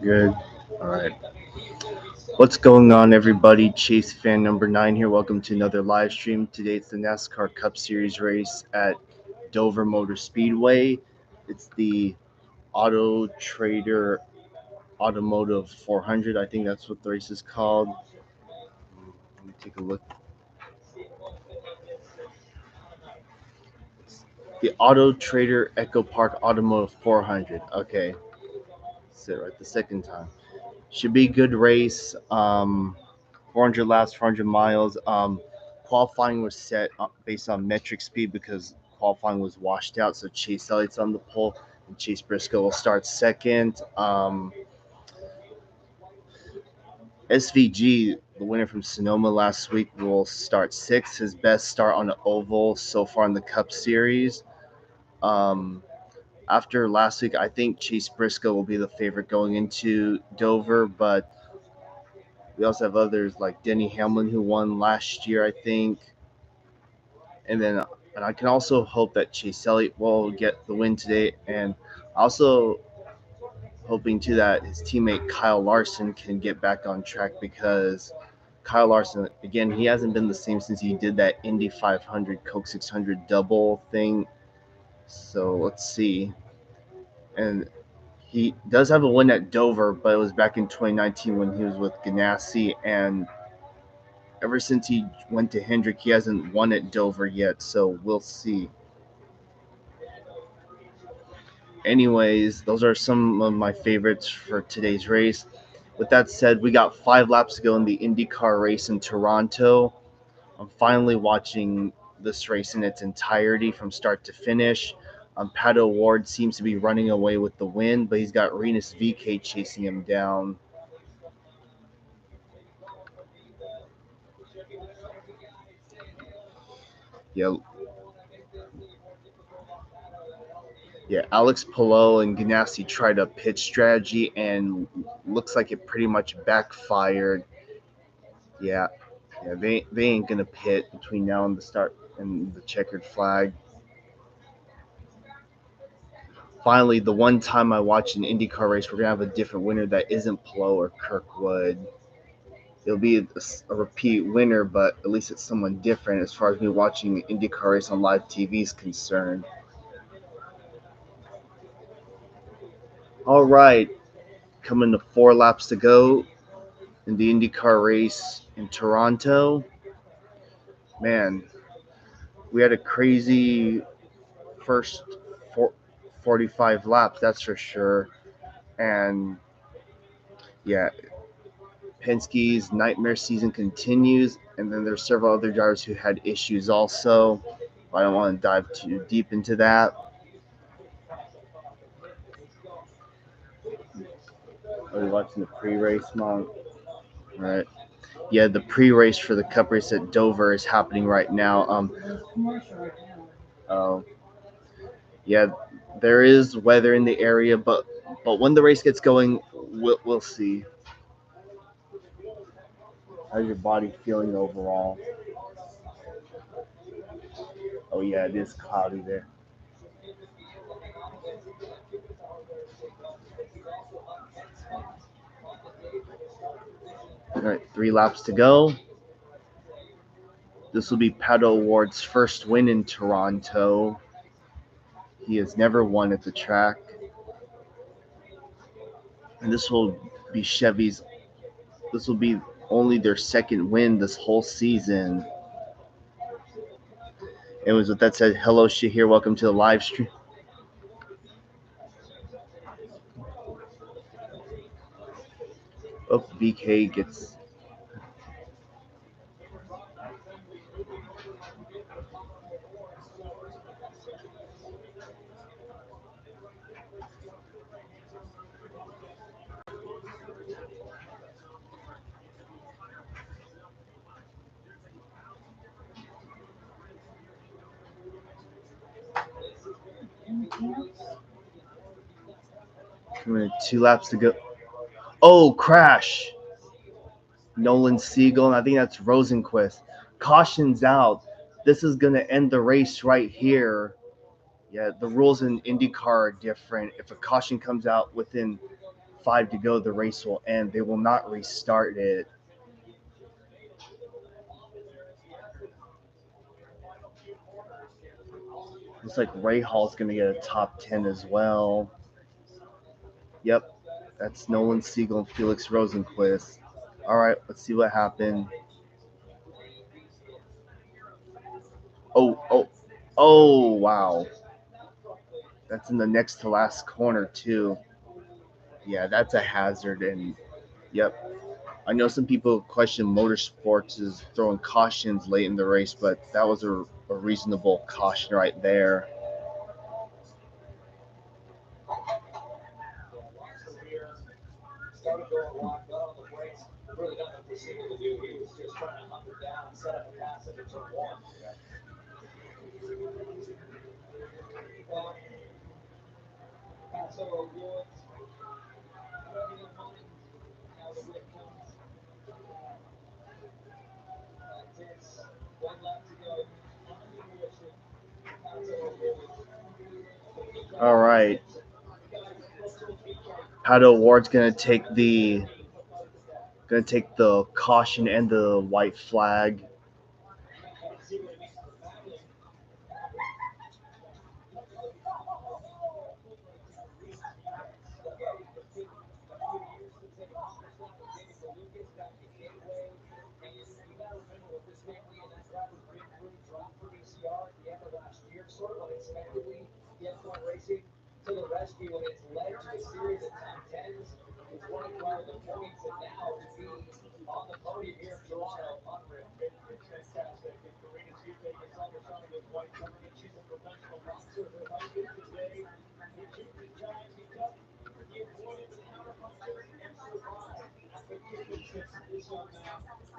Good. All right. What's going on, everybody? Chase fan number 9 here. Welcome to another live stream. Today it's the NASCAR Cup Series race at Dover Motor Speedway. It's the AutoTrader Automotive 400. I think that's what the race is called. Let me take a look. The AutoTrader EchoPark Automotive 400. Okay. That's it right the second time. Should be a good race. 400 laps, 400 miles. Qualifying was set based on metric speed because qualifying was washed out. So Chase Elliott's on the pole, and Chase Briscoe will start second. SVG, the winner from Sonoma last week, will start sixth. His best start on the oval so far in the Cup Series. Um, After last week, I think Chase Briscoe will be the favorite going into Dover, but we also have others like Denny Hamlin who won last year, I think. And I can also hope that Chase Elliott will get the win today. And also hoping too that his teammate Kyle Larson can get back on track because Kyle Larson again he hasn't been the same since he did that Indy 500 Coke 600 double thing. So let's see. And he does have a win at Dover, but it was back in 2019 when he was with Ganassi, and ever since he went to Hendrick, he hasn't won at Dover yet. So we'll see. Anyways, those are some of my favorites for today's race. With that said, we got 5 laps to go in the IndyCar race in Toronto. I'm finally watching this race in its entirety from start to finish. Pato Ward seems to be running away with the win, but he's got Renus VK chasing him down. Yeah, yeah. Alex Palou and Ganassi tried a pit strategy, and looks like it pretty much backfired. Yeah, yeah, they ain't gonna pit between now and the start and the checkered flag. Finally, the one time I watch an IndyCar race, we're gonna have a different winner that isn't Plo or Kirkwood. It'll be a repeat winner, but at least it's someone different as far as me watching the IndyCar race on live TV is concerned. All right, coming to 4 laps to go in the IndyCar race in Toronto. Man, we had a crazy first 45 laps, that's for sure. And yeah, Penske's nightmare season continues, and then there's several other drivers who had issues also. I don't want to dive too deep into that. Are you watching the pre-race, Mom? All right. Yeah, the pre-race for the Cup race at Dover is happening right now. Oh, yeah, there is weather in the area, but when the race gets going, we'll see. How's your body feeling overall? Oh yeah, it is cloudy there. All right, 3 laps to go. This will be Pato Ward's first win in Toronto. He has never won at the track. And this will be Chevy's, this will be only their second win this whole season. Anyways, with that said, hello, Shahir. Welcome to the live stream. Oh, BK gets. Coming in 2 laps to go. Oh, crash! Nolan Siegel, and I think that's Rosenquist. Cautions out. This is going to end the race right here. Yeah, the rules in IndyCar are different. If a caution comes out within 5 to go, the race will end. They will not restart it. Looks like Ray Hall's going to get a top 10 as well. Yep, that's Nolan Siegel and Felix Rosenquist. All right, let's see what happened. Oh, wow. That's in the next to last corner, too. Yeah, that's a hazard. And, yep. I know some people question Motorsports is throwing cautions late in the race, but that was a reasonable caution right there. All right. Pato O'Ward's gonna take the caution and the white flag.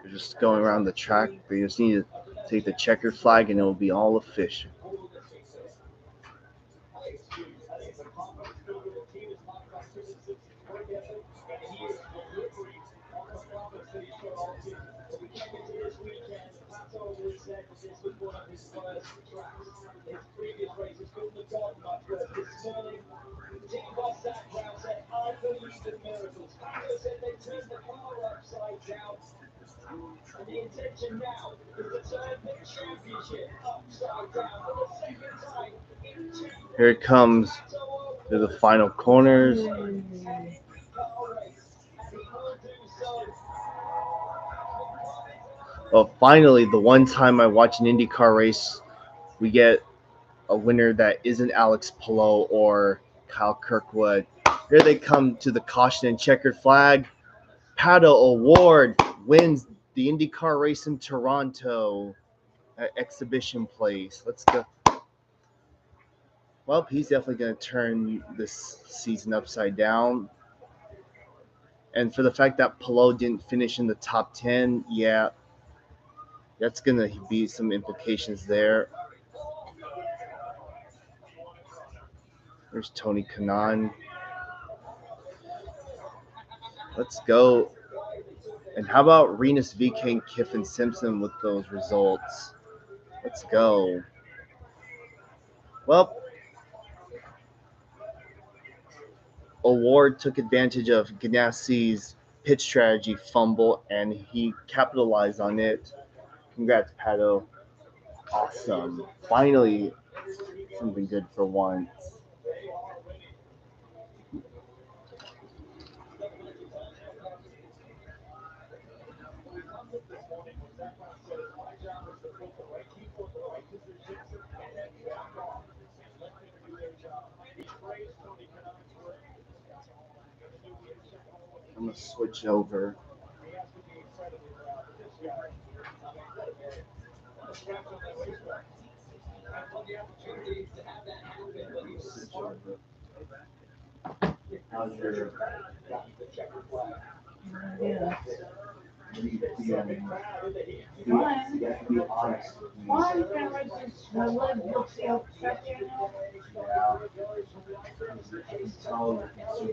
They're just going around the track. They just need to take the checkered flag, and it will be all official. Here it comes to the final corners. Well, finally, the one time I watch an IndyCar race, we get a winner that isn't Alex Palou or Kyle Kirkwood. Here they come to the caution and checkered flag. Pato O'Ward wins the IndyCar race in Toronto at Exhibition Place. Let's go. Well, he's definitely going to turn this season upside down. And for the fact that Palou didn't finish in the top 10, yeah, that's going to be some implications there. There's Tony Kanaan. Let's go. And how about Renus VK and Kiffin Simpson with those results? Let's go. Well, O'Ward took advantage of Ganassi's pitch strategy fumble, and he capitalized on it. Congrats, Pato. Awesome. Finally, something good for once. I'm going to switch over. How's your... Yeah. You have to be honest with me. Why is that right there? My leg looks out back there now. Yeah. I can tell your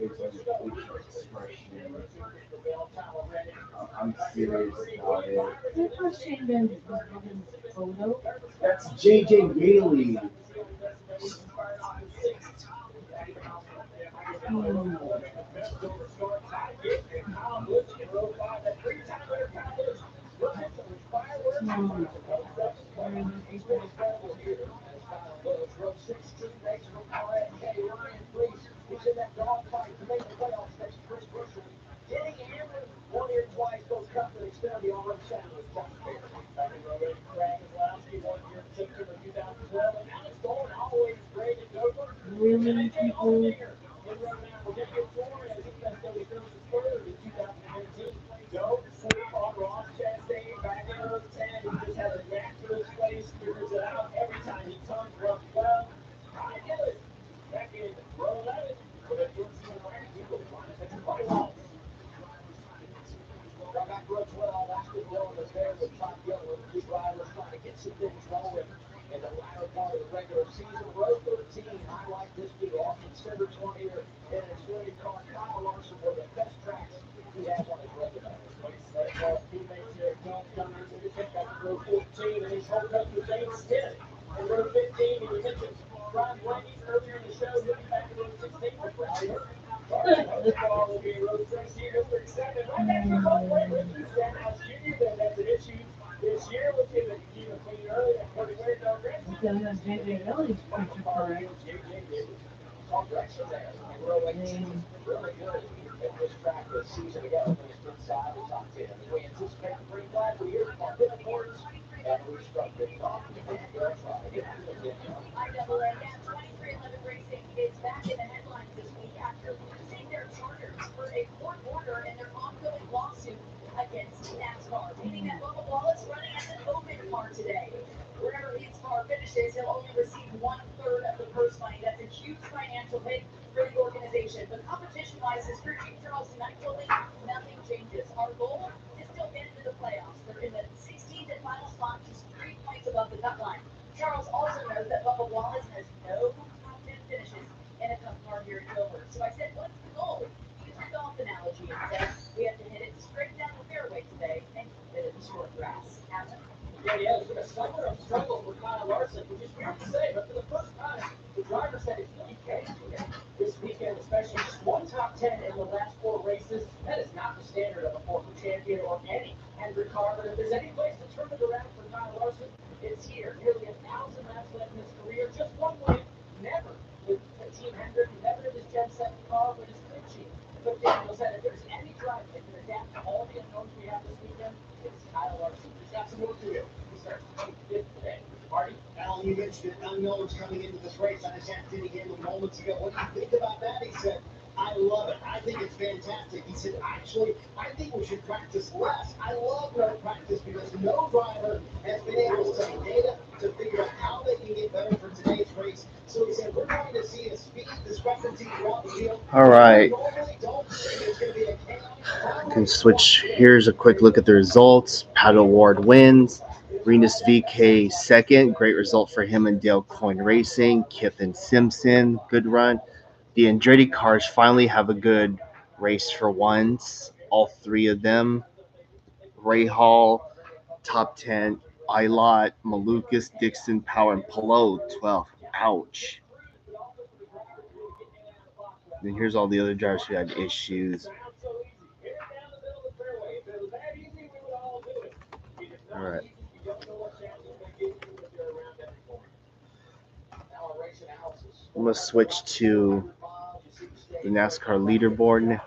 conservative facial expression. I'm serious about it. That person been having a photo. That's JJ Bailey. Really, people? You mentioned unknowns coming into this race. I just asked Denny Hamlin moments ago, what do you think about that? He said, I love it. I think it's fantastic. He said, actually, I think we should practice less. I love no practice because no driver has been able to study data to figure out how they can get better for today's race. So he said, we're going to see a speed discrepancy throughout the field. All right. Normally don't see there's going to be a Can switch. Here's a quick look at the results. Paddle Award wins. Renus VK second. Great result for him and Dale Coyne Racing. Kiffin Simpson, good run. The Andretti cars finally have a good race for once. All three of them. Ray Hall, top 10. Ilott, Malukas, Dixon, Power, and Pelot, 12. Ouch. And here's all the other drivers who had issues. All right. I'm going to switch to the NASCAR leaderboard now.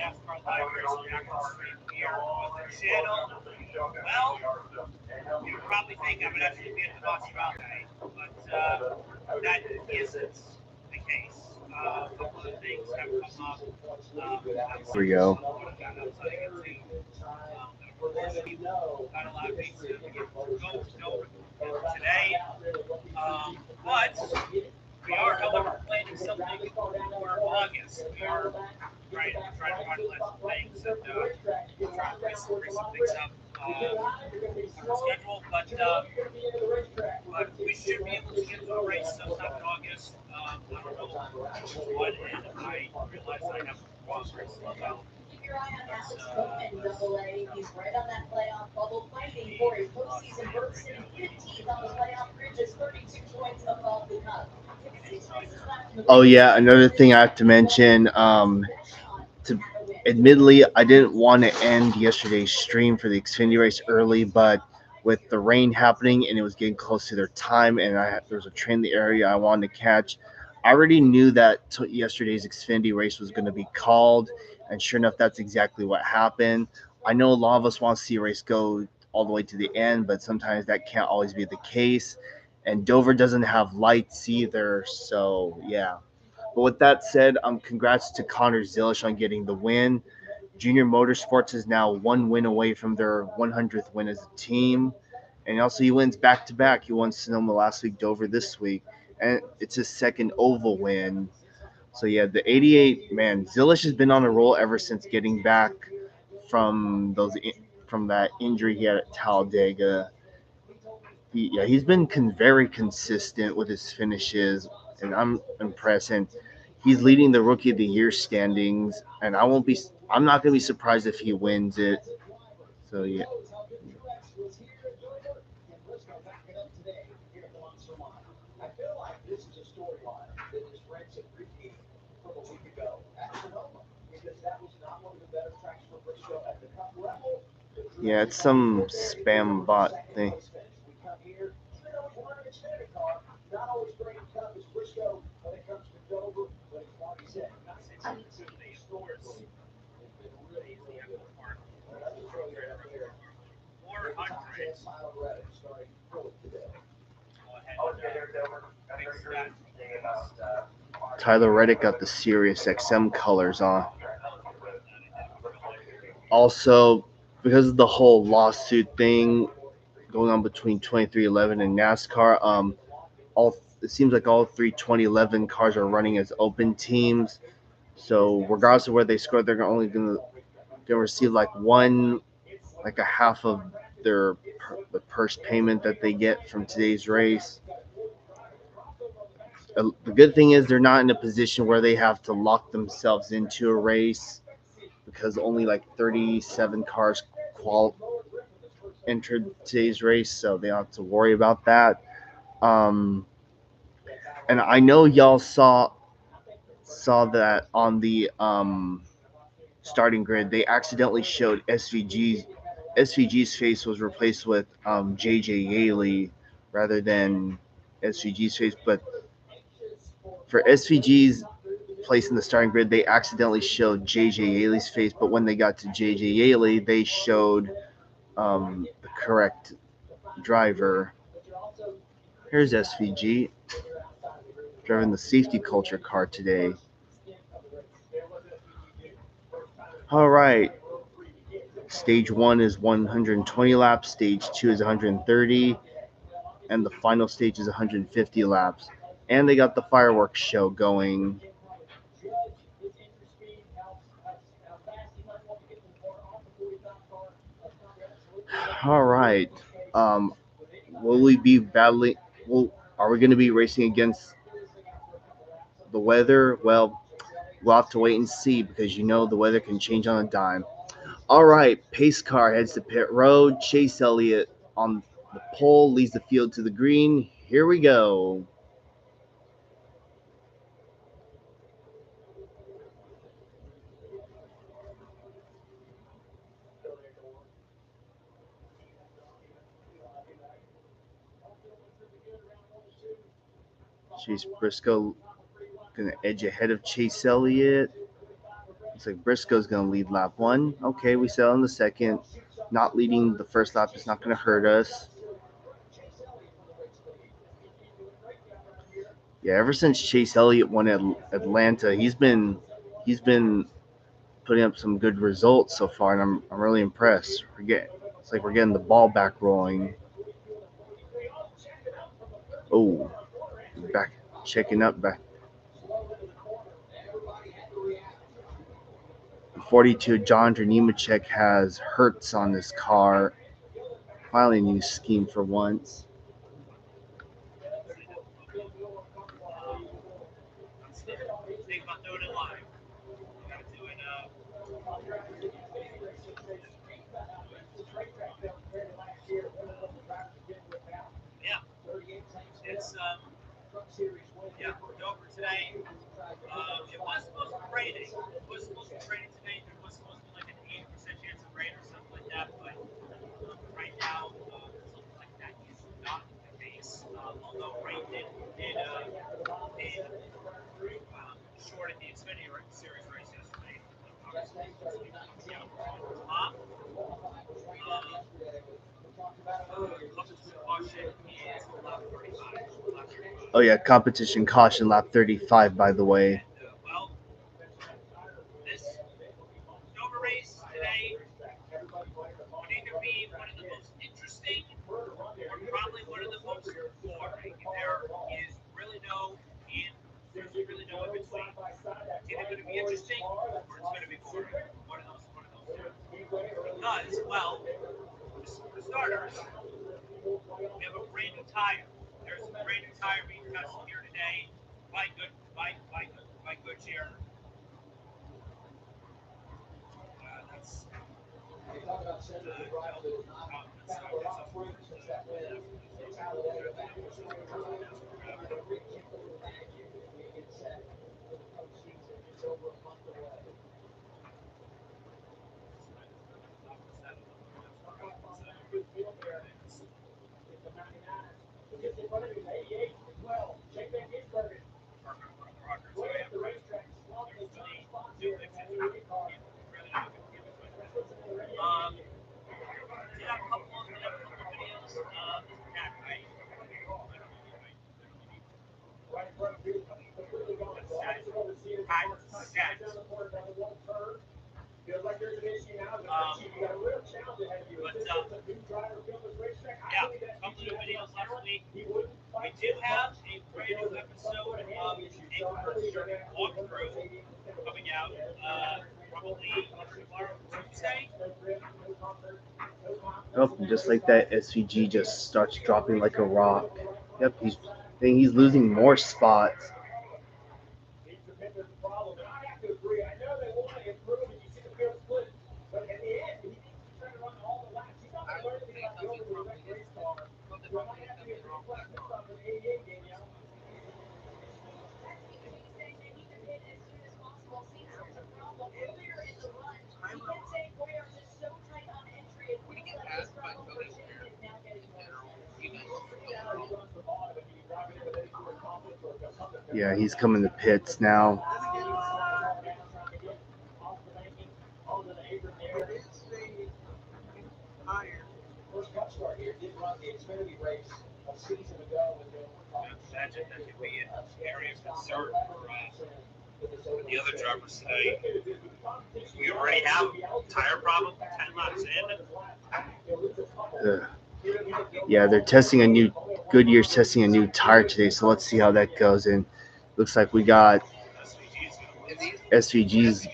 NASCAR live racing action stream here on the channel. Well, you would probably think I would actually be at the Dodge Route today, but that isn't the case. A couple of things have come up. Here we go. Not allowed me to go today, but we are, however, planning something for August. We are trying to finalize some things and trying to race some things up on the schedule, but we should be able to get to a race sometime in August. I don't know which one, and I realize I have one race left out. Keep your eye on Alex Bowman, Double-A. He's right on that playoff bubble, fighting for his postseason berth, sitting 15th on the playoff grid, just 32 points above the cup. Oh yeah, another thing I have to mention. Admittedly, I didn't want to end yesterday's stream for the Xfinity race early, but with the rain happening and it was getting close to their time, and there was a train in the area I wanted to catch. I already knew that yesterday's Xfinity race was going to be called, and sure enough, that's exactly what happened. I know a lot of us want to see a race go all the way to the end, but sometimes that can't always be the case. And Dover doesn't have lights either, so yeah. But with that said, congrats to Connor Zilish on getting the win. Junior Motorsports is now one win away from their 100th win as a team. And also he wins back-to-back. He won Sonoma last week, Dover this week. And it's his second oval win. So, yeah, the 88, man, Zilish has been on a roll ever since getting back from that injury he had at Talladega. He's been very consistent with his finishes, and I'm impressed. And he's leading the Rookie of the Year standings, and I'm not gonna be surprised if he wins it. So yeah. I feel like this is a storyline that is Branson repeating from a week ago at Sonoma, because that was not one of the better tracks for Briscoe at the cup level. Yeah, it's some spam bot thing. We come here, even though we want to extend a car, not always great cup is Briscoe when it comes to Dover, but as Marty said, not since the stores. It's been really, really good. That's a trailer up there. 400 mile run starting early today. Tyler Reddick got the Sirius XM colors on. Also, because of the whole lawsuit thing going on between 2311 and NASCAR, it seems like all three 2011 cars are running as open teams. So regardless of where they score, they're only going to receive like a half of the purse payment that they get from today's race. The good thing is they're not in a position where they have to lock themselves into a race, because only like 37 cars entered today's race, so they don't have to worry about that. And I know y'all saw that on the starting grid, they accidentally showed SVG's face was replaced with JJ Yaley rather than SVG's face, but for SVG's place in the starting grid, they accidentally showed JJ Yaley's face, but when they got to JJ Yaley, they showed the correct driver. Here's SVG driving the safety culture car today. All right. Stage 1 is 120 laps, stage 2 is 130, and the final stage is 150 laps. And they got the fireworks show going. All right. Will we be battling? Are we going to be racing against the weather? Well, we'll have to wait and see, because the weather can change on a dime. All right. Pace car heads to pit road. Chase Elliott on the pole leads the field to the green. Here we go. Chase Briscoe going to edge ahead of Chase Elliott. Looks like Briscoe's going to lead lap 1. Okay, we settle in the second. Not leading the first lap is not going to hurt us. Yeah, ever since Chase Elliott won at Atlanta, he's been putting up some good results so far, and I'm really impressed. It's like we're getting the ball back rolling. Oh, back checking up back. 42 John Nemechek has Hertz on this car. Finally, a new scheme for once. It's Dover today. It was supposed to be raining. It was supposed to be raining today. There was supposed to be like an 80% chance of rain or something like that. But right now, something like that is not the case. Although rain did shorten the Xfinity Series race yesterday. Oh yeah, competition caution lap 35, by the way. Well, this Dover race today would either be one of the most interesting or probably one of the most boring. There's really no in between. It's either going to be interesting or it's going to be boring. One of those two. Because, well, for starters, we have a brand new tire. There's a brand new tire being tested here today by Goodyear. That's a couple of videos last week. We did have a brand new episode of EchoPark walkthrough coming out probably tomorrow, Tuesday. Oh, just like that, SVG just starts dropping like a rock. Yep, he's losing more spots. Yeah, he's coming to pits now. Imagine that could be an area of concern for the other drivers today. We already have a tire problem 10 laps in. Yeah, Goodyear's testing a new tire today, so let's see how that goes. And looks like we got SVG's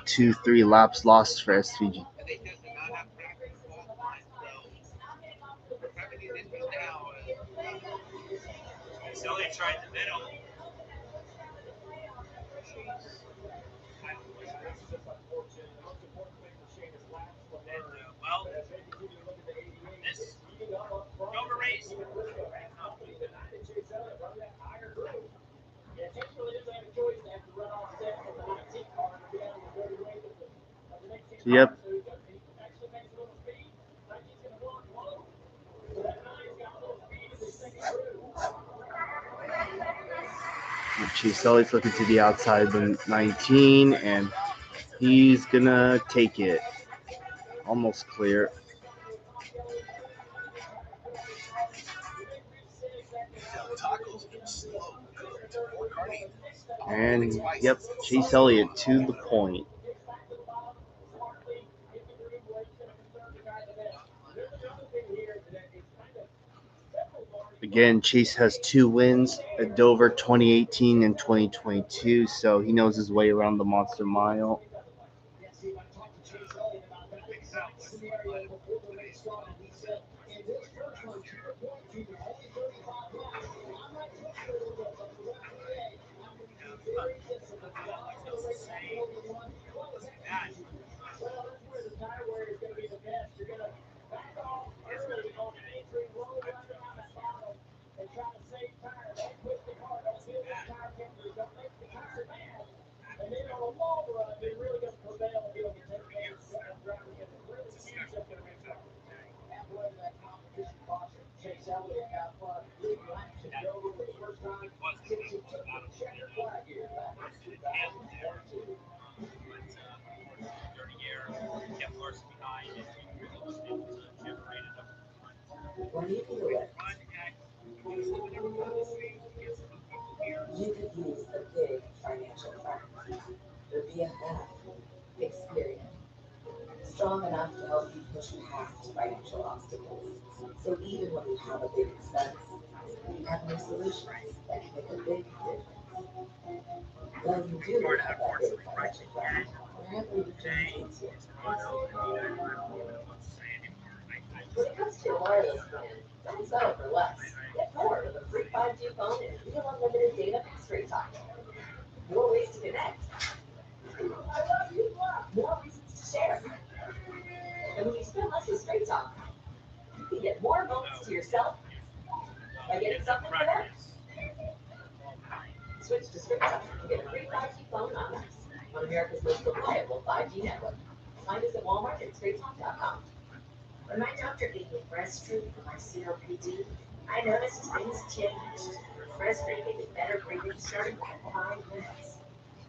2-3 laps lost for SVG. Silly tried the middle. Well, this Dover race. Yep. Chase Elliott's looking to the outside of the 19, and he's gonna take it. Almost clear. And yep, Chase Elliott to the point. Again, Chase has 2 wins at Dover 2018 and 2022, so he knows his way around the Monster Mile. When you do it, you could use a big financial friend. Your BFF, Experian. Strong enough to help you push past financial obstacles. So even when you have a big expense, you have new solutions that can make a big difference. When you do have that big financial friend, wherever you can lead you. When it comes to your wireless plan, don't settle for less. Get more with a free 5G phone and real unlimited data from Straight Talk. More ways to connect. More reasons to share. And when you spend less with Straight Talk, you can get more moments to yourself by getting something for them. Switch to Straight Talk and get a free 5G phone on us on America's most reliable 5G network. Find us at Walmart and StraightTalk.com. When my doctor gave me breaststroke for my COPD, I noticed things changed. Breastfeeding gave me better breathing starting within 5 minutes.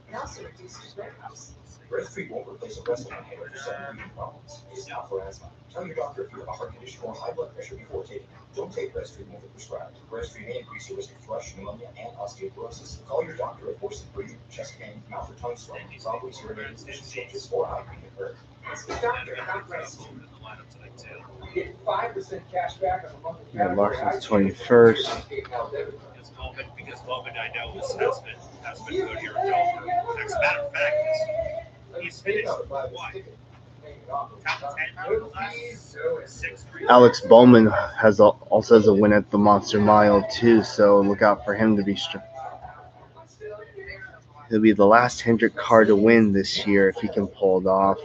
It also reduced scripts. Breastfeed won't replace a breast inhaler for some breathing problems. It's not for asthma. Tell your doctor if you have a heart condition or high blood pressure before taking it. Don't take breast treatment if prescribed. Breastfeed may increase your risk of thrush, pneumonia, and osteoporosis. Call your doctor if forced breathing, chest pain, mouth or tongue swelling, problems urinating, vision changes, or eye pain occur. Ask your doctor about breastfeeding. Get 5% cash back on a monthly Yeah, Larson's 21st. Because COVID, I know has been good here in Dover. As a matter of fact, he's finished what? Top 10 in the last 6 races. Alex Bowman also has a win at the Monster Mile too, so look out for him to be strong. He'll be the last Hendrick car to win this year if he can pull it off.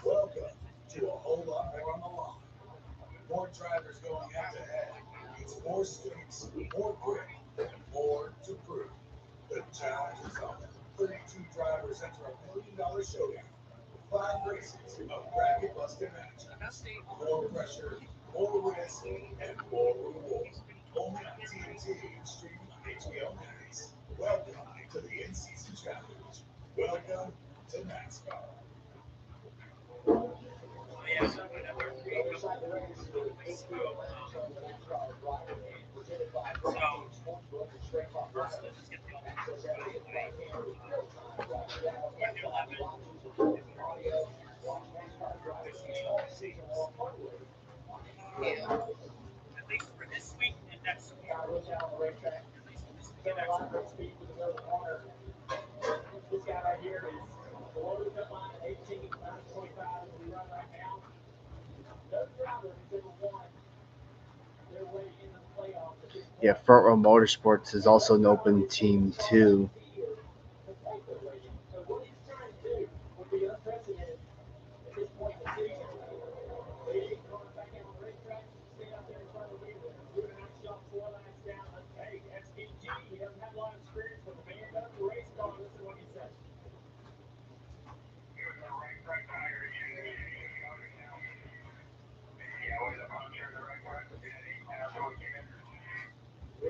Welcome to a whole lot more on the line. More drivers going head to head. It's more streets, more grip, and more to prove. The time is up. 32 drivers enter a $1 million showdown. 5 races of bracket busting match. More pressure, more risk, and more reward. Only on TNT and streaming on HBO Max. Welcome to the in-season challenge. Welcome to NASCAR. At least for this week and next week. This guy right here is below the cut line at 18, 9:25 as we run right now. No driver has ever won their way into the playoffs at this point. Yeah, Front Row Motorsports is also an open team too. So what he's trying to do would be unprecedented at this point in the season. Leading cars back out on the racetrack, stay out there in front of the leader. Doing a nice job 4 laps down. Hey, SPG, he doesn't have a lot of experience, but the man knows the race car. Listen to what he says.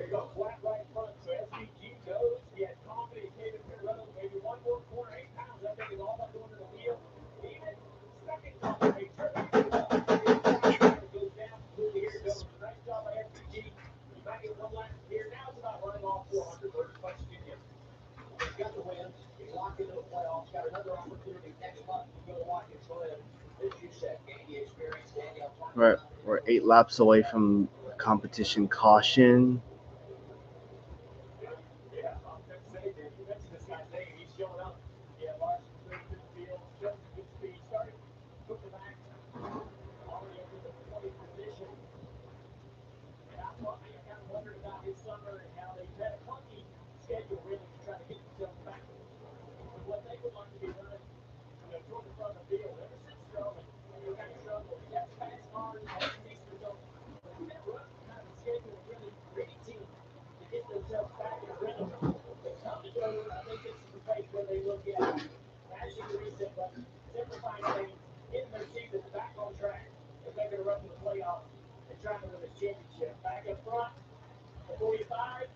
you go, flat right front. So SVG goes. He had confidence. He came in pit road. Maybe one more corner, 8 pounds. That thing is all about going to the wheel. Even second corner, a turn. Goes down completely here. Goes. Nice job by SVG. You might get one lap here. Now it's about running all 400. Where's the question you get? He's got the win. He's locked into the playoffs. Got another opportunity next month to go to Watkins Glen. As you said, gain the experience. Danielle talking Right, about it. we're 8 laps away from competition caution. Yeah, I'm going to say, dude, you mentioned this guy's name. He's showing up. Yeah, Larson, really good field. Shows some good speed. Started moving back. Already up in the 20th position. And I kind of wondered about his summer and how they've had a clunky schedule, really, to try to get themselves back to what they would like to be running, toward the front of the field. Ever since Strowman, kind of struggled. He has fast cars, he has decent results. But he's been running kind of a schedule of really gritty teams to get themselves back in a rhythm. Automotive, I think this is the place where they look at mashing the reset button, simplifying things, getting their season back on track if they're going to run to the playoffs and try to win this championship. Back up front, the 45,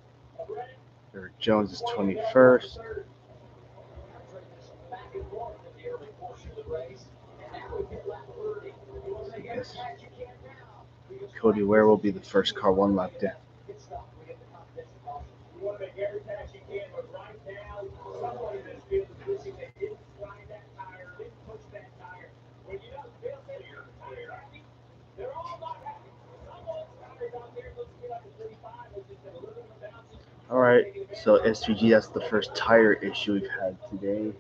Brennan. Eric Jones is 21st. Back and forth in the early portion of the race. And now we hit lap 30. You want to say every match you can now. Cody Ware will be the first car 1 lap down. Get stopped. We get the competition caution. You want to make every pass you can, but right now, someone in this field is wishing they didn't slide that tire, didn't push that tire. When you know, Bill said you're tired happy, they're all not happy. Someone's tires out there looks to be like a 35, it's just a little bit of a bouncy. All right, so SVG, that's the first tire issue we've had today.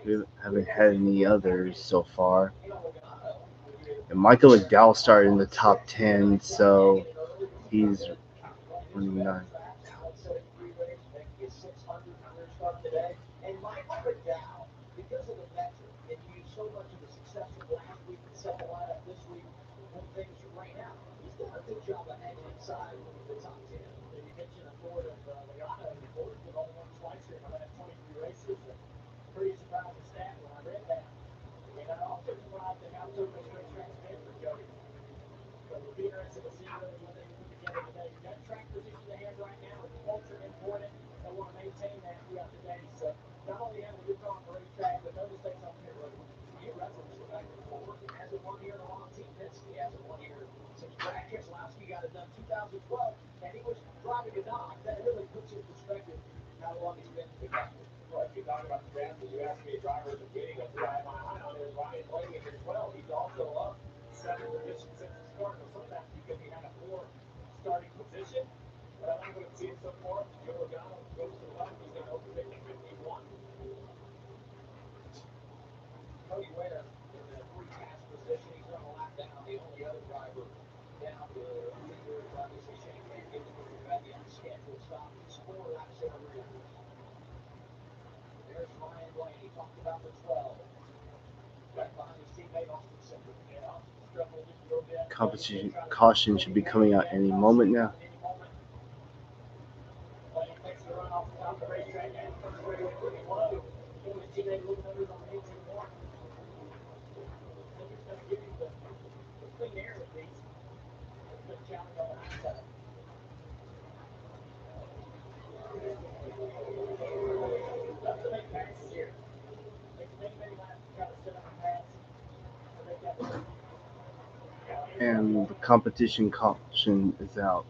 We haven't had any others so far. And Michael McDowell started in the top 10, so he's running 9. And Michael McDowell, because of the veteran, and you used so much of the success from last week to set the lineup this week when things rain out, he's done a good job of hanging inside the top 10. And you mentioned a Ford of Logano. Ford's been only won twice here in the last 23 races. Pretty surprising stat when I read that. And I also surprised at how tough this racetrack's been for Jody. So it'll be interesting to see really what they put together today. That track position they have right now is ultra important. They want to maintain that throughout the day. So not only have a good car on the racetrack, but no mistakes on pit road. You Russell just back and forth. Hasn't won here in a long team. Penske hasn't won here since Brad Keselowski got it done 2012, and he was driving a knock. That really puts in perspective how long he's been the captain. Well, if you talk about the chances, you asked me a driver at the beginning of who I have my eye on is Ryan Blaney as well. He's also up 7 positions since the start. Now, some of that's because he had a poor starting position. But I like what I'm seeing so far. Joe Logano goes to the left. He's going to overtake the 51. Cody Ware in the free pass position. He's on a lap down. The only other driver down, the leader is obviously Shane Van Gisbergen, who had the unscheduled stop. He's 4 laps in arrears. There's Ryan Blaney. Talked about the 12. Right behind his teammate Austin Cindric. Yeah, Austin struggling just a little bit. Competition caution should be coming out any moment now. Blaney takes the run off the top of the racetrack and turns straightaway pretty low. Pull his teammate a little under on the 18-1. Cindric's going to give him the clean air at least. Good challenge on the outside. That's the big passes here. Takes many laps to try to set up a pass to make that work. And the competition caution is out.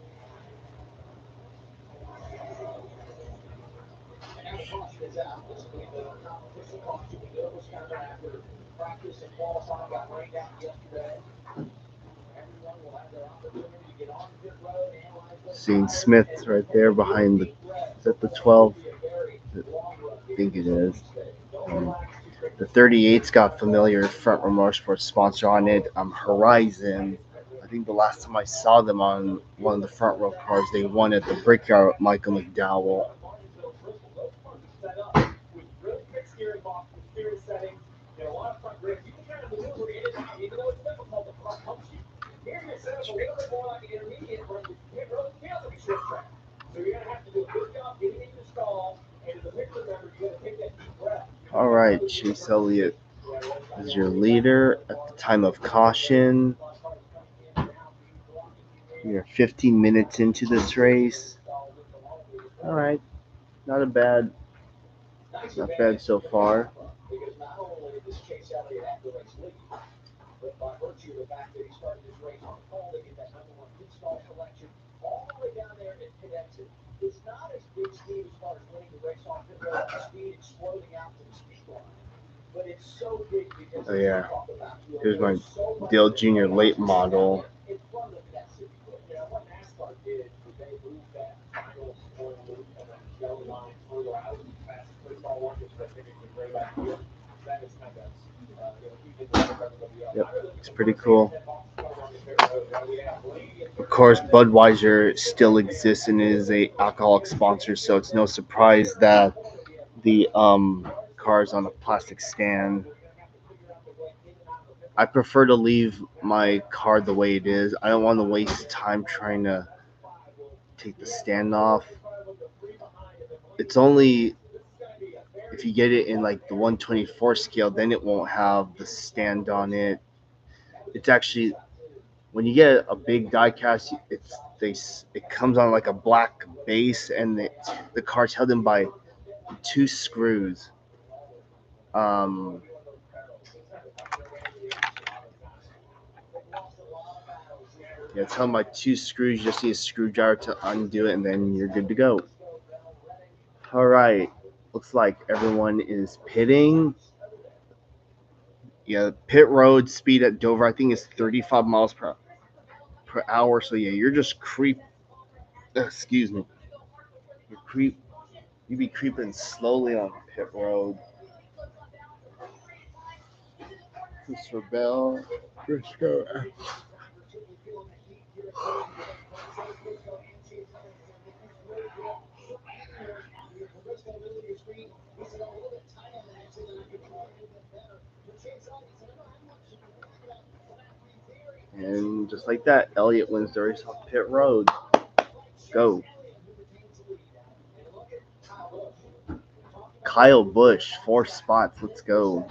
And now the caution is out. This will be the competition caution. We knew it was coming after practice and qualifying got rained out yesterday. Everyone will have their opportunity to get on the pit road, analyze those Seeing tires, Smith and right there behind the, is that the 12? I think it is. The 38's got familiar Front Row Motorsports sponsor on it. Horizon. I think the last time I saw them on one of the front row cars, they won at the Brickyard with Michael McDowell. With really quick steering box, with steering settings, a lot of front grips. You can kind of maneuver in and out, even though it's difficult. The front helps you. Here you're set up a little bit more like an intermediate where the pit road feels like a short track. So you're going to have to do a good job getting in your stall. And as a pit crew member, you got to take that deep breath. All right, Chase Elliott is your leader at the time of caution. We are 15 minutes into this race. All right, not bad so far. Because not only does Chase Elliott have the race lead, but by virtue of the fact that he started his race on pole to get that #1 pit stall selection all the way down there at pit exit. It's not as big, Steve, as far as winning the race on pit road and speed exploding out to the speed line. But it's so big because Oh yeah, here's my Dale Jr. late model. in front of that city. You know, what NASCAR did was they moved that final spoil loop and that yellow line further out past the first ball one, which I think is a great idea. That is kind of, keeping the everybody else. Yep, it's pretty cool. Of course, Budweiser still exists and is a alcoholic sponsor, so it's no surprise that the car is on a plastic stand. I prefer to leave my car the way it is. I don't want to waste time trying to take the stand off. It's only if you get it in like the 124 scale, then it won't have the stand on it. It's actually when you get a big diecast, it comes on like a black base, and the car's held in by 2 screws. Um, yeah, it's held by 2 screws. You just need a screwdriver to undo it, and then you're good to go. All right, looks like everyone is pitting. Yeah, pit road speed at Dover, I think, is 35 miles per hour. So yeah, you're just excuse me. You be creeping slowly on pit road. Christopher Bell, Briscoe. And just like that, Elliott wins the race off pit road. Go. Kyle Busch, 4 spots. Let's go.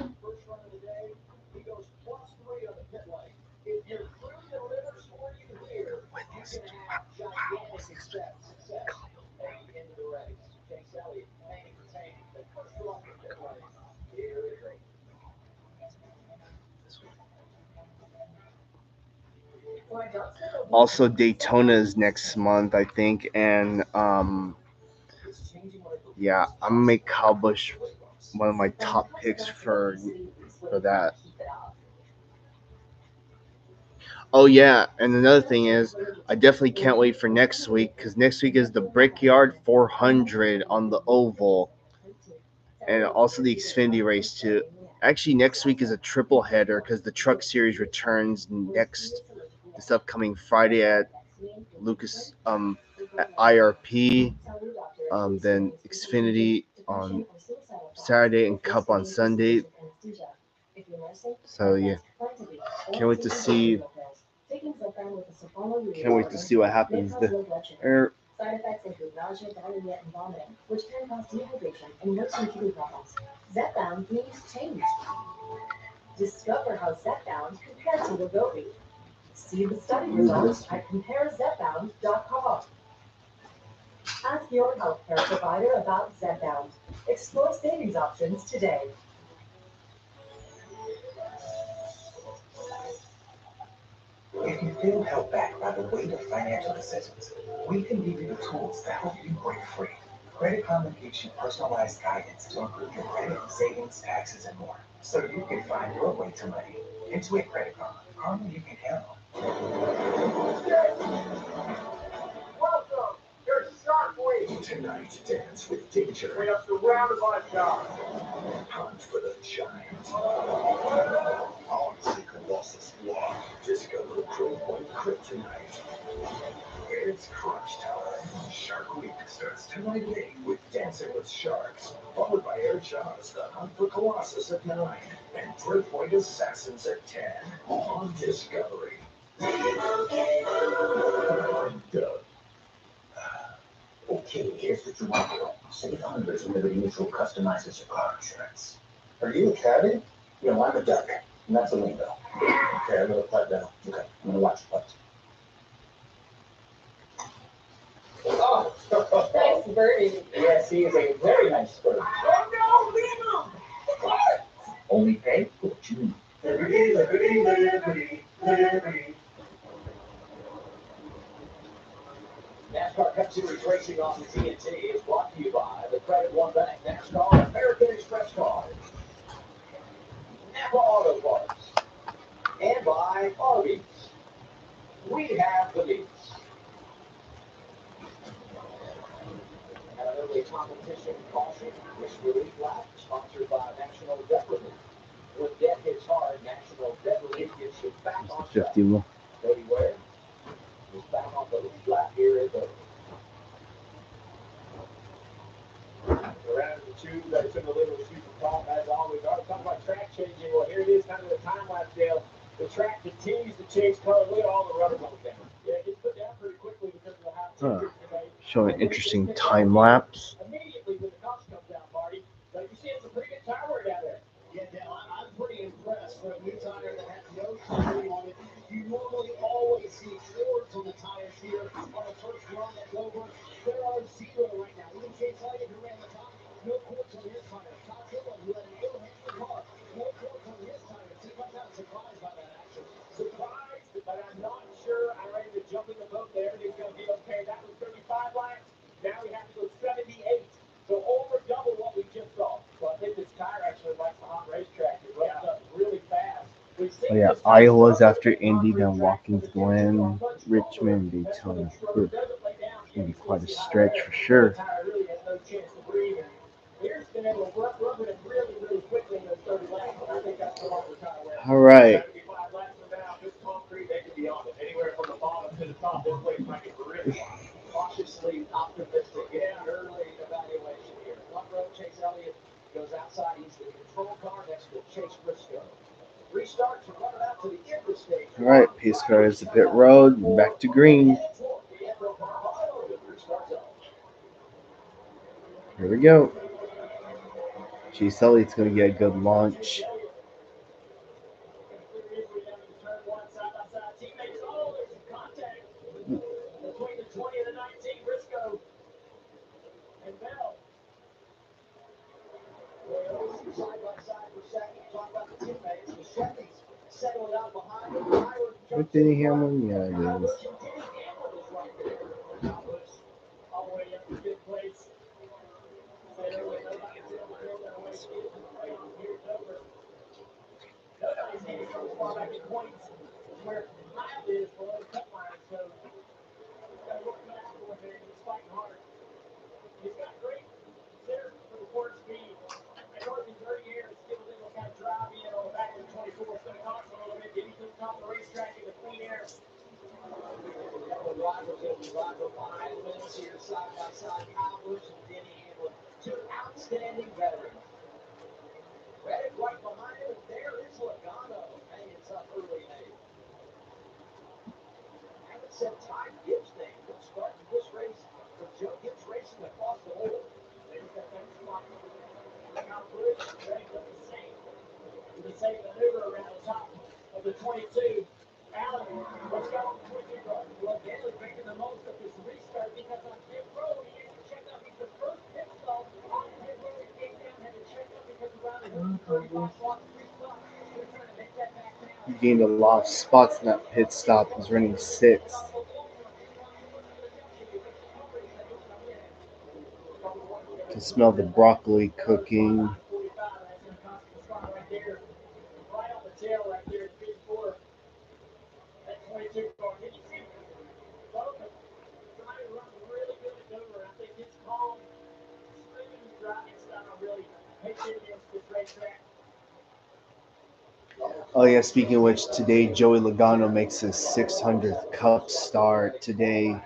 Also, Daytona is next month, I think, and yeah, I'm gonna make Kyle Busch one of my top picks for that. Oh yeah, and another thing is, I definitely can't wait for next week because next week is the Brickyard 400 on the oval, and also the Xfinity race too. Actually, next week is a triple header because the Truck Series returns this upcoming Friday at Lucas at IRP, then Xfinity on Saturday and Cup on Sunday. So yeah, can't wait to see. Can't wait to see what happens there. Side effects include nausea, diarrhea, and vomiting, which can cause dehydration and worsen kidney problems. Zepbound means change. Discover how Zepbound compares to Wegovy. See the study results at compareZepbound.com. Ask your healthcare provider about Zepbound. Explore savings options today. If you feel held back by the weight of financial decisions, we can give you the tools to help you break free. Credit Karma gives you personalized guidance to improve your credit, savings, taxes, and more, so you can find your way to money. Intuit Credit Karma. Karma you can handle. Welcome! You're Shark Week! Tonight, dance with danger. We are surrounded by sharks. Hunt for the giant. Our secret Colossus War. Discover Crowpoint Kryptonite. It's crunch time. Shark Week starts tonight late with Dancing with Sharks, followed by Air Shaw's The Hunt for Colossus at 9, and Crowpoint Assassins at 10 on Discovery. Doug. Okay, here's what you want to do. Save hundreds of Liberty Mutual customizes your car insurance. Are you a caddy? No, I'm a duck. And that's a lingo. Okay, I'm gonna putt down. Okay, I'm gonna watch putt. Oh! Birdie. Yes, he is a very nice bird. Oh no, leave him! The car! Only pay what you need. Liberty, liberty, liberty, liberty. NASCAR Cup Series racing on the TNT is brought to you by the Credit One Bank NASCAR American Express card, Napa Auto Parts, and by Arby's. We have the meats. And an early competition caution, risk relief lap, sponsored by National Debt Relief. When debt hits hard, National Debt Relief gets you back on track. 51. Cody Ware is back on the lead lap here at the Around the tube, that's in the little super top, as always. I was talking about track changing. Well, here it is, kind of the time lapse deal. The track continues to change color. Look at all the rubber goes down. Yeah, it gets put down pretty quickly because of the high temperatures today. Showing interesting time lapse. Immediately when the cost comes down, Marty, like you see, it's a pretty good tire wear down there. Yeah, Dale, I'm pretty impressed for a new tire that has no shine on it. You normally always see cords on the tires here on the first run at Dover. There are zero right now. Even Chase Elliott, who ran the top, no cords on his tires. Todd Dillon, who had an ill-handled car, no cords on his tires. So I'm kind of surprised by that, actually. Surprised, but I'm not sure I'm ready to jump in the boat there. Everything's going to be okay. That was 35 laps. Now we have to go 78. So over double what we just saw. So I think this tire actually likes the hot racetrack. It runs up really fast. Oh yeah, Iowa's after Indy, then Watkins Glen, Richmond, Daytona. It's gonna be quite a stretch for sure. All right. Anywhere from the bottom to the top, this place might be really cautiously optimistic in an early evaluation here. Front row, Chase Elliott goes outside. He's the control car next to Chase Briscoe. Restarts and run it out to the interstate. All right, pace car is the pit road. Back to green. Here we go. Chase Elliott's gonna get a good launch. between the 20 and the 19, Briscoe and Bell. Side by side for second. Talk about the teammates. The Chevys settling out behind them. With Denny Hamlin, yeah, it is. All the way up to fifth place. Nobody's getting so far back in points where Kyle is below the cut line, so he's got to work back for there. He's fighting hard. He's got great center for the court speed. I know in his early years, still a little kind of drive in on the back of the 24. It's going to cost him a little bit. Get him to the top of the racetrack in the clean air. The rivals will be rival behind wins here side by side. Kyle Busch and Denny Hamlin, two outstanding veterans. Reddick right behind him, and there is Logano hanging tough early in eight. Haven't said Ty Gibbs' name. Good start to this race for Joe Gibbs racing across the board. Kyle Busch, Reddick does the same. The same maneuver around the top of the 22. Allen, let's go on the 22 car. Well, Daly's making the most of this restart because on pit road, he had to check up. He's the first pit stop on pit road. He came down, had to check up because around the 35 lost 3 spots. They're trying to make that back now. He gained a lot of spots in that pit stop. He's running sixth. Can smell the broccoli cooking. Right on the tail right there, big four. That 22 car. Can you see Logan trying to run really good at Dover? I think his calm, smooth driving style really makes it against this racetrack. Oh yeah, speaking of which, today Joey Logano makes his 600th Cup start today.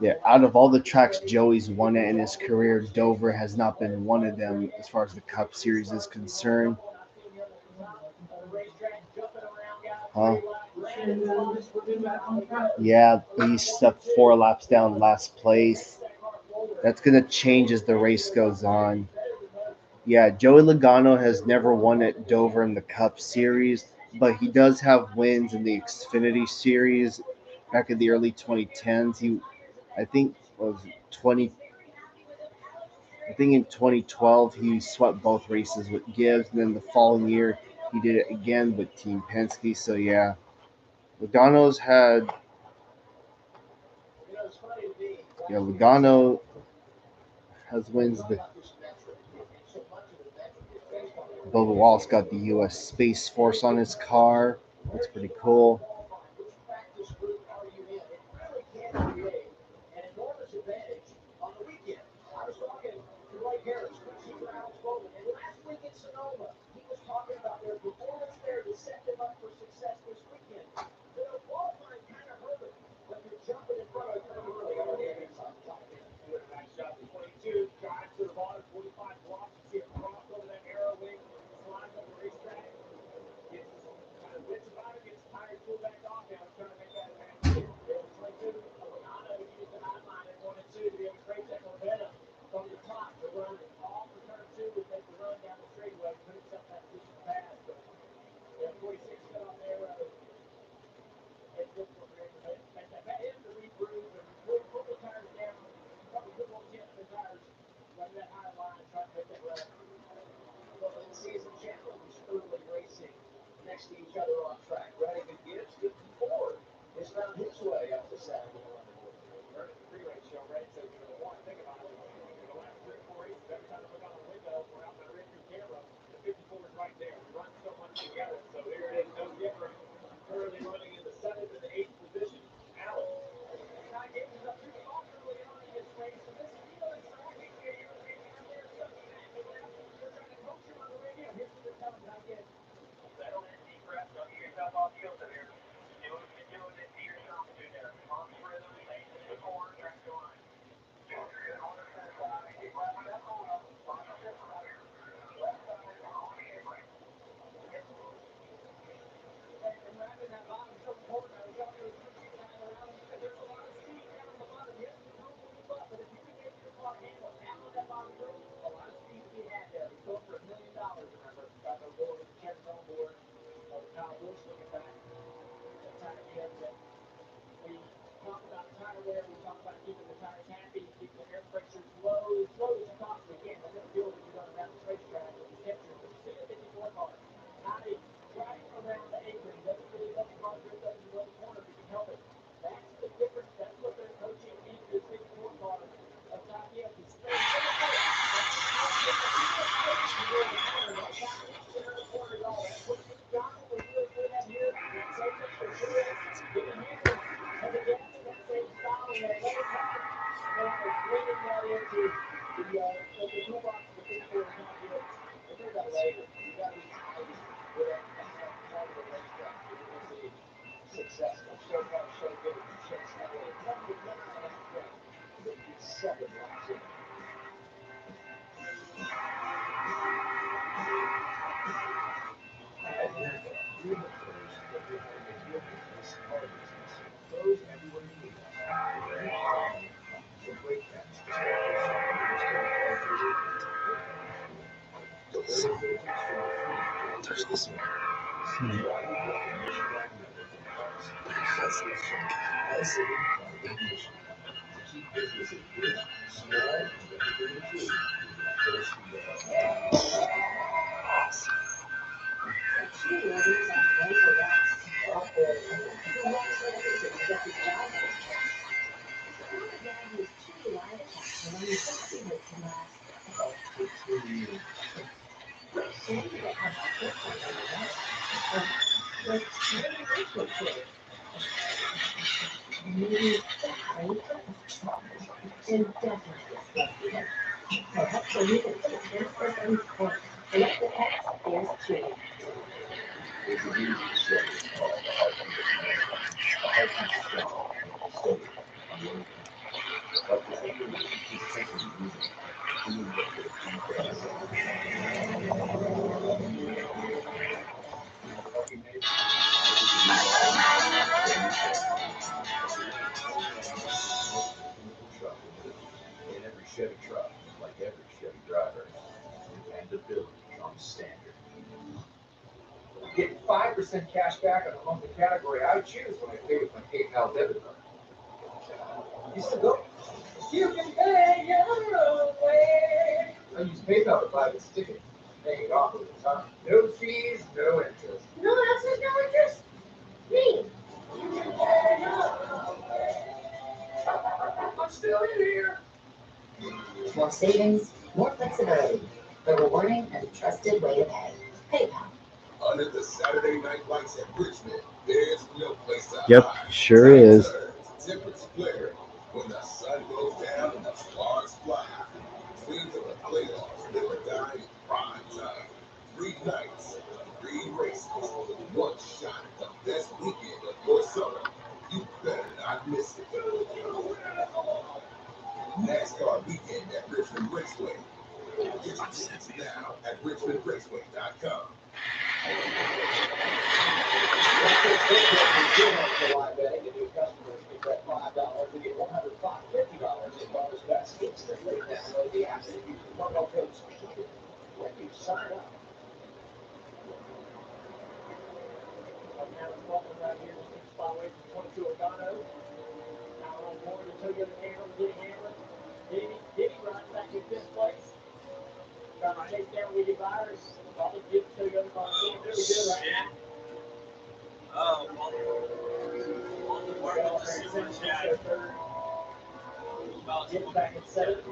Yeah, out of all the tracks Joey's won at in his career, Dover has not been one of them as far as the Cup Series is concerned. Huh? Yeah, he's stuck 4 laps down last place. That's going to change as the race goes on. Yeah, Joey Logano has never won at Dover in the Cup Series, but he does have wins in the Xfinity Series back in the early 2010s. I think, was 20. I think in 2012 he swept both races with Gibbs, and then the following year he did it again with Team Penske. So yeah, Logano's had. Yeah, Logano has wins. Bubba Wallace got the U.S. Space Force on his car. That's pretty cool. Chevy truck, like every Chevy driver, dependability comes standard. Get 5% 5% cash back on the monthly category I choose when I pay with my PayPal debit card. You still go? You can pay your own way. I use PayPal to buy this ticket, paying it off over time. No fees, no interest. No, that says no interest. Me. You can pay your own way. I'm still in here. More savings, more flexibility. The rewarding and trusted way to pay. PayPal. Under the Saturday night lights at Richmond, there's no place to Yep, hide. sure is. Temperatures flare when the sun goes down and the stars fly. Dreams of the playoffs live or die in prime time. 3 nights, 3 races, 1 shot at the best weekend of your summer. You better not miss it. NASCAR weekend at Richmond Raceway. Get your tickets now at richmondraceway.com. Live betting, and new customers can bet $5 to get $150 in bonus bets. Instantly download the app and use the promo code SPEED when you sign up. Up now it's walking right here, just 6 spot away from 22 Ogano. Now on board the Toyota Camry, Diddy Hamlin. Diddy rides back in 5th place. Trying to chase down Willie Byers. All the kids Toyota cars doing really good right now. Oh, on the board with the super chat. Well, Get back in 7th.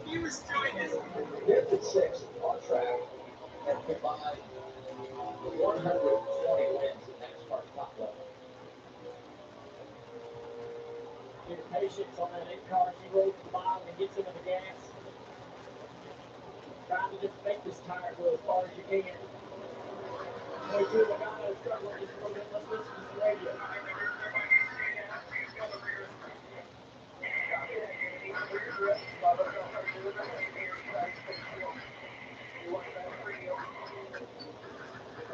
He was doing his 5th and 6th on track and combined 120 wins in NASCAR top level. Your patience on that 8 car. She rolls to the bottom and gets into the gas. Trying to just make this tire go as far as you can. 22 Logano struggling just a little bit. Let's listen to the radio. I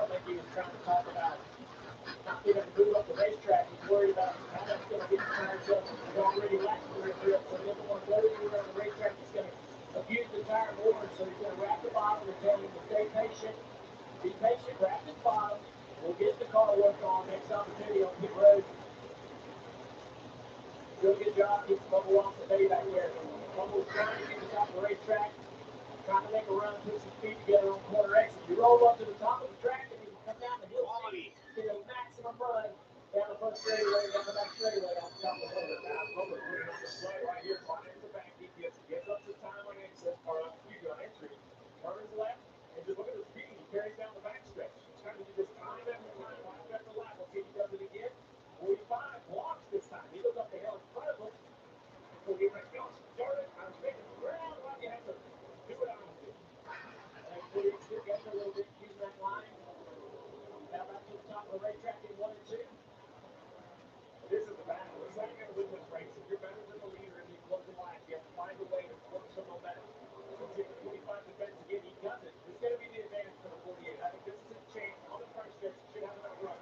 think he was trying to talk about not being able to move up the racetrack. He's worried about how that's going to get the tires up. He's already lapped through a grip, so he doesn't want to go anywhere on the racetrack. He's going to abuse the tire more, so he's going to wrap the bottom and tell him to stay patient. Be patient, wrap his bottom. We'll get the car worked on next opportunity on pit road. Doing a good job keeping Bubba Watson Bay back there. Bubba was trying to get to the top of the racetrack, trying to make a run, put some speed together on corner exit. You roll up to the top of the track and you come down the hill, get a maximum run down the front straightaway, down the back straightaway on the top of the hill. Now, Bubba put it on display right here. Climbs the back. He gets up to time on exit, or on entry. Turns left, and just look at the speed. He carries down the backstretch. He's trying to do this time after time, lap after lap. Let's see if he does it again. 45 blocks this time. He goes up the hill in front of him. So he went, started. I'm taking the ground. Why do you have to do what I'm doing? And Clear still getting a little bit using that line. Now back to the top of the racetrack in 1 and 2. This is the battle. It's not going to win this race. If you're better than the leader in these closing laps, you have to find a way to work some momentum. Let's see if the 25 defense again. He does it. It's going to be the advantage for the 48. I think this is his chance on the front stretch. He should have enough run.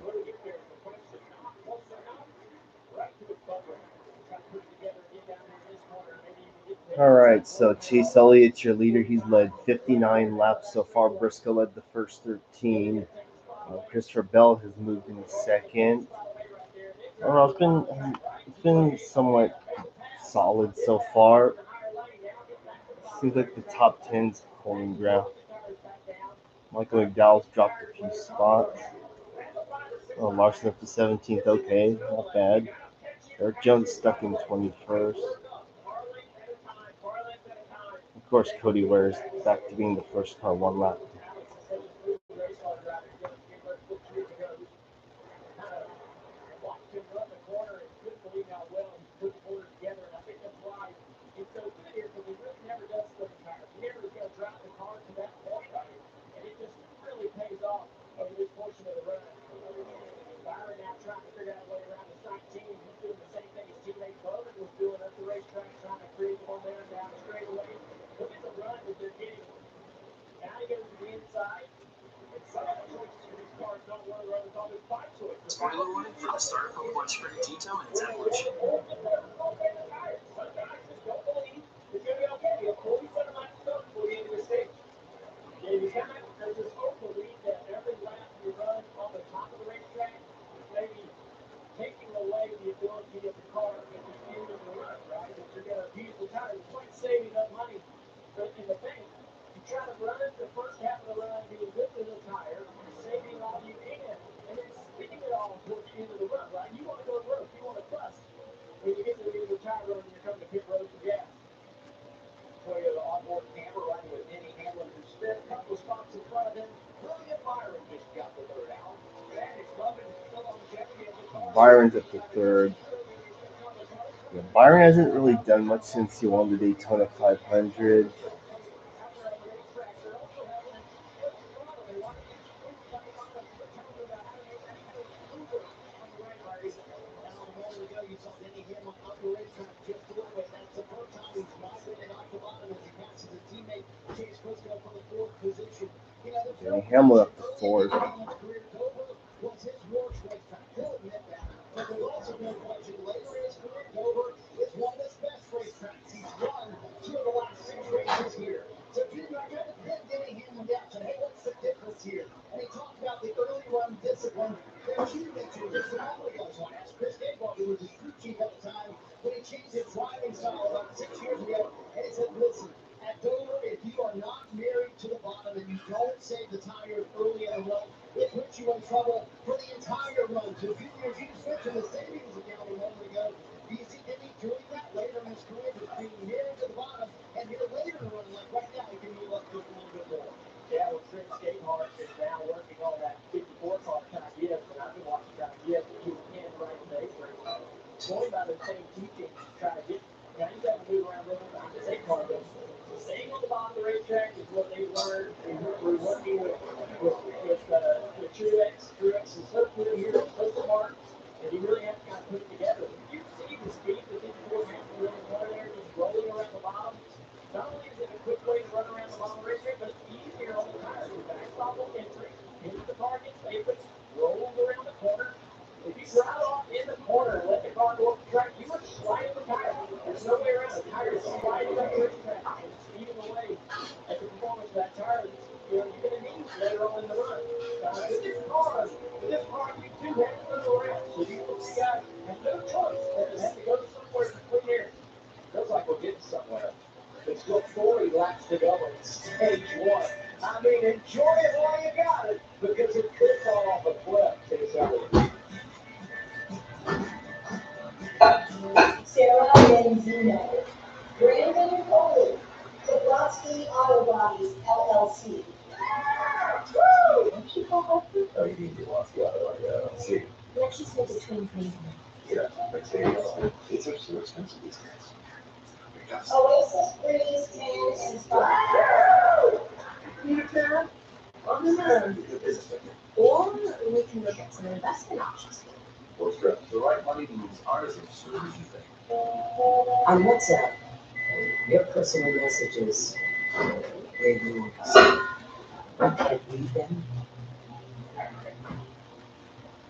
Will he get there is the question. Not close enough. Right to his bumper. Try to put it together and get down here in this corner. Maybe even get there. All right, so Chase Elliott's your leader. He's led 59 laps so far. Briscoe led the first 13. Christopher Bell has moved in second. I don't know, it's been somewhat solid so far. Seems like the top 10's holding ground. Michael McDowell's dropped a few spots. Larson up to 17th, okay, not bad. Eric Jones stuck in 21st. Of course, Cody Ware's back to being the first car 1 lap. Watched him run the corner and couldn't believe how well he put the corner together. And I think that's why he's so good here, because he really never does split tires. He never is going to drive the car to that point, and it just really pays off over this portion of the run. Byron now trying to figure out a way around the side team. He's doing the same thing his teammate Bowman was doing up the racetrack, trying to create the momentum down the straightaway. Look at the run that they're getting. Now he goes to the inside. And some of the choices for these cars don't work, or it's always 5 choices. Spoiler warning for the start of Pokemon Spring Tito and its evolution. Sometimes just don't believe that there's this whole belief that every lap you run on the top of the racetrack is maybe taking away the ability of the car at the end of the run, right? That you're going to use the tires. It's like saving up money in the bank. You try to run the first half of the run being good to the tire, saving all you can, and then spinning it all towards the end of the run, right? You want to go broke, you want to bust. When you get to the end of the tire run, you're coming to pit road for gas. Toyota onboard camera riding with Denny Hamlin, who spent a couple of spots in front of him. William Byron just got the third out. That is loving the longevity of the car. Byron's at the third. Yeah, Byron hasn't really done much since he won the Daytona 500. You saw Denny Hamlin up the racetrack just a little bit. That's the first time he's migrated off the bottom as he passes his teammate Chase Briscoe from the fourth position. You know, Denny Hamlin up the fourth. Was his worst racetrack. He'll admit that. But there's also no question later in his career, Dover is one of his best racetracks. He's won 2 of the last 6 races here. So, Junior, I got to pin Denny Hamlin down. Said, hey, what's the difference here? And he talked about the early run discipline that you mentioned just a moment ago. So I asked Chris Gayball, who was his crew chief at the time, when he changed his driving style about 6 years ago, and he said, listen, at Dover, if you are not married to the bottom and you don't save the tires early in the run, it puts you in trouble for the entire run. So, Junior, as you just mentioned the savings account a moment ago, do you see Denny doing that later in his career, just being married to the bottom, and here later in the run, like right now, he can move up just a little bit more? Yeah, well, Trent Skate is now working on that 54 car kind of gift, and I've been watching kind of gift that he can right today. Going by the same teaching, trying to get, he's got to move around a little bit behind the same car, but staying on the bottom of the racetrack is what they've learned. We're working with Truex. Truex is so good here at Coastal Mark, and you really have to kind of put it together. You see the speed that these boys have to really run there, just rolling around the bottom. Not only is it a quick way to run around the bottom of the racetrack, but it's easier on the tires. The backstop on entry, into the car gets open, rolls around the corner. If you drive off in the corner and let the car go up the track, you are sliding the tire. There's no way around it. The tire is sliding up the racetrack and it's eating away at the performance of that tire that you're going to need later on in the run. With this car, you do have to move around. So you will see guys have no choice but to have to go somewhere to clean air. Looks like we're getting somewhere. There's still 40 laps to go in stage 1. I mean, enjoy it while you got it, because it could fall off a cliff this hour. Sarah Benzino, Brandon Foley, Kowalski Auto Bodies, LLC. What'd you call her? Oh, you mean Kowalski Auto LLC? Yeah, she's in between things. Yeah, but it's so expensive these days. Oasis Breeze, Tan, and Spa. Need a tan? On demand. Or we can look at some investment options. What's the right money moves aren't as absurd as you think. On WhatsApp, your personal messages, they move. We can't read them.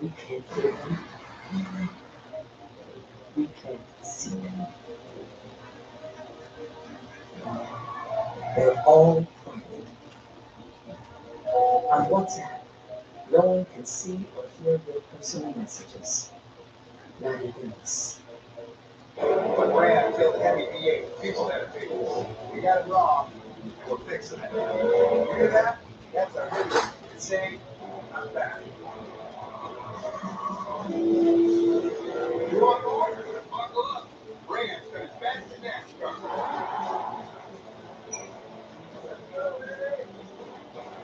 We can't hear them. We can't see them. They're all private. On WhatsApp, no one can see or hear your personal messages. Not even us. But Brad killed heavy V8. People that people. We got it wrong. We're fixing it. You hear that? That's a really insane. Not bad. You want more? Buckle up. Brand's got as fast as NASCAR.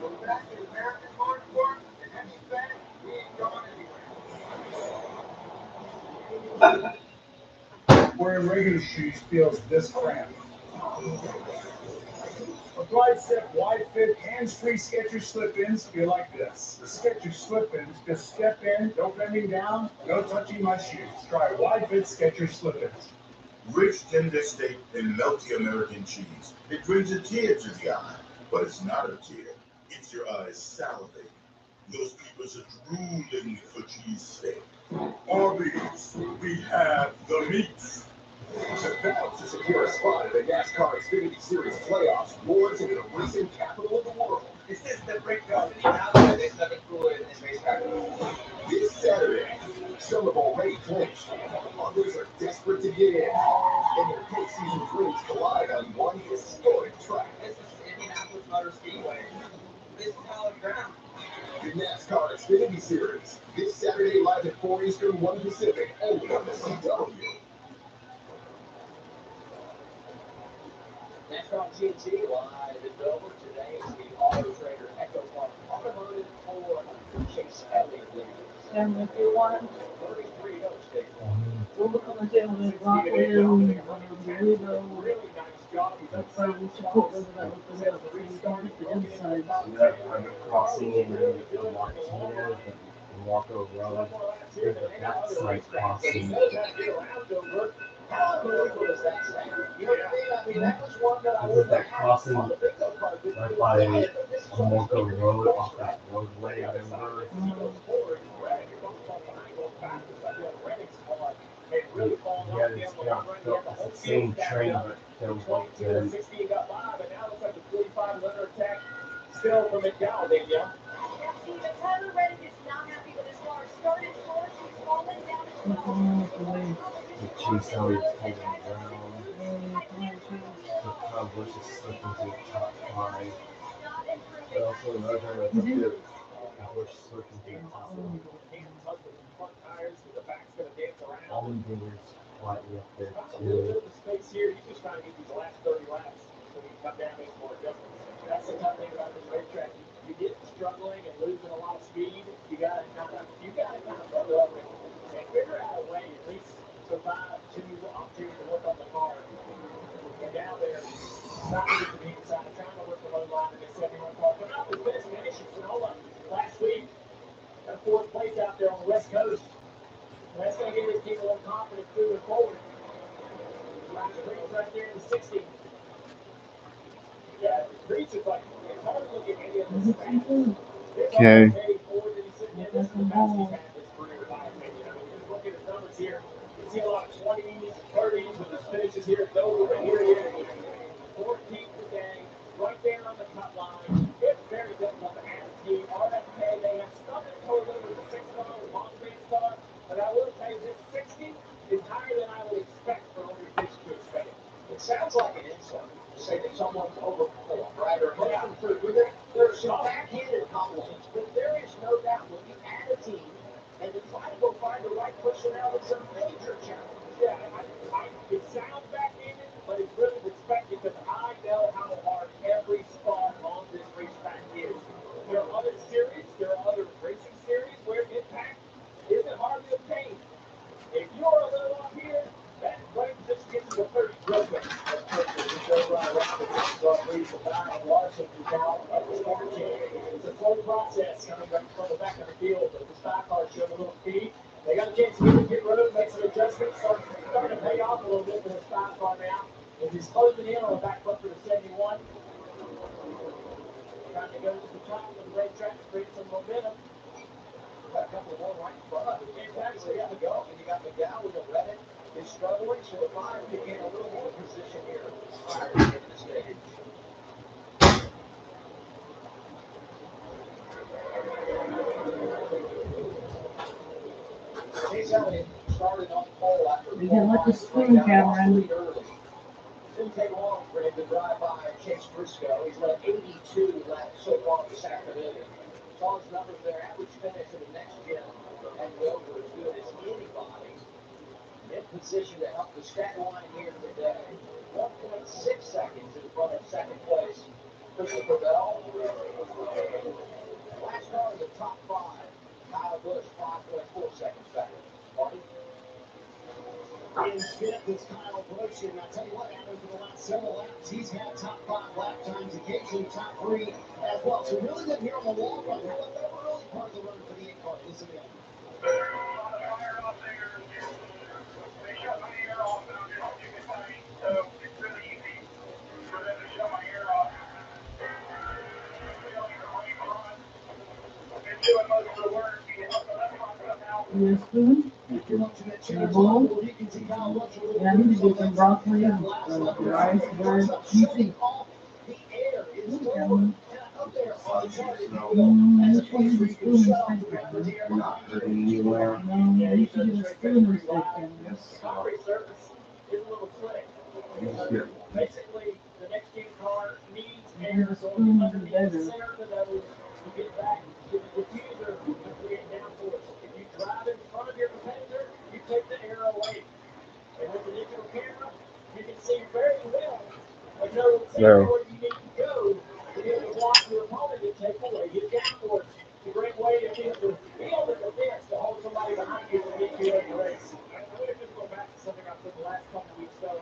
We're back to American motorsport, and heavy fast, we ain't going anywhere. Wearing regular shoes feels this cramped. Applied step, wide fit, hands-free Skechers slip-ins feel like this. The Skechers slip-ins just step in, no bending down, no touching my shoes. Try wide fit Skechers slip-ins. Rich, tender steak and melty American cheese. It brings a tear to the eye, but it's not a tear. It's your eyes salivating. Those people are drooling for cheese steak. Arby's, we have the meats. To secure a spot at the NASCAR Xfinity Series playoffs, Ward's into the racing capital of the world. It's just the break off. There's nothing cooler than this racetrack. This Saturday, some have already clinched. Others are desperate to get in. And their pit season dreams collide on one historic track. This is Indianapolis Motor Speedway. This is hallowed ground. The NASCAR Xfinity Series. This Saturday live at 4 Eastern, 1 Pacific, only on the CW. NASCAR GT live in Dover. Today is the AutoTrader EchoPark Automotive for Chase Elliott. And if you want, 33 no state. we'll look on the tail and rock in, the window. Really nice job. He's That's why we should put those that look the other, so you don't hit the inside. Yeah, I'm crossing in the Martinez and Walker Road. There's a backside crossing. How unbelievable is that, Sam? You know what I mean? I mean, that was one that I There's was that crossing right by Walker Road off that roadway, remember? Yeah, it's the same train, but there was like 16 got by, but now it's like a 45 liter attack still from McDowell, Danielle. Tyler Reddick is not happy with his car. Started slow, she's falling down as well. the Chase Elliott's holding ground. The Kyle Busch is slipping to the top 5. But also another time that's up there, Busch slipping to the top 5. Allendinger's quietly up there A little too. bit of the space here. He's just trying to get these last 30 laps so he can come down and make more adjustments. That's the tough thing about this racetrack. You get struggling and losing a lot of speed. You gotta kind of build up and figure out a way at least survive to opportunity to work on the car. And now they're stopping at the inside, trying to work the low line in this 71 car. But not with this finish in Sonoma last week. Got 4th place out there on the West Coast. And that's going to give his team a little confidence moving forward. Right there in the 60. Yeah, Reach is like, it's hard to look at any of this. Okay. Look at his numbers here. You see a lot of 20s, 30s with his finishes here at Dover, and here he is. 14th today, right there on the cut line. It's very difficult to add a team. RFK, they have stumbled toward them with the 6-car, the Montreal car, but I will tell you this 60 is higher than I would expect for only this to expect. It sounds like an insult to say that someone's overperformed, right? Or there's some backhanded compliments, but there is no doubt when you add a team and to try to go find the right personnel, it's a major challenge. Yeah, it sounds backhanded, but it's really respected because I know how hard every spot on this racetrack is. There are other series, there are other racing series where impact isn't hardly obtained. If you're a little off here, that plane just gets you a 30 real quick. It's a slow process coming back from the back of the field, but the stock car showed a little speed. They got a chance to get road, make some adjustments, starting to pay off a little bit for the stock car now. As he's closing in on the back bumper to 71. Trying to go to the top of the racetrack to create some momentum. Got a couple more right in front. Exactly, yeah, go. And you got McDowell with a Reddick. Is struggling, so it might gain a little more position here prior to the end of the stage. Chase Elliott started on pole after You can let the spoon, Cameron. Didn't take long for him to drive by Chase Briscoe. He's led 82 laps so far this afternoon. Saw his numbers there, average finish in the next gen and Dover as good as anybody. In position to help the stat line here today. 1.6 seconds in front of second place. Christopher Bell. Last car in the top 5. Kyle Busch, 5.4 seconds back. Marty? In 5th is Kyle Busch, and I'll tell you what, Adam, for the last several laps, he's had top 5 lap times, occasionally top 3 as well. So really good here on the long run. How about that early part of the run for the 8-car? Listen in. Your spoon? Your bowl? Yeah, I need to get some broccoli and rice, bird, cheesy. Which one is the spoon and stick? Not hurting anywhere. You should get a spoon and stick. Yes. Is a little trick. Yeah. Basically, the next gen car needs And air the going spoon is underneath the better. center of the nose to get back to the diffuser to create downforce. If you drive in front of your competitor, you take the air away. And with the digital camera, you can see very well and know exactly There. where you need to go to be able to block your opponent and take away his downforce. It's a great way to be able to defense to hold somebody behind you and get you in the race. I want to just go back to something I said the last couple of weeks ago.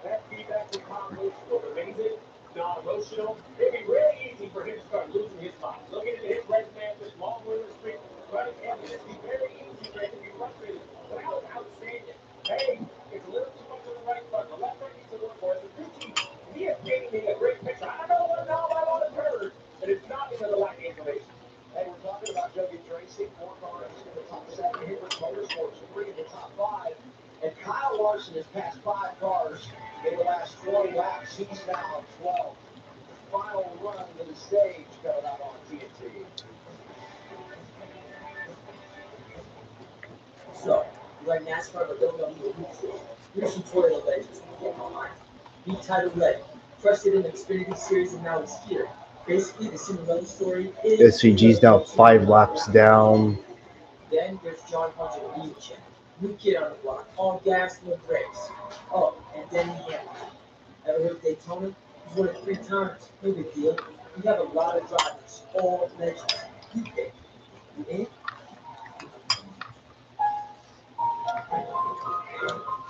That feedback from Tom Bush was amazing, non-emotional. It'd be really easy for him to start losing his mind. Looking at his resume at this long winning streak, running evidence, it'd be very easy for him to be frustrated. But that was outstanding. Hey, it's a little too much on the right front. The left front needs to work for it. The crew chief, he has given me a great picture. I don't know what all I want to heard, but it's not into the right information. Hey, we're talking about Juggy Racing, 4 cars in the top 7 here with Motorsports, 3 in the top 5. And Kyle Larson has passed 5 cars in the last 20 laps. He's now on 12. Final run to the stage coming out on TNT. So, you like NASCAR but don't know who the hoops is? Here's tutorial legends to get online. Beat Title Red, first did an Xfinity Series and now it's here. Basically, the Cinderella story is... SVG's now 5 laps down. Then there's John Hunter Beach, new kid on the block, all gas, no brakes. Oh, and Denny Hamlin. Ever heard of Daytona? He's won it 3 times. No big deal. We have a lot of drivers, all legends. You pick. You in?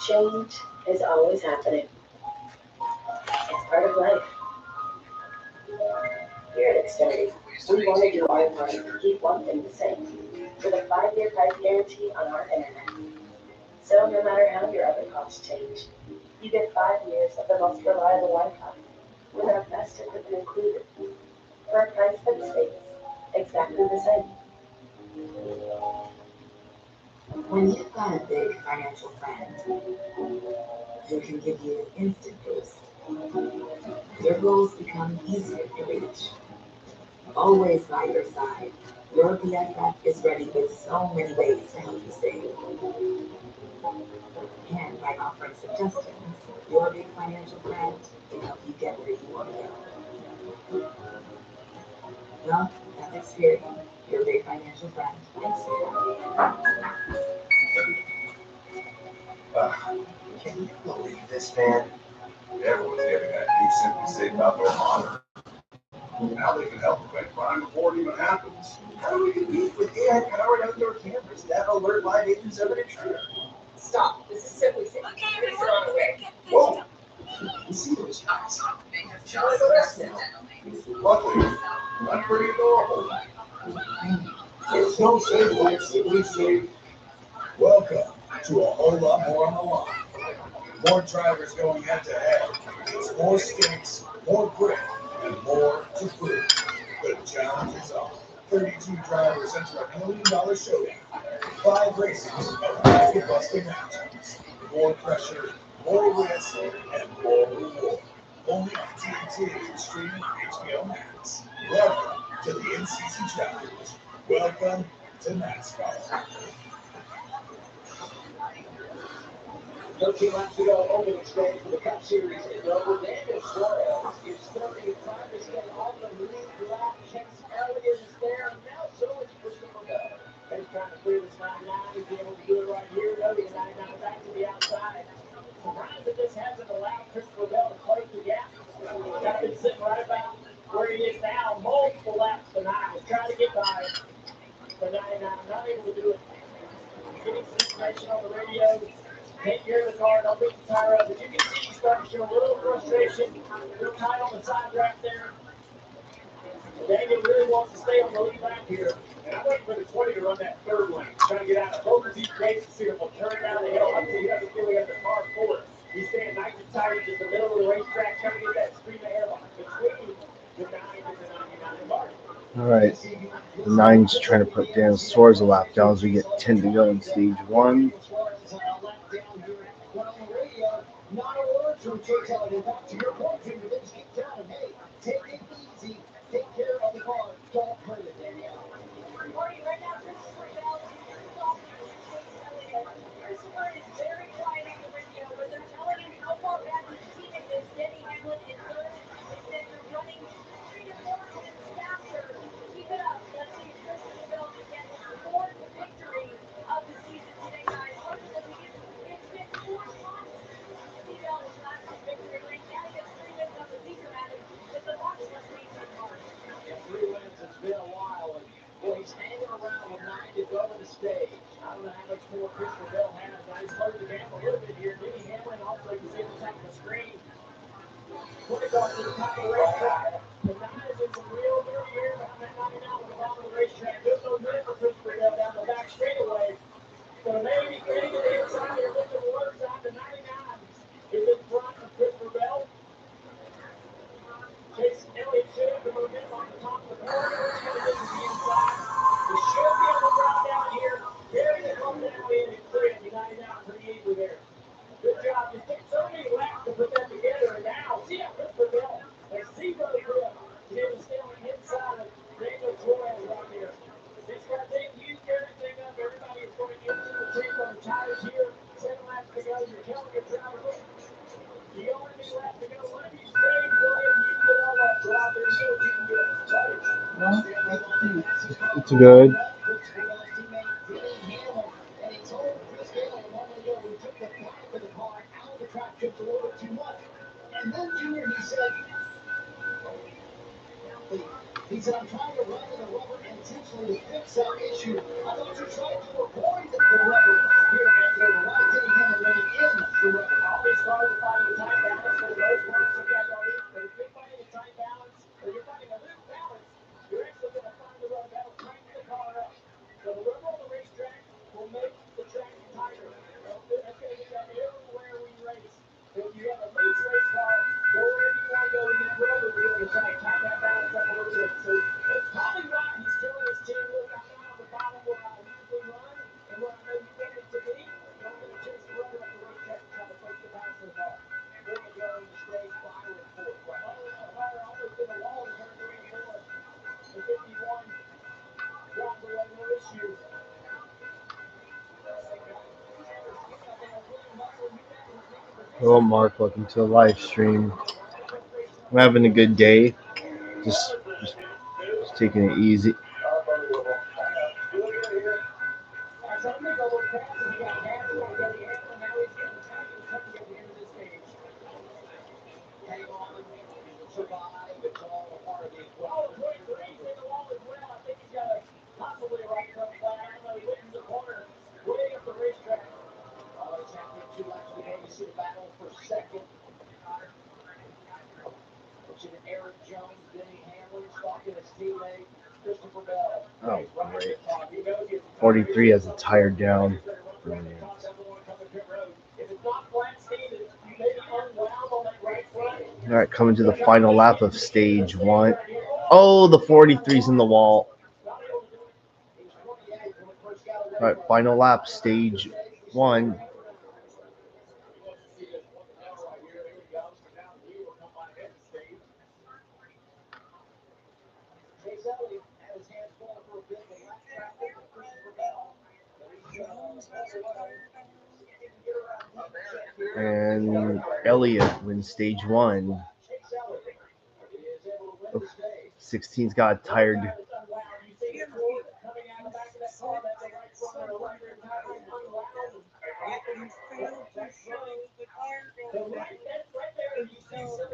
Change is always happening. It's part of life. Here at Xfinity, we want to do our part to keep one thing the same, with a 5-year price guarantee on our internet. So no matter how your other costs change, you get 5 years of the most reliable Wi-Fi, with our best equipment included, for a price that stays exactly the same. When you've got a big financial friend who can give you an instant boost, your goals become easier to reach. Always by your side, your BFF is ready with so many ways to help you save. And by offering suggestions, your big financial friend can help you get where you want to go. Well, that's Experian, your big financial friend. Thanks. Can you believe this, man? Everyone's getting that new Simply Safe outdoor monitor. Now they can help prevent crime before it even happens. How do we compete with AI-powered outdoor cameras that alert live agents of an intruder? Stop. This is Simply Safe. Please are on the way. Whoa! You see those guys? Luckily, I'm pretty adorable. There's no safe like Simply Safe. Welcome to a whole lot more on the line. More drivers going head to head. It's more stakes, more grip, and more to prove. The challenge is on. 32 drivers enter a $1 million showdown. 5 races of basket-busting matchups. More pressure, more risk, and more reward. Only on TNT, streaming HBO Max. Welcome to the in-season challenge. Welcome to NASCAR. 13 laps to go over the stage for the Cup Series in Dover. Daniel Suarez is starting trying to stay on the lead lap. Chase Elliott is there. Now so is Christopher Bell. He's trying to clear this 99. He's able to do it right here. No, the 99 back to the outside. Surprised that this hasn't allowed Christopher Bell to close the gap. He's got to be sitting right about where he is now. Multiple laps tonight. He's trying to get by the 99. Not able to do it. Getting some information on the radio. Take care of the car, don't beat the tire up. But you can see he's starting to show a little frustration. A little tight on the side right there. Daniel really wants to stay on the lead lap here. And I'm waiting for the 20 to run that 3rd lane. Trying to get out of both of these races to see if he'll turn it down the hill. Obviously, he doesn't feel he has the car for it. He's staying nice and tight in the middle of the racetrack, trying to get that stream of air between the 9 and the 99 mark. All right. The 9's trying to put Dan Suarez a lap down as we get 10 to go in stage 1. Not a word from Chase Elliott. Back to your point, Jimmy. They just keep telling him, hey, take it easy. Take care of the top of the racetrack. The guys in some real dirty air behind that 99 on the bottom of the racetrack. Just no good for Christopher Bell down the back straightaway. So maybe getting to the inside here, looking to the left side. The 99 is in front of Christopher Bell. Chase Elliott should have the momentum on the top of the corner. He's going to get to the inside. He should be able to drop down here. Very to come down in and clear it. The 99 pretty easily there. Good job. It took so many laps to put that together. And now, see how Christopher Bell has zero grip to be able to stay on the inside of Daniel Torres right here. It's going to take you to everything up. Everybody is going into the tank on the tires here. 7 laps to go. You're telling your driver, look, you only need laps to go. One of these days, William, you can get all that drive there. See what you can do. It's good. And then Junior, he said, I'm trying to run in the rubber intentionally to fix that issue. I thought you tried to avoid the rubber here at the right Denny Hamlin running in the rubber. All these cars are finding tight balance for the most part. So but if you're finding a tight balance or you're finding a loose balance, you're actually going to find the rubber that'll tighten the car up. So the rubber on the racetrack will make the track tighter. That's going to do that everywhere we race. So if you have a loose race car, go wherever you want to go with that rubber wheel to try to tighten that balance up a little bit. So that's probably why he's telling his team, look, I'm not on the bottom where I usually run and where I know you want it to be. So I'm going to chase the rubber up the racetrack to try to fix the balance of the car. There we go, the straight Byron fourth. Byron almost in the wall in turn 3 and 4. The 51 driver had no issue. Hello, Mark. Welcome to the live stream. I'm having a good day. Just taking it easy. Survive. It's all a part of the equation. Oh, 23's in the wall as well. I think he's got a possibly right front flat. I don't know. He went in the corner way up the racetrack. It's happening 2 laps to go. You see the battle for second. Between Eric Jones, Denny Hamlin, stalking his teammate, Christopher Bell. Oh, great. 43 has a tire down. Brilliant. All right, coming to the final lap of stage 1. Oh, the 43's in the wall. All right, final lap, stage 1. And Elliott wins stage 1. 16's got tired.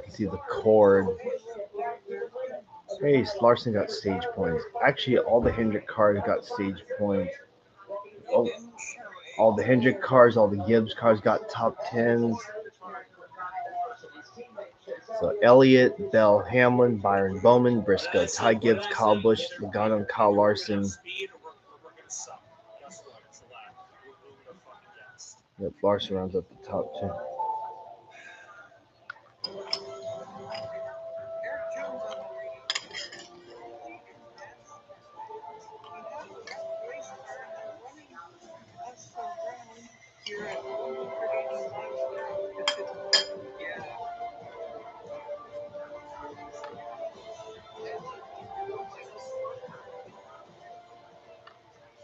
See the cord. Hey, Larson got stage points. Actually, all the Hendrick cars got stage points. Oh, all the Hendrick cars, all the Gibbs cars got top 10s. So Elliott, Bell, Hamlin, Byron Bowman, Briscoe, Ty Gibbs, Kyle Busch, Logano, and Kyle Larson. Yep, Larson rounds up the top 10.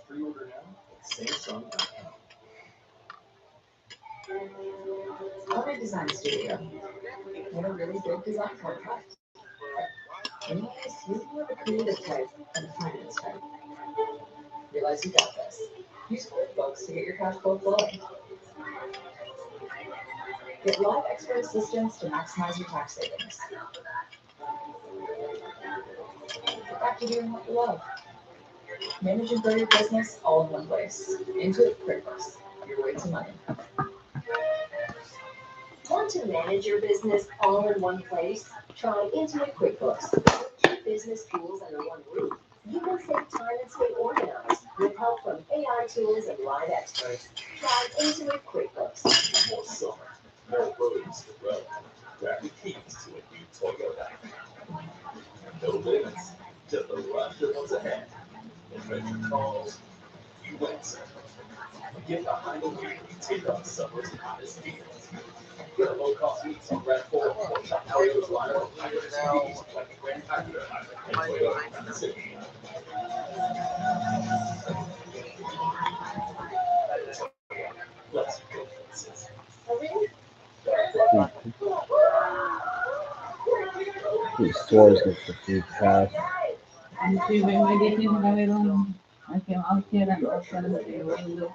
Pre-order now at Samsung.com. Automotive Design Studio. What a really big design contract. And you guys, you're more of a creative type than a finance type. Realize you got this. Use QuickBooks to get your cash flow flowing. Get live expert assistance to maximize your tax savings. Get back to doing what you love. Manage and grow your business all in one place. Intuit QuickBooks. Your way to money. Want to manage your business all in one place? Try Intuit QuickBooks. Keep business tools under one roof. You can save time and stay organized with help from AI tools and live experts. Try Intuit QuickBooks. More summer, more roads to roam. Grab the keys to a new Toyota. No limits, just the rush of what's ahead. Adventure calls, you answer. Get behind the wheel and take on summer's hottest deals. Get a low-cost lease on RAV4 or top Toyota's lineup of hybrid SUVs like the Grand Hybrid and Toyota Grand City. Let's go places. These stores get the free cash. Sí, me dicen a ver a que más quieran hacer el segundo.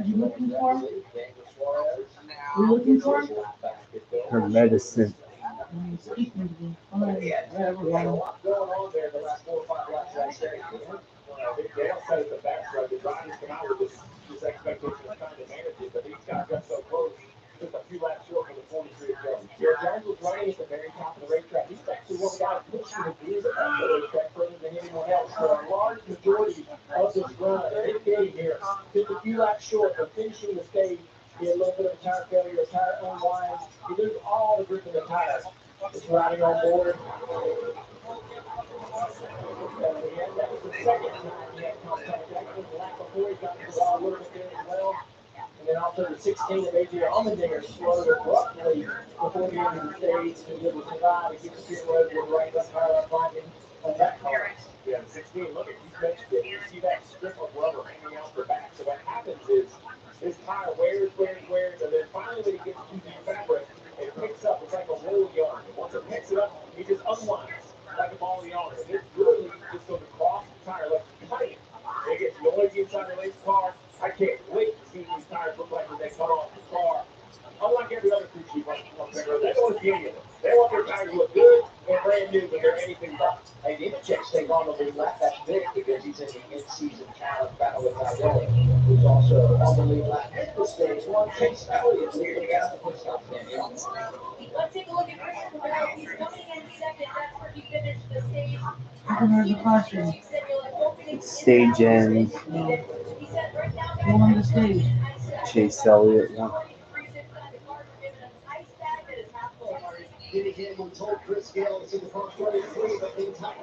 You looking for? You looking for? Her medicine. Speaking to me. Whatever one. Going on there the last 4 or 5 laps that day. Dale said it the best, right? The drivers come out with this expectation of trying to manage it, but these guys got so close, just a few laps short for the 43 of Jones. Jones was running at the very top of the racetrack. He's actually one of the guys pushing the gears at the racetrack further than anyone else. For a large majority of this run, they came here just a few laps short of finishing the stage. He had a little bit of a tire failure, a tire unwind. He loses all the grip in the tires. It's riding on board. That was the second time he had contact. That was the lap before he got into the wall a little bit there as well. And then also the 16 of AJ Allmendinger slowed abruptly before the end of the stage to be able to survive and get the pit road with right up power climbing on that car. Yeah, the 16, look at you mentioned it. You see that strip of rubber hanging out the back. So what happens is his tire wears, and then finally when he gets to the fabric, it picks up. It's like a wool yarn. And once it picks it up, he just unwinds like a ball of yarn. And it's literally just goes across the tire like cutting it. It gets noisy inside the race car. I can't wait to see what these tires look like when they come off the car. Unlike every other crew chief on the road, they don't want to see any of them. They want their tires to look good and brand new, but they're anything but. Hey, Nemechek stays on the lead lap. That's big because he's in the in-season challenge battle with Idaho. Who's also on the lead lap at the stage one. Chase Elliott leading out the pit stop. Let's take a look at Christopher Bell. He's coming in second. That's where he finished the stage. Where's the caution? Stage ends. Go on the stage. Chase Elliott won.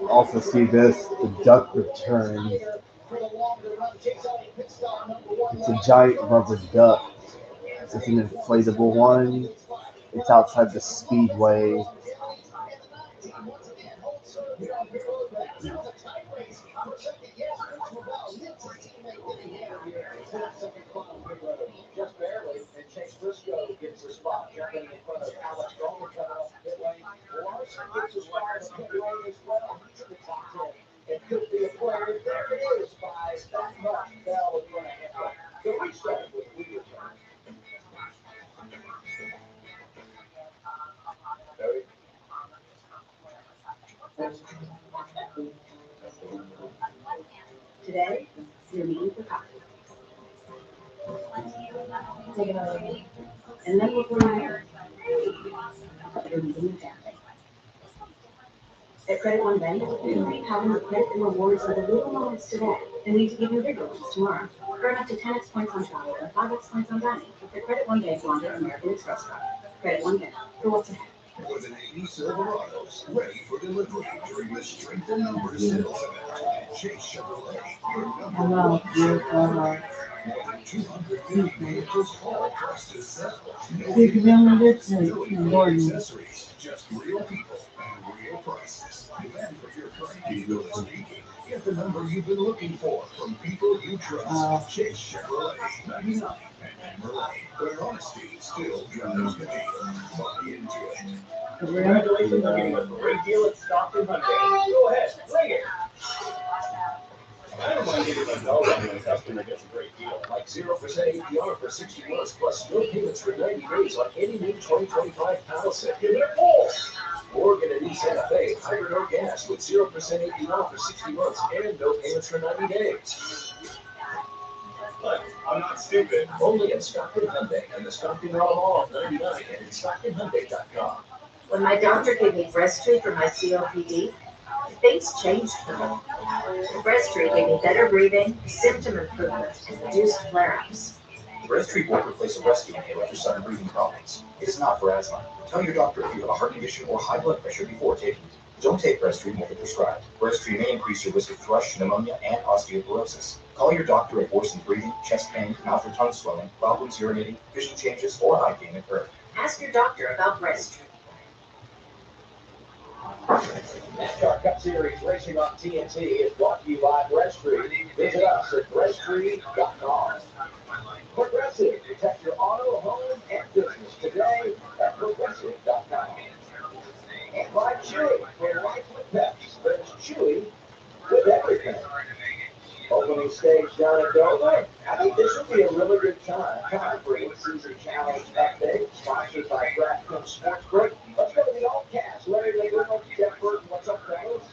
Also see this, the duck return. It's a giant rubber duck. It's an inflatable one. It's outside the speedway. Just barely, and Chase Briscoe gets the spot, jumping in front of Alex Bowman coming off the pit lane. Larson gets a spot on the pit lane as well. He's in the top 10. It could be a player. There it is by that much. Bell is going to have the restart with we return. Today, you're meeting for coffee. Take another one. And then before you know it, you're meeting your family. At Credit One Bank, we believe having the credit and rewards for the little moments today and need to give you bigger ones tomorrow. Earn up to 10x points on travel or 5x points on dining with the Credit One Bank London American Express card. Credit One Bank for what's ahead. More than 80 Silverados ready for delivery during the Strength in Numbers sales event. Chase Chevrolet, your number one Chevrolet. More than 250 vehicles all priced to sell. No vehicles, no accessories, just real people and real prices. Demand from your current dealer is speaking. Get the number you've been looking for from people you trust. Chase Chevrolet, 99 and Merlin, where honesty still drives the deal. Buy into it. Congratulations on getting a great deal at Stockton Hyundai. Go ahead, bring it. I don't mind giving my dog when a customer gets a great deal. Like 0% APR for 60 months, plus no payments for 90 days on any new 2025 Palisade. Give it a pull. Or get a new 380 Santa Fe hybrid or gas with 0% APR for 60 months and no payments for 90 days. But I'm not stupid. Only at Stockton Hyundai and the Stockton Raw Mall 99 and at StocktonHyundai.com. When my doctor gave me breast treat for my COPD, things changed for me. The breast treat gave me better breathing, symptom improvement, and reduced flare-ups. Breast Treat won't replace a rescue inhaler for sudden breathing problems. It's not for asthma. Tell your doctor if you have a heart condition or high blood pressure before taking it. Don't take Breast Treat if prescribed. Breast Treat may increase your risk of thrush, pneumonia, and osteoporosis. Call your doctor if worsened breathing, chest pain, mouth or tongue swelling, problems urinating, vision changes, or eye pain occur. Ask your doctor about breast treat. NASCAR Cup Series racing on TNT is brought to you by Breast Treat. Visit us at breasttreat.com. Progressive, protect your auto, home, and business today at progressive.com. And by Chewy, for life with pets, there's Chewy with everything. Opening stage down at Dover. I think this will be a really good time for in-season challenge update, sponsored by DraftKings Sportsbook. Let's go to the old cast. Larry Legrand, Jeff Burton, what's up, fellas?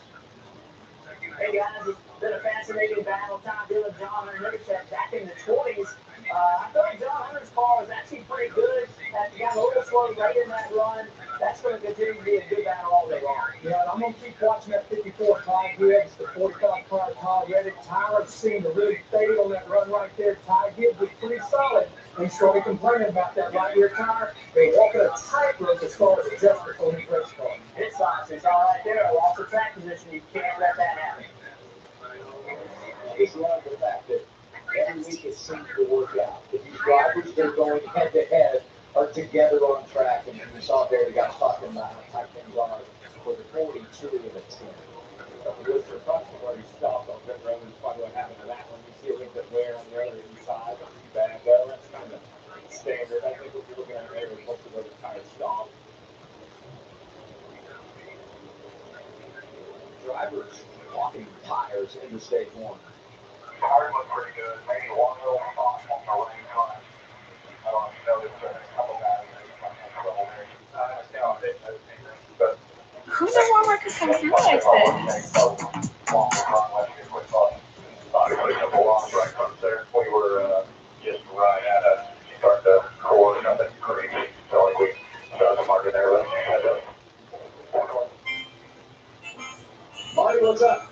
Hey guys, it's been a fascinating battle. Tom Dillon, John Hunter back in the 20s. I thought John Hunter's car was actually pretty good. He got a little slow late in that run. That's going to continue to be a good battle all day long. Yeah, and I'm going to keep watching that 54 Ty Gibbs, the 45 car Ty Reddick. Tyler seemed to really fade on that run right there. Ty Gibbs was pretty solid. And he started complaining about that right rear tire. They walking a tightrope as far as adjustment on his race car. It's all right there. Lost the track position. You can't let that happen. I just love the fact that every week it seems to work out. If these drivers, they're going head to head, are together on track. And we saw there, they got talking about how tight things are for the 42 and the 10. Mr. Buxton already stopped on pit road. It's probably what happened to that one. You see a little bit wear on the other side. Not too bad, though. That's kind of standard. I think what you're looking at there is most of those tires stopped. Drivers walking tires into stage one. Tires look pretty good. Maybe one little off on the lane line. I don't know if there's a couple guys that might have trouble there. Still, I didn't know anything. But Who's the one worker comes through like this? long run, let's get quick thought. Put a couple longs right from there. We were just right at a start to core, nothing crazy. So like we started the market there, but had to. Marty, what's up?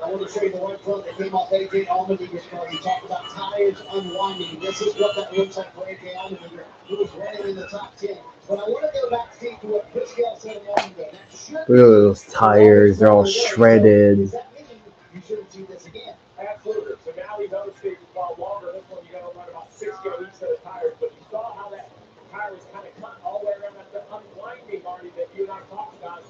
I want to show you the one front that came off AJ Allmendinger car. We talked about tires unwinding. This is what that looks like for AJ Allmendinger, who was running in the top 10. But I want to go back, Steve, to what Chris Gale said a moment ago. Look at those tires. They're all shredded. Does that mean you shouldn't see this again? Absolutely. So now these other stages while longer. This one you got to run about 60 on each set of tires. But you saw how that tire was kind of cut all the way around. That's the unwinding, Marty, that you and I talked about.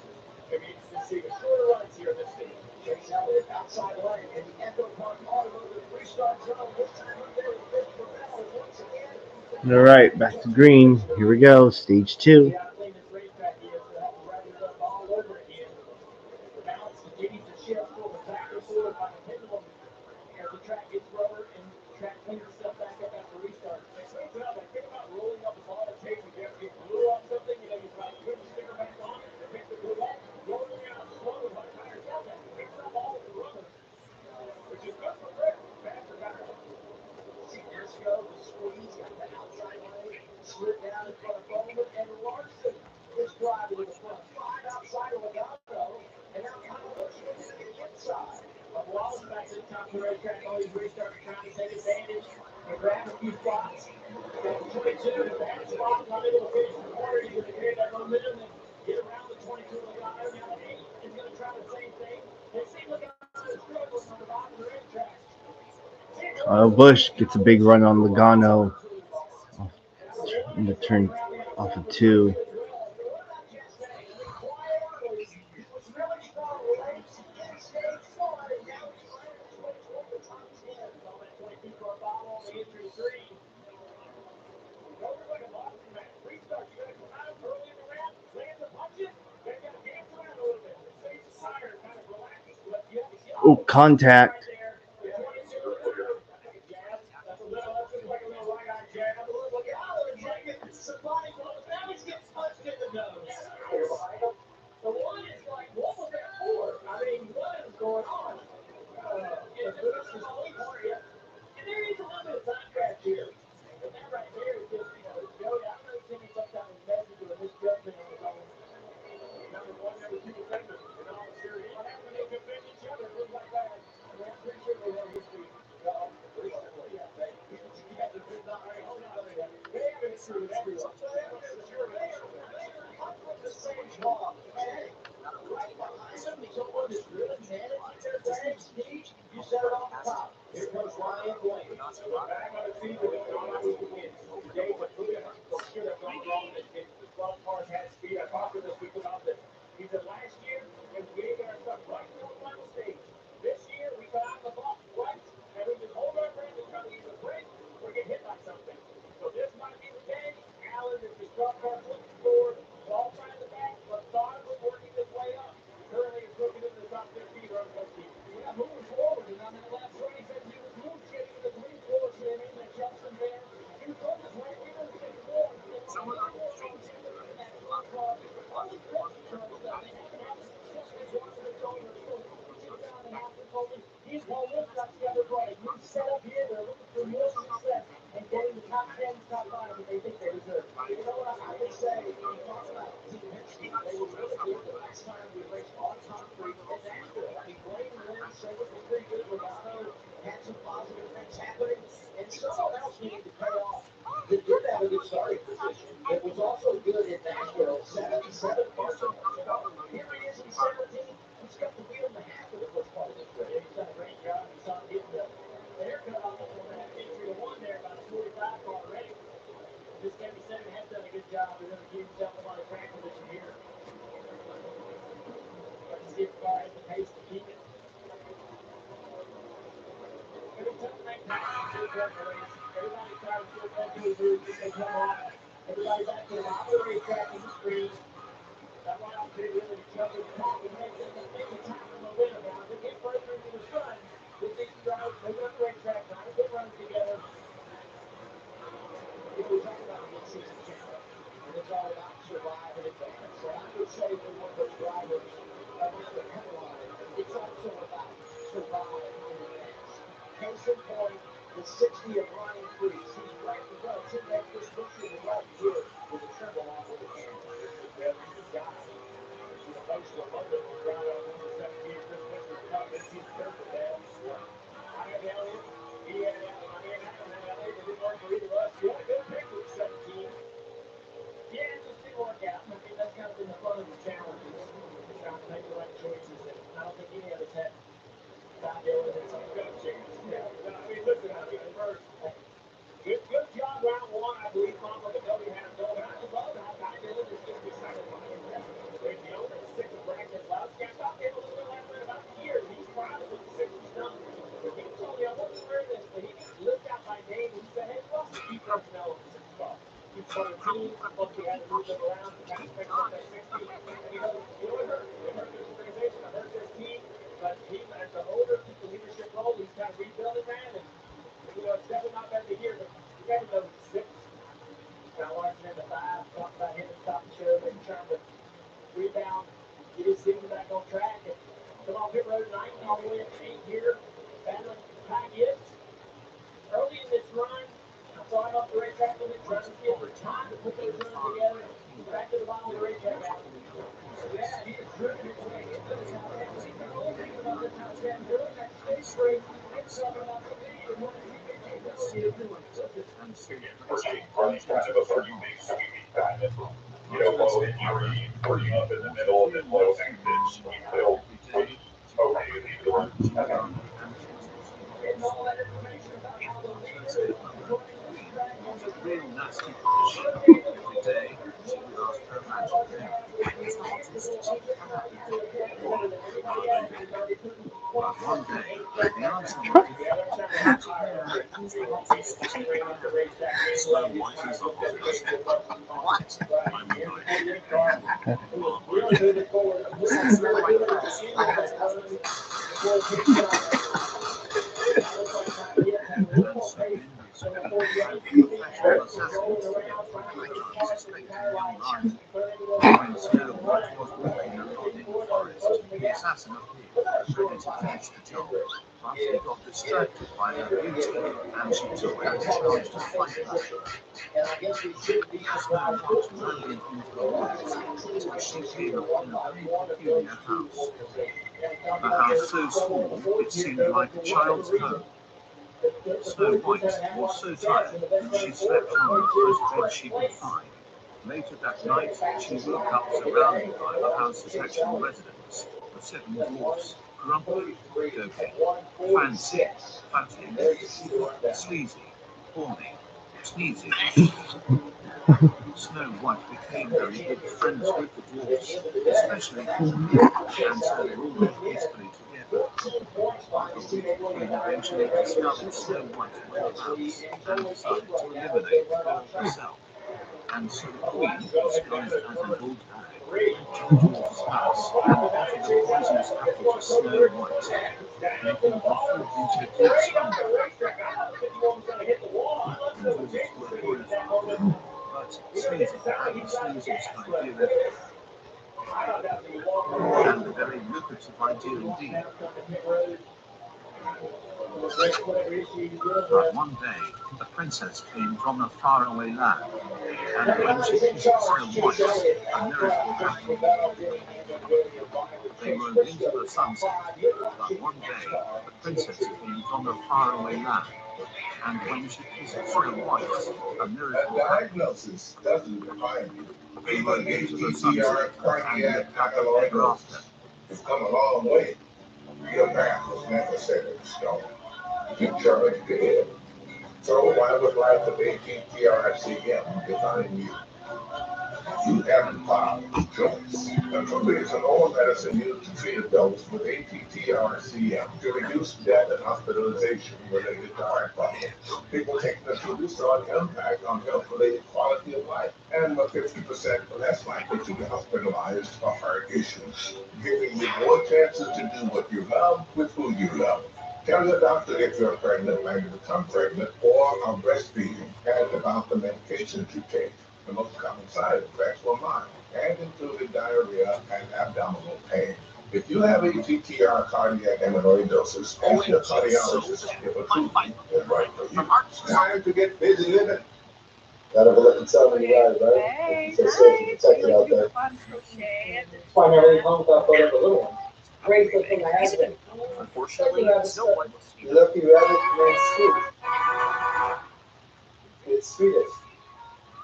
Maybe you can see the shorter runs here in this stage. Chase Elliott outside lane in the EchoPark Automotive restart zone. This time up there with Rich Gravel once again. All right, back to green. Here we go. Stage 2. See how clean this racetrack is. We'll have to wrap it up all over again. The balance continues to shift from the back and forth like a pendulum as the track gets rubber and the track cleans itself back up after restart. It's so tough. Like, think about rolling up a ball of tape and you have to get glue on something. You know, you try to put the sticker back on it and pick the glue up. Rolling out slow with my tires down that picks up all the rubber, which is good for grip. Faster tires. See Esco, the squeeze, got the outside lane, slid down in front of Bowman, and Larson is driving to the front. 5 outside of Logano, and now Kyle Busch looking to the inside. Of Wallace back to the top of the racetrack. All these restarts trying to take advantage and grab a few spots. 22 is that spot, not able to finish the quarter. He's going to create that momentum and get around the 22 Logano. Now 8 is going to try the same thing. They see Logano struggling on the bottom of the racetrack. Busch gets a big run on Logano in the turn off of 2. Oh, contact. Running kind of a pretty big sweeping kind of, low injury, pretty up in the middle of it, low active sweep field. Okay, leave it alone. Really nasty every day. But one day, the answer might slow white is opposite. White, I mean, the assassin appeared, ready to finish the job. But he got distracted by her beauty, and she took that challenge to fight her. Snow White ran into the woods until she came upon a very peculiar house. A house so small it seemed like a child's home. Snow White was so tired that she slept on the first bed she could find. Later that night, she woke up surrounded by the house's actual residents, the 7 dwarfs: grumpy, dopey, fancy, fatty, sleazy, horny, sneezy. Snow White became very good friends with the dwarfs, especially Horny, and so they all lived peacefully together. But the Wicked Queen eventually discovered Snow White's whereabouts and decided to eliminate the girl herself. And so the Queen, disguised as an old hag, went to the dwarf's house and offered a poisonous apple to Snow White, making the offer into good time. The dwarfs were horrified, but Sleazy had the sleaziest idea ever, and a very lucrative idea indeed. But one day, the princess came from a faraway land, and when she kissed Snow White, a miracle happened. They rode into the sunset, but one day, the princess came from a faraway land, and when she kissed Snow White, a miracle happened. Diagnosis doesn't define you. They rode into the sunset and lived happily ever after. You've come a long way. Your path was never set in stone. Keep charging ahead. So why would life of ATTRCM define you? You have the power of choice. Automotive is an oral medicine used to treat adults with ATTRCM to reduce death and hospitalization related to heart problems. People taking the truly saw an impact on health-related quality of life and were 50% less likely to be hospitalized for heart issues, giving you more chances to do what you love with who you love. Tell your doctor if you're pregnant, planning to become pregnant, or are breastfeeding, and about the medications you take. The most common side effects were mine, and included diarrhea and abdominal pain. If you have ATTR cardiac amyloidosis, ask your cardiologist if a treatment is right for you. It's time to get busy living. Gotta let you tell me right, right? Hey, So safe and protected out there. That's why I never leave home without photo of the little one. Great for my husband. Unfortunately, no one wants to be Lucky rabbit named Scoot. It's Swedish.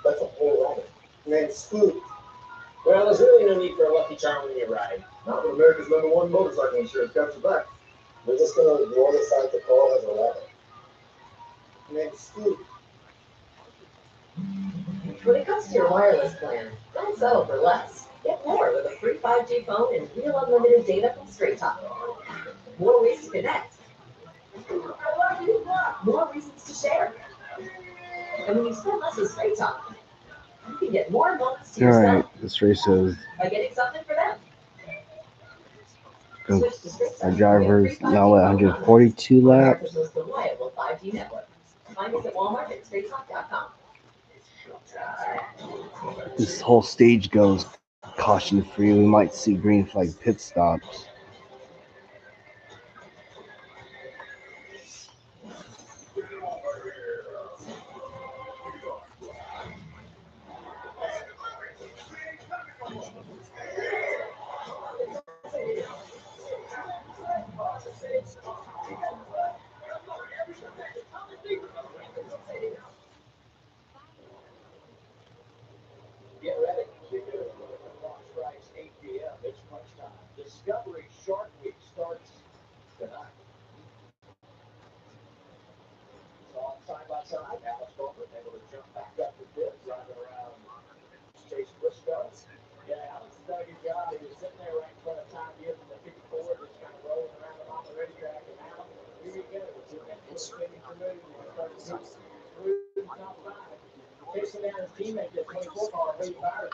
That's a whole rabbit. Named Scoot. Well, there's really no need for a Lucky Charm when you ride. Not when America's #1 motorcycle insurance got your back. We're just gonna ignore the fact that Paul has a rabbit. Named Scoot. When it comes to your wireless plan, don't settle for less. Get more with a free 5G phone and real unlimited data from Straight Talk. More ways to connect. More reasons to share. And when you spend less with Straight Talk, you can get more moments to yourself. Alright, this race says By getting something for them. Switch to Straight our Talk. driver's now at 142 laps. America's most reliable 5G network. Find us at Walmart at straighttalk.com. This whole stage goes caution free. We might see green flag pit stops. Get ready. Because when the clock strikes 8 p.m., it's crunch time. Discovery Shark Week starts tonight. So side by side, Alex Bowman able to jump back up the fifth, driving around Chase Briscoe. Yeah, Alex has done a good job. He was sitting there right in front of Tom Gibbs in the 54, just kind of rolling around on the racetrack. And now, here you go. It's spinning for moves. You start to move through the top five. Chasing down his teammate, that 24 car, Wade Byron.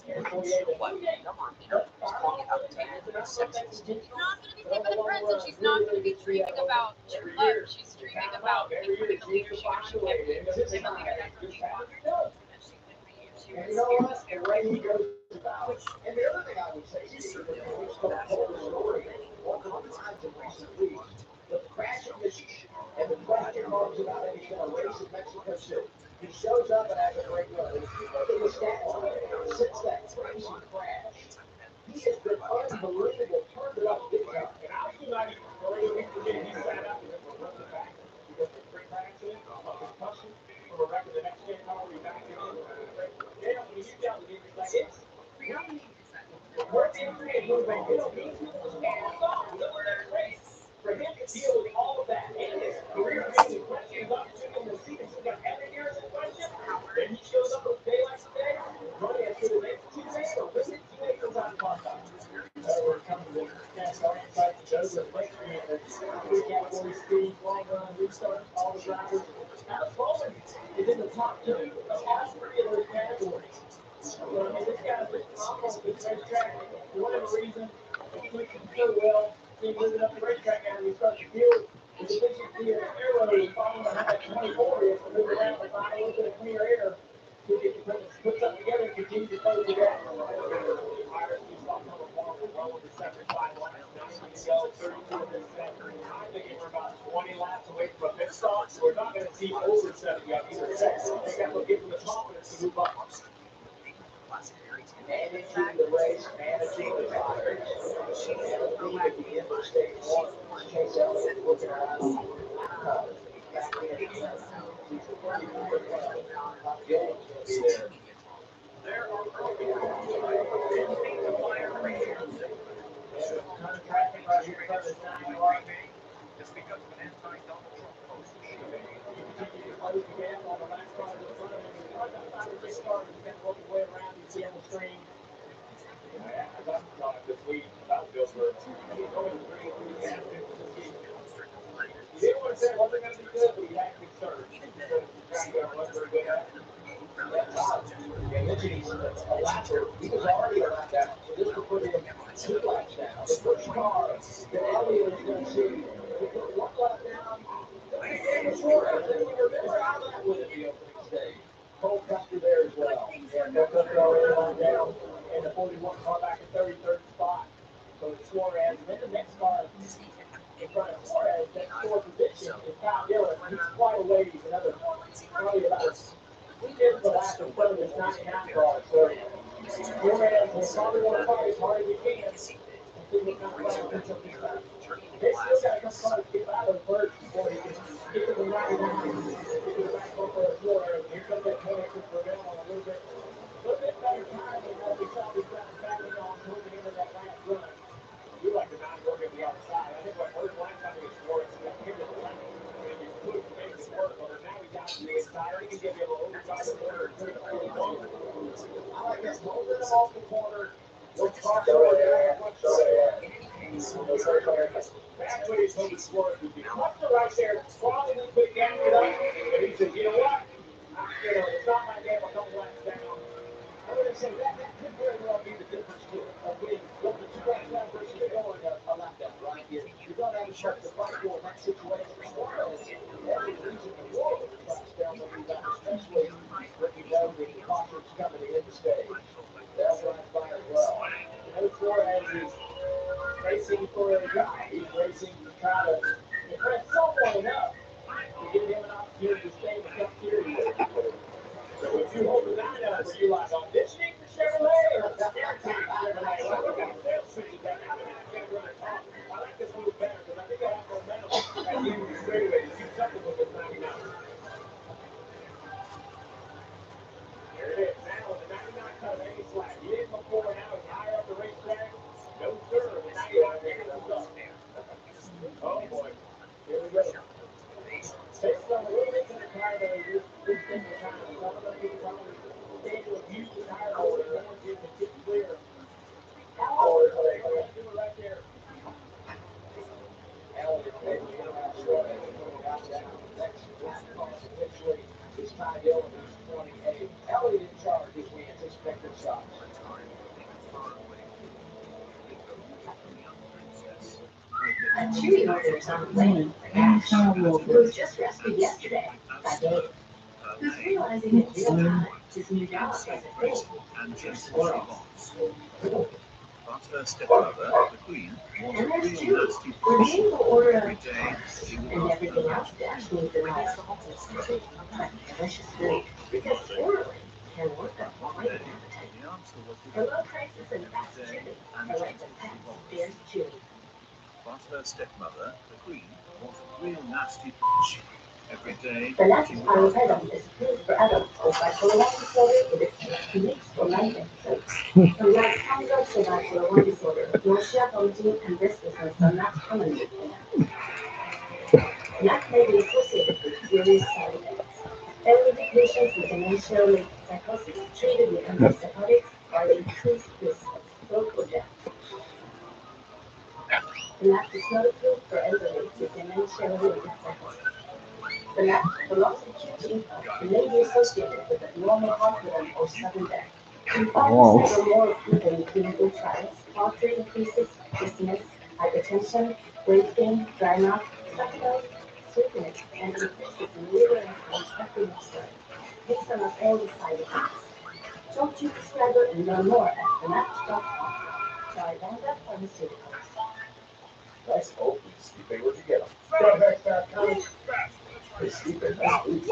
And 48 to 1. She's not going to be saving the friends, and she's not going to be dreaming about true love. She's dreaming about becoming the leader she actually can be, and the leader that she wants. That she can be, and she And you know what? And the way he goes about it. And the other thing I would say is that which told the story on the lines in recent weeks, the crashing that she the question marks about any kind of race in Mexico City. He shows up and has a great run. Look at the stat line since that crazy crash. He has been unbelievable, turned it up big time. And I was not even earlier we forget he sat out because of a back because of a freak accident, a concussion from a wreck in the next game already back in. Yeah, when you get down to the like it's we're in a move on. He was hands off. Look at that race. For him to deal with all of that and his career ending questions opportunity to see this got every year as a question. Then he shows up a day like today, running as good as next Tuesday or visit today from time to time. We're coming to NASCAR Insight to Dover and Lake and three category speed, long run, restart, all the drivers. Alex Bowman is in the top two of all three of those categories. So, I mean, this guy's been phenomenal at this racetrack. For whatever reason, he clicks so well. He moving up the racetrack and we start to feel the efficiency of the arrow is falling behind that 24 is to move around and find a little bit of clear air to get to put something together and continue to close the gap. I think we're about 20 laps away from a pit stop, so we're not going to see over 70 on either side. I think that will give them the confidence to move up. Managing the race, managing the tires, and leading at the end of stage one. Chase Elliott looking around. Back in. He's a pretty good Gillum's going to be there. There are There's a ton of traffic right here in front of the 9 line. It's because of an anti-double truck post. You continue to close the gap on the last car in front of you. You're right outside of this car, you can work your way around, you see on the screen. As I'm talking this week about Bill Burr, he's going to bring it through the gas station. He didn't want to say it wasn't going to be good, but he had concerns. He wasn't very good at it. Yeah, mentioned he's a lapper. He was already a lap down, so this will put him 2 laps down. The first car that Elliott is going to see, he put 1 lap down. And before, then we were how that would at the opening stage. Cole Custer there as well. Yeah, Cole Custer already on down, and the 41 car back in 33rd spot. So it's Suarez, and then the next car in front of Suarez, that 4th position is Kyle Dillon. He's quite a ways, another probably about 2 the lap in front of this 99 car. So Suarez will probably want to fight as hard as he can and see what kind of ground picks up this time. They still got a couple cars to get out of first before he can get to the 99. Get to the back bumper of Suarez. Here comes that 26 Burnell on a little bit better time than what we saw these guys battling on toward the end of that last run. You like the 9 working the outside. I think what hurt last time against Suarez got hit in the left. And you couldn't make it work. Well, now he got to the inside. I think he can get a little overtime the corner. I like this momentum off the corner. No car there. That's what he's hoping Suarez would be. Custer right there, probably could gas it up. And he said, you know what? It's not my game. I'm coming laps down. I would have said that could very well be the difference of getting going to 2 laps down versus going a lap down, right? You don't have as much to fight for in that situation. Suarez, every reason in the world to touch down when you got, especially when you know the caution's coming to hit the stage. That's right by as well. Suarez is racing for a guy. He's racing to try to impress someone enough to give him an opportunity to stay in the Cup Series. So if you hold the 9 up, were you like auditioning for Chevrolet or guaranteed Chevrolet? Well, we got sales switches that now I can't really talk. I like this move better because I think I have momentum at the end of the straightaway to do something with this 99. There it is. Now with the 99 cut of any slack. He didn't before, now he's higher up the racetrack. No, sir. The 99 there comes up. Oh, boy. Here we go. Takes them a little bit to the tire there. This thing is kind of some of them people probably stand to abuse the tire holder and want you to get clear. Elliott right there. Elliott taking it around Suarez and going out down. Next lap car potentially is Ty Dillon, who's 28. Elliott in charge as we anticipate this shot. A chewy order's on the plane for Ash, who was just rescued yesterday by Dave, who's realizing in real time his new dog has a thing for squirrels. But her stepmother, the Queen, was a And there's real two. nasty We're bitch. being the order Every of day she would and ask everything her else that actually the right substitute delicious food because orally can work on quite an appetite. the answer was For low prices and fast shipping, and I like the gentle pets she was. very chewy. But her stepmother, the Queen, was a real nasty bitch. Every day The next she would final ask her item is food for adults with bipolar I disorder with its unique for life episodes. From like concepts of bipolar I disorder, your chef OG and this business are not commonly planned. Not may be associated with serious side effects. Elderly patients with dementia-related psychosis treated with antipsychotics are at increased risk of stroke or death. The NAC is not approved for elderly with dementia-related psychosis. The NAC prolongs acute impact and may be associated with abnormal heart rhythm or sudden death. In 5% or more of people in clinical trials, heart rate increases, dizziness, hypertension, weight gain, dry mouth, stuffy nose, sleepiness, and increases in liver enzymes have been observed. These are not all the side effects. Talk to your prescriber and learn more at thematch.com. Trivanda Pharmaceuticals. Nice old sleeping. Where'd you get them? Starbucks.com. They sleep in nice boots.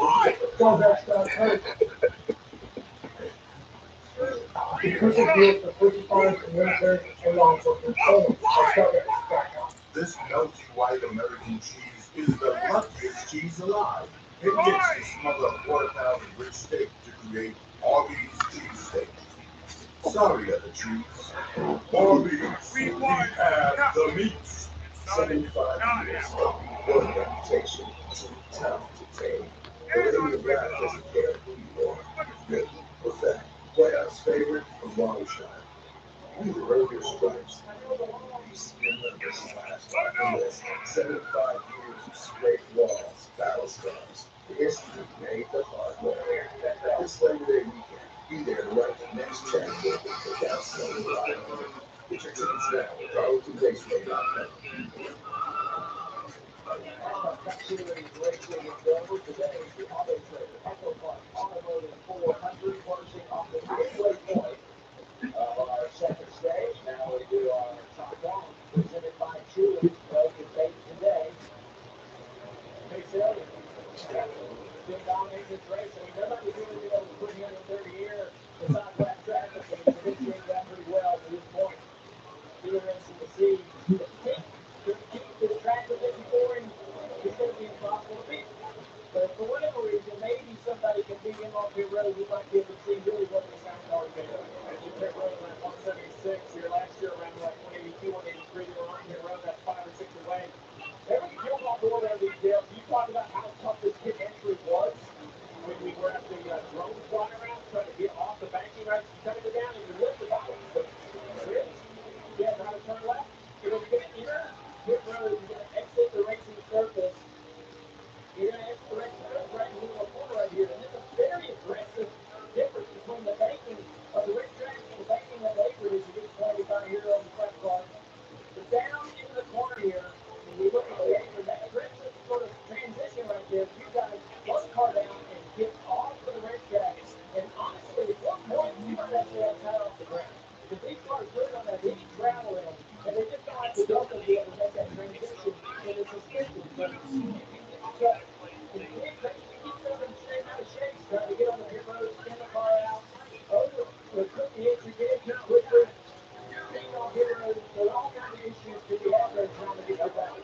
Starbucks.com. Exclusive deals for first cars and renters and lawn workers only at Starbucks.com. This melty white American cheese is the luckiest cheese alive. It gets to smother a quarter pound of rich steak to create Arby's cheesesteak. Sorry, other cheese. Arby's, we have the meats. 75 years of one reputation, too tough to tame. The lady of rap doesn't care who you are, good or fat. White House favorite from Longshire. You earned your stripes. You see your numbers slashed off the list. 75 years of scraped walls, battle scars. The history made the hard way. This Labor Day weekend, be there to write the next chapter without slowing down. Get your tickets now at AutoTrader.com. Series racing will go today. The AutoTrader EchoPark Automotive 400 closing off the midway point of our second stage. Now we do our top one, presented by Chewy. Well, your date today. Hey, Sylvia. Still dominating this race. I mean, nobody's really been able to put him in their year besides lap traffic, and he's initiated that pretty well to this point. Still racing to see. If he keeps this track with him before him, it's going to be impossible to beat. But for whatever reason, maybe somebody can beat him off pit road. We might be able to see really what this NASCAR can do. As you pit road around 176 here last year, around like 182, 183, they were on pit road. That's 5 or 6 away. They really killed off order of these deals. You talk about how tough this pit entry was when we were at the drone flying around trying to get off the banking, right? You kind of go down and you lift the bottom, but really, you have to turn left. You're going to get inner pit road. You're going to exit the racing surface. You're going to exit the racing surface right in the middle of the corner right here. And there's a very aggressive difference between the banking of the racetrack and the banking of Lakewood as you get pointed by here on the front car. But down into the corner here, when we look at the Lakewood, that aggressive sort of transition right there, you guys slow the car down and get off of the racetrack. And honestly, at one point, we might actually have time off the ground. Because these cars really don't have any travel in them, and they just don't have the dope to be able to make that transition in the suspension. But in mid race, you keep some of them staying out of shapes, trying to get on the pit road, spin the car out. Over the quick hits, you get too quickly. Being on pit road, there's all kinds of issues to be had there trying to get you back.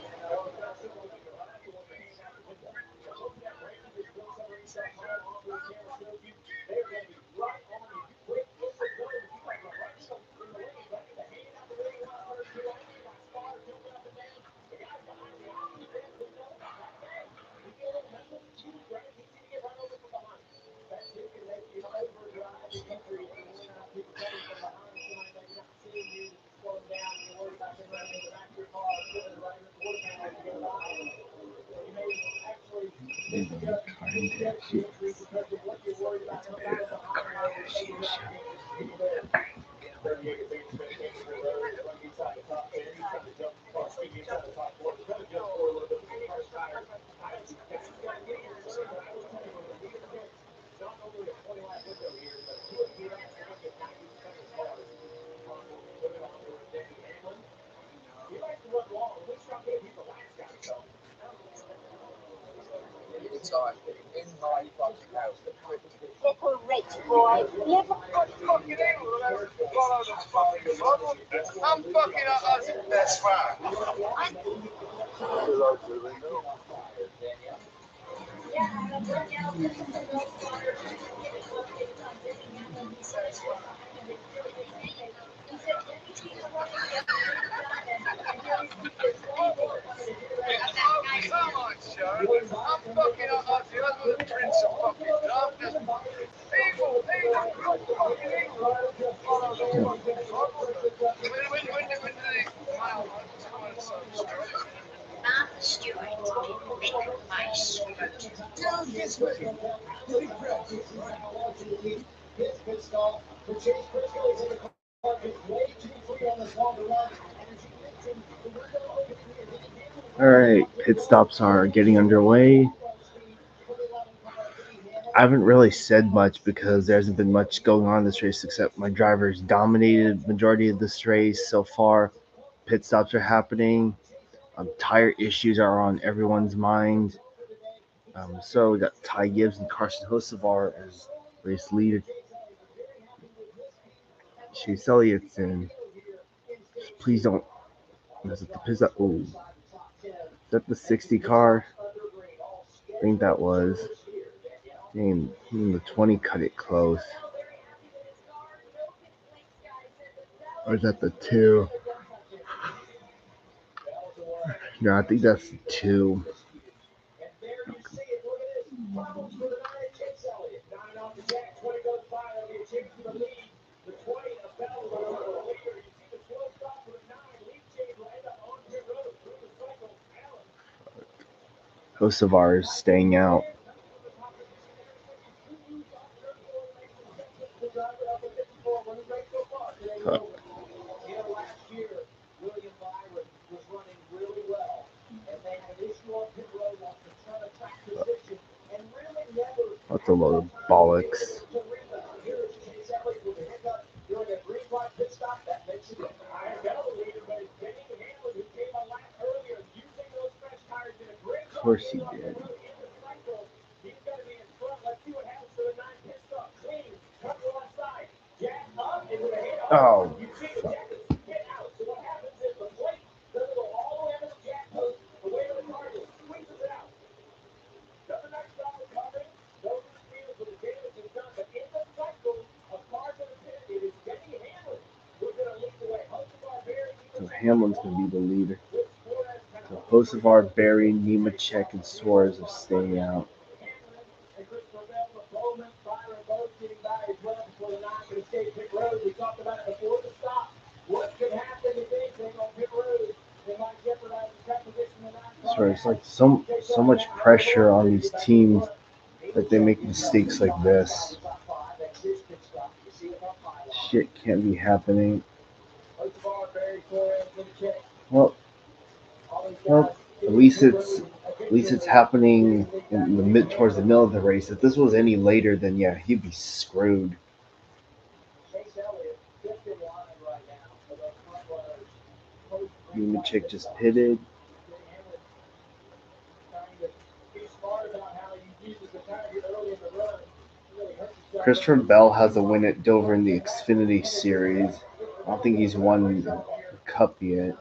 They're going to be right on you. Quick, discipline. You got the right in the lane, right? The hand out the middle of the first two lanes. You got Spar jumping up and down. The guys behind the Omni fans who know about that game. You get a little mental fatigue, right? It's easy to get run over from behind. That too can make you overdrive the entry if you're not people coming from behind. Somebody maybe not seeing you, slowing down, and you're worried about them running in the back of your car, putting it right in the quarter panel as you go by. You may actually misjudge the entry because of what you're worried about coming from behind or overdriving people there. Very good advantage maintained for Rose, running inside the top 10. He's trying to jump, inside the top 4. He's trying to jump forward a little bit with the first tire. I don't think that's going to get concerned, but I will tell you, when he attempts not only a 20-lap window here, but 2 or 3 laps to make it 90% of his cars, moving onward. Little rich boy, you ever got fucking I'm fucking us. That's fine. Come on, Sean. I'm fucking us. I'm the prince of fucking darkness. Evil, I'm fucking evil. When did the mile come on some straight? Martha Stewart, make my sweet. Down this way. Good stall for Chase Briscoe. He's in the car. It's way too free on this longer run. And as you mentioned, the window opening here didn't handle All right, pit stops are getting underway. I haven't really said much because there hasn't been much going on in this race except my drivers dominated majority of this race so far. Pit stops are happening. Tire issues are on everyone's mind. So we got Ty Gibbs and Carson Hocevar as race leader. Chase Elliott's in. Please don't. Is it the pit stop? Oh, is that the 60 car? I think that was. Dang, even the 20 cut it close. Or is that the 2? No, I think that's the 2. Hocevar is staying out. That's a load of bollocks. Of course he did. Oh, fuck. So Hamlin's going to be the leader. So Hocevar, Berry, Nemechek, and Suarez are staying out. Sorry, it's like so much pressure on these teams that they make mistakes like this. Shit can't be happening. Well, at least it's happening in the towards the middle of the race. If this was any later, then yeah, he'd be screwed. Nemechek just pitted. Christopher Bell has a win at Dover in the Xfinity Series. I don't think he's won the Cup yet.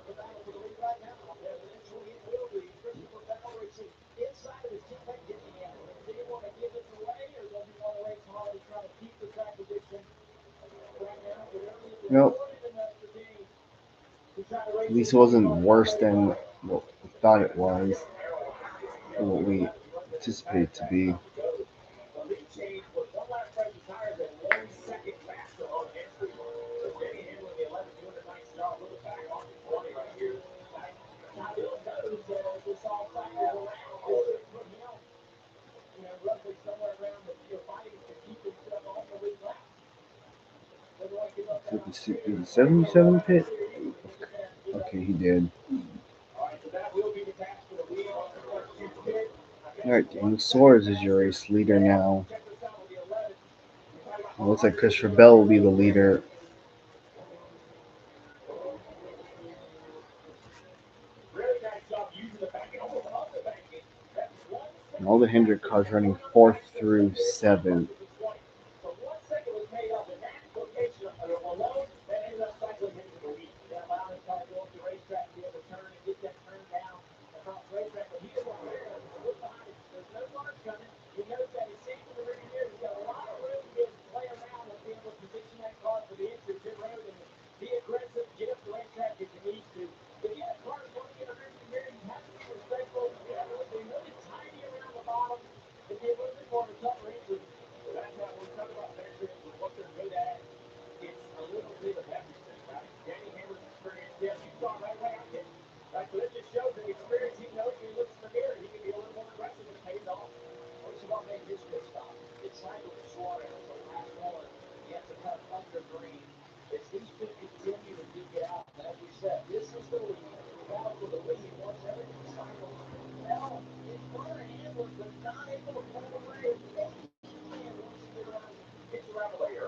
Nope. At least it wasn't worse than what we thought it was, or what we anticipated to be. Did the 77 pit? Okay, he did. Alright, Daniel Suarez is your race leader now. It looks like Christopher Bell will be the leader. all the Hendrick cars running 4th through 7th. So 1 second was made up in that location alone that ended up cycling into the lead. That allowed his car to go up the racetrack and be able to turn and get that turn down across the racetrack. But he didn't want to look behind him. There's no cars coming. He knows that he's safe in the rear mirror. He's got a lot of room to be able to play around and be able to position that car for the entry pit road and be aggressive, get up the racetrack if he needs to. But yeah, cars going in the rear mirror, you have to be respectful. You have to be really tiny around the bottom and be a little bit more of a tougher entry. That's how we're talking about veterans and what they're good at. It's a little bit of everything, right? Danny Hammer's experience, yeah, you saw right away out there. Right, so that just shows that experience. He knows when he looks in the mirror, he can be a little more aggressive and it pays off. Roosevelt made his pit stop. It cycled Suarez the last one. He has to cut under green. It's he's going to continue to dig it out. And as we said, this is the lead. The battle for the lead. Once everything cycles, well, it's going to handle it, but not able to pull away. Maybe he can once he gets around the layer.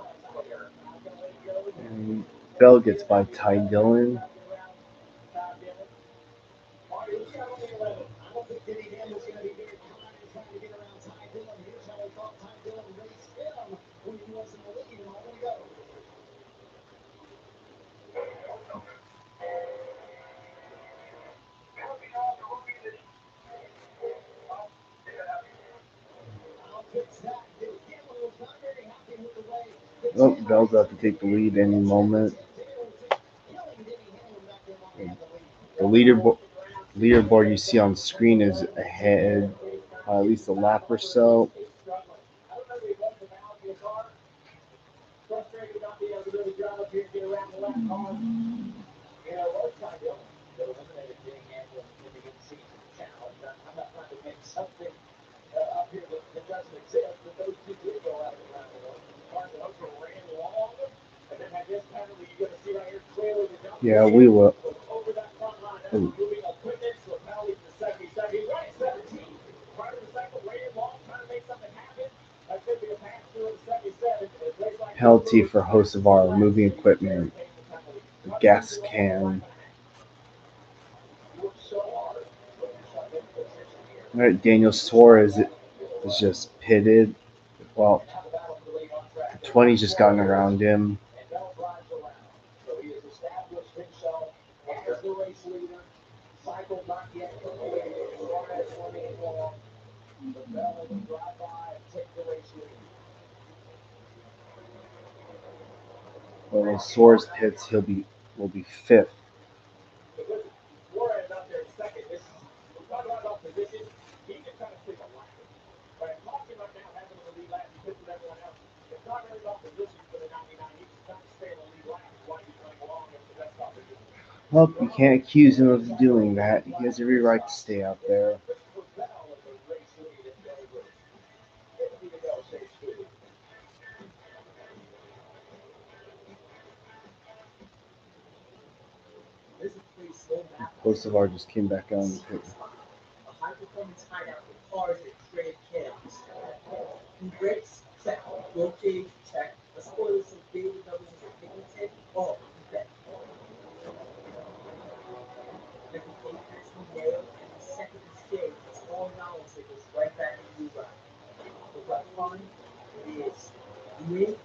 And Bell gets by Ty Dillon. Marty, who's got only 11? I don't think Denny Hamlin's going to be very kind in trying to get around Ty Dillon. Here's how he thought Ty Dillon raced him when he was in the lead, and on we go. Oh, Bell's about to take the lead any moment. The leaderboard you see on screen is ahead by at least a lap or so. Frustrated not being able to really drive up here and get around the lap car. You know, most time they'll eliminate Denny Hamlin in the in-season challenge. I'm not trying to make something up here that doesn't exist, but those two did go out around the world. Cars that also ran long, and then had this penalty you're going to see right here clearly. Yeah, we will. Over that front line, that's moving equipment, so a penalty for the 72nd. He's running 17. Part of the cycle, ran long, trying to make something happen. That could be a pass through the 77. Penalty for Hocevar moving equipment. The gas can. All right, Daniel Suarez is just pitted. Well, the 20's just gotten around him. So he has established himself as the race leader. Cycle not yet completed. Suarez running long. But Bell will drive by and take the race lead. Well, when Suarez pits, will be 5th. Because Suarez out there second, we're talking about position. He can kind of take a lap. Right? Caution right now has him in the lead lap. He pits with everyone else. It's not really about position for the 99. He's just trying to stay in the lead lap. That's why he's running along at the best opportunity. Well, you can't accuse him of doing that. He has every right to stay out there. Hocevar just came back on the pit. A high-performance hideout with cars that create chaos. He breaks, check. Rotate, check. A spoiler, some daily doubles and Pigmented. Oh, you bet. Every apex we nail, every second we save, it's all knowledge that goes right back into you ride. Look like fun? It is. You in?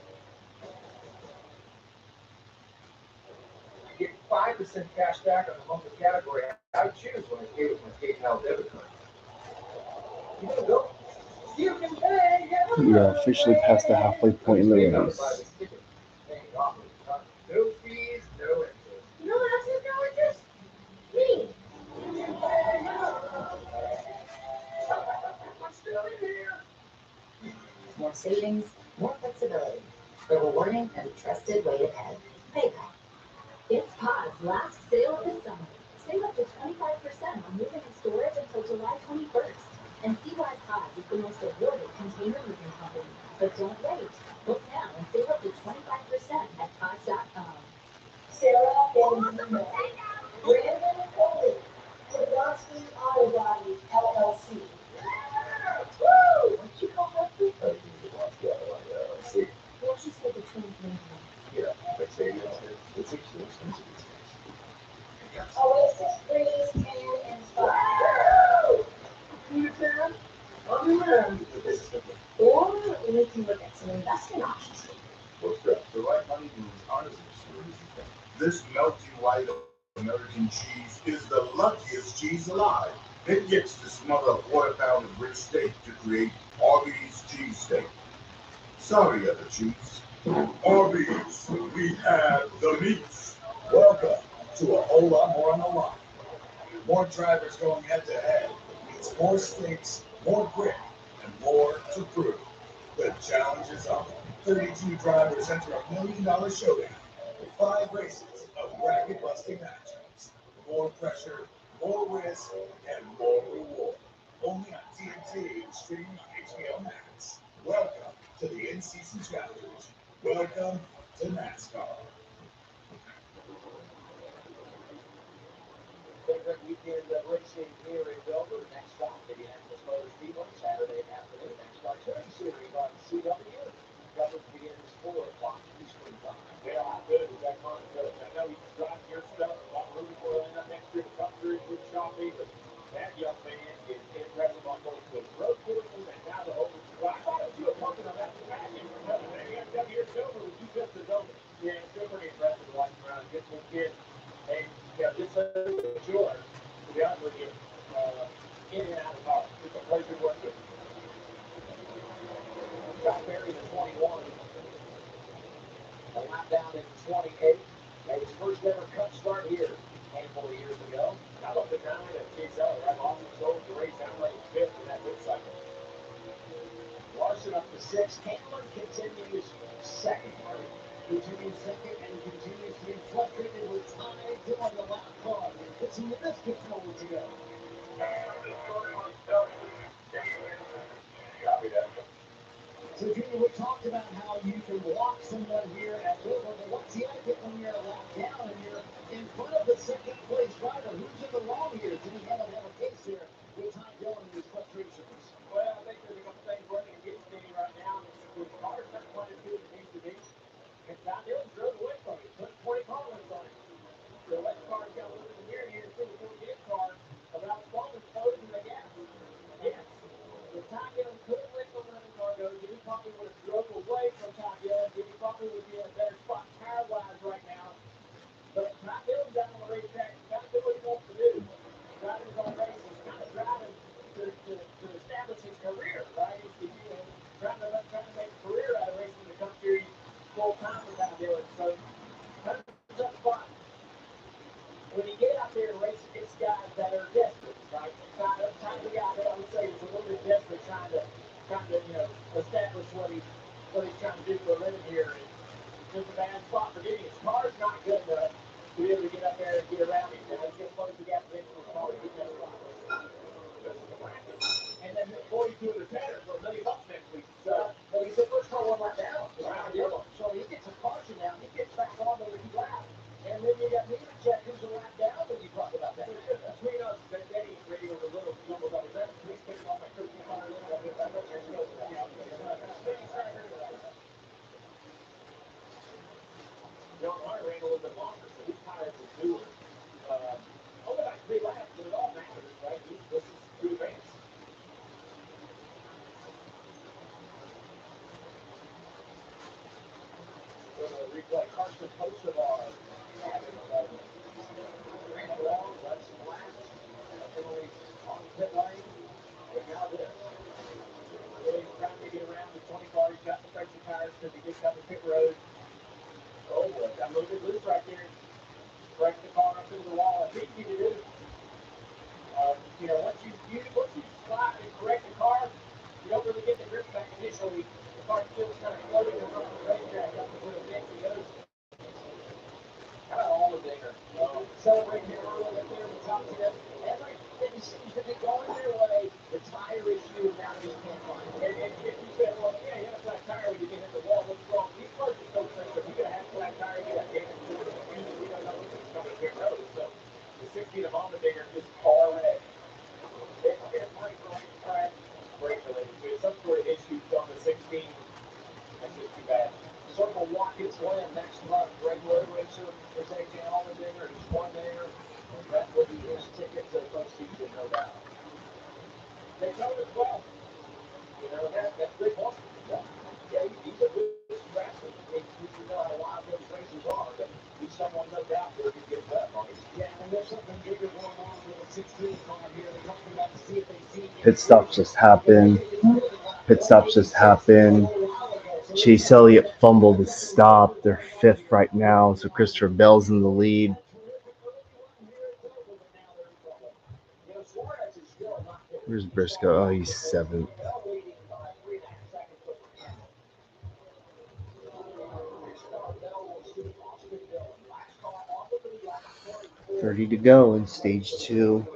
Get 5% cash back on the monthly category I choose when I pay with my PayPal debit card. You gotta go. You can pay. We are officially past the halfway point in the race. No fees, no interest. No access, no interest? Me. What's down here? More savings, more flexibility. The rewarding and trusted way to pay. PayPal. It's Pod's last sale of the summer. Save up to 25% on moving and storage until July 21st. And see why Pod is the most awarded container moving company. But don't wait. Book now and save up to 25% at Pods.com. Sarah and Brandon Foley, Kowalski Auto Body, LLC. Woo! What'd you call that? See, Well, she said the twins name. yeah, but say it's actually expensive. Oasis 3, 10, and 5. You can? some investment options. What's that? The right money to retire this year, as you think. This melty white American cheese is the luckiest cheese alive. It gets to smother a quarter pound of rich steak to create Arby's cheesesteak. Sorry, other cheese. Arby's, we have the meats. Welcome to a whole lot more on the line. More drivers going head to head means more stakes, more grit, and more to prove. The challenge is on. 32 drivers enter $1 million showdown with 5 races of bracket-busting matchups. More pressure, more risk, and more reward. Only on TNT and streaming on HBO Max. Welcome to the in-season challenge. Welcome to NASCAR. Favorite weekend racing here in Dover. Next stop, Indianapolis Motor Speedway, Saturday afternoon. NASCAR Turkey Series on CW. Coverage begins 4 o'clock Eastern Time. Yeah, I did. That concept. I know he's driving your stuff. I'm rooting for him next year to come through with Shelby, but that young man is impressive on both the road courses and now the open track. I thought it was you working on that track in the here in Dover with you just as open. Yeah, it's still pretty impressive watching around. Good little kid. And just so sure, to be honest with you, in and out of college. It's a pleasure working. John Berry, the 21. A lap down in 28. Made his first ever cut start here a handful of years ago. How about the 9 at Giselle? That Austin sold the race out like 5th in that good cycle. Larson up to 6. Hamlin continues second. Continues second and continues to be frustrated with time during the lap car. It's minuscule to go. So, Junior, we talked about how you can walk someone here at Dover, but what's the idea when you're a lap down and you're in front of the second place driver? Who's in the wrong here? Did he have a case here with Ty Dillon and his frustrations? Well, I think there's a couple things working against me right now. The car's not quite as good as it needs to be. And Ty Dillon drove away from it. Put 20 car lengths on it. The left car's got a little bit of gear here too before the get car. About Bowman closing the gap. Yes. If Ty Dillon could have let the running car go, Jimmy probably would have drove away from Ty Dillon. Jimmy probably would be in a better spot tire-wise right now. But Ty Dillon's out on the racetrack. He's got to do what he wants to do. Driving his own race. He's kind of driving to establish his career, right? He's trying to make a career out of racing the Cup Series full time for Ty Dillon. So, kind of a tough spot. When you get out there and race against guys that are desperate, right? Kind of the guy that I would say is a little bit desperate, trying to establish what he's trying to do for a living here. And just a bad spot for getting his car's not good enough to be able to get up there and get around him. Now he's going to close the gap against his car to get that spot. And then 42 of the center for $1 million next week. So, but he's the first car one lap down. So he gets a caution now. He gets back on the lead lap. And then you got Nemechek, who's a lap down when you talk about that. Between us, that Eddie's radio was a little jumbled up. Is that please take off my 13 car limit? I think that's what you're supposed to do. John Hunter ran a little bit longer, so his tires were newer. Only like 3 laps, but it all matters, right? This is to advance. Replay Carson Kosovar ran along, left some laps, penalty on the pit lane, and now this. Really trying to get around the 20 car. He's got the safety tires because he gets down the pit road. Oh, boy, got a little bit loose right there. Break the car up into the wall. It's easy to do. Once you slide and correct the car, you don't really get the grip back initially. The car feels kind of floating in front of the racetrack up until it eventually goes. How about all the dinger? Celebrating here early up there in the top 10. Everything seems to be going their way. The tire issue now just can't find it. And if you said, well, yeah, you have a flat tire when you get hit the wall, what's wrong? These cars are so safe. If you're going to have a flat tire, you got damage to it. We don't know what's coming to pit road. So the 16 of Allmendinger just far ahead. It's great for racetrack. Great related to it. Some sort of issues on the 16. That's just too bad. Circle Watkins Glen next month. Greg Road Racer is AJ Allmendinger. He's won there. And that will be his ticket to the postseason, no doubt. They told as well. That's big one. Yeah, he's Pit stops just happened. Pit stops just happened. Chase Elliott fumbled the stop. They're fifth right now, so Christopher Bell's in the lead. Where's Briscoe? Oh, he's seventh. $30 to go in stage 2.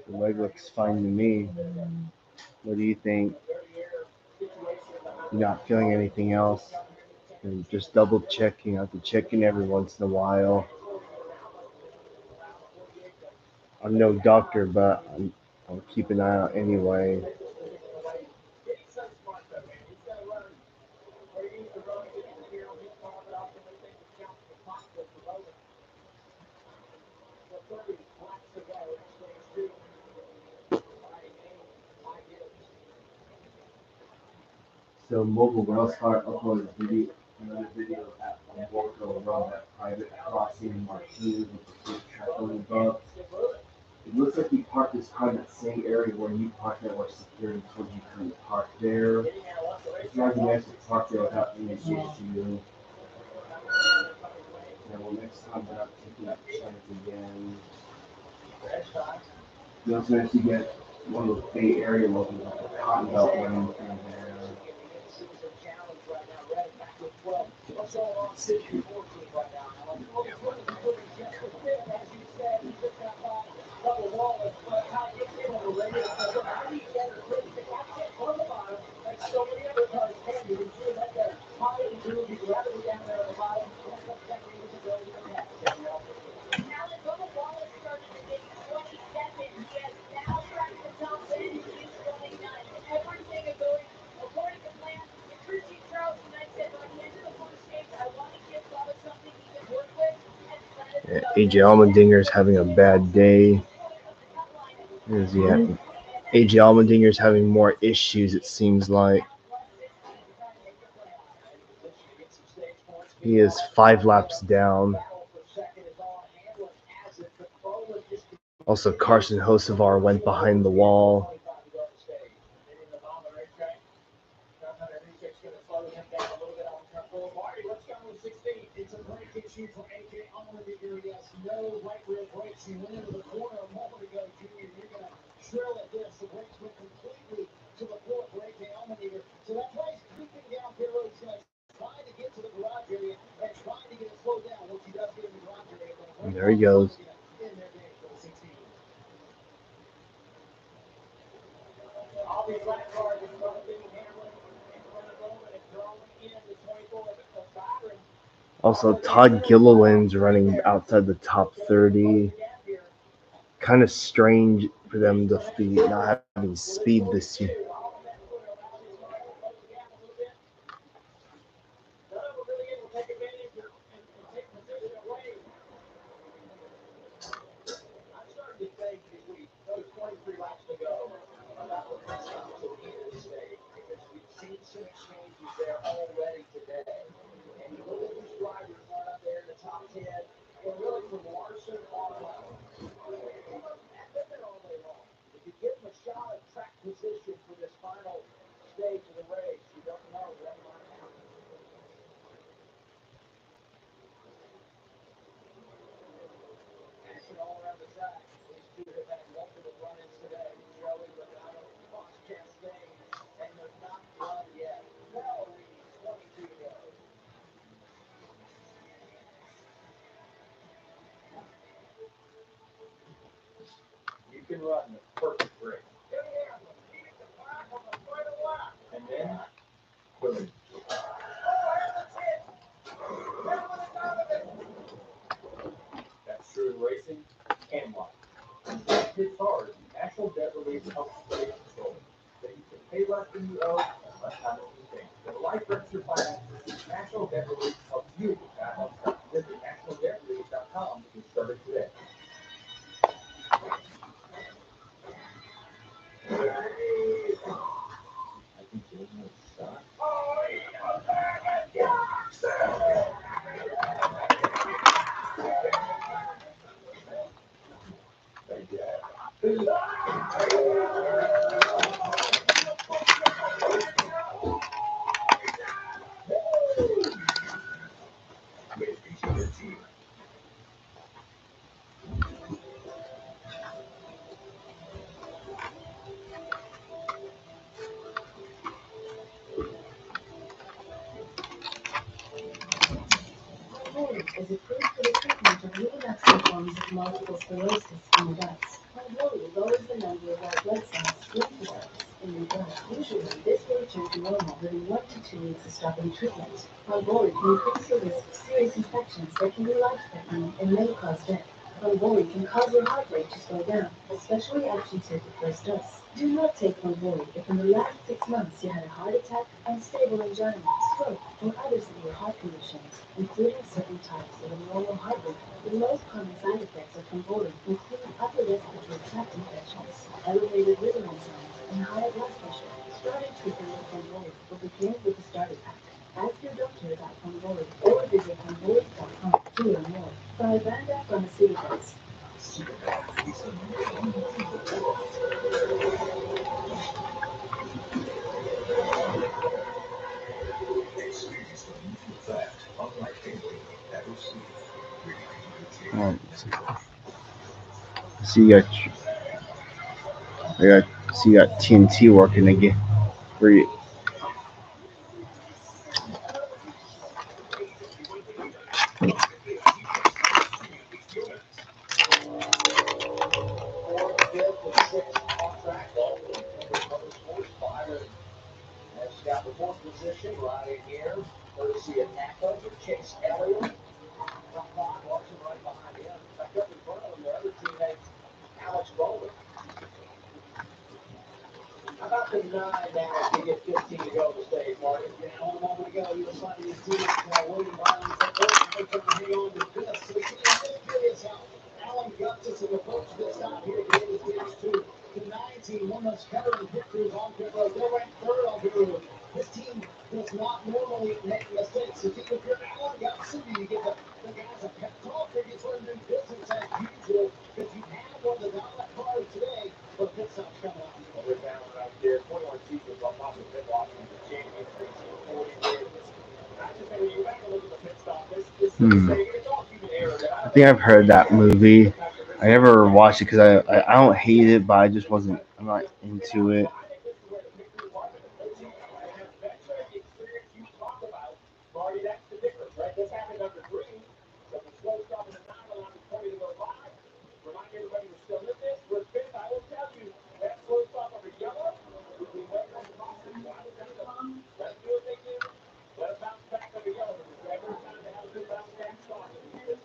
The leg looks fine to me. What do you think? You're not feeling anything else? And just double checking. I have to check in every once in a while. I'm no doctor, but I'll keep an eye out anyway. So Mobile Railcar uploaded another video at Borco Road, that private crossing in Martinez with the big track on the above. It looks like he parked his car in that same area where you parked at, where security told you couldn't park there. It's not even nice to park there without any issue. Yeah, well, next time we're not taking that chance again. You also nice to get one of those Bay Area locals like the Cotton Belt running through there. AJ Allmendinger's having a bad day. Where's he at? AJ Allmendinger's having more issues, it seems like. He is 5 laps down. Also, Carson Hocevar went behind the wall. It's a break issue for AJ Allmendinger. Yes, no right rear brakes. He went into the corner a moment ago, Junior. You're going to shrill at this. The brakes went completely to the floor for AJ Allmendinger. So that's why he's creeping down pit road, trying to get to the garage area and trying to get it slowed down. Once he does get in the garage area, And there he goes. in their game for the 16. All these lap cars in front of Denny Hamlin, in front of Bowman, and throwing in the 24 of Byron. Also, Todd Gilliland's running outside the top 30. Kind of strange for them to be not having speed this year. You can run the perfect race. And then, boom. That's true racing and life. It's hard. National debt relief helps stay control. That you can pay less than you owe and less time than you think. When life wrecks your finances, National Debt Relief helps you get back on track. Visit nationaldebtrelief.com to get started today. is approved for the treatment of relapsing forms of multiple sclerosis in adults. Ponvory lowers the number of white blood cells, lymphocytes, in your blood. Usually, this will return to normal within 1 to 2 weeks of stopping treatment. Ponvory can increase your risk of serious infections that can be life-threatening and may cause death. Ponvory can cause your heart rate to slow down, especially after you take the first dose. Do not take Ponvory if in the last 6 months you had a heart attack, unstable angina, stroke, or other severe heart conditions, including certain types of abnormal heart rate. The most common side effects of Ponvory include upper respiratory tract infections, elevated liver enzymes, and high blood pressure. Starting treatment with Ponvory will begin with the starter pack. Ask your doctor about Ponvory or visit ponvory.com to learn more. By Vanda Pharmaceuticals. Experience the movie effect unlike anything you've ever seen. So you got TNT working again. For you. Has got the fourth position right in here. Courtesy of Napa to Chase Elliott. Top five, Larson right behind him. Back up in front of him, their other teammate, Alex Bowman. How about the 9 now as we get 15 to go to the stage, Marty? Yeah, only a moment ago, you were signing his team, William Brown. They're trying to hang on to this. So the key is how Alan Gutsis has approached this stop here at the end of stage 2. The 9 team, one that's veteran victories on pit road. They're ranked third on pit road. This team does not normally make mistakes. So if you're Alan Gutsis, you give the guys a pep talk, or you sort of do business as usual, because you have one of the dominant cars today, but pit stop's coming up. Well, we're down right there. 21 seasons on Papa Pit Boss and the champion 40 years. I just think when you go back and look at the pit stop, this is it's all human error. I think I've heard that movie. I never watched it because I don't hate it, but I'm not into it. Marty, that's the difference, right? This happened under green. So the slow stop in the 9 allowed the 20 to go by. Remind everybody we're still in this. We're fifth. I will tell you that slow stop under yellow would be way more costly. So I would tell them, let them do what they do. Let them bounce back under yellow. There's never a time to have a good bounce back stop in the year.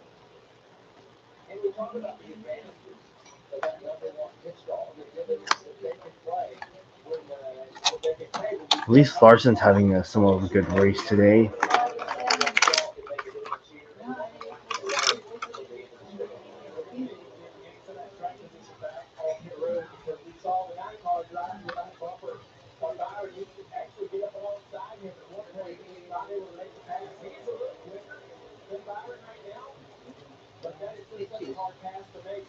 And we talk about the advantages of that number one pit stall, the dividends that they can play when they can pay. At least Larson's having a somewhat of a good race today. But that is just such a hard pass to make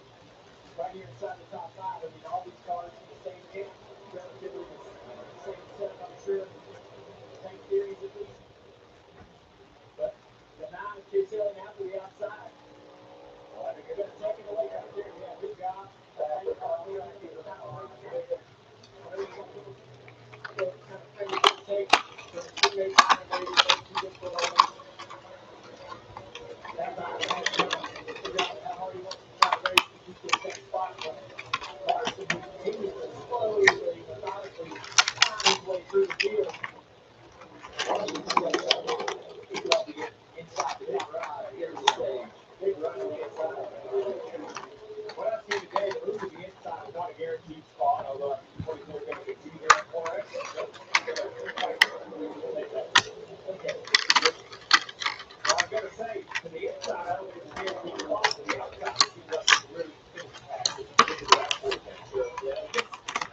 right here inside the top 5. I mean, all these cars in the same camp, relatively the same setup, I'm sure. Same theories at least. But the 9 is Chase Elliott now to the outside. Well, I think they're going to take it away right there. Yeah, good job. Larson, who continues to slowly, methodically climb his way through the field. Larson steps up. He could help to get inside the big ride here at the stage. Big ride on the inside. What I've seen today, the move to the inside is not a guaranteed spot, although I think 24 is going to continue here at 4X. Okay. Well, I've got to say, to the inside, I don't think it's a guaranteed spot. To the outside, it seems like it's really finished package.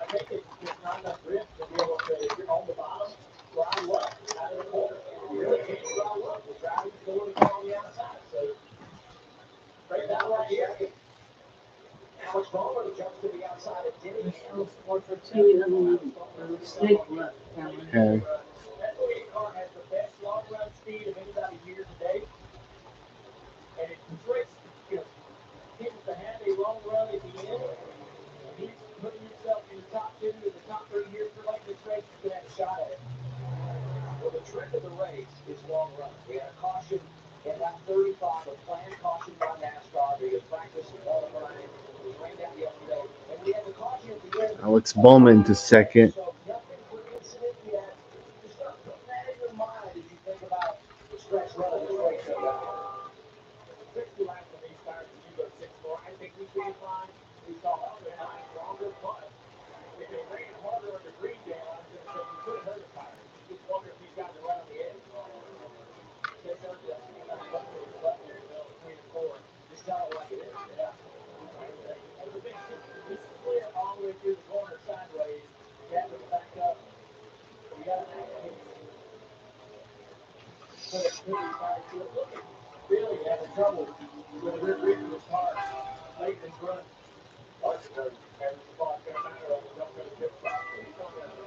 I think there's not enough grip to be able to, if you're on the bottom, slide left out of the corner. You really can't slide left. The driver's going to go on the outside. So, right now, right here, Alex Bowman jumps to the outside of Denny. One for two, snake left. Okay. That 48 car has the best long run speed of anybody here today. And it race, tends to have a long run at the end. And he's putting himself in the top 2 to the top 3 here for like this race. He's going to have a shot at it. Well, the trend of the race is long run. We had a caution And that 35, a planned caution by NASCAR, because practice and qualifying was rained out yesterday. And we had the caution at the end. Alex Bowman to second. So, yep, and quick incident yet. Just start putting that in your mind as you think about the stretch run of this race up there. 60 laps on these tires and you go 6-4. I think we can find we saw other times longer, but if it ran harder under Greendale, I was going to say we could have hurt the tires. Just wonder if these guys are right on the edge. They hurt the left there, Bill, 3 and 4. Just tell it like it is. Yeah. And the big, this is clear all the way through the corner sideways. That was backed up. We got an accident. So it's pretty hard to look at. Really having trouble with the rear grip of his car late in his run. Larson has the spot going to matter on the jump to the pit stop. So he's not going to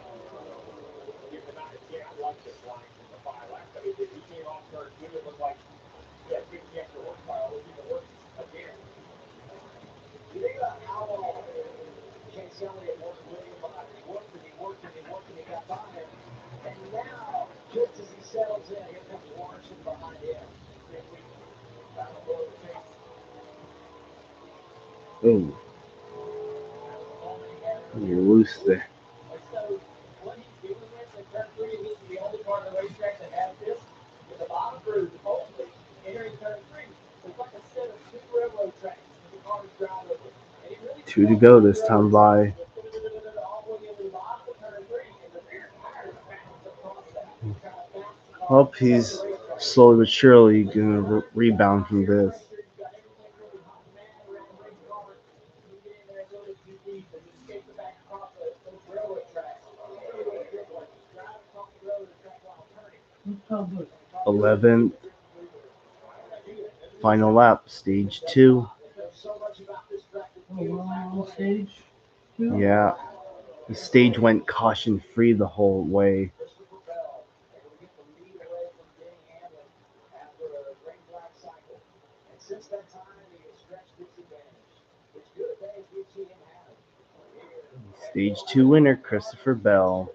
give the night. Yeah, I like this line from the 5 laps. I mean, he came off turn 2. It looked like he had 50 extra horsepower. Let's see if it works again. You think about how long Chase Elliott worked with him by he got by him. And now, just as he settles in, here comes Larson behind him. Oh, you're loose there. So, what he's dealing with in turn 3, and this is the only part of the racetrack that has this, is the bottom groove only entering turn 3. It's like a set of 2 railroad tracks that the cars drive over. And it really 2 to go this time by. all the way into the bottom of turn 3, and the rear tires bounce across that. Hope he's slowly but surely going to rebound from this. Oh, 11th. Final lap, stage 2. we're on stage 2? Yeah. The stage went caution free the whole way. Stage 2 winner, Christopher Bell.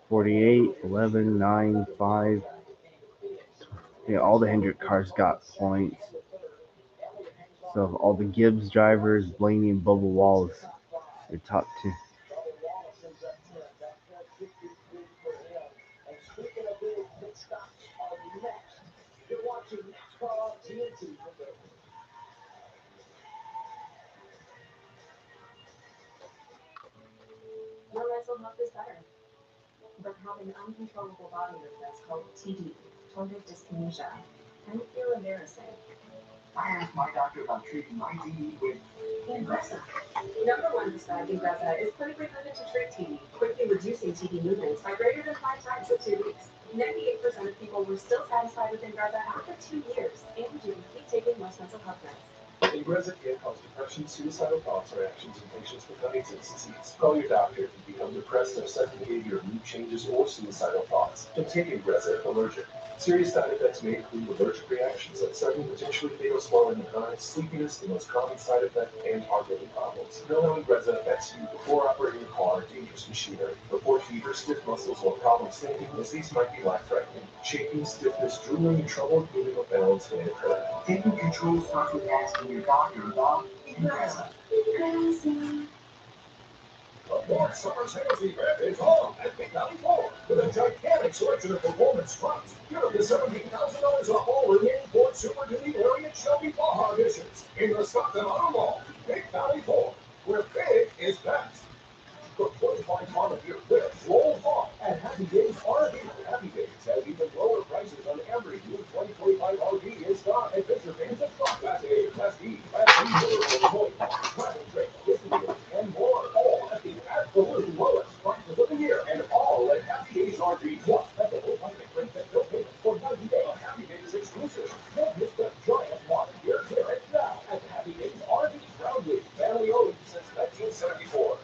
48, 11, 9, 5. Yeah, all the Hendrick cars got points. So all the Gibbs drivers, Blaney and Bubba Wallace, the top 2. You're watching NASCAR on TNT. Your mental health is better. But having uncontrollable body movements called TD, tardive dyskinesia, can feel embarrassing. I asked my doctor about treating my TD with Ingrezza. Number 1 prescribed Ingrezza is clinically proven to treat TD, quickly reducing TD movements by greater than 5 times in 2 weeks. 98% of people were still satisfied with Ingrezza after 2 years, and you can keep taking most mental health meds. Ingrezza can cause depression, suicidal thoughts, or actions in patients with Huntington's disease. Call your doctor if you become depressed, have sudden behavior, mood changes, or suicidal thoughts. Don't take Ingrezza if allergic. Serious side effects may include allergic reactions like sudden, potentially fatal swelling of eyes, sleepiness, the most common side effect, and heart-rate problems. Know how Ingrezza affects you before operating a car or dangerous machinery. Report fever, stiff muscles, or problems thinking, as these might be life-threatening. Shaking, stiffness, drooling, and trouble moving or balance may occur. Taking control starts with asking your doctor about Ingrezza. Ford Summer Sales Event is on at Big Valley Ford with a gigantic selection of performance trucks. Get up to $17,000 off all remaining Ford Super Duty Lariat Shelby Baja editions in the Stockton Auto Mall. Big Valley Ford, where big is best. The 25 model year whips roll on at Happy Days RV. Happy Days has even lower prices on every new 2025 RV in stock. Adventure fans of stock, Class A, Class B, Class C, Toy, Travel Trade, Disney, and more. All at the absolute lowest prices of the year, and all at Happy Days RV. Plus, that's a full payment rate that bill payment for 90 days. Happy Days exclusive. Don't miss the giant modern year clearance now at Happy Days RV. Proudly family owned since 1974.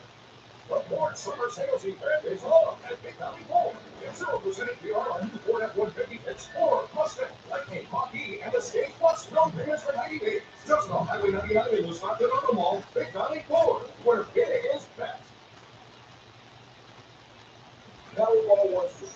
The Ford Summer Sales Event is on at Big Valley Ford. Get 0% APR on new Ford F-150 Explorer, Mustang, Lightning, Mach-E, and Escape Plus. No payments for 90 days. Just on Highway 99 in the Stockton Auto Mall. Big Valley Ford, where big is best. Powerball wants to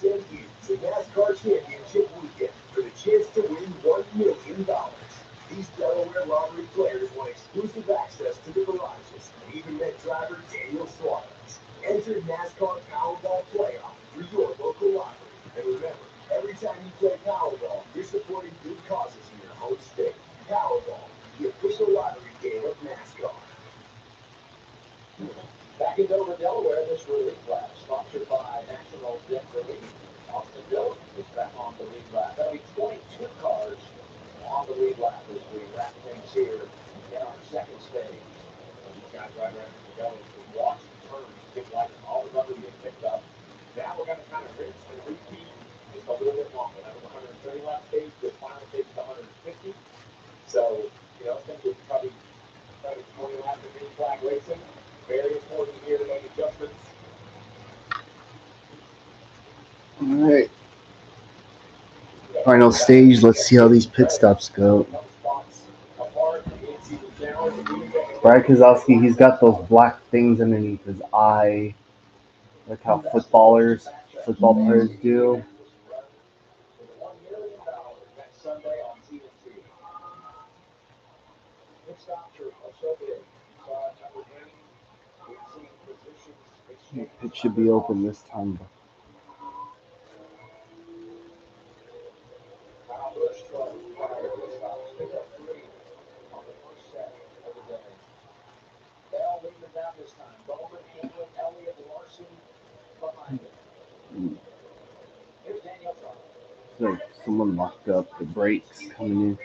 Daniel Suarez. Enter NASCAR Powerball Playoff through your local lottery. And remember, every time you play Powerball, you're supporting good causes in your home state. Powerball, the official lottery game of NASCAR. Back in Dover, Delaware, this relief lap, sponsored by National Debt Relief. Austin Dillon is back on the lead lap. That'll be 22 cars on the lead lap as we wrap things here in our second stage. These guys right around the go as we watch the turns, get like all the rubber being picked up. Now we're going to kind of rinse and repeat just a little bit longer. That was 130 lap stage, the final stage is 150. So, it's going to be probably 20 laps of green flag racing. Very important here to make adjustments. All right. Final stage. Let's see how these pit stops go. Brad Keselowski, he's got those black things underneath his eye, like how football players do. It should be open this time. So someone locked up the brakes coming in.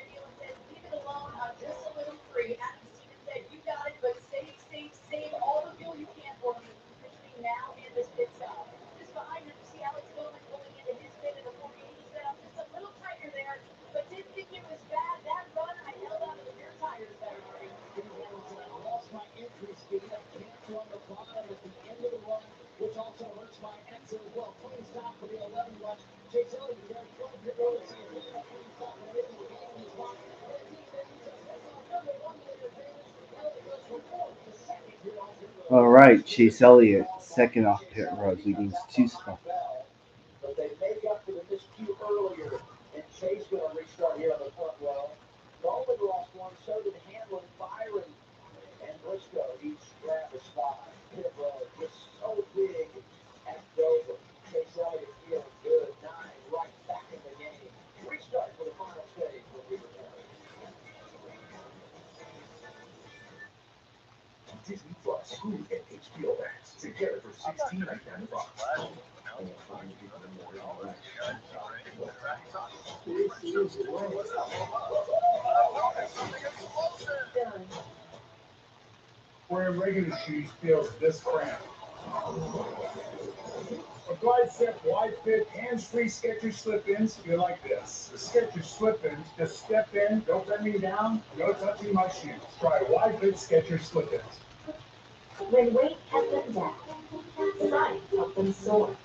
All right, Chase Elliott, second off pit road. He needs 2 spots. But they make up for the miscue earlier, and Chase going to restart here on the front row. Bowman lost one, so did Hamlin, Byron, and Briscoe each grab a spot. Pit road just so big at Dover. Chase Elliott feeling good, 9 right back in the game. Restart for the final stage when we return. Disney Plus, Hulu, and HBO Max together for $16.99 a box. Wearing regular shoes feels this cramped. A glide set, wide fit, hands-free Skechers slip-ins feel like this. The Skechers slip-ins, just step in, don't bend me down, no touching my shoes. Try wide fit Skechers slip-ins. When weight kept them down, science helped them soar.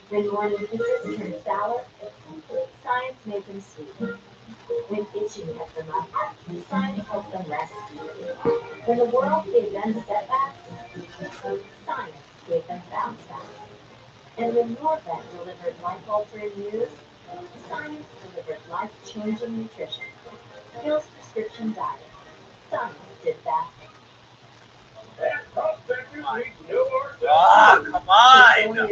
When morning kisses turned sour, science made them sweet. When itching kept them up, science helped them rest easy. When the world gave them setbacks, science gave them bounce back. And when your vet delivered life-altering news, science delivered life-changing nutrition. Hill's Prescription Diet. Science did that. Ah, come on!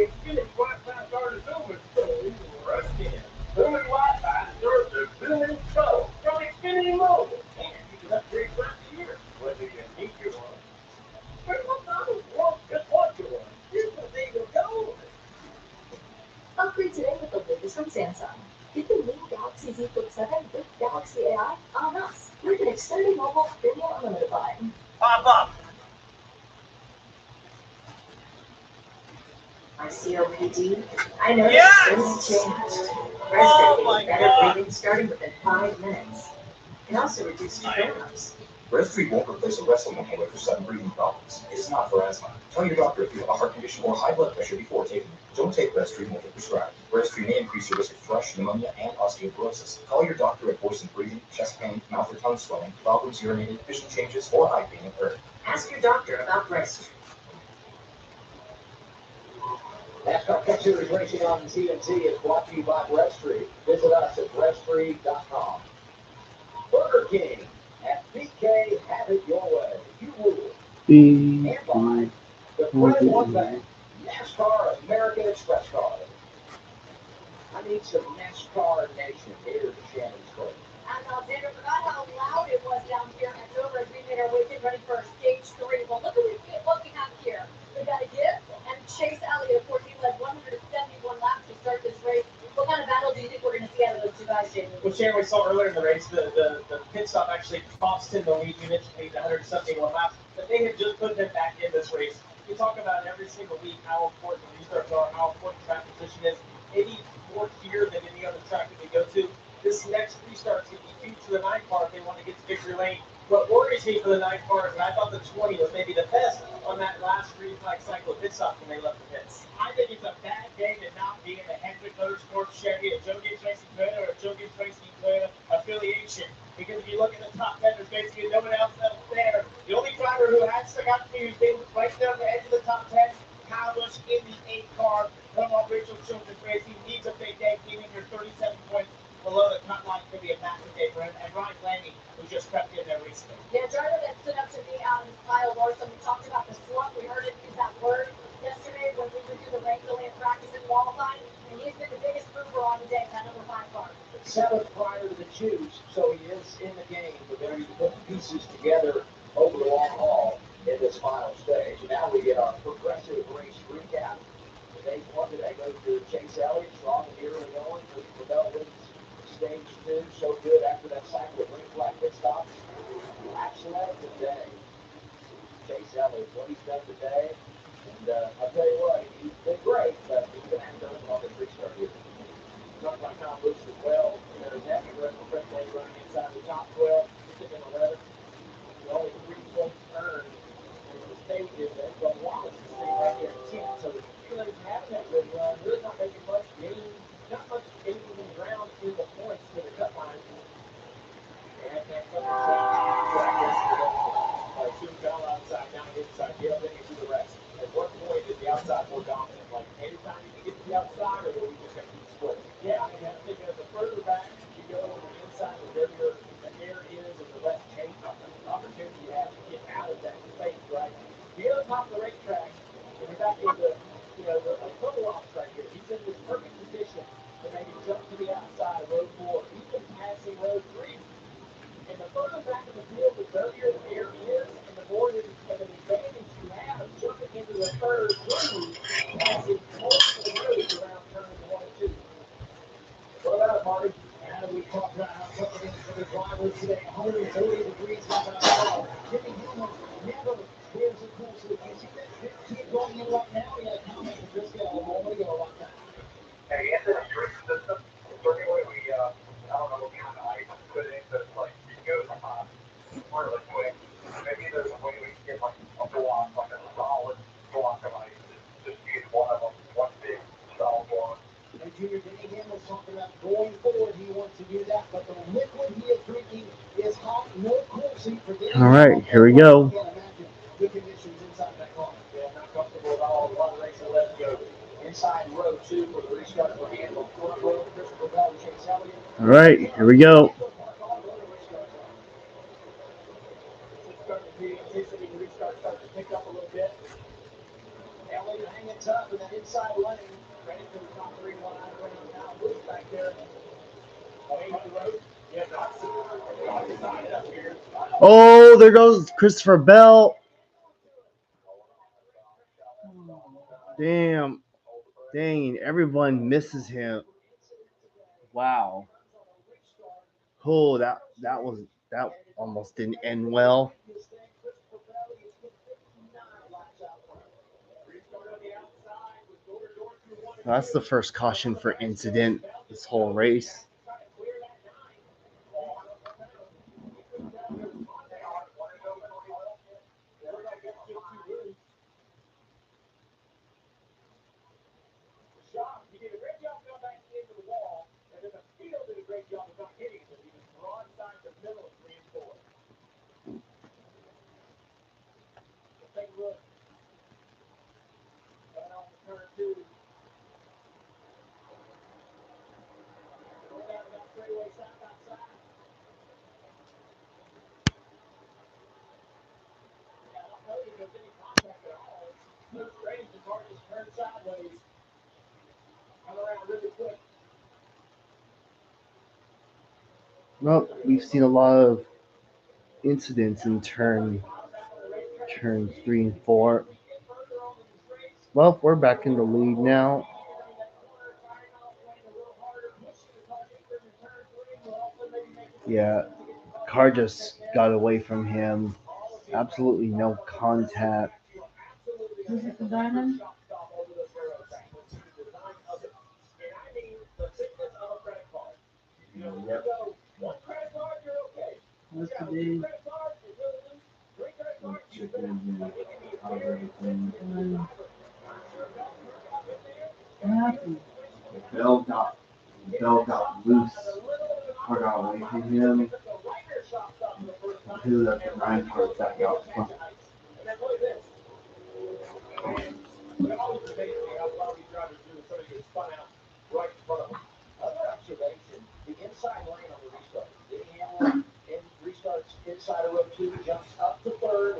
Upgrade today with the latest from Samsung. Get the new Galaxy Z Flip 7 with Galaxy AI on us. With an extended mobile premium unlimited line. Pop up! My COPD, I noticed Yes! things changed. Oh Breastfeeding my is better God! breathing starting within 5 minutes. Can also reduce burnout. Breastfeed won't replace a wrestling inhaler for sudden breathing problems. It's not for asthma. Tell your doctor if you have a heart condition or high blood pressure before taking it. Don't take Breastfeed when prescribed. Breastfeed may increase your risk of thrush, pneumonia, and osteoporosis. Call your doctor if voice and breathing, chest pain, mouth or tongue swelling, problems urinating, vision changes, or eye pain occur. Ask your doctor about Breastfeed. NASCAR Cup Series racing on TNT is brought to you by Breastfeed. Visit us at breastfeed.com. Burger King at BK, have it your way. You rule. And by Running one back, NASCAR American Express card. I need some NASCAR Nation here to Shannon's Court. And Alexander, forgot how loud it was down here at Dover as we made our way ready for stage 3. Well, look at what we have here. We've got a Gibbs and Chase Elliott. Of course, he led 171 laps to start this race. What kind of battle do you think we're going to see out of those two guys, Jamie? Well, Shannon, we saw earlier in the race, the pit stop actually cost him the lead. You mentioned he's 171 laps, but they have just put him back in this race. We talk about every single week how important restarts are, how important track position is. Maybe more here than any other track that we go to. This next restart is going to be huge for the 9 car if they want to get to victory lane. What worries me for the 9 car is that I thought the 20 was maybe the best on that last green flag cycle of pit stop when they left the pits. I think it's a bad day to not be in the Hendrick Motorsports Chevy, a Joe Gibbs Racing Toyota, or a Joe Gibbs Racing Toyota affiliation. Because if you look at the top 10, there's basically no one else there. The only driver who has stuck out to me who's been right there on the edge of the top 10, Kyle Busch in the 8 car from Rachel Children's Racing. Needs a big day, being here 37 points below the cut line could be a massive day for him. And Ryan Blaney, who just crept in there recently. Yeah, driver that stood up to me out is Kyle Larson. We talked about the slump. We heard him use that word yesterday when we went through the race delay and practice and qualifying. And he's been the biggest mover on the day, that number 5 car. 7th prior to the choose, so he is in the game. But they're going to put the pieces together over the long haul in this final stage. And now we get our progressive race recap. Day 1 today goes to Chase Elliott, strong and early going. The bell wins stage 2, so good after that cycle of green flag pit stops. Laps left today. Chase Elliott, what he's done today. And I'll tell you what, he's been great, but he's going to have to on this restart here. Talked about Kyle Busch as well. There's that progressive front leg running inside the top 12, sitting in 11th. Only 3 points earned in the stages, and from Wallace is sitting right there at 10. So even though he's having that good run, really not making much gain, not much gaining ground in the points to the cut line. And that soon fell outside, down the inside, the other thing is the rest. At what point is the outside more dominant? Like anytime you can get to the outside, or do we just have to keep split? Yeah, I mean, I think the further back you go on the inside, the heavier the air is, and the less change opportunity you have to get out of that space, right? Here on top of the racetrack, and you're back into, a total off right here. He's in this perfect position to maybe jump to the outside of road 4. He's been passing road 3. And the further back in the field, the dirtier the air is, and the more of an advantage you have jumping into the third groove, passing multiple roads around turns 1 and 2. What about it, Marty? And we talked about how tough it is for the drivers today. 130 degrees outside. Jimmy Gilman never wears a cool suit. You see that kid going in right now? He had a comment from Driscoll a moment ago about that. Hey, in this street system, certainly we, I don't know what kind of ice to put in, but it's like, it goes on really quick. Maybe there's a way we can get like a block, like a solid block of ice. Just use one of them, one big solid block. And Junior Dinningham was talking about going forward, he wants to do that, but the liquid he is drinking is hot, no cool seat for Dinningham. All right, here we go. Can't imagine the conditions inside that car. Yeah, not comfortable at all. A lot of racing left to go. Inside row 2 for the restart for Handle. Front row, Christopher Bell, Chase Elliott. All right, here we go. Intensity to restart starts to pick up a little bit. Elliott hanging tough in that inside lane. Ready for the top 3 line around now. Bush back there. Oh, there goes Christopher Bell. Damn. Dang, everyone misses him. Wow. Oh, that almost didn't end well. That's the first caution for incident this whole race. He did a great job going back into the wall, and then the field did a great job of not hitting it. He was broadside the middle of 3 and 4. So take a look. Right on the turn 2. Raised the car just turned sideways. Come around really quick. Well, we've seen a lot of incidents in turns 3 and 4. Well, we're back in the lead now. Yeah, car just got away from him. Absolutely no contact. Is it the diamond? Yep. What's the day? What happened? The bell got loose. Car got away from him. Who let the 9 cars back out front. Right in front of him. Other observation, the inside lane on the restart. Denny Hamlin in restarts inside of row 2, jumps up to 3rd.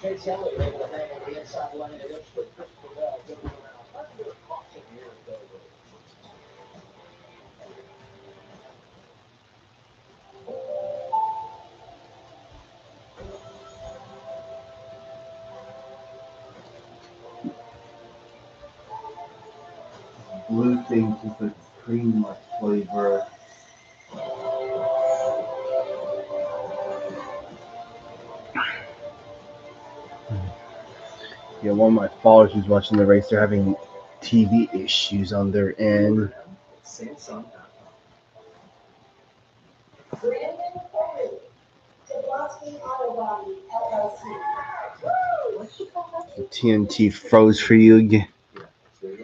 Chase Elliott able to hang on the inside lane of Ipswich. Christopher Bell going around. That's a good caution here at Dover. Blue thing just like cream like flavor. Yeah, one of my followers who's watching the race, they're having TV issues on their end. Brandon Foley, Jablonski Auto Body, LLC. What'd she call that? The TNT froze for you again. Oasis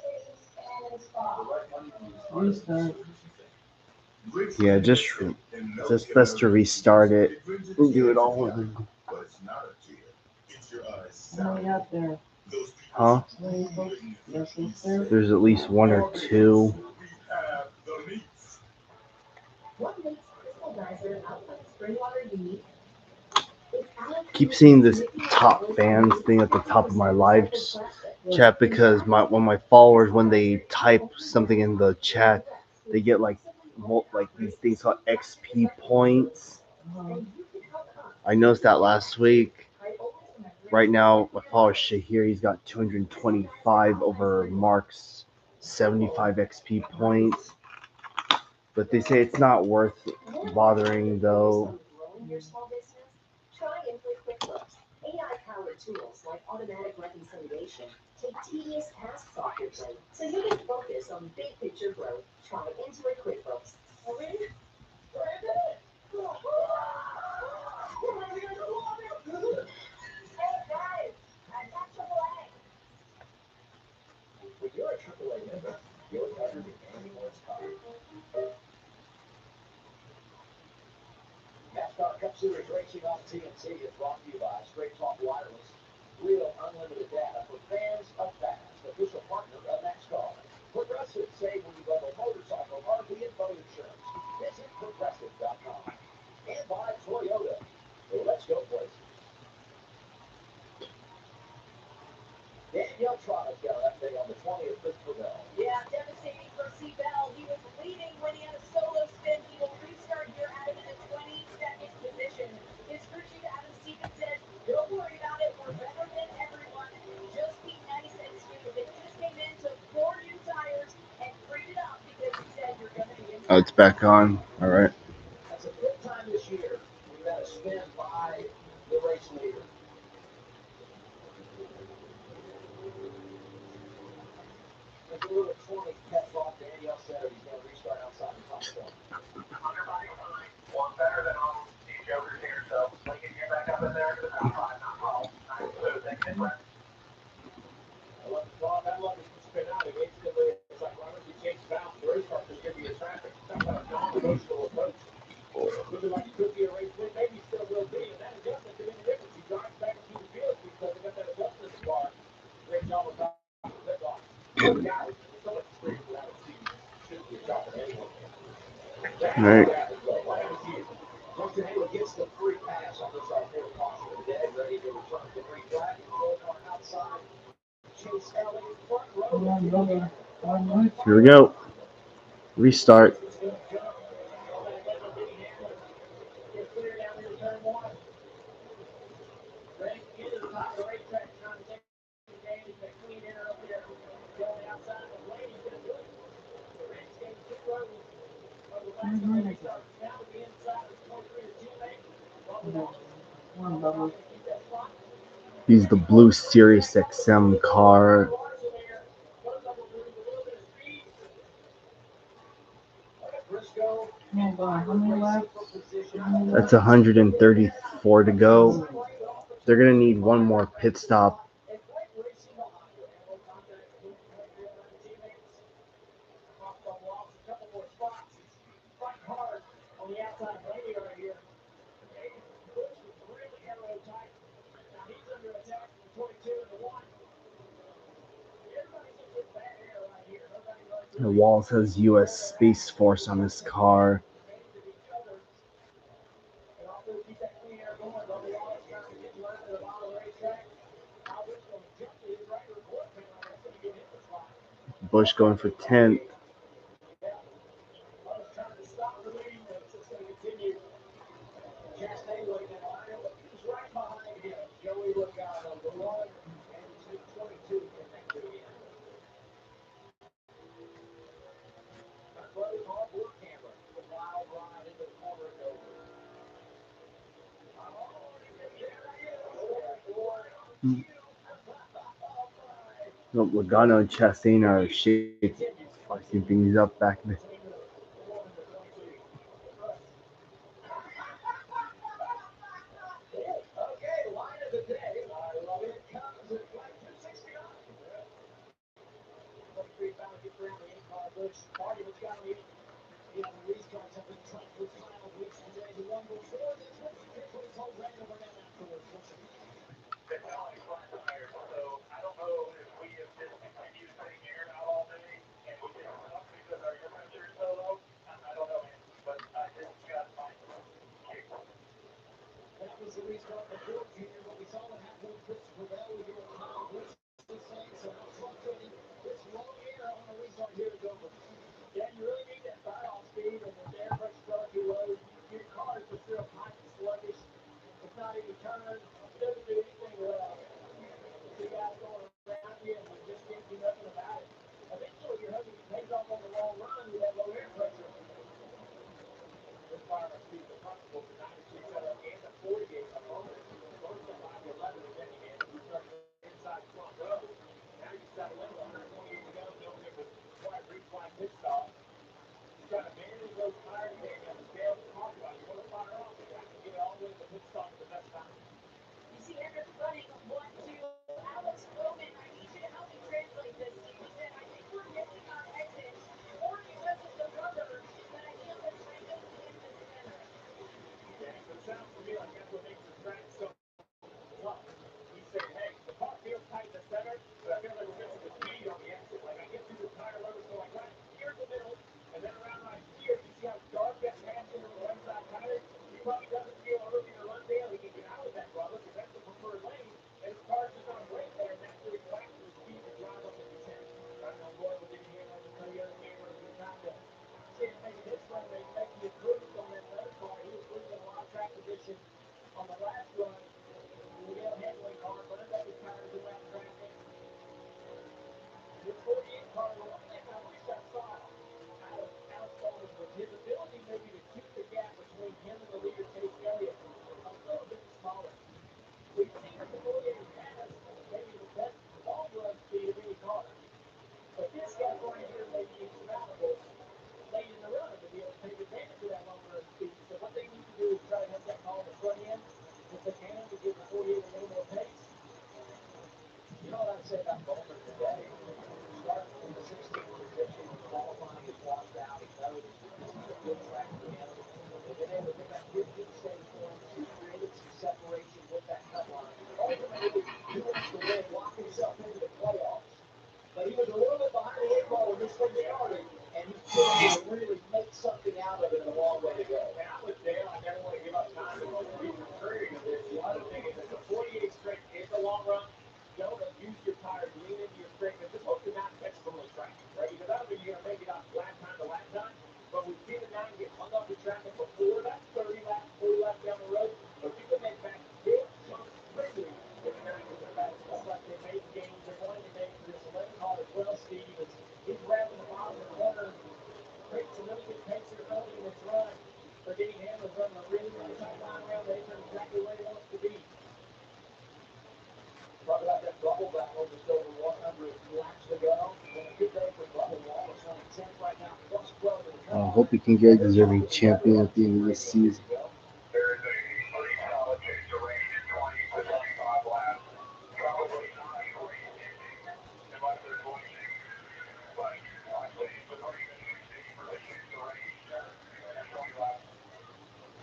Fitness and Spa. Restart. Yeah, just best to restart it and do it all over. But it's not a tear. It's your eyes. How many out there? Huh? How many folks? Yes, is there? There's at least 1 or 2. What makes Crystal Geyser Alpine Spring Water unique? Keep seeing this top fans thing at the top of my live chat because one of my followers, when they type something in the chat, they get like these things called XP points. I noticed that last week. Right now, my follower Shahir, he's got 225 over Mark's 75 XP points. But they say it's not worth bothering though. Try Input QuickBooks. AI-powered tools like automatic reconciliation take tedious tasks off your plate, so you can focus on big picture growth. Try Intuit QuickBooks. When you're a AAA member, you're better than anyone's car. NASCAR Cup Series racing on TNT is brought to you by Straight Talk Wireless. Real unlimited data for fans of fast. Official partner of NASCAR. Progressive save when you bundle motorcycle, RV, and boat insurance. Visit Progressive.com. And by Toyota. Well, let's go places. Danielle Trotta's got an update on the 20th Christopher Bell. Yeah, devastating for C. Bell. He was leading when he had a solo spin. He will restart here out of the 22nd position. His crew chief Adam Stevens said, "Don't worry about it. We're better than everyone. Just be nice and smooth." They just came in, took 4 new tires, and freed it up because he said you're going to be in. Oh, it's back on. All right. That's a fifth time this year we've had a spin by the race leader. There's a little 20 kept off. Danielle said he's going to restart outside the top 20. One better than home. Steve Joker's here, so we can get back up in there to the top 5, not 12. So take it back. I love the thought. I love it. Spin out. Instantly, it's like, why don't you change bounce? The race car just give you a traffic. Talk about a non-negotiable approach. Looking like it could be a race win. Maybe still will be. And that adjustment could make a difference. He drives back into the field because they got that adjustment in the car. Great job of that. Yeah, so much experience without a seat. Shouldn't be a job for anyone. All right. Justin Hayward gets the free pass on this off-road caution of the day, ready to return to the green flag. Here we go. Restart. He's the blue Sirius XM car. That's 134 to go. They're going to need one more pit stop. The wall says U.S. Space Force on this car. Bush going for 10th. Logano and Chastain are spiking things up back there. I hope he can get a deserving champion at the end of the season. There's a pretty solid pace of rain in 20 to 25 laps. Probably not a race ending unless there's lightning. But honestly, the 30 minutes for the pace of rain in 20 laps.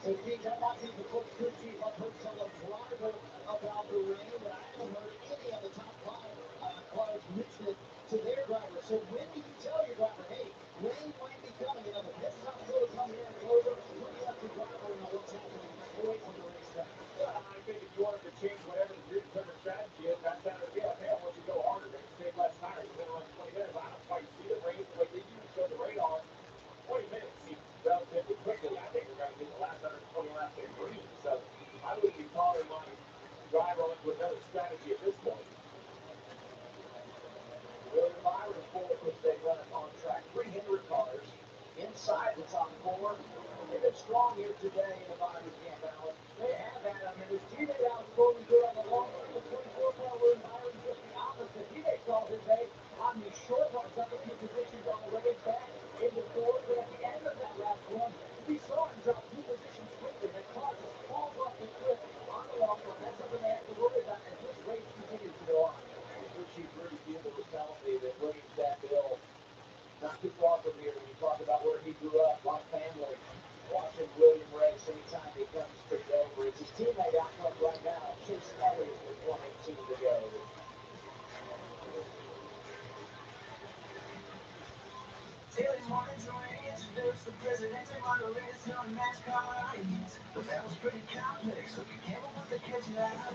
So, Steve, that might be the first crew chief I've heard tell a driver about the rain, but I haven't heard any of the top five cars mention it to their driver. So, when do you tell your driver, hey, rain might be coming? You know, the pit stop's going to come here in October. When do you let your driver know what's happening away from the racetrack? Well, I think if you wanted to change whatever the grid turner strategy is, that's how it is. Hey, I want you to go harder, maybe save less tires, you're going to run 20 minutes. I don't quite see the rain the way they do. Turn the radar. 20 minutes seems relatively quickly. I think we're going to get the last 120 laps in green. So I wouldn't be calling my driver on to another strategy at this point. William Byron fourth as they run it on track. 300 cars inside the top four. They've been strong here today in the Byron camp, Alan. They have had, I mean, his teammate out scoring good on the long run. The 24 car William Byron just the opposite. He makes all his hay on the short runs, up a few positions on the race back into fourth. But at the end of that last run, we saw him drop 2 positions quickly. That car just falls off the cliff on the long run. That's something they have to worry about as this race continues to go on. Crew chief Rudy Buell was telling me that Williams-Danville, not too far from here, when you talk about where he grew up, my family, watching William race anytime he comes to Dover. It's his teammate out front right now, Chase Elliott, with 118 to go. Daily mornings when we introduce the presidents and margaritas on NASCAR. The battle's pretty complex, so be careful with the catch line.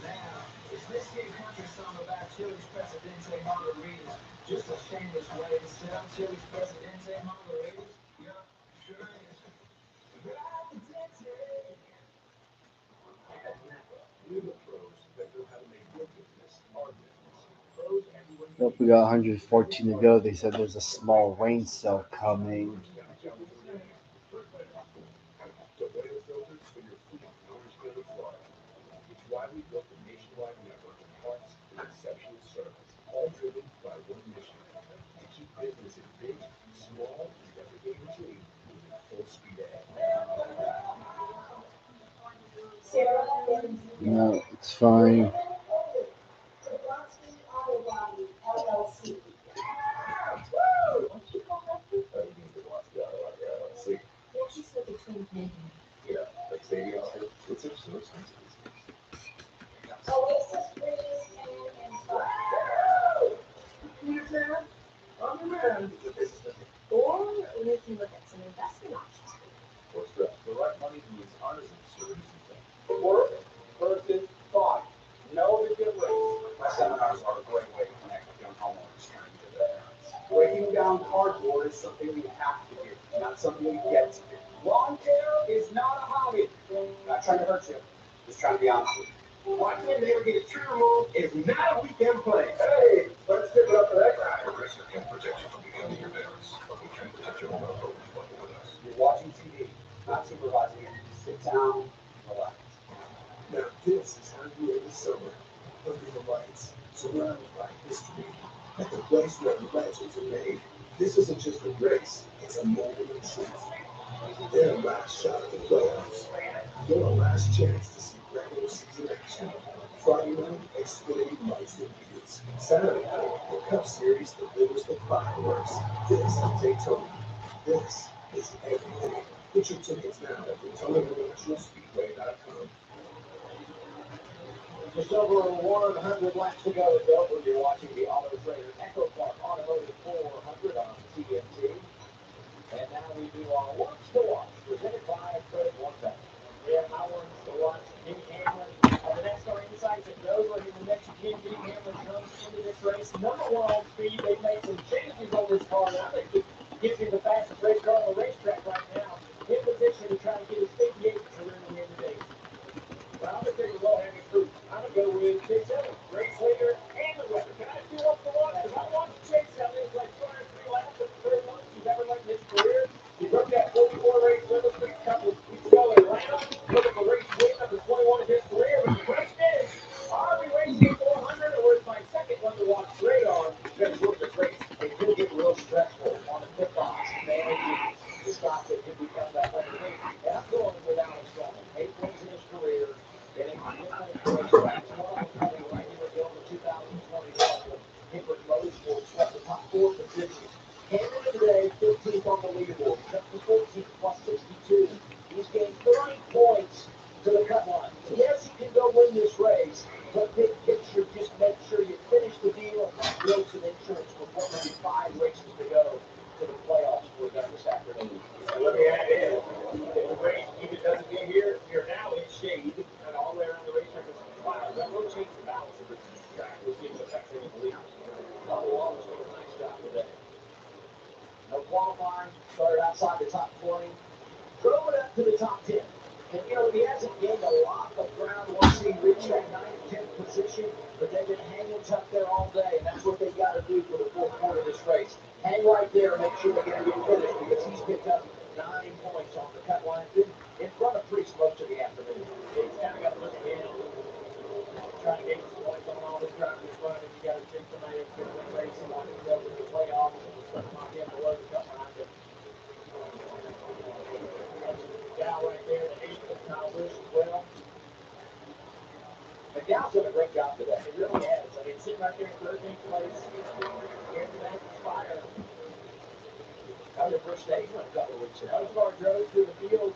Now, is this here country song about Chili's Presidente margaritas just a shameless way to sell Chili's Presidente margaritas? Yeah, sure is. Nope, we got 114 to go. They said there's a small rain cell coming. Tomato filters for your fleet in Orangeburg, Florida. It's why we built a nationwide network of parts and exceptional service, all driven by one mission: to keep business in big, small, and everyday between moving full speed ahead. No, it's fine. Yeah, like saying it's so expensive. Oasis Breeze Canyon Spa. On your man. Or we can look at some investment options. What's that? The right money means artisan service. Work versus thought. Know the difference. My seminars are a great way to connect with young homeowners trying to get their parents. Breaking down cardboard is something we have to do, not something we get to do. Lawn care is not a hobby. Not trying to hurt you. Just trying to be honest with you. Watching your neighbor get a tree removed is not a weekend play. Hey, let's give it up for that guy. Progressive can protect you from becoming your parents, but we can protect your home with us. You're watching TV, not supervising it. Sit down, relax. Now this is how you end the summer, under the lights, surrounded by history, at the place where legends are made. This isn't just a race, it's a moment of truth. Their last shot at the playoffs, your last chance to see regular season action. Friday night, Xfinity lights the beats. Saturday night, the Cup Series delivers the fireworks. This is Daytona. This is everything. Get your tickets now at DaytonaInternationalSpeedway.com. Just over 100 laps to go at Dover. You're watching the AutoTrader EchoPark Automotive 400 on TNT. And now we do our Works to Watch, presented by Credit One Bank. Yeah, my Works to Watch, Jimmy Hamlin of the NASCAR Insights at Dover. He's the next kid. Jimmy Hamlin comes into this race. Number one on speed. They've made some changes on this car now. They just gives him the fastest race car on the racetrack right now. In position to try to get his 58th career win today. But I'm going to take a low-hanging fruit. I'm going to go with Chase Elliott, race leader and the winner. Can I do Works to Watch? Because I watched Chase Elliott like 203 laps at the third most he's ever led in his career. He broke that 44 race limit a couple of weeks ago in Atlanta. Look at the race win, number 21 of his career. But the question is, are we racing at 400 or is my second one to watch radar going to win this race? It could get real stressful on the pit box, managing the stop that could become that underneath. And I'm going without a struggle. 8 wins in his career, getting different racetracks. One of them coming right here at the Oval 2021. Hickert Motorsports swept the top 4 positions. Canada today, 15th on the leaderboard, just to 14th plus 62. He's gained 30 points to the cut line. Yes, you can go win this race, but big picture, just make sure you finish the deal, build some insurance before maybe 5 races to go to the playoffs we're done this afternoon. And let me add in, if the race even doesn't get here, you're now in shade, and all the way around the racetrack is clouds. That will change the balance of the track. We'll see what affects any believers. Bubba Wallace did a nice job today. No qualifying, started outside the top 20, drove it up to the top 10. And, you know, he hasn't gained a lot of ground once he reached that 9th, 10th position, but they've been hanging tough there all day, and that's what they've got to do for the fourth quarter of this race. Hang right there and make sure they get a good finish because he's picked up 9 points on the cut line. Been in front of pretty most of the afternoon. He's kind of got to look ahead, trying to get his points on all the drivers in front of him. You got to think somebody that's going to win the race and want to go to the playoffs and not get below the cut line. But Gal right there, the 8th of Kyle Busch as well. McDowell's done a great job today. It really has. I mean, sitting right there in 13th place, here's the back fire. That was the first stage run a couple of weeks ago. Escobar drove through the field.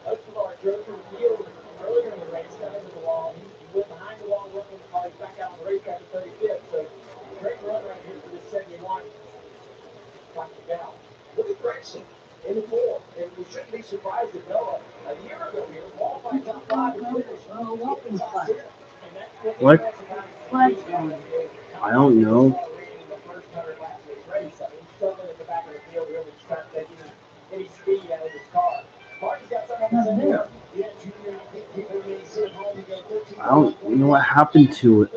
Escobar drove through the field earlier in the race, got into the wall. He went behind the wall, working the car. He's back out on the racetrack at 35th. So, great run right here for this 71. Mike McDowell. Look at Grayson in the 4. And we shouldn't be surprised if Noah, a year ago here, qualified top 5 and finished in the top 10. What? I don't know. I don't know what happened to it.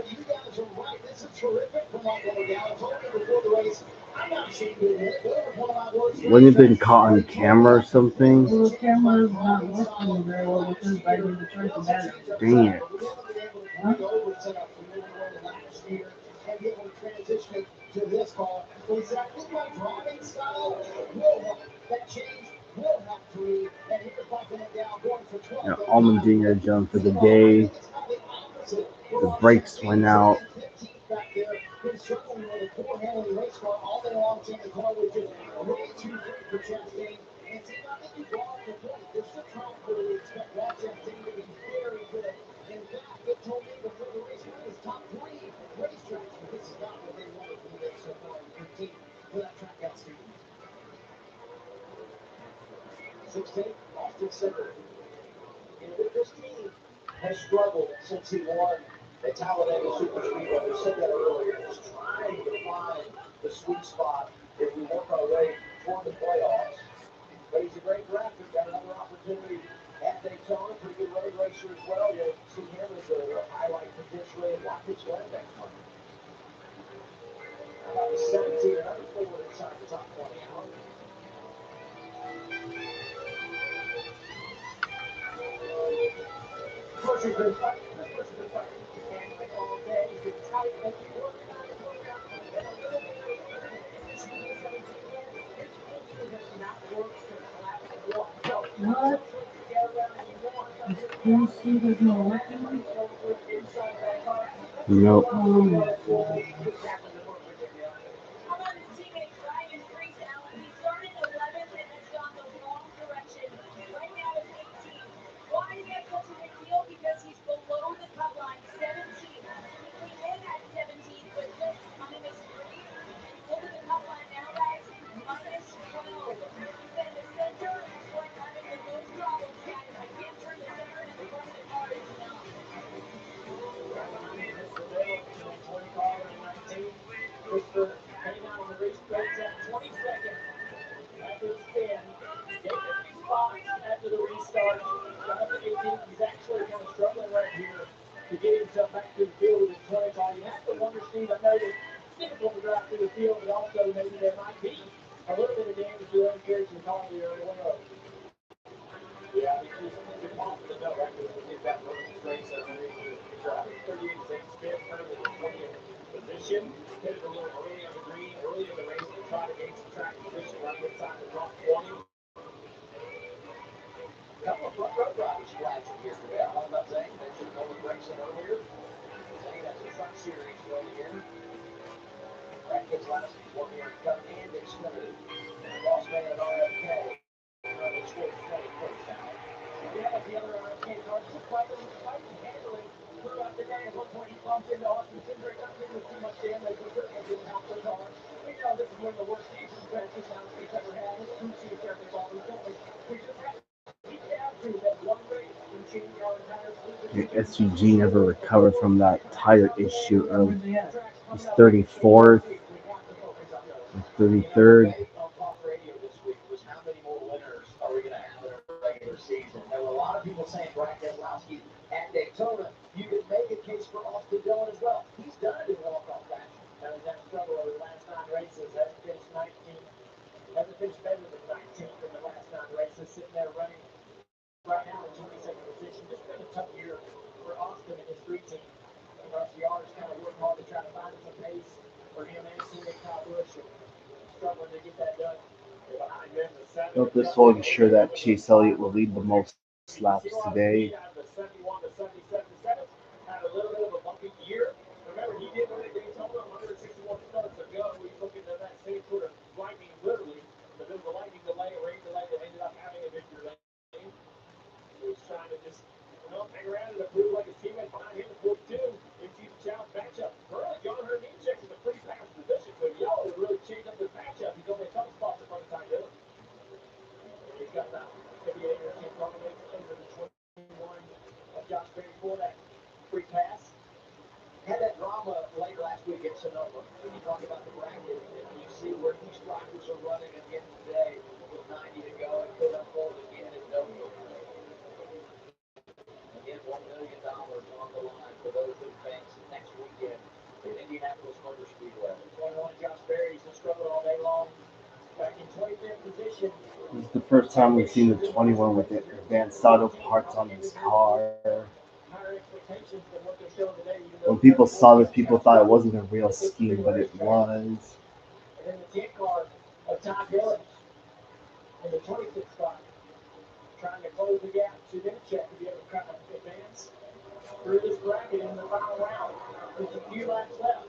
Wouldn't it have been caught on camera or something? Well, the camera's not working very well because I did the choice of battery. Dang it. Huh? And be able to transition to this car. So he said, I think my driving style will help. That change will help for me. And here's Michael McDowell going for 12. Yeah, Allmendinger done for the day. The brakes went out. Back there, been struggling with a poor handling race car all day long. Saying the car was just way too quick for Chastain. And see, I think you brought up the point. There's a track where we expect that Chastain to be very good. In fact, it told me before the race was top 3 racetracks, but this is not what they wanted from the race so far in 15 for that track out speed. 16th, Austin Center. You know, this team has struggled since he won at Talladega Super Speedway. We said that earlier. Just trying to find the sweet spot if we work our way toward the playoffs. But he's a great driver. Got another opportunity at Daytona. Pretty good road racer as well. You'll see him as a highlight potentially at Watkins Glen next month. How about the 17 and under 4 inside the top 20 out? Pusher's been fighting. Pusher's been fighting. You can't win all day. He's been tight, but you work it out. And a little bit in this 17 years, his engine has not worked since lap 1. So, What? get around and you want to Do you see there's no working? inside that car. Nope. How about his teammate Ryan Freese, Allen? He started 11th and has gone the wrong direction. Right now it's 18th. Why is that such a big deal? Because he's below the cut line, 17th. He came in at 17th, but just coming as straight. And look at the cut line now, guys, minus 12. He's in the center, is what having the most problems, guys. I can't turn the center and the front of the car is enough. Christopher came out on the racetrack at 22nd after the spin. Gave a few spots after the restart. Got up to 18th. He's actually kind of struggling right here to get himself back to the field with his 20 car. You have to wonder, Steve, I know that it's difficult to drive through the field, but also maybe there might be a little bit of damage to the undercarriage of the car. Yeah, I mean, it's impossible to know, right? Because we did that rookie race at 38 Zane Smith, currently in 20th position. Hit it a little early on the green, early in the race to try to gain some track position right inside the top 20. A couple of front row drivers flashing here today. I don't know about Zane. Mentioned Nolan Grayson earlier. Zane has a truck series win here. That gets last one here coming in to Xfinity. Boss man at RFK. Running straight 21st out. Yeah, the other RFK cars just fighting handling throughout the day. At one point, he bumped into Austin Cindric. Not thinking with too much damage, but certainly didn't help the car. We know this is one of the worst seasons Francis Allen's ever had. His crew chief, Eric Baldwin, told me we just have to keep down through that one race and change our entire The SUG never recovered from that tire issue of his 34th, 33rd. Radio this week was how many more winners are we going to have in a regular season? There were a lot of people saying Brad Keselowski at Daytona. You could make a case for Austin Dillon as well. He's done it in walk-off fashion. Now he's had struggle over the last 9 races. Hasn't finished 19th. Hasn't finished better than 19th in the last 9 races. Sitting there running right now in 22nd position. Just been a tough year for Austin and his 3 team. RCR's kind of worked hard to try to find some pace for him and teammate Kyle Busch. Struggling to get that done. But this will ensure that Chase Elliott will lead the most laps today. Had a little bit of a bumpy year. Remember, he did win at Daytona 161 starts ago. He's looking at that same sort of lightning, literally. But there was a lightning delay, a rain delay that ended up having a victory lane. He was trying to just, hang around and improve like his teammate behind him at 42. It's a challenge matchup. Early, John Herminchek is a pretty fast position, so y'all would really change up this matchup. He's only a couple spots in front of Ty Dillon. He's got that 58 or 10 probably over the 21 of Josh Berry for that free pass. Had that drama late last week at Sonoma. When you talk about the bracket, and you see where these drivers are running at the end of the day with 90 to go, it could unfold again in Dover. Again, $1 million on the line for those who advance next weekend at Indianapolis Motor Speedway. 21 Josh Berry's been struggling all day long. Back in 25th position. This is the first time we've seen the 21 with advanced auto parts on his car. When people saw this, people thought it wasn't a real scheme, but it was. And then the 10 car of Ty Dillon in the 26th spot, trying to close the gap to Nemechek to be able to kind of advance through this bracket in the final round. There's a few laps left.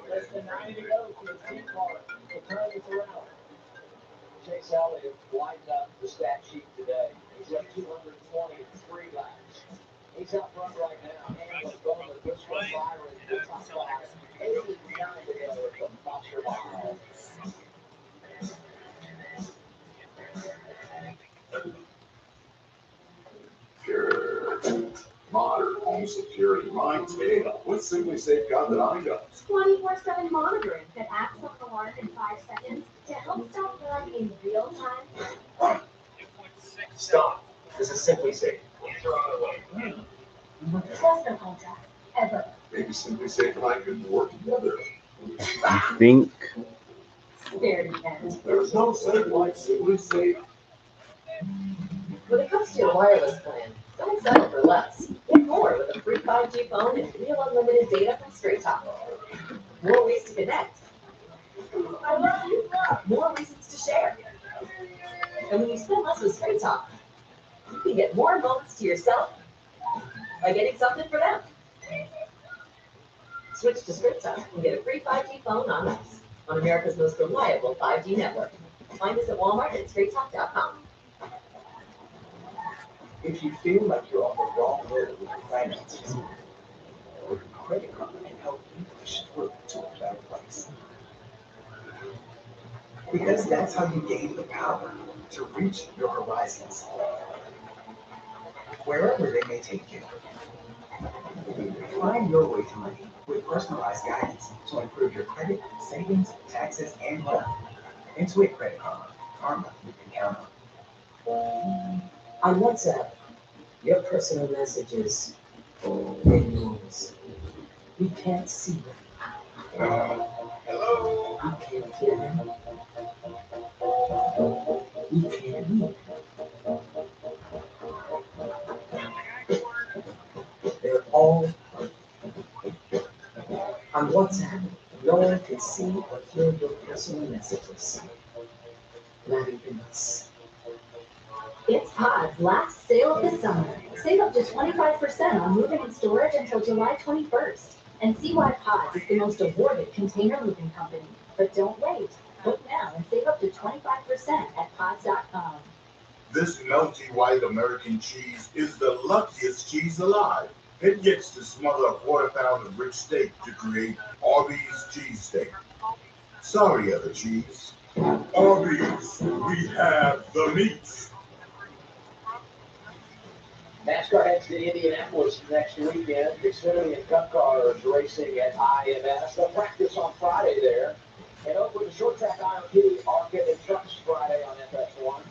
Less than 90 to go for the 10 car to turn this around. Chase Elliott lightened up the stat sheet today. He's at 220 in 3 laps. He's out front right now. Hamlin, Bowman, Bushman, Byron, the top 5. 89 to go at the Foster Mile. Modern home security. My tail. What's Simply Safe got that I got? 24/7 monitoring that acts on the alarm in 5 seconds to help stop running in real time. Stop. This is Simply Safe. Trust no contract, ever. Maybe Simply Safe and I could work together. I think. Very depends. There's no safe like Simply Safe. When it comes to your wireless plan, don't settle for less. Get more with a free 5G phone and real unlimited data from Straight Talk. More ways to connect. I love you. More reasons to share. And when you spend less with Straight Talk, you can get more moments to yourself by getting something for them. Switch to Straight Talk and get a free 5G phone on us on America's most reliable 5G network. Find us at Walmart and StraightTalk.com. If you feel like you're on the wrong road with your finances, your credit card can help you push through to a better place. Because that's how you gain the power to reach your horizons, wherever they may take you. Find your way to money with personalized guidance to improve your credit, savings, taxes, and more. Intuit Credit Karma. Karma you can count on. On WhatsApp, your personal messages, they means we can't see them. Hello? You can't hear them. We can't win. They're all on WhatsApp. No one can see or hear your personal messages. Not even us. It's Pod's last sale of the summer. Save up to 25% on moving and storage until July 21st. And see why Pod is the most awarded container moving company. But don't wait. Book now and save up to 25% at pods.com. This melty white American cheese is the luckiest cheese alive. It gets to smother a quarter pound of rich steak to create Arby's cheesesteak. Sorry, other cheese. Arby's, we have the meats. NASCAR heads to Indianapolis next weekend. Xfinity and Cup cars racing at IMS. They'll practice on Friday there. And over the short track IMP, Arca and Trucks Friday on FS1.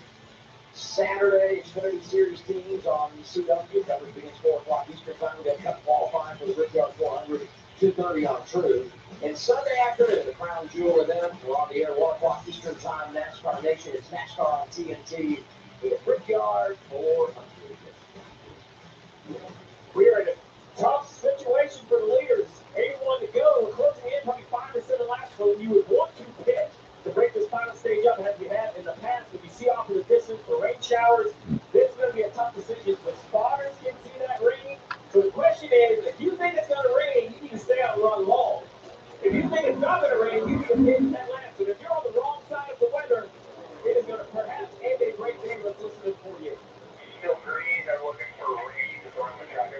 Saturday, Xfinity Series teams on CW. Coverage begins 4 o'clock Eastern Time. We've got Cup qualifying for the Brickyard 400, 2:30 on True. And Sunday afternoon, the crown jewel event. We're on the air 1 o'clock Eastern Time. NASCAR Nation. It's NASCAR on TNT. The Brickyard 400. We are in a tough situation for the leaders. 81 to go. We're closing in probably 5% of laps. So you would want to pit to break this final stage up as we have in the past. If you see off in the distance for rain showers, this is going to be a tough decision. The spotters can see that rain. So the question is, if you think it's going to rain, you need to stay out and run long. If you think it's not going to rain, you need to pit that lap. So if you're on the wrong side of the weather, it is going to perhaps end a great day. Let's listen to it for you. Still green, they're looking for rain around the track.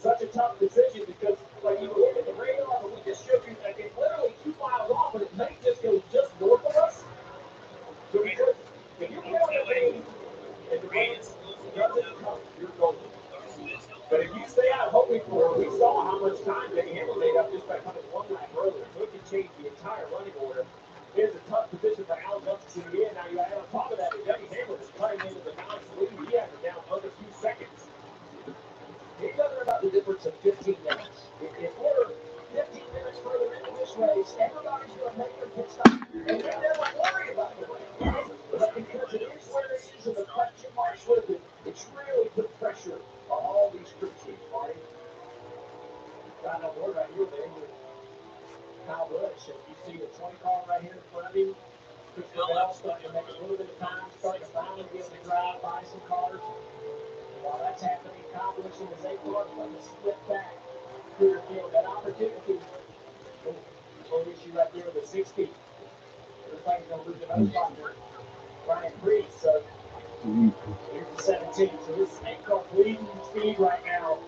Such a tough decision because, like, you look at the radar, we just showed you that it's literally 2 miles off, but it may just go just north of us. So because if you get on the rain and the rain doesn't come, you're golden. But if you stay out hoping for it, we saw how much time Denny Hamlin made up just by coming 1 lap earlier, so it can change the entire running order. Here's a tough position for Alan Bunce to be in. Now you add on top of that, Denny Hamlin is cutting into the ninth lead. He has it down under 2 seconds. He's talking about the difference of 15 minutes. If we're 15 minutes further into this race, everybody's going to make their pit stop, and we never worry about the rain. But because it is where it is, and the question marks with it, it's really put pressure on all these crew chiefs, Marty. Got no word right here, man. Kyle Busch, and you see the 20 car right here in front of him. Christopher Bell starting to make a little bit of time, starting to finally be able to drive by some cars. While that's happening, Kyle Busch in his 8 car starting to slip back through the field. That opportunity, little issue right there with the 60. Looks like he's going to lose another spot for Brian Priest. So here's the 17. So this 8 car bleeding speed right now,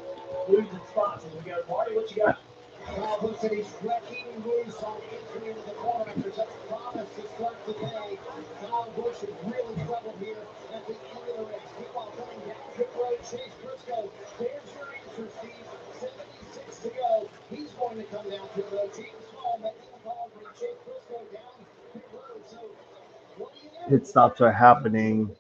losing spots as we go. Marty, what you got? Kyle Busch said he's wrecking loose on entry into the corner after such a promise to start the day. Kyle Busch is really troubled here at the end of the race. Meanwhile, coming down pit road, Chase Briscoe. There's your answer, Steve. 76 to go. He's going to come down pit road. James Hall making the call for Chase Briscoe down pit road. So what do you do? Pit stops are happening.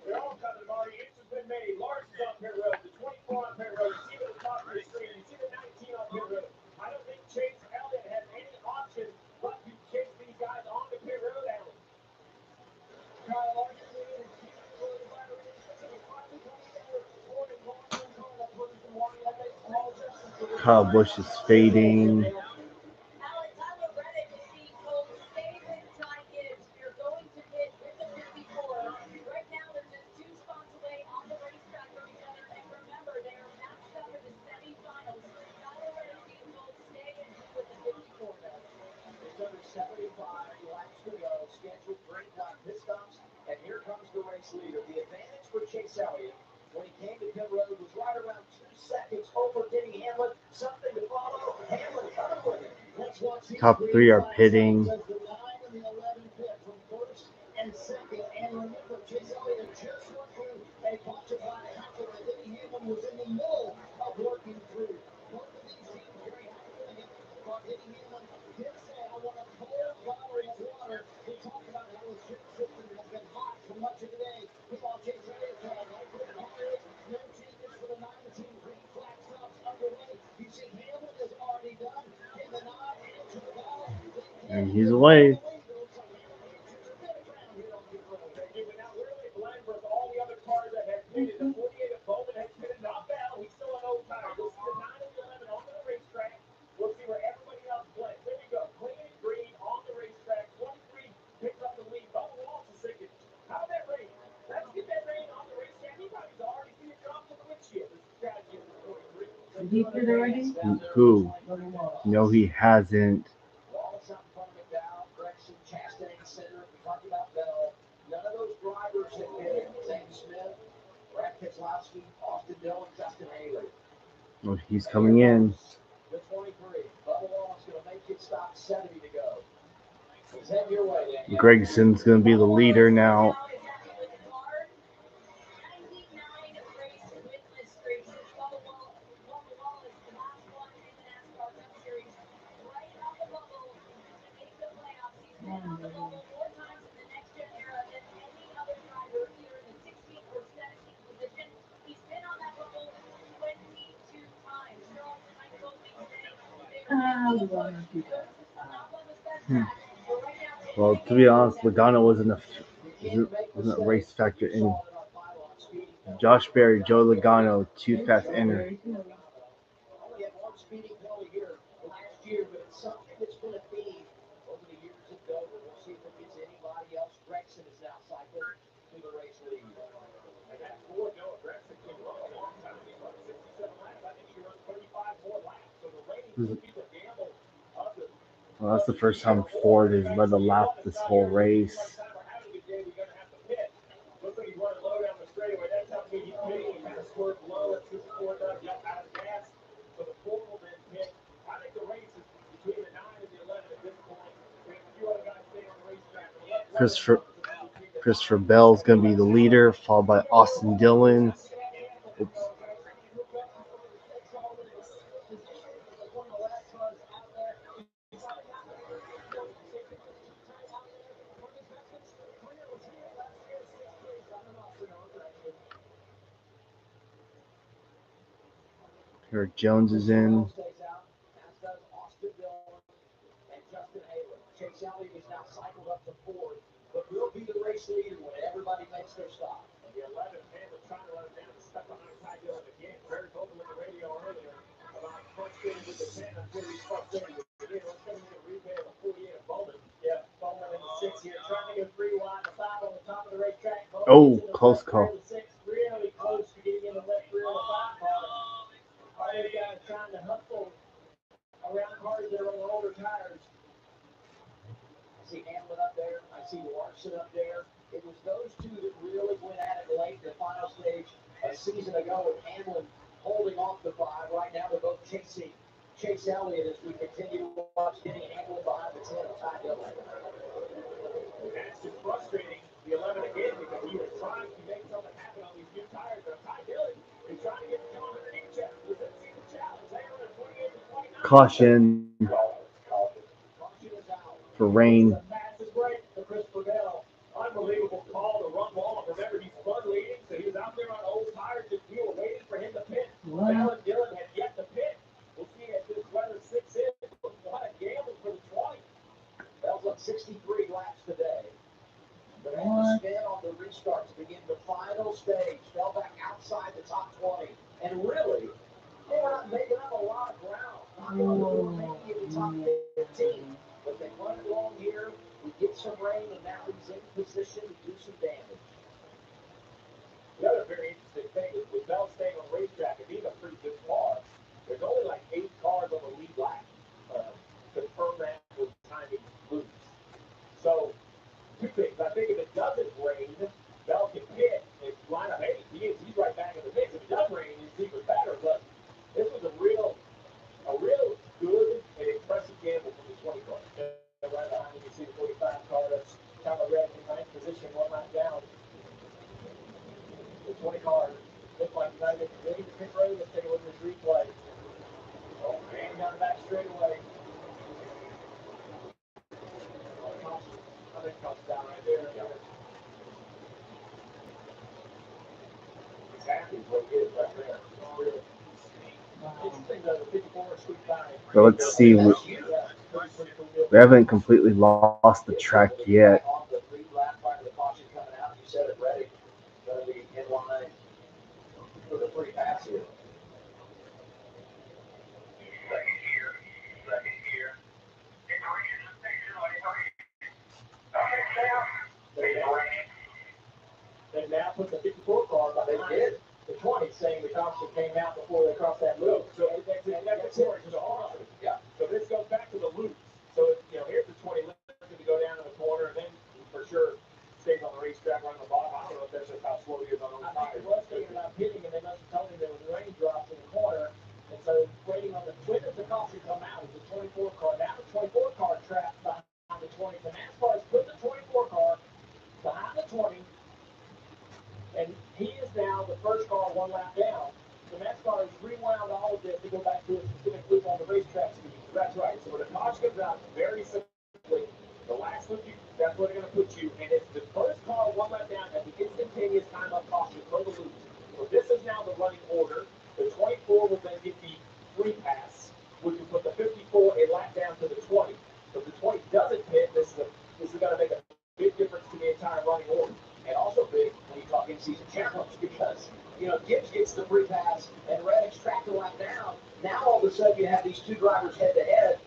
They're all coming, Marty. Answer's been made. Larson's on pit road. The 24 on pit road. You see the top of the screen. You see the 19 on pit road. I don't think Chase Elliott has any option but to chase these guys on the pit road, Allen. Kyle Larson is Kyle Busch is fading. Scheduled great black pit stops, and here comes the race leader. The advantage for Chase Elliott when he came to pit road was right around 2 seconds over Denny Hamlin. Something to follow. Hamlin coming with it. Let's watch these Top 3 are pitting. the 9 and the 11 pit from first and second. And remember, Chase Elliott just went through a bunch of black happen that Denny Hamlin was in the middle of working through. Both of these teams very happy with him. But Denny Hamlin did say, I want a cold bottle of water. He talked about how his ship system has been hot for much of the day. Meanwhile, Chase Elliott said, I like where the car is. No changes for the 9 team And he's away. Did he put it already? Who? No, he hasn't. Oh, he's coming in. Gregson's going to be the leader now. Well, to be honest, Logano wasn't a race factor in. Josh Berry, Joe Logano, 2 fast enter. Well, that's the first time Ford has led a lap this whole race. Christopher Bell's going to be the leader, followed by Austin Dillon. Oops. Eric Jones is in. Oh, close call. Caution for rain. Unbelievable call to run long. Remember, he's flood leading, so he was out there on old tires just we were waiting for him to pit. Alan Dillon had yet to pit. We'll see as this weather sits in. What a gamble for the 20. That was 63 laps today. But had to spin on the restart to begin the final stage. Fell back outside the top 20. And really, they were not making up a lot of ground. Not maybe in the top 15. But they run it long here. We get some rain, and now he's in position to do some damage. The other very interesting thing is with Bell staying on the racetrack and being a pretty good car, there's only like 8 cars on the lead lap. Confirm that with timing moves. So, 2 things. I think if it doesn't rain, Bell can pit and line up 8. He's right back in the mix. If it does rain, he's even better. But this was a real good and impressive gamble from the 20 car. Right behind you see the 45 car that's kind of red in ninth position, 1 lap down. The 20 car looked like United leading the pit road. Let's take a look at this replay. Oh, man, down the back straightaway. I think comes down right there. Exactly what it is right there. Interesting though, the 54 sweet by. So let's see. We haven't completely lost the track yet. On the lead lap prior to the caution coming out, you said it ready. Going to be in line for the free pass here. They now put the 54 car behind the 20, saying the caution came out before they crossed that loop. So that's important. So hold on. Yeah. So this goes back to the loops. So here's the 20 left to go down in the corner, and then for sure stays on the racetrack right on the bottom. I don't know if that's just how slow he is on those tires. He was thinking about pitting, and they must have told him there was raindrops in the corner, and so waiting on the when does the caution come out? Is the 24 car now? The 24 car trapped behind the 20. So NASCAR has put the 24 car behind the 20. And he is now the first car one lap down. So NASCAR has rewound all of this to go back to a specific loop on the racetrack speed. So that's right. So when the caution comes out, very simply, the last loop, that's where they're going to put you. And it's the first car one lap down at the instantaneous time of caution for the loops. So this is now the running order. The 24 will then get the free pass, which will put the 54 a lap down to the 20. So if the 20 doesn't hit, this is going to make a big difference to the entire running order. And also big when you talk in-season challenge because, Gibbs gets the free pass and Reddick's tracked a lap down. Now all of a sudden you have these two drivers head-to-head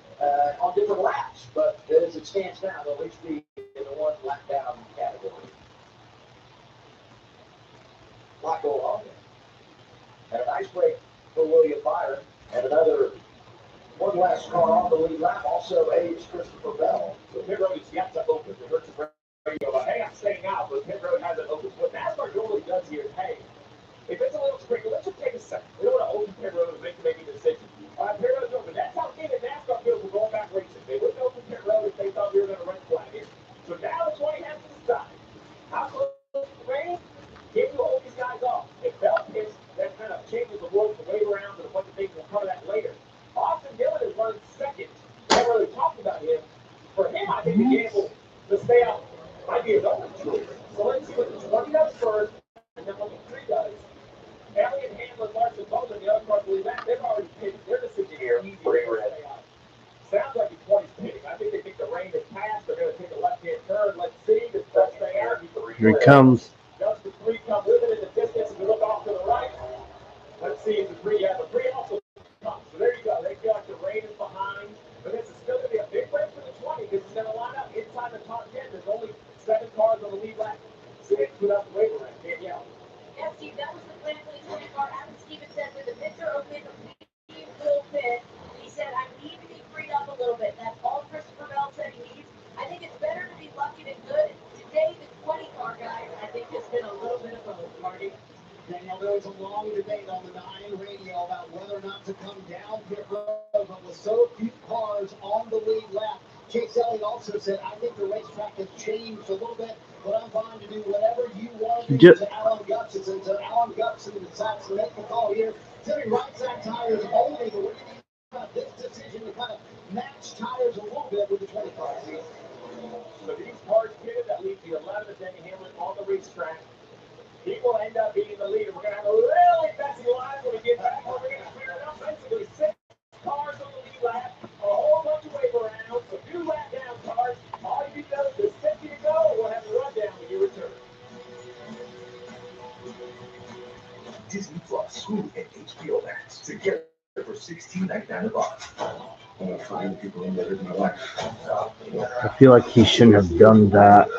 on different laps. But as it stands now, they'll each be in the one lap down category. A lot going on there. And a nice break for William Byron. And another one last car on the lead lap also aids Christopher Bell. So pit road has got to open. The Hertz go about, hey, I'm staying out, but pit road hasn't opened. What NASCAR normally does here is, hey, if it's a little sprinkle, let's just take a second. We don't want to open pit road and make a decision. All right, pit road's open. That's how big the NASCAR feels we're going back racing. They wouldn't open pit road if they thought we were going to red flag it. So now the 20 has to decide. How close to the rain? Can you hold these guys off? If Bell hits, that kind of changes the rules, the wave around, and a bunch of things. We'll cover that later. Austin Dillon is running second. Never really talked about him. For him, I think the gamble to stay out might be his own choice. So let's see what the 20 does first, and then what the 3 does. Elliott, Hamlin, Larson, both of the other cars believe that. They've already pitted. They're decision here. Easy to stay out. Sounds like the 20's pitting. I think they think the rain has passed. They're going to take a left-hand turn. Let's see. Does Bell stay out? Here it comes. Does the 3 come with it in the distance as we look off to the right? Let's see if the 3 has the 3 also comes. So there you go. They feel like the rain is behind. But this is still going to be a big race for the 20 because it's going to line up inside the top 10. There's only 7 cars on the lead lap. So they put out the waiver around. Danielle. Yeah, Steve, that was the plan for the 20 car. Adam Stevens said when the pits are open, we will pit. He said, I need to be freed up a little bit. That's all Christopher Bell said he needs. I think it's better to be lucky than good. Today, the 20 car guys, I think it's been a little bit of both, Marty. Daniel, there was a long debate on the 9 radio about whether or not to come down pit road, but with so few cars on the lead lap, Chase Elliott also said, I think the racetrack has changed a little bit, but I'm fine to do whatever you want to do to Alan Gutson. And so Alan Gutson decides to make the call here. Timmy right side tires only, but what do you think about this decision to kind of match tires a little bit with the 20 cars here? So these cars pitted, that leaves the 11 of Denny Hamlin on the racetrack. He will end up being the leader. We're going to have a really messy line when we get back. We're going to figure it out. Basically, 6 cars on the lead lap, a whole bunch of wave around, some new lap down cars. All you know is 50 to go. We'll have a rundown when you return. Disney Plus, Hulu, and HBO Max together for $16.99 a month. I'm gonna find people in there in my life. I feel like he shouldn't have done that.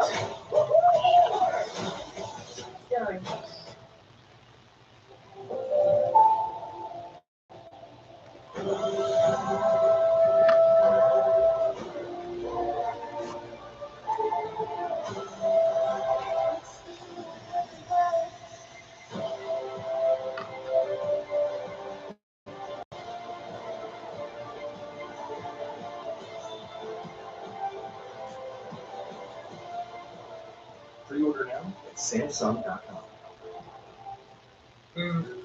Pre-order now at Samsung.com.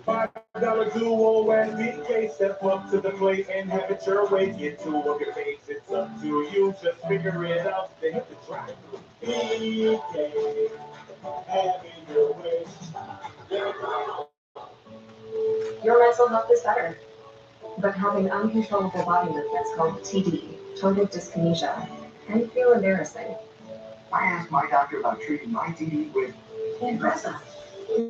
$5 duo and BK step up to the plate and have it your way. Get to work at face, it's up to you. Just figure it out. They hit the drive. BK, having your way. Your mental health is better. but having uncontrollable body movements called TD, total dyskinesia, can feel embarrassing. I asked my doctor about treating my TD with Ingrezza.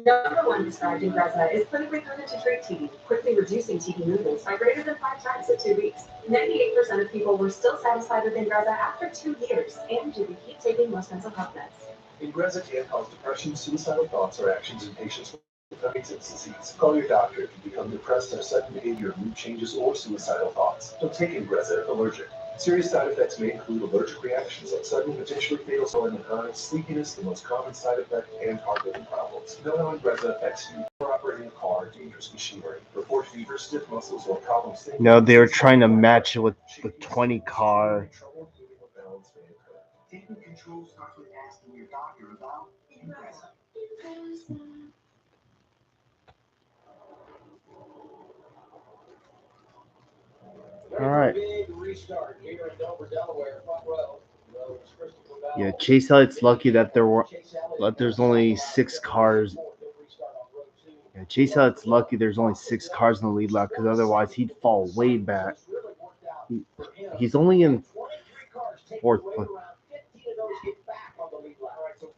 Number one prescribed Ingrezza is clinically proven to treat TD, quickly reducing TD movements by greater than 5 times in 2 weeks. 98% of people were still satisfied with Ingrezza after 2 years, and you can keep taking most mental health meds. Ingrezza can cause depression, suicidal thoughts, or actions in patients with Huntington's disease. Call your doctor if you become depressed, have sudden behavior, mood changes, or suicidal thoughts. Don't take Ingrezza if allergic. Serious side effects may include allergic reactions like sudden, potentially fatal swelling in eyes, sleepiness, the most common side effect, and heart rhythm problems. Know how Ingrezza affects you. Or operating a car, dangerous machinery, report fever, stiff muscles, or problems thinking. No, they were trying to match it with the 20 car. Taking control starts with asking your doctor about Ingrezza. All right. Yeah, Chase Elliott's lucky that there's only 6 cars. Yeah, Chase Elliott's lucky there's only 6 cars in the lead lap because otherwise he'd fall way back. He's only in 4th place.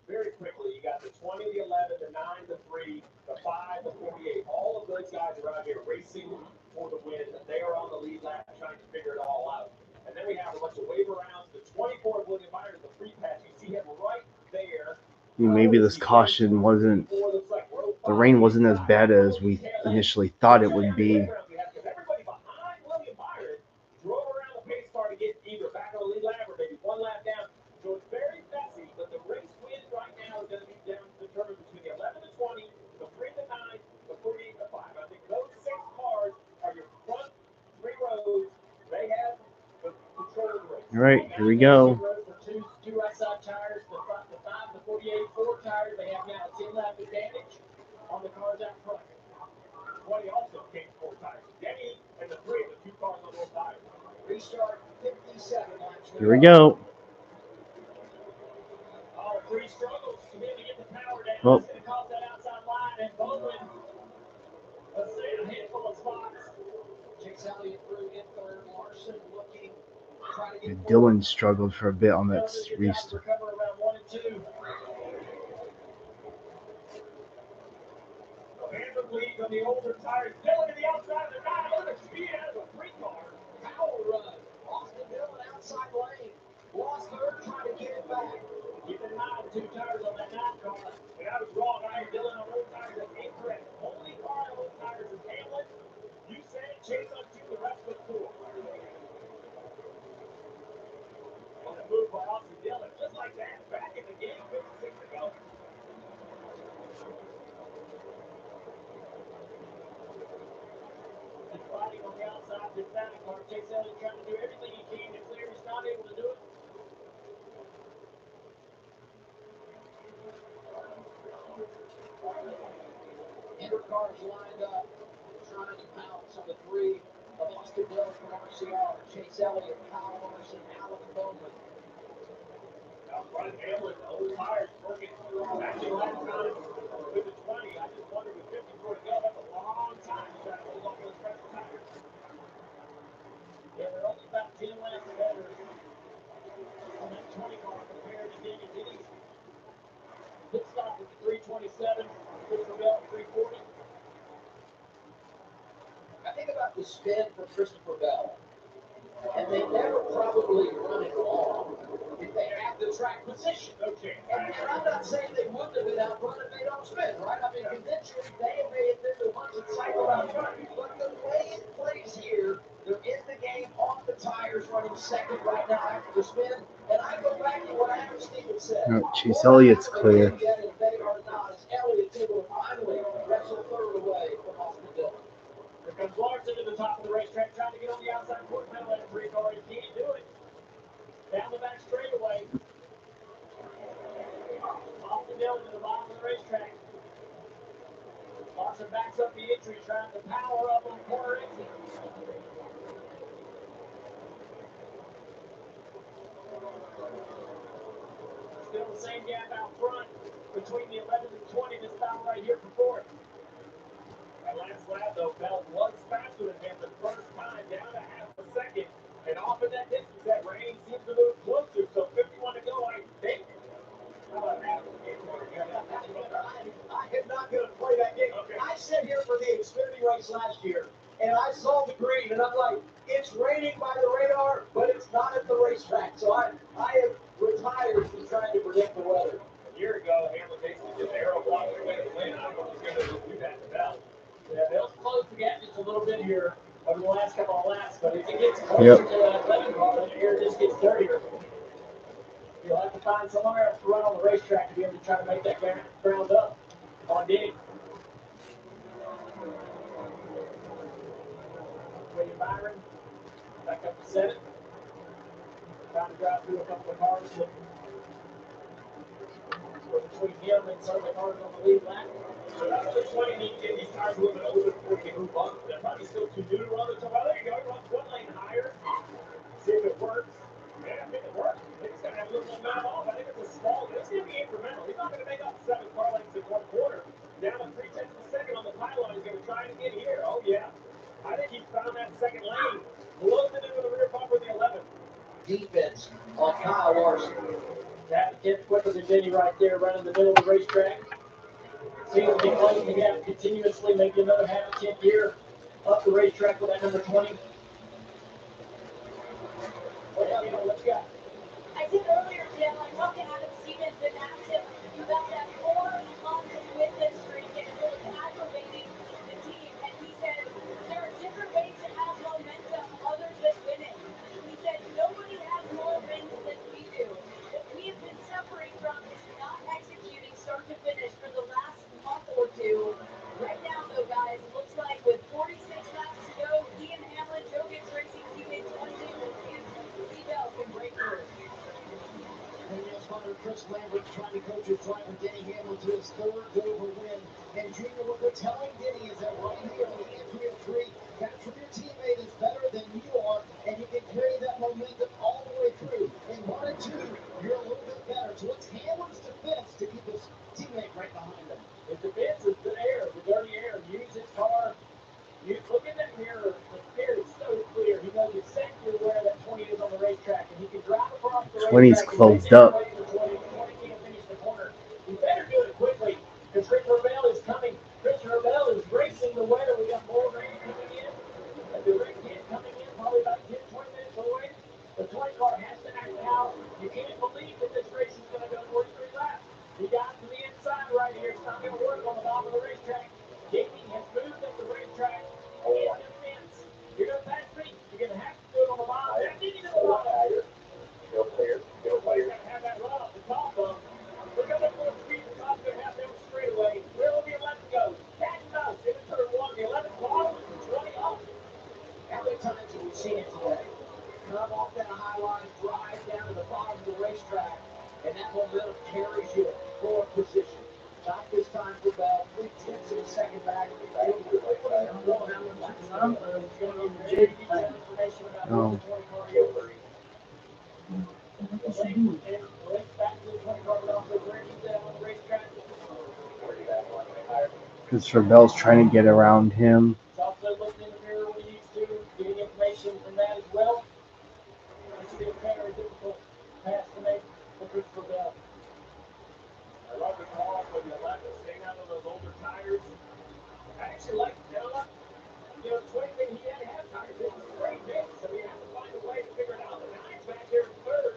Very quickly, you got the 20, the 11, the 9, the 3, the 5, the 48. All of those guys are out here racing for the win. They are on the lead lap trying to figure it all out. And then we have a bunch of wave rounds. The 24 of William Byron, the free pass. You see him right there. Maybe this caution wasn't, the rain wasn't as bad as we initially thought it would be. Everybody behind William Byron drove around the pace car to get either back on the lead lap or maybe one lap down. So it's very messy, but the race win right now is going to be determined between the 11 to 20, the 3 to 9, the 48 to 5. I think those 6 cars are your front 3 rows. They have the control of the race. All right, here we go. Two right side tires, the 5, the 48, 4 tires. They have now a 10 lap advantage on the cars out front. 20 also came 4 tires. Denny and the 3 of the 2 cars on those tires. Restart 57 laps. Here we go. Oh, 3 struggles to be able to get the power down. Well, It's going to cause that outside line, and Bowman, let's say, a handful of spots. Chase Elliott through in third. Larson looking, trying to get Dylan struggled for a bit on that restart. recover around 1 and 2. Random leads on the older tires. Dylan to the outside of the 9. Look at speed out of a 3 car. Power run. Austin Dillon outside lane. Lost third, trying to get it back. Keep in mind, 2 tires on that 9 car. And I was wrong. I had Dillon on old tires. That's incorrect. Only car on old tires is Hamlin. You said Chase on 2, the rest was 4. On the move by Austin Dillon. Just like that. Back in the game. 56 to go. Fighting on the outside, this batting car. Chase Elliott trying to do everything he can to clear. He's not able to do it. Ender cars lined up, trying to pounce on the 3 of Austin Dillon from RCR. Chase Elliott, Kyle Larson, Alan Bowman. Out front, Hamlin, old tires working. Actually, last time with the 20, I just wondered with 54 to go, that's a long time to try to hold on to those fresh tires. Yeah, they're only about 10 laps better on that 20 car compared to Daniel Denny's. Pit stop with the 327, Christopher Bell 340. I think about the spin for Christopher Bell, and they never probably run it long if they have the track position. Okay. And I'm not saying they wouldn't have been out front if they don't spin, right? I mean, conventionally, they may have been the ones that cycle out front, but the way it plays here, they're in the game off the tires, running second right now after the spin. And I go back to what Adam Stevens said. No, Chase Elliott's clear. They are not, as Elliott's able to finally wrestle third away from Austin Dillon. Here comes Larson to the top of the racetrack, trying to get on the outside quarter panel at 3 car. He can't do it. Down the back straightaway. Austin Dillon to the bottom of the racetrack. Larson backs up the entry, trying to power up on corner exit. Still the same gap out front between the 11 and 20 to stop right here for fourth. That last lap, though, Bell was faster than him the first time. green. And I'm like, it's raining by the radar, but it's not at the racetrack. So I have retired from trying to predict the weather. A year ago, Hamlin basically just arrow blocked their way to the win. I don't know if he's going to do that to Bell. Yeah, Bell's closed the gap just a little bit here over the last couple of laps, but if it gets closer to that 11 car, then the air just gets dirtier. You'll have to find somewhere else to run on the racetrack to be able to try to make that ground up on Denny. William Byron back up to 7. Trying to drive through a couple of cars that were between him and some of the cars on the lead lap. So that's the 20 need to get these cars moving a little bit before they move up. They're probably still too new to run it. So, well, there you go. He runs one lane higher. See if it works. Yeah, I think it works. I think it's going to have a little momentum off. I think it's a small, it's going to be incremental. He's not going to make up 7 car lengths in 1 quarter. Down to 3/10 of a second on the pylon. He's going to try to get here. Oh, yeah. I think he's found that second lane. Blows it into the rear bumper of the 11. Defense on Kyle Larson. That gets quicker than Denny right there, right in the middle of the racetrack. Seems to be closing the gap continuously, maybe another half a 10th year up the racetrack with that number 20. What you got? I said earlier, Jim, I talked to Adam Stevens and asked him about that 4-month witness streak and if it was aggravating the team. And he said there are different ways to have momentum other than winning. He said nobody has more wins than we do. We have been suffering from is not executing start to finish for the last month or two. Right now, though, guys, it looks like with 46 laps to go, Ian Hamlin, Joe Gibbs Racing teammates 22 and Bell can break through. Daniel's father, Chris Lambert, trying to coach his driver, Denny Hamlin, to his 3rd Dover win. And Junior, what we're telling Denny is that right here on the entry of 3, that's when your teammate is better than you are, and you can carry that momentum all the way through. In 1 and 2, you're a little bit better. So it's Hamlin's defense to keep his teammate right behind him. His defense is the air, the dirty air. Use his car. You look in that mirror, the mirror is so clear. He knows exactly where that 20 is on the racetrack, and he can drive across the 20's racetrack. closed up. The 20 can't finish the corner. He better do it quickly, because Christopher Bell is coming. Christopher Bell is racing the weather. We got more rain coming in. The rain can't coming in probably about 10, 20 minutes away. The 20 car has to act now. You can't believe that this race is going to go 43 laps. He got to the inside right here. It's not going to work on the bottom of the racetrack. Gating has moved up the racetrack. In defense. You're going to pass me. You're going to have to do it on the bottom. They're getting to the bottom. Go clear. You're going to have that run off the top of. Look how much more speed the top's going to have down the straightaway. Where will the 11 go? Catch us in the turn 1. The 11 bottom, 20 up. How many times have we seen it today? Come off that high line, drive down to the bottom of the racetrack, and that momentum carries you for position. Not this time for Bell. 3/10 of a second back. Oh. Christopher Bell's trying to get around him. Also looking in the mirror when he needs to, getting information from that as well. It's going to be a very difficult pass to make for Christopher Bell. I love the call for the 11, staying out of those older tires. I actually like, you know, 20 thing he had to have tires. It was a great mix, so we have to find a way to figure it out. The 9's back here in 3rd.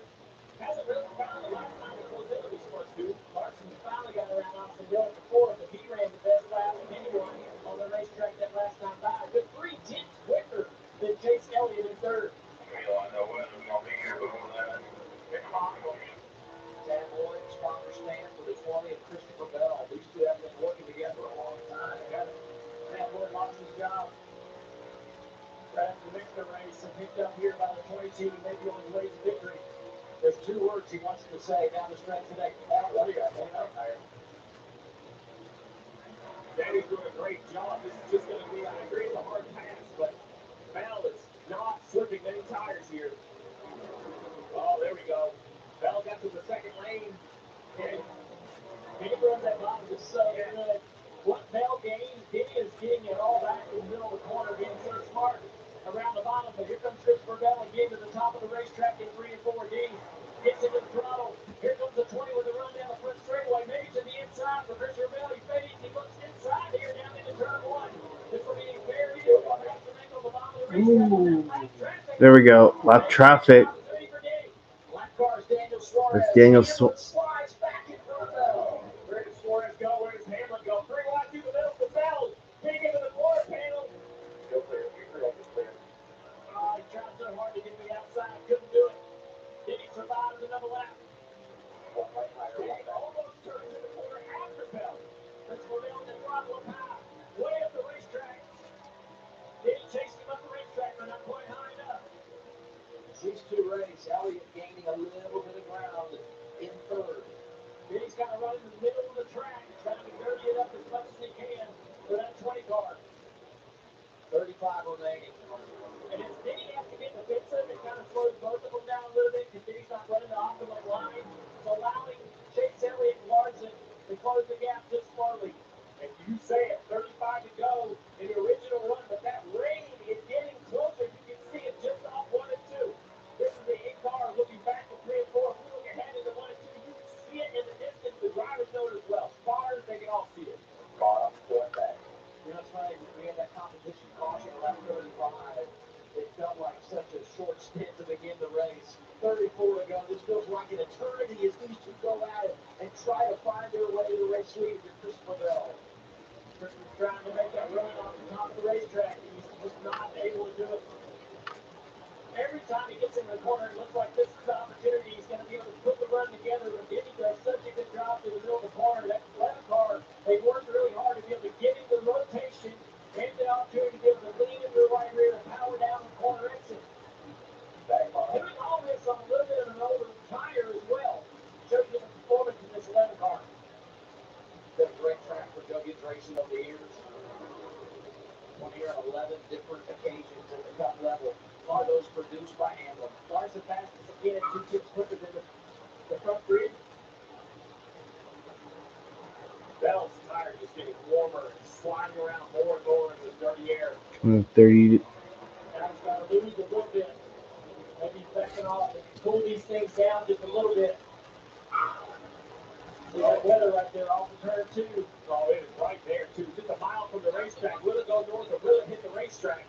Hasn't really found the last time to close in these first 2. Larson finally got around Austin Dillon for 4th, but he ran the best lap of anyone on the racetrack that last time by. But 3/10 quicker than Chase Elliott in 3rd. Tad Williams, sponsor stand for the 20 of Christopher Bell. These two have been working together a long time. Tad Williams lost his job right after the Victor race and picked up here by the 22, maybe on his way to victory. There's 2 words he wants to say down the stretch today. What do you got? Danny's doing a great job. This is just going to be, I agree, it's a hard pass, but Bell is not slipping many tires here. Oh, there we go. Bell got to the second lane. And he runs that bottom just so good. What Bell gains, Denny is getting it all back in the middle of the corner, being so smart around the bottom. But here comes Christopher Bell again to the top of the racetrack in 3 and 4 games. Gets into the throttle. Here comes the 20 with a run down the front straightaway. Maybe to the inside for Christopher Bell. He fades. He looks inside here down into turn 1. This will be very difficult to make on the bottom of the racetrack. There we go. Lap traffic. That's Daniel. Slides back in front of Bell. Where does Suarez go? Where does Hamlin go? 3 wide through the middle for Bell. Dig into the quarter panel. He tried so hard to get to the outside. Couldn't do it. Did he survive another lap? Almost turned in the corner after Bell. That's Bell in the throttle of power. Way up the racetrack. Did he chase him up the racetrack, but not quite high enough? 6-2 race. Elliott gaining a little bit of ground in third. Then he's got to run in the middle of the track, trying to dirty it up as much as he can for that 20 car. 35 remaining. And then he has to get defensive. It kind of slows both of them down a little bit because Denny's not running the optimal line. It's allowing Chase Elliott and Larson to close the gap just slowly. And you say it, 35 to go in the original run, but that rain is getting closer. You can see it just off 1 and 2. This is the 8 car looking back at 3 and 4. If we look ahead into 1 and 2, you can see it in the distance. The drivers know it as well. Spars, they can all see it. Going back. You know, it's funny, we had that competition caution around 35. It felt like such a short stint to begin the race. 34 to go. This feels like an eternity as these two go at it and try to find their way to the race lead to Christopher Bell. Christopher's trying to make that run off the top of the racetrack, and he's just not able to do it. Every time he gets into the corner, it looks like this is the opportunity. He's going to be able to put the run together, but then he does such a good job through the middle of the corner. That 11 car, they worked really hard to be able to get into the rotation and the opportunity to be able to lean into the right rear and power down the corner exit. Doing all this on a little bit of an older tire as well. Shows you the performance in this 11 car. Been a great track for Joe Gibbs Racing over the years. One year on 11 different occasions at the Cup level. A lot of those produced by Hamlin. Larson fastest again, 2 tips quicker than the front grid. Bell's tire just getting warmer and sliding around more and more in the dirty air. 30. Now he's got to lose a little bit. Maybe backing off and cool these things down just a little bit. See that weather right there off the turn 2. Oh, it is right there, too. Just a mile from the racetrack. Will it go north or will it hit the racetrack?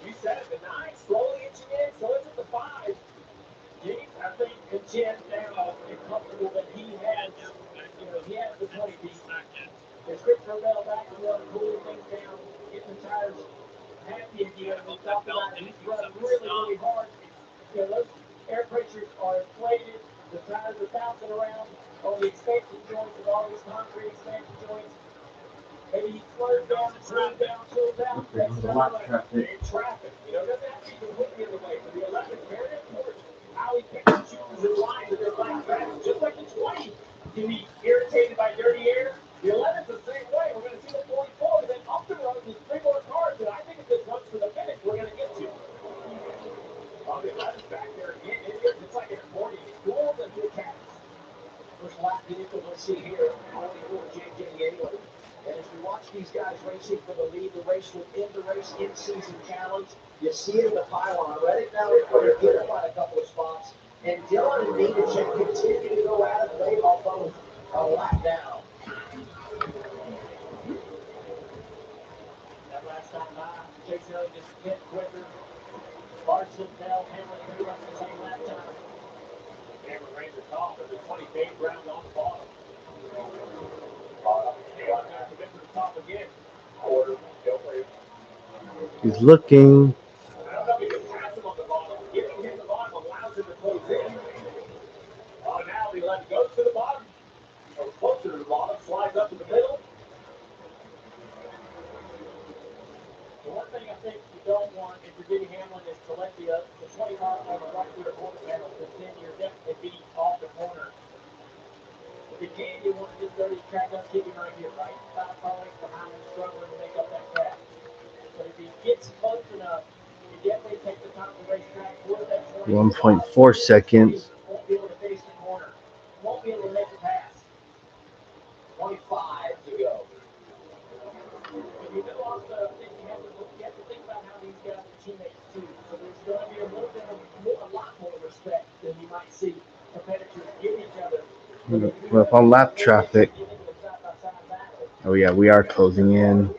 You said it, the 9, slowly inching in, so it's at the 5. James, I think, content now and comfortable that he has the 20 feet. There's Christopher Bell back to run, cooling things down, getting the tires happy again. We talked about it. He's running really, really hard. You know, those air pressures are inflated. The tires are bouncing around on the expansion joints of all these concrete expansion joints. Maybe he slows down, chills out. That's not like traffic. You know, doesn't have to be completely in the way. For the 11, very important how he picks and chooses his lines with their black traffic. Just like the 20 can be irritated by dirty air. The 11's the same way. We're going to see the 44, and then up the road, there's 3 more cars that I think if this runs for the finish, we're going to get to. Oh, the 11's back there again. It's like an accordion. Duels and two cats. First lap vehicle we'll see here, 44 J.J. Yaley. And as we watch these guys racing for the lead, the race within the race in-season challenge, you see it in the pylon. Reddick now identified a couple of spots, and Dillon and Nemechek continue to go at it. They are both a lap down. That last time by, Chase Elliott just a bit quicker. Larson, Bell, Hamlin, pretty much the same lap time. Cameron Ranger called, but the 20 fade ground on the bottom. He's looking. I don't know if he can pass him on the bottom. Getting him the bottom allows him to close in. Oh, now he goes to the bottom, or closer to the bottom, slides up to the middle. The one thing I think you don't want if you're getting Hamlin is to let the 20 mile on the right rear quarter panel, because then you're definitely beat off the corner. If you can, you want to just dirty track up, keep him right here, right? 5 car lengths behind him, struggling to make up that gap. But if he gets close enough, you definitely take the top of the racetrack for that 1.4 seconds. Won't be able to face the corner. Won't be able to make the pass. 25 to go. But you know also, I think you have to think about how these guys are teammates too. So there's going to be a little bit of a lot more respect than you might see competitors give each other. We're up on lap traffic. Oh yeah, we are closing in.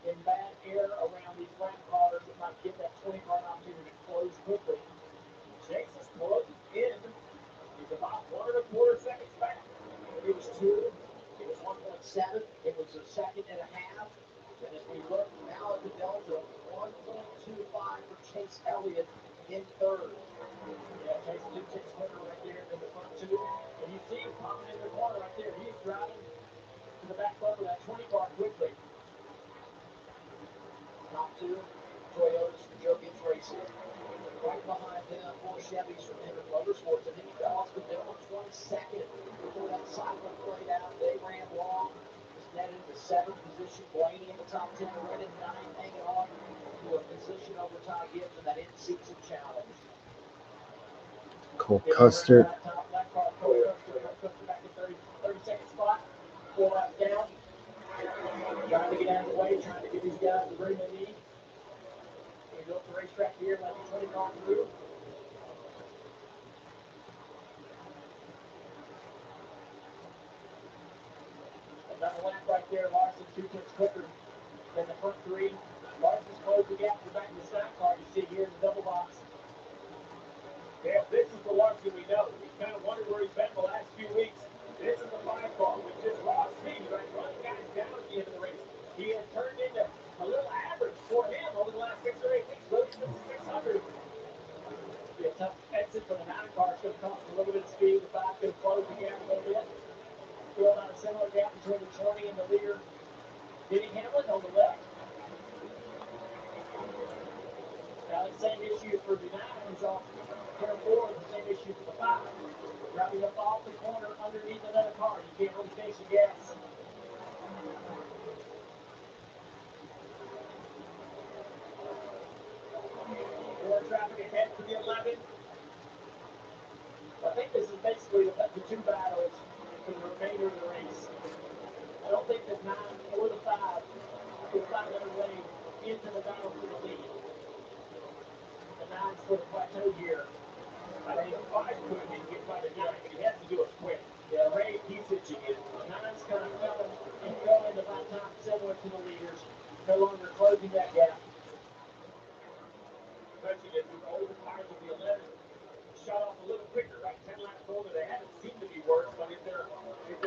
in bad air around these flat cars that might give that 20 car an opportunity to close quickly. Chase is closing in. He's about 1.25 seconds back. It was 2. It was 1.7. It was a second and a half. And as we look now at the delta, 1.25 for Chase Elliott in third. Yeah, Chase is 2 ticks quicker right there than the front two. And you see him popping in the corner right there. He's driving to the back corner of that 20 car quickly. Top 2, Toyotas from Joe Gibbs Racing. Right behind them, 4 Chevys from Hendrick Motorsports. I think he lost the Dillon 22nd before that cycle played out. They ran long. Was netted into 7th position. Blaney in the top 10, running 9, hanging on to a position over Ty Gibbs in that in-season challenge. Cole Custer. Cole Custer back in 32nd spot. 4 laps down. Trying to get out of the way, trying to give these guys the room they need. We go up the racetrack here, let the 20 car through. Another lap right there, Larson 2 ticks quicker than the front 3. Larson's closed the gap to the back of the stock car. You see here in the double box. Yeah, this is the Larson we know. We kind of wondered where he's been the last few weeks. This is the 5 car, which is raw speed, right? Running guys down at the end of the race. He has turned into a little average for him over the last 6 or 8 weeks. Really since 600. Be a tough exit for the 9 car. It's going to cost a little bit of speed. The 5 could close the gap a little bit. Still about a similar gap between the 20 and the leader. Denny Hamlin on the left. Now the same issue for the 9s off turn 4, the same issue for the 5. Driving up off the corner underneath another car. You can't really finish the gas. More traffic ahead to the 11. I think this is basically the 2 battles for the remainder of the race. I don't think the 9 or the 5 will find their way into the battle for the lead. The 9's for the plateau here. I think 5 could and get by the 9, but he has to do it quick. Yeah, Ray keeps itching it. The 9's kind of coming and going about time similar to the leaders. No longer closing that gap. Especially as the older cars of the 11 shut off a little quicker, right? 10 laps older. They haven't seemed to be worse, but if they're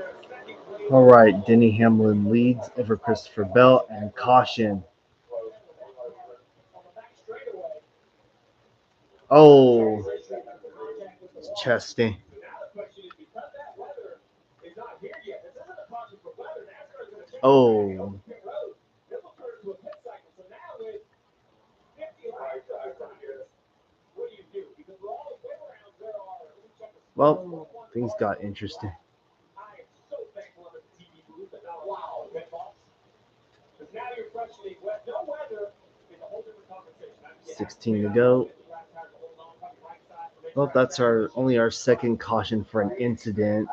a second place. All right, Denny Hamlin leads over Christopher Bell, and caution. Oh, it's Chesty. Oh. Well, things got interesting. 16 to go. Well, that's only our second caution for an incident.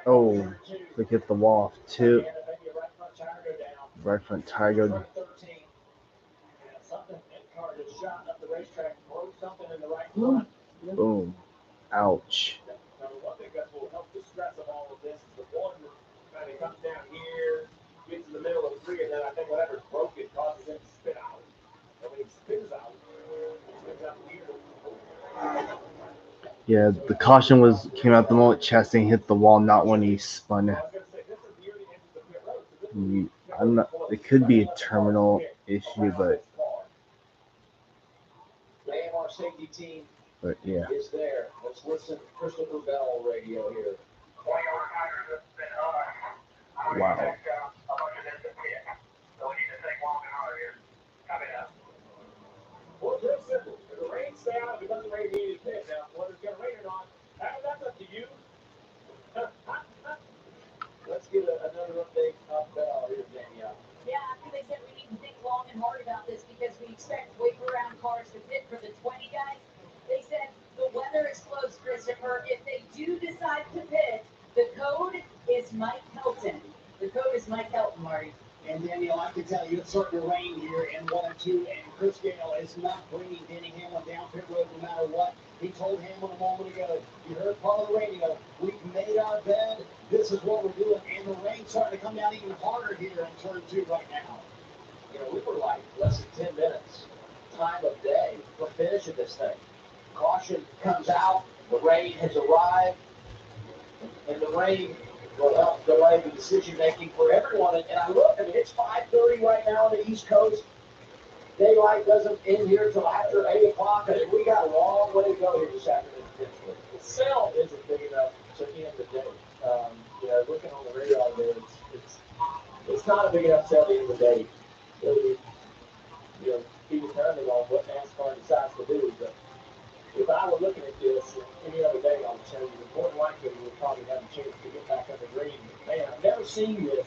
Oh, they hit the wall too. Right front tire go down. Boom. Ouch. One thing that will help the stress of all of this is the one kind of comes down here, gets in the middle of 3, and then I think whatever's broken causes him to spin out. And when he spins out here. Yeah, the caution came out the moment Chastain hit the wall, not when he spun it. It could be a terminal issue, but AMR safety team yeah. is there. Let's listen to Christopher Bell radio here. Wow. Well, it's real simple. If the rain stay out, if it doesn't rain, you need to pit. Now, whether it's going to rain or not, that's up to you. Let's get another update of Bell here, Danielle. Yeah, after they said we need to think long and hard about this because we expect wait around cars to pit for the 20 guys, they said the weather is close, Christopher. If they do decide to pit, the code is Mike Helton. The code is And Danielle, I can tell you it's starting to rain here in 1 and 2, and Chris Gale is not bringing Danny Hamlin down pit road no matter what. He told Hamlin a moment ago, you heard part of the radio, we've made our bed, this is what we're doing, and the rain's starting to come down even harder here in turn 2 right now. You know, we were like less than 10 minutes time of day for finishing this thing. Caution comes out, the rain has arrived, and the rain will help delay the decision making for everyone. And I look, I mean, it's 5:30 right now on the East Coast. Daylight doesn't end here till after 8 o'clock. I mean, we got a long way to go here this afternoon. The cell isn't big enough to end the day. You know, looking on the radar there, it's not a big enough cell to end the day. Really, you know, be determined on what NASCAR decides to do. But if I were looking at this any other day, I would tell you more than likely we'll probably have a chance to get back up the green. Man, I've never seen this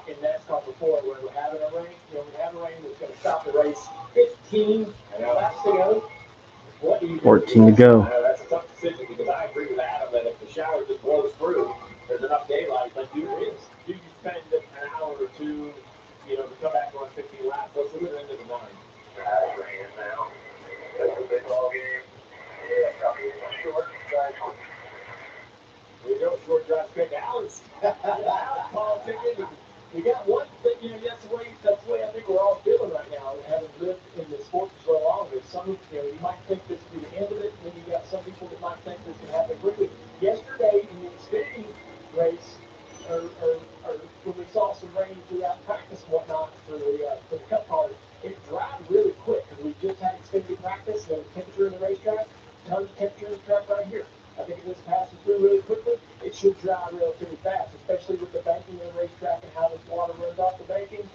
in NASCAR before where we're having a rain. You know, we have a rain that's going to stop the race 15 laps to go. What do you do? 14 to go. That's a tough decision because I agree with Adam that if the shower just blows through, there's enough daylight. But do you spend an hour or two, you know, to come back and run 15 laps? What's the end of the line? That's raining now. That's a big ball game. Yeah, probably short drive. We go short drive pick Alex. Alex politicking. We got one thing, you know, that's the way I think we're all feeling right now, having lived in the sport for so long. There's some, you know, you might think this will be the end of it, and then you got some people that might think this can happen quickly. Yesterday in the Xfinity race, or when we saw some rain throughout practice and whatnot for the Cup cars, it dried really quick because we just had Xfinity practice. There was temperature in the racetrack, tons of temperature in the track right here. I think if this passes through really quickly, it should dry relatively fast, especially with the banking of the racetrack and how this water runs off the banking.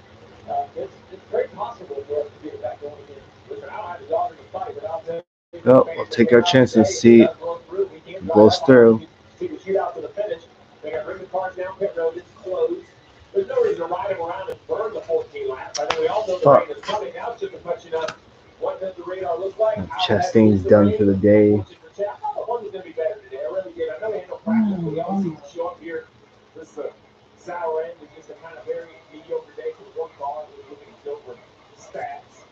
It's very possible for us to get it back going again. Listen, I don't have a dog in the fight, but I'll tell you. Well, we'll take our chance and see it blows through. See the shootout to the finish. They got ribbon cars down pit road. It's closed. There's no reason to ride them around and burn the 14 laps. I know we all know the rain is coming. Now it's just a question of what does the radar look like? Chastain's done for the day. I thought the one was going to be better today. I really did. I know we had no practice, but we always seem to show up here. This is a sour end and just a kind of very mediocre day for one car. We're looking at Dover stats.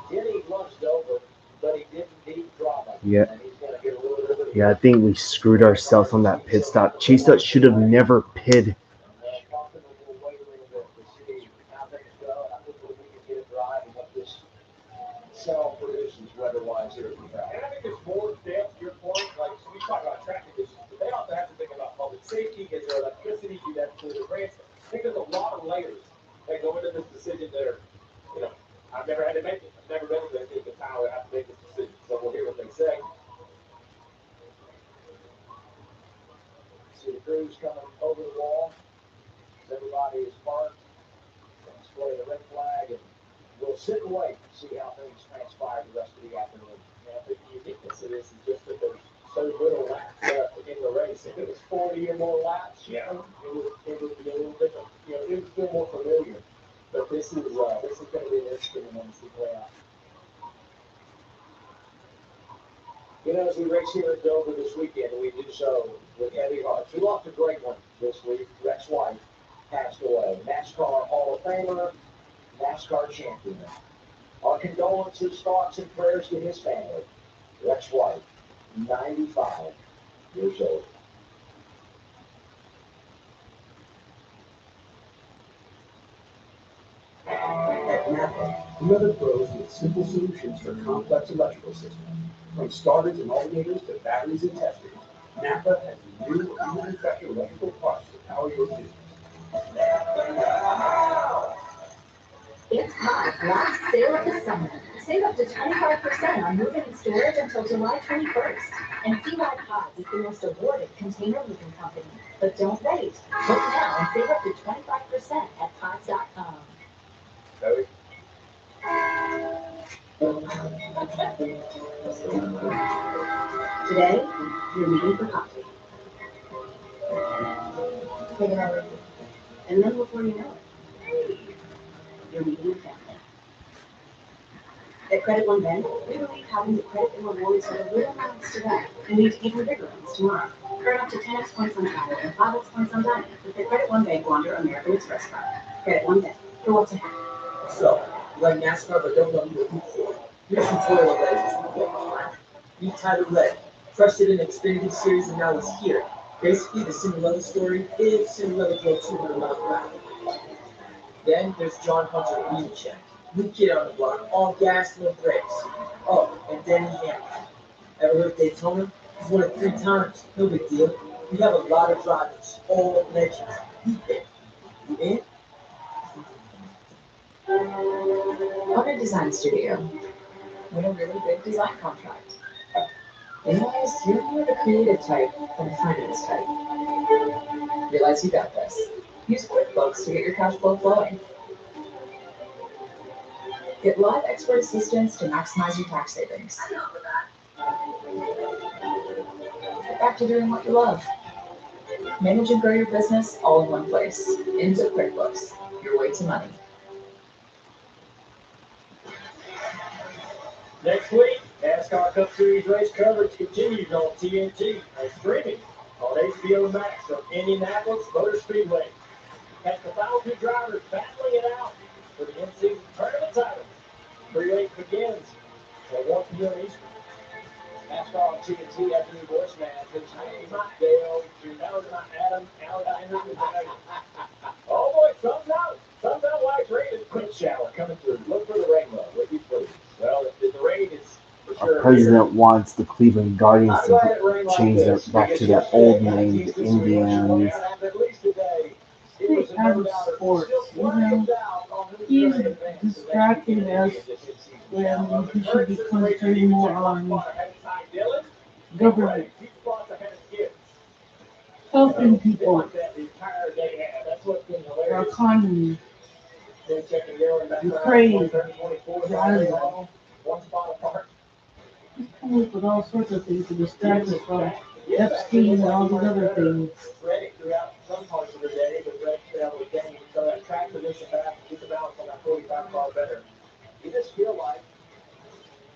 Denny loves Dover, but he didn't need drama. Yeah. And he's going to get a little bit of Yeah, I think we screwed ourselves on that pit stop. Chase should have never pitted. Cell produces weather-wise here at the track. And I think there's more depth to your point. Like, we talk about track conditions, but they also have to think about public safety. Is there electricity? Do that to the grants? I think there's a lot of layers that go into this decision that are, you know, I've never had to make it. I've never been in the town that have to make this decision. So we'll hear what they say. See the crews coming over the wall. Everybody is parked. Display the red flag, and we'll sit and wait and see how things transpire the rest of the afternoon. And I think the uniqueness of this is just that there's so little laps left in the race. If it was 40 or more laps, you know, it would be a little different. You know, it would feel more familiar. But this is going to be an interesting one to see play out. You know, as we race here at Dover this weekend, we do so with heavy hearts. We lost a great one this week. Rex White passed away. NASCAR Hall of Famer, NASCAR champion. Our condolences, thoughts, and prayers to his family. Rex White, 95 years old. At NAPA, we are the pros with simple solutions for complex electrical systems. From starters and alternators to batteries and testers, NAPA has new and manufactured electrical parts to power your business. It's Todd's last sale of the summer. Save up to 25% on moving and storage until July 21st. And see why Pods is the most awarded container moving company. But don't wait. Book now and save up to 25% at pods.com. Toby? Today, you're meeting for coffee. Take it over. And then before you know it, you're meeting your family. At Credit One Bank, we believe having the credit and rewards that are real amounts today can lead to even bigger ones tomorrow. Earn up to 10x points on travel and 5x points on dining with the Credit One Bank Wander American Express card. Okay, one thing. For what's ahead? So, you like NASCAR but don't know who for. Here's tutorial legends we play. Meet Tyler Red, crushed it in the Xfinity Series and now is here. Basically, the Cinderella story if Cinderella drove 200 miles per hour. Then there's John Hunter Wheelcheck. New kid on the block, all gas, no brakes. Oh, and Denny Hamlin. Ever heard of Daytona? He's won it 3 times. No big deal. We have a lot of drivers, all legends. You pick. You in? Auto Design Studio. Win a really big design contract. Realize you're more the creative type than the finance type. Realize you got this. Use QuickBooks to get your cash flow flowing. Get live expert assistance to maximize your tax savings. Get back to doing what you love. Manage and grow your business all in one place. Into QuickBooks. Your way to money. Next week, NASCAR Cup Series race coverage continues on TNT and streaming on HBO Max from Indianapolis Motor Speedway. Catch the final 2 drivers battling it out for the in-season tournament title. Pre-race begins at 1 p.m. Eastern. NASCAR on TNT after the voice man. It's not Dale, that was not Adam, Alexander. Oh boy, sun's out. Sun's out while it's raining. Quick shower coming through. Look for the rainbow. Would you please? Well, the rain is for sure. Our president wants the Cleveland Guardians to change their back to their old name, the Indians. Stay out of sports, you know. He's distracting us when he should be concentrating more on government, helping people, our economy, Ukraine, the island. He's coming up with all sorts of things to distract us from Epstein and all these other things. Throughout some parts of the day, but Brett's been able to get so that track position back and get the balance on that 45 car better. You just feel like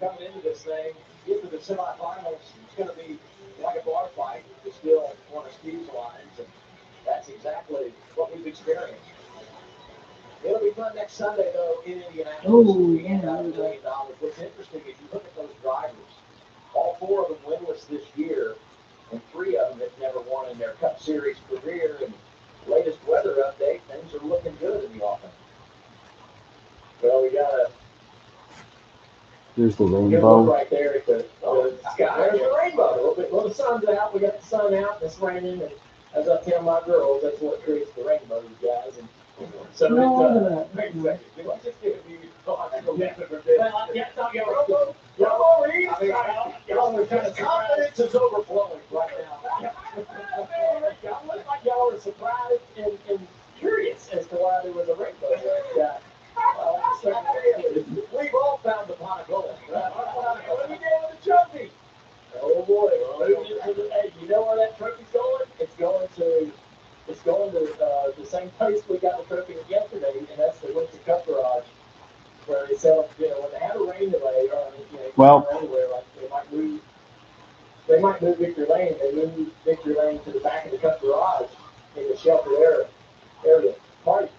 coming into this thing, into the semifinals, it's going to be like a bar fight. You still want to squeeze lines, and that's exactly what we've experienced. It'll be fun next Sunday, though, in Indianapolis. Oh, yeah. $1 million. What's interesting is you look at those drivers. All 4 of them winless this year, and 3 of them have never won in their Cup Series career. And latest weather update, things are looking good in the offense. Well, we got a There's the good rainbow. look right there at the sky. There's the rainbow. A little bit. Well, the sun's out. We got the sun out. It's raining, and as I tell my girls, that's what creates the rainbow, you guys. And so wait a second. Did I just give a new thought? Well, I can't tell you. Y'all are kind of confidence is overflowing right now. Y'all look like y'all are surprised and curious as to why there was a rainbow there. We've all found the pot of gold. What are we doing with the trophy? Oh boy! Hey, you know where that trophy's going? It's going to the same place we got the trophy yesterday, and that's the Winter Cup Garage, where they sell. When they have a rain delay, or anywhere, like they might move Victory Lane. They move Victory Lane to the back of the Cup Garage in the shelter area. Party.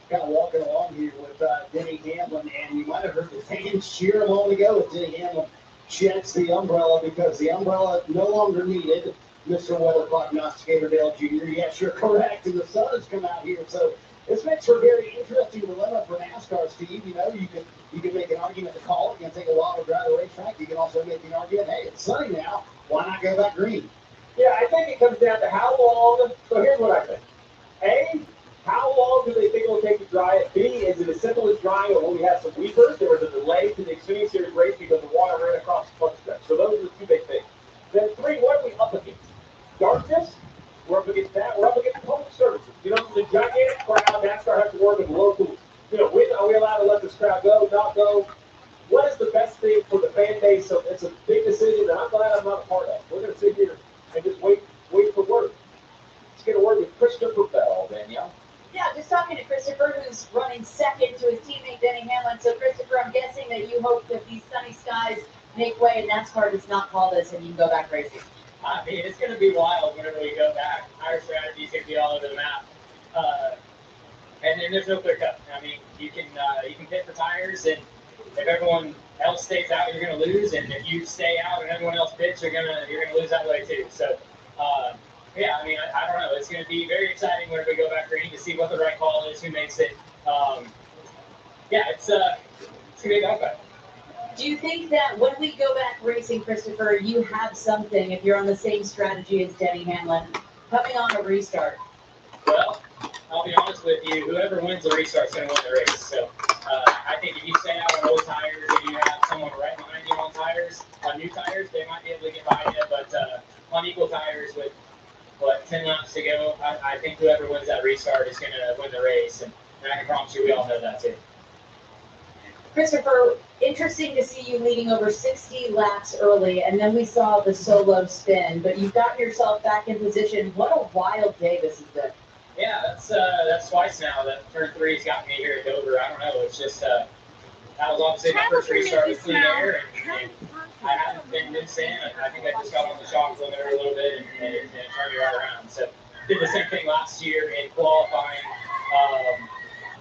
Kind of walking along here with Denny Hamlin, and you might have heard the fans cheer a moment ago as Denny Hamlin checks the umbrella because the umbrella no longer needed. Mr. Weather Prognosticator Dale Jr. Yes, you're correct, and the sun has come out here, so this makes for a very interesting dilemma for NASCAR, Steve. You can make an argument to call it. It's going to take a while to drive the racetrack. You can also make the argument, hey, it's sunny now. Why not go back green? Yeah, I think it comes down to how long. So here's what I think. A, how long do they think it will take to dry it? B, is it as simple as drying it when we have some weepers? There was a delay to the Xfinity Series race because the water ran across the front stretch. So those are the 2 big things. Then 3, what are we up against? Darkness? We're up against that. We're up against public services. The gigantic crowd. NASCAR has to work with locals. When are we allowed to let this crowd go, not go? What is the best thing for the fan base? So it's a big decision that I'm glad I'm not a part of. We're going to sit here and just wait for word. Let's get a word with Christopher Bell, Danielle. Yeah, just talking to Christopher, who's running second to his teammate Denny Hamlin. So, Christopher, I'm guessing that you hope that these sunny skies make way and NASCAR does not call this and you can go back racing. I mean, it's going to be wild whenever we go back. Our strategy is going to be all over the map. and then there's no clear cut. I mean, you can pit for tires, and if everyone else stays out, you're going to lose, and if you stay out and everyone else pits, you're gonna lose that way too. So, yeah, I mean, I don't know. It's going to be very exciting when we go back green to see what the right call is, who makes it. Yeah, it's going to be a dogfight. Do you think that when we go back racing, Christopher, you have something, if you're on the same strategy as Denny Hamlin, coming on a restart? Well, I'll be honest with you, whoever wins the restart is going to win the race. So I think if you stay out on old tires and you have someone right behind you on tires, on new tires, they might be able to get by you. But on equal tires with, 10 laps to go, I think whoever wins that restart is going to win the race. And I can promise you we all know that too. Christopher, interesting to see you leading over 60 laps early, and then we saw the solo spin, but you've gotten yourself back in position. What a wild day this has been. Yeah, that's twice now that turn 3's got me here at Dover. I don't know, it's just, that was obviously my first restart with clean air, and I haven't been insane. I think I just got on the shock limiter a little bit and turned me right around. So did the same thing last year in qualifying.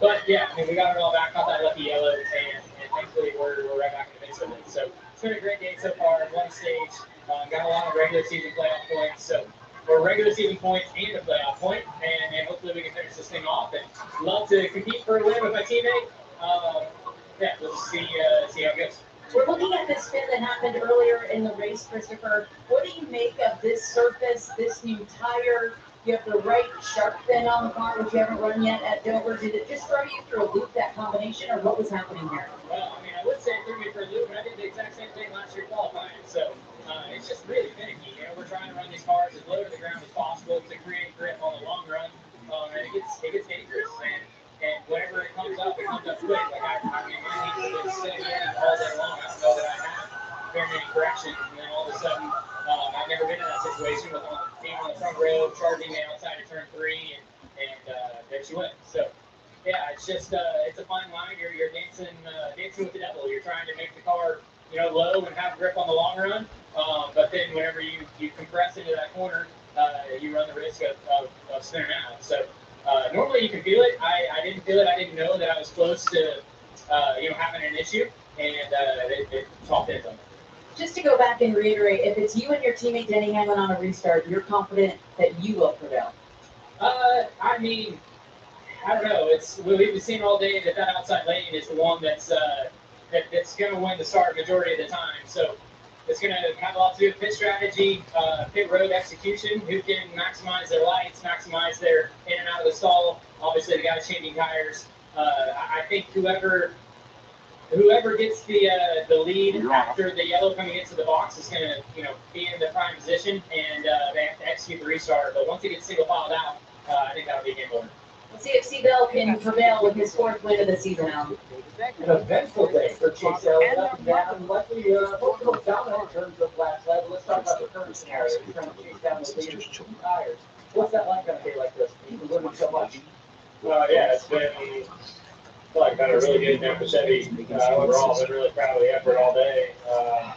But yeah, I mean, we got it all back, caught that lucky yellow, and thankfully we're right back in the mix of it. So it's been a great day so far. One stage, got a lot of regular season playoff points. So we're regular season points and a playoff point, and hopefully we can finish this thing off. And love to compete for a win with my teammate. Yeah, we'll just see how it goes. We're looking at this spin that happened earlier in the race, Christopher. What do you make of this surface, this new tire? You have the right shark fin on the car, which you haven't run yet at Dover. Did it just throw you through a loop, that combination, or what was happening here? Well, I mean, I would say it threw me for a loop, but I did the exact same thing last year qualifying. So it's just really finicky. You know, we're trying to run these cars as low to the ground as possible to create grip on the long run, and it gets dangerous. And whenever it comes up quick. Like I mean, my heat has been steady all day long. I don't know that I have very many corrections, and then all of a sudden, I've never been in that situation with being on the front row, charging me outside of turn 3, and there she went. So, yeah, it's just it's a fine line. You're dancing with the devil. You're trying to make the car, low and have grip on the long run. But then whenever you compress into that corner, you run the risk of spinning out. So normally you can feel it. I didn't feel it. I didn't know that I was close to having an issue, and it chopped in something. Just to go back and reiterate, if it's you and your teammate Denny Hamlin on a restart, you're confident that you will prevail? I mean, I don't know. We've seen all day that outside lane is the one that's going to win the start majority of the time. So it's going to have a lot to do with pit strategy, pit road execution, who can maximize their lights, maximize their in and out of the stall. Obviously, the guys changing tires. I think whoever gets the lead after the yellow coming into the box is going to be in the prime position, and they have to execute the restart. But once he gets single filed out, I think that'll be a game over. Let's see if Seabell can prevail with his 4th win of the season now. An eventful day for Chase Elliott, up and down. Luckily, both of them dominant in terms of last lap. Let's talk about the current scenario. You're trying to chase down the lead with tires. What's that like on a day like this? You've been winning so much. Yeah, it's been been a really good day for Chevy. Overall, I've been really proud of the effort all day. A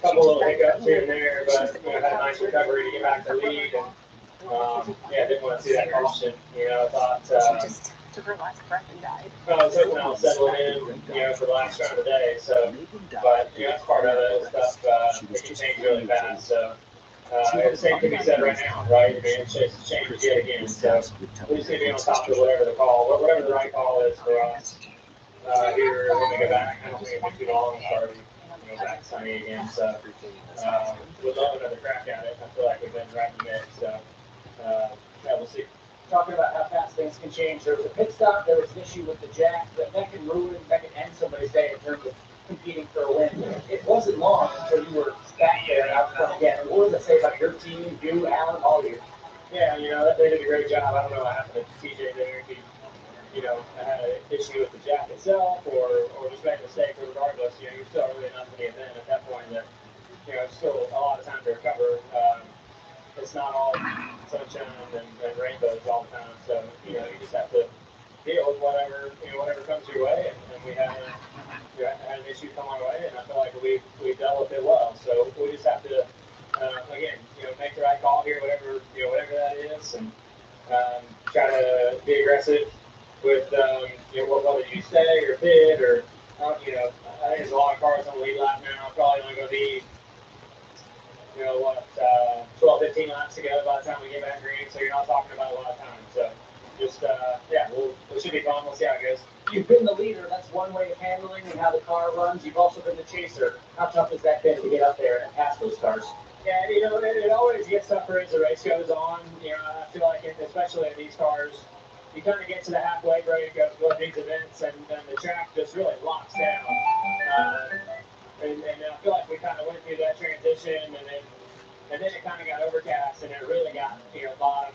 couple little hiccups here and there, but had a nice recovery to get back to the lead. And didn't want to see that caution. I thought She just took her last breath and died. I was hoping I was settling in, for the last round of the day. So, but that's part of it. Stuff it can change really fast. So, the same can be said right now, right? I mean, it's changed yet again. So, we just need to be on top of whatever the right call is for us. Here when we go back, I don't think it'll be too long until we go back sunny again. So, we'd love another crack at it. I feel like we've been right in the mix. So, we'll see. Talking about how fast things can change. There was a pit stop. There was an issue with the jack. That can end somebody's day in terms of competing for a win. It wasn't long until you were back there out front again. What does it say about your team, you, Alan, all of you? Yeah, they did a great job. I don't know what happened to TJ there. If he, had an issue with the jack itself or just made a mistake. But regardless, you're still really enough in the event at that point that, it's still a lot of time to recover. It's not all sunshine and rainbows all the time. So, you just have to deal with whatever comes your way. And we had an issue come our way, and I feel like we've dealt with it well. So we just have to, again, make the right call here, whatever that is, and try to be aggressive with whether you stay or bid or I think there's a lot of cars on the lead lap now. Probably only going to be 12, 15 laps to go by the time we get back green. So you're not talking about a lot of time. So just it should be fun. We'll see how it goes. You've been the leader. That's one way of handling and how the car runs. You've also been the chaser. How tough has that been to get up there and pass those cars? Yeah, it always gets tougher as the race goes on. I feel like, especially in these cars, you kind of get to the halfway break of these events, and then the track just really locks down. And I feel like we kind of went through that transition, and then it kind of got overcast, and it really got bottom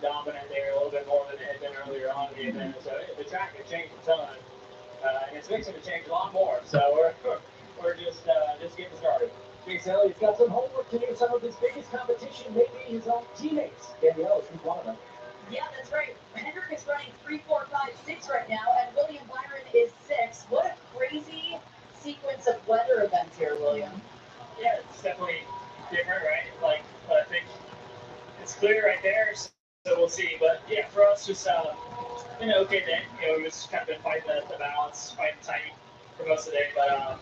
dominant there a little bit more than it had been earlier on in the event. So the track had changed a ton, and it's fixing to change a lot more. So we're just getting started. Chase Elliott's got some homework to do. Some of his biggest competition may be his own teammates. Danielle is one of them. Yeah, that's right. Hendrick is running 3, 4, 5, 6 right now, and William Byron is 6. What a crazy sequence of weather events here, William. Yeah, it's definitely different, right? But I think it's clear right there, so we'll see. But yeah, for us, just okay day. We've just kind of been fighting the balance, fighting tight for most of the day. But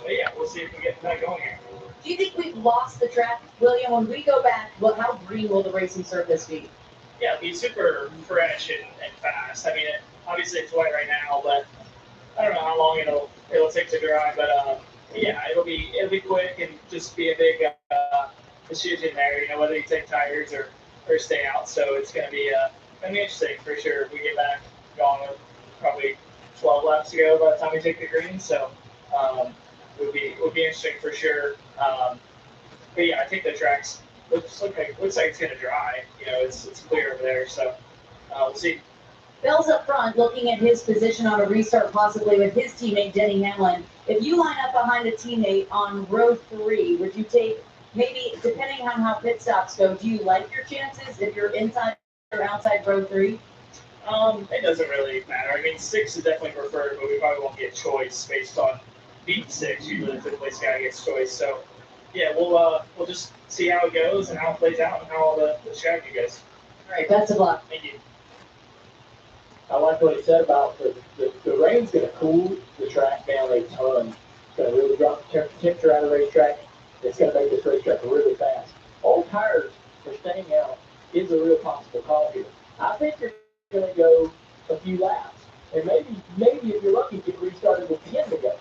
yeah, we'll see if we get that going here. Do you think we've lost the track, William? When we go back, how green will the racing surface be? Yeah, it'll be super fresh and fast. I mean, obviously it's wet right now, but I don't know how long it'll take to dry. But yeah, it'll be quick and just be a big decision there. Whether you take tires or stay out. So it's gonna be interesting for sure. If we get back going with probably 12 laps to go by the time we take the green. So it would be interesting for sure. But yeah, I think the track's looks like it's gonna dry. It's clear over there. So we'll see. Bell's up front looking at his position on a restart, possibly with his teammate Denny Hamlin. If you line up behind a teammate on row 3, would you take, maybe depending on how pit stops go, do you like your chances if you're inside or outside row 3? It doesn't really matter. I mean, 6 is definitely preferred, but we probably won't get choice based on beat 6. Usually the 5th place guy gets choice. So yeah, we'll just see how it goes and how it plays out and how all the strategy goes. All right, best of luck. Thank you. I like what he said about the rain's going to cool the track down a ton. It's going to really drop the temperature out of the racetrack. It's going to make this racetrack really fast. Old tires for staying out is a real possible call here. I think you're going to go a few laps, and maybe if you're lucky, get restarted with 10 to go.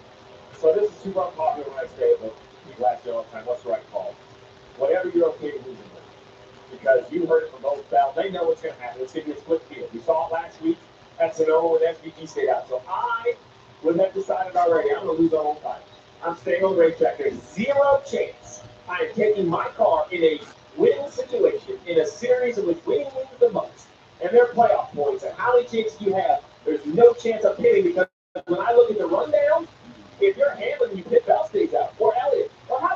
So this is super unpopular when I say it, but people ask me all the time, what's the right call? Whatever you're okay with losing with. Because you heard it from both valves. They know what's going to happen. It's going to be a split field. We saw it last week at Sonoma when SVG stayed out. So I would have decided already I'm going to lose on all tires. I'm staying on the racetrack. There's zero chance I am taking my car in a win situation in a series in which winning means the most. And their playoff points and how many chances you have, there's no chance of hitting because when I look at the rundown, if you're Hamlin, you pit Bell stays out, or Elliott,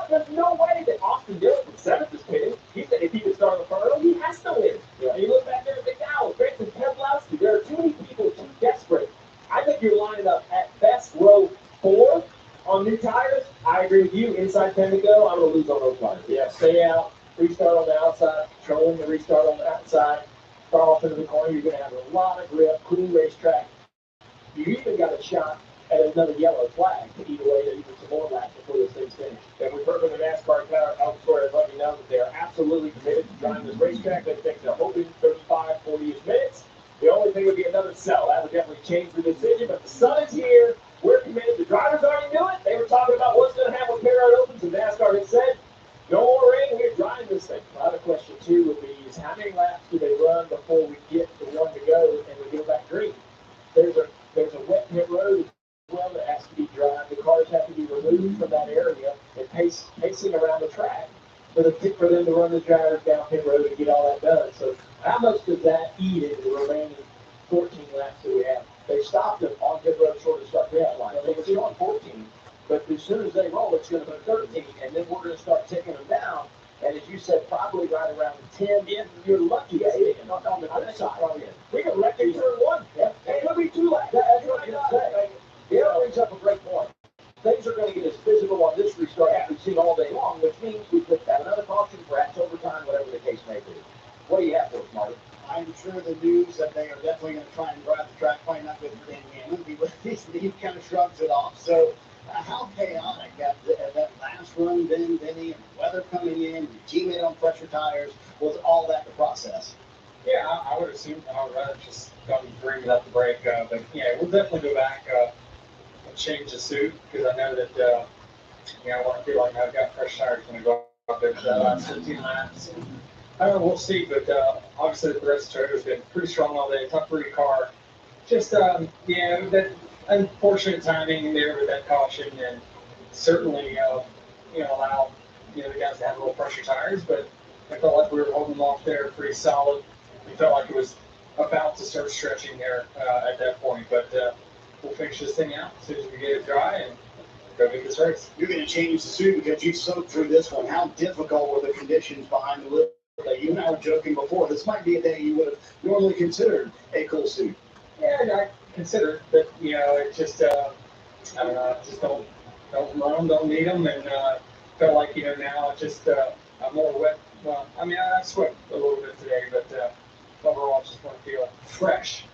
there's no way that Austin Dillon from 7th is pitting. He said if he could start on the front row, he has to win. Yeah. And you look back there and think, now, Grayson Keselowski, there are too many people too desperate. I think you're lining up at best row 4 on new tires. I agree with you. Inside 10 to go, I'm going to lose on those tires. Yeah, stay out, restart on the outside, controlling the restart on the outside, start off into the corner. You're going to have a lot of grip, clean racetrack. You even got a shot at another yellow flag to eat away even some more laps before this thing's finished. And we've heard from the NASCAR car elsewhere let me know that they're absolutely committed to driving this racetrack. They think they're hoping 35, 40-ish minutes. The only thing would be another cell. That would definitely change the decision. But the sun is here. We're committed. The drivers already knew it. They were talking about what's going to happen when Parrot opens, and NASCAR had said, no more rain. We're driving this thing. Another question, too, would be is how many laps do they run before we get the one to go and we go back green? There's a wet pit road well that has to be dry. The cars have to be removed from that area and pacing around the track for them to run the drivers down pit road and get all that done. So how much does that eat into the remaining 14 laps that we have? They stopped them on pit road short of start finish line. They were still on 14, but as soon as they roll, it's going to be 13, and then we're going to start ticking them down. And as you said, probably right around 10. If you're lucky, on the other side. We can wreck in turn 1. Yeah. It could be 2 laps. That's what I'm going to say. It brings up a great point. Things are going to get as physical on this restart as we've seen all day long, which means we could have another caution, perhaps overtime, whatever the case may be. What do you have for us, Marty? I'm sure the news that they are definitely going to try and drive the track he kind of shrugs it off. So how chaotic that last run been, Vinny, and weather coming in, your teammate on pressure tires, was all that the process? Yeah, I would assume I would rather just come bring it up the brake. But yeah, we'll definitely go back and change the suit because I know that I want to feel like I've got fresh tires when I go out there for that last 15 laps. I don't know, we'll see, but obviously the rest of the trailer's been pretty strong all day, tough for your car. Just, that unfortunate timing there with that caution, and certainly, allow, the guys to have a little pressure tires, but I felt like we were holding them off there pretty solid. We felt like it was about to start stretching there at that point, but we'll finish this thing out as soon as we get it dry and go get this race. You're going to change the suit because you soaked through this one. How difficult were the conditions behind the wheel? You and I were joking before. This might be a day you would have normally considered a cool suit. Yeah, I consider it, but it just I don't know, just don't run them, don't need them, and felt like now just I'm more wet. Well, I mean I sweat a little bit today, but overall just want to feel fresh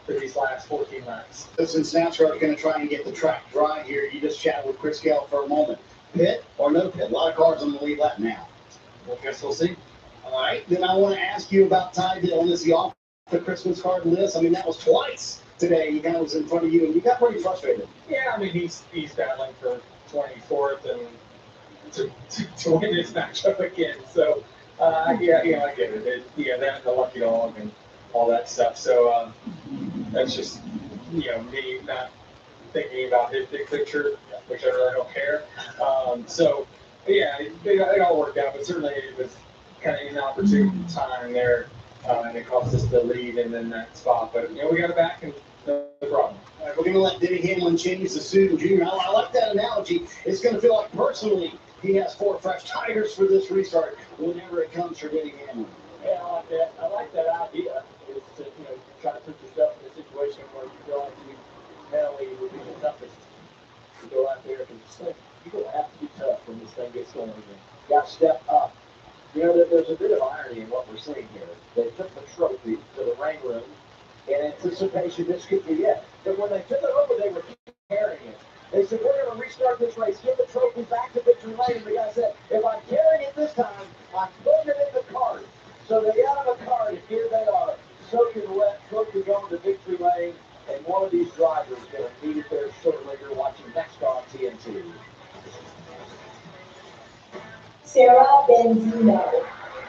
for these last 14 laps. Since NASCAR is going to try and get the track dry here, you just chatted with Chris Gale for a moment. Pit or no pit? A lot of cars on the lead lap now. Well, I guess we'll see. All right, then I want to ask you about Ty Dillon. Is he off the Christmas card list? I mean, that was twice today. He kind of was in front of you, and you got pretty frustrated. Yeah, I mean, he's battling for 24th and to win this matchup again. So, I get it. That the lucky dog and all that stuff. So, that's just, me not thinking about his big picture, which I really don't care. It all worked out, but certainly it was kind of inopportune time there, and it cost us the lead and then that spot. But we got it back and no problem. All right, we're going to let Denny Hamlin change the suit. And Junior, I like that analogy. It's going to feel like personally he has 4 fresh tires for this restart whenever it comes for Denny Hamlin. Yeah, I like that. I like that idea. Is to try to put yourself in a situation where you feel like you mentally would be the toughest to go out there because you're going to have to be tough when this thing gets going again. You got to step up. There's a bit of irony in what we're seeing here. They took the trophy to the rain room in anticipation this could be it. But when they took it over, they were carrying it. They said, we're going to restart this race, give the trophy back to victory lane. And the guy said, if I'm carrying it this time, I'm putting it in the cart. So they got him a cart, and here they are, soaking wet, trophy going to victory lane. And one of these drivers is going to need it there shortly. You're watching NASCAR on TNT. Sarah Benzino,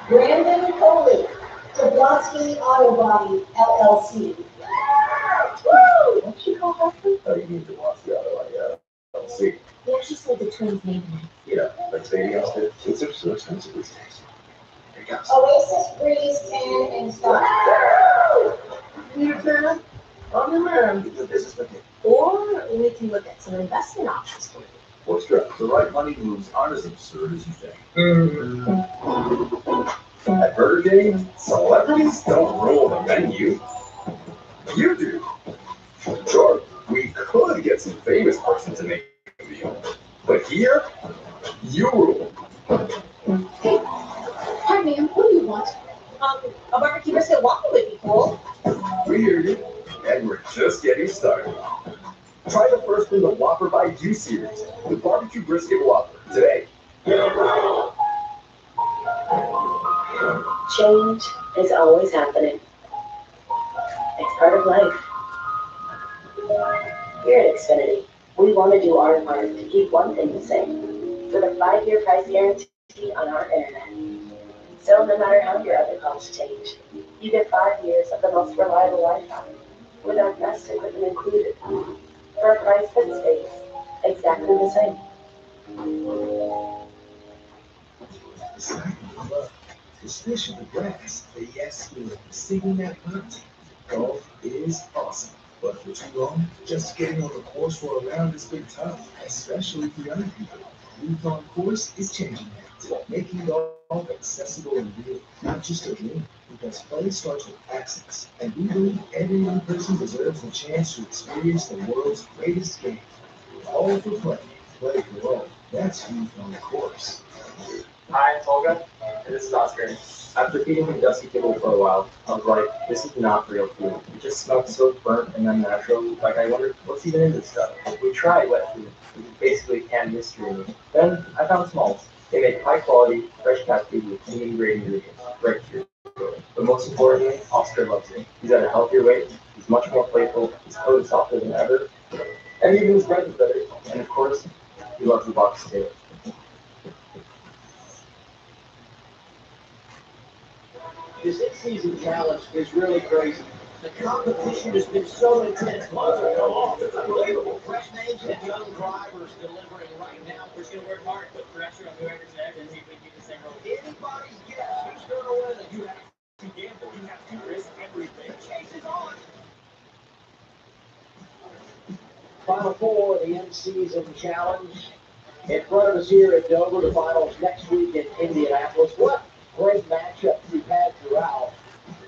Brandon Coley, Jablonski Auto Body, LLC. Woo! What you call her? Oh, you need Jablonski Auto Body, LLC. Yeah, she said the twins' name. Yeah, that's baby outfit. Kids are so expensive these days. Here you go. Oasis Breeze Tan and Style. Your turn. I'm your man. You do business with me. Or we can look at some investment options for you. What's good? The right money moves aren't as absurd as you think. At Burger King, celebrities don't rule the menu. You do. Sure, we could get some famous person to make a meal. But here, you rule. Hi, ma'am. What do you want? A barbecue brisket waffle would be cool. We hear you, and we're just getting started. Try the first in the Whopper by You series, the barbecue brisket Whopper, today. Change is always happening. It's part of life. Here at Xfinity, we want to do our part to keep one thing the same, with a 5-year price guarantee on our internet. So no matter how your other costs change, you get 5 years of the most reliable Wi-Fi, with our best equipment included, for a price that stays exactly the same. Especially the grass. The yes feeling, singing that hunt. Golf is awesome, but for too long, just getting on the course for a round has been tough, especially for young people. Youth on Course is changing that, making golf accessible and real, not just a dream, because play starts with access, and we believe every young person deserves the chance to experience the world's greatest game. All for play, play for all. That's Youth on Course. Hi, it's Olga, and this is Oscar. After feeding him dusty kibble for a while, I was like, this is not real food. It just smelled so burnt and unnatural. Like, I wondered, what's even in this stuff? We tried wet food, which is basically canned mystery meat. Then I found smalls. They make high quality, fresh cat food with clean grade ingredients, right to your door. But most importantly, Oscar loves it. He's at a healthier weight, he's much more playful, his coat is softer than ever, and even his breath is better. And of course, he loves the box too. This in-season challenge is really crazy. The competition has been so intense. Lots have come off. It's unbelievable. Fresh names and young drivers delivering right now. We're just going to work hard, put pressure on whoever's next, and see if we can keep the same road. Anybody's guess who's going to win it. You have to gamble. You have to risk everything. Chase is on. Final four of the in-season challenge. In front of us here at Dover, the finals next week in Indianapolis. What great matchups we've had throughout.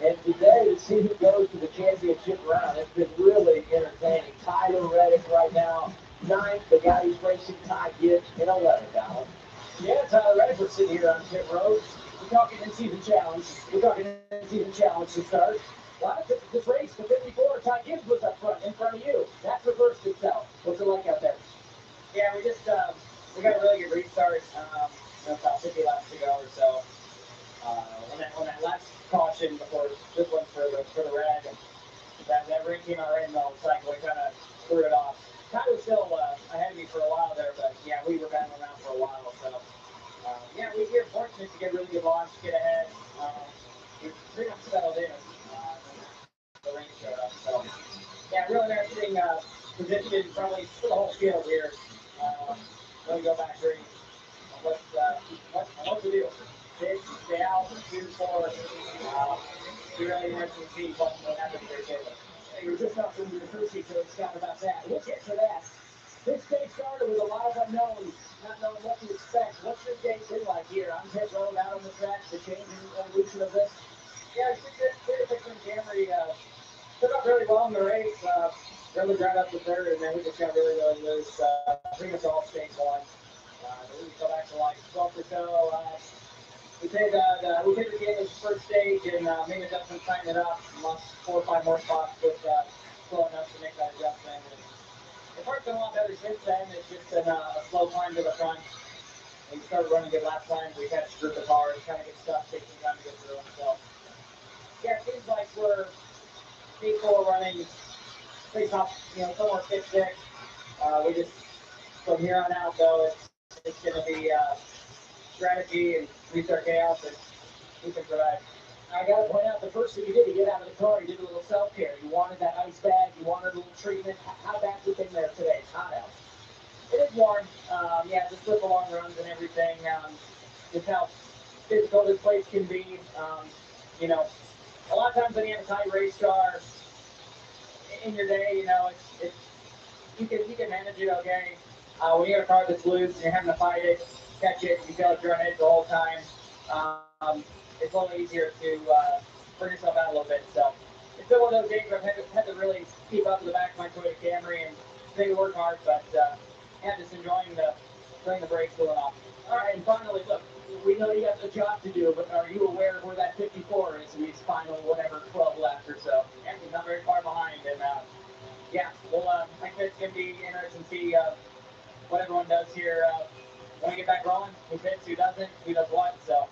And today, to see who goes to the championship round, it's been really entertaining. Tyler Reddick right now, 9th. The guy who's racing Ty Gibbs in 11th, Alan. Yeah, Tyler Reddick, we're sitting here on pit road. We're talking in-season challenge. We're talking in-season challenge to start. Well, this race, the 54, Ty Gibbs was up front, in front of you. That's reversed itself. What's it like out there? Yeah, we got a really good restart. About 50 laps to go or so. When that last caution before this one for the red, and that ring came out right in the cycle, we kind of threw it off. Ty was still ahead of me for a while there, but yeah, we were battling around for a while. So yeah, we were fortunate to get a really good launch, get ahead. We pretty much settled in the rain showed up. So yeah, really interesting position probably for the whole field here. Really go back green. What to do? Stay out, shoot forward. Be really interesting to see what happens here, Taylor. You're just not from the university, so Scott, about that. We'll get to that. This day started with a lot of unknowns, not knowing what to expect. What's your day been like here on pit road, out on the track, the change and evolution of this? Yeah, it's been good. Picture and Camry took up really well in the race. Really got up to third, and then we just got really loose. Pretty much all stage one. We go back to like 12th or so. We did the game as first stage and made adjustments, tighten it up, lost 4 or 5 more spots with slow enough to make that adjustment. And the part's been a lot better since then. It's just been a slow climb to the front. We started running good last time. We had to group the cars, kind of get stuff, take some time to get through them. So yeah, it seems like we're capable of running pretty top, somewhere 5th, 6th. We just from here on out though, it's going to be strategy and restart chaos, and we can provide. I got to point out, the first thing you did, you get out of the car, you did a little self-care. You wanted that ice bag, you wanted a little treatment. How bad's it been there today? It's hot out. It is warm. Yeah, just with the long runs and everything. Just how physical this place can be. A lot of times when you have a tight race car in your day, it's you can manage it okay. When you have a car that's loose and you're having to fight it, catch it, you feel like you're on edge the whole time. It's a little easier to bring yourself out a little bit. So it's been one of those days where I've had to really keep up with the back of my Toyota Camry and they work hard, but yeah, just enjoying the brakes going off. All right, and finally, look, we know you have a job to do, but are you aware of where that 54 is in these final, whatever, 12 laps or so? Yeah, he's not very far behind, and yeah, well, I think it's going to be interesting to see what everyone does here when we get back rolling. Who fits, who doesn't, who does what. So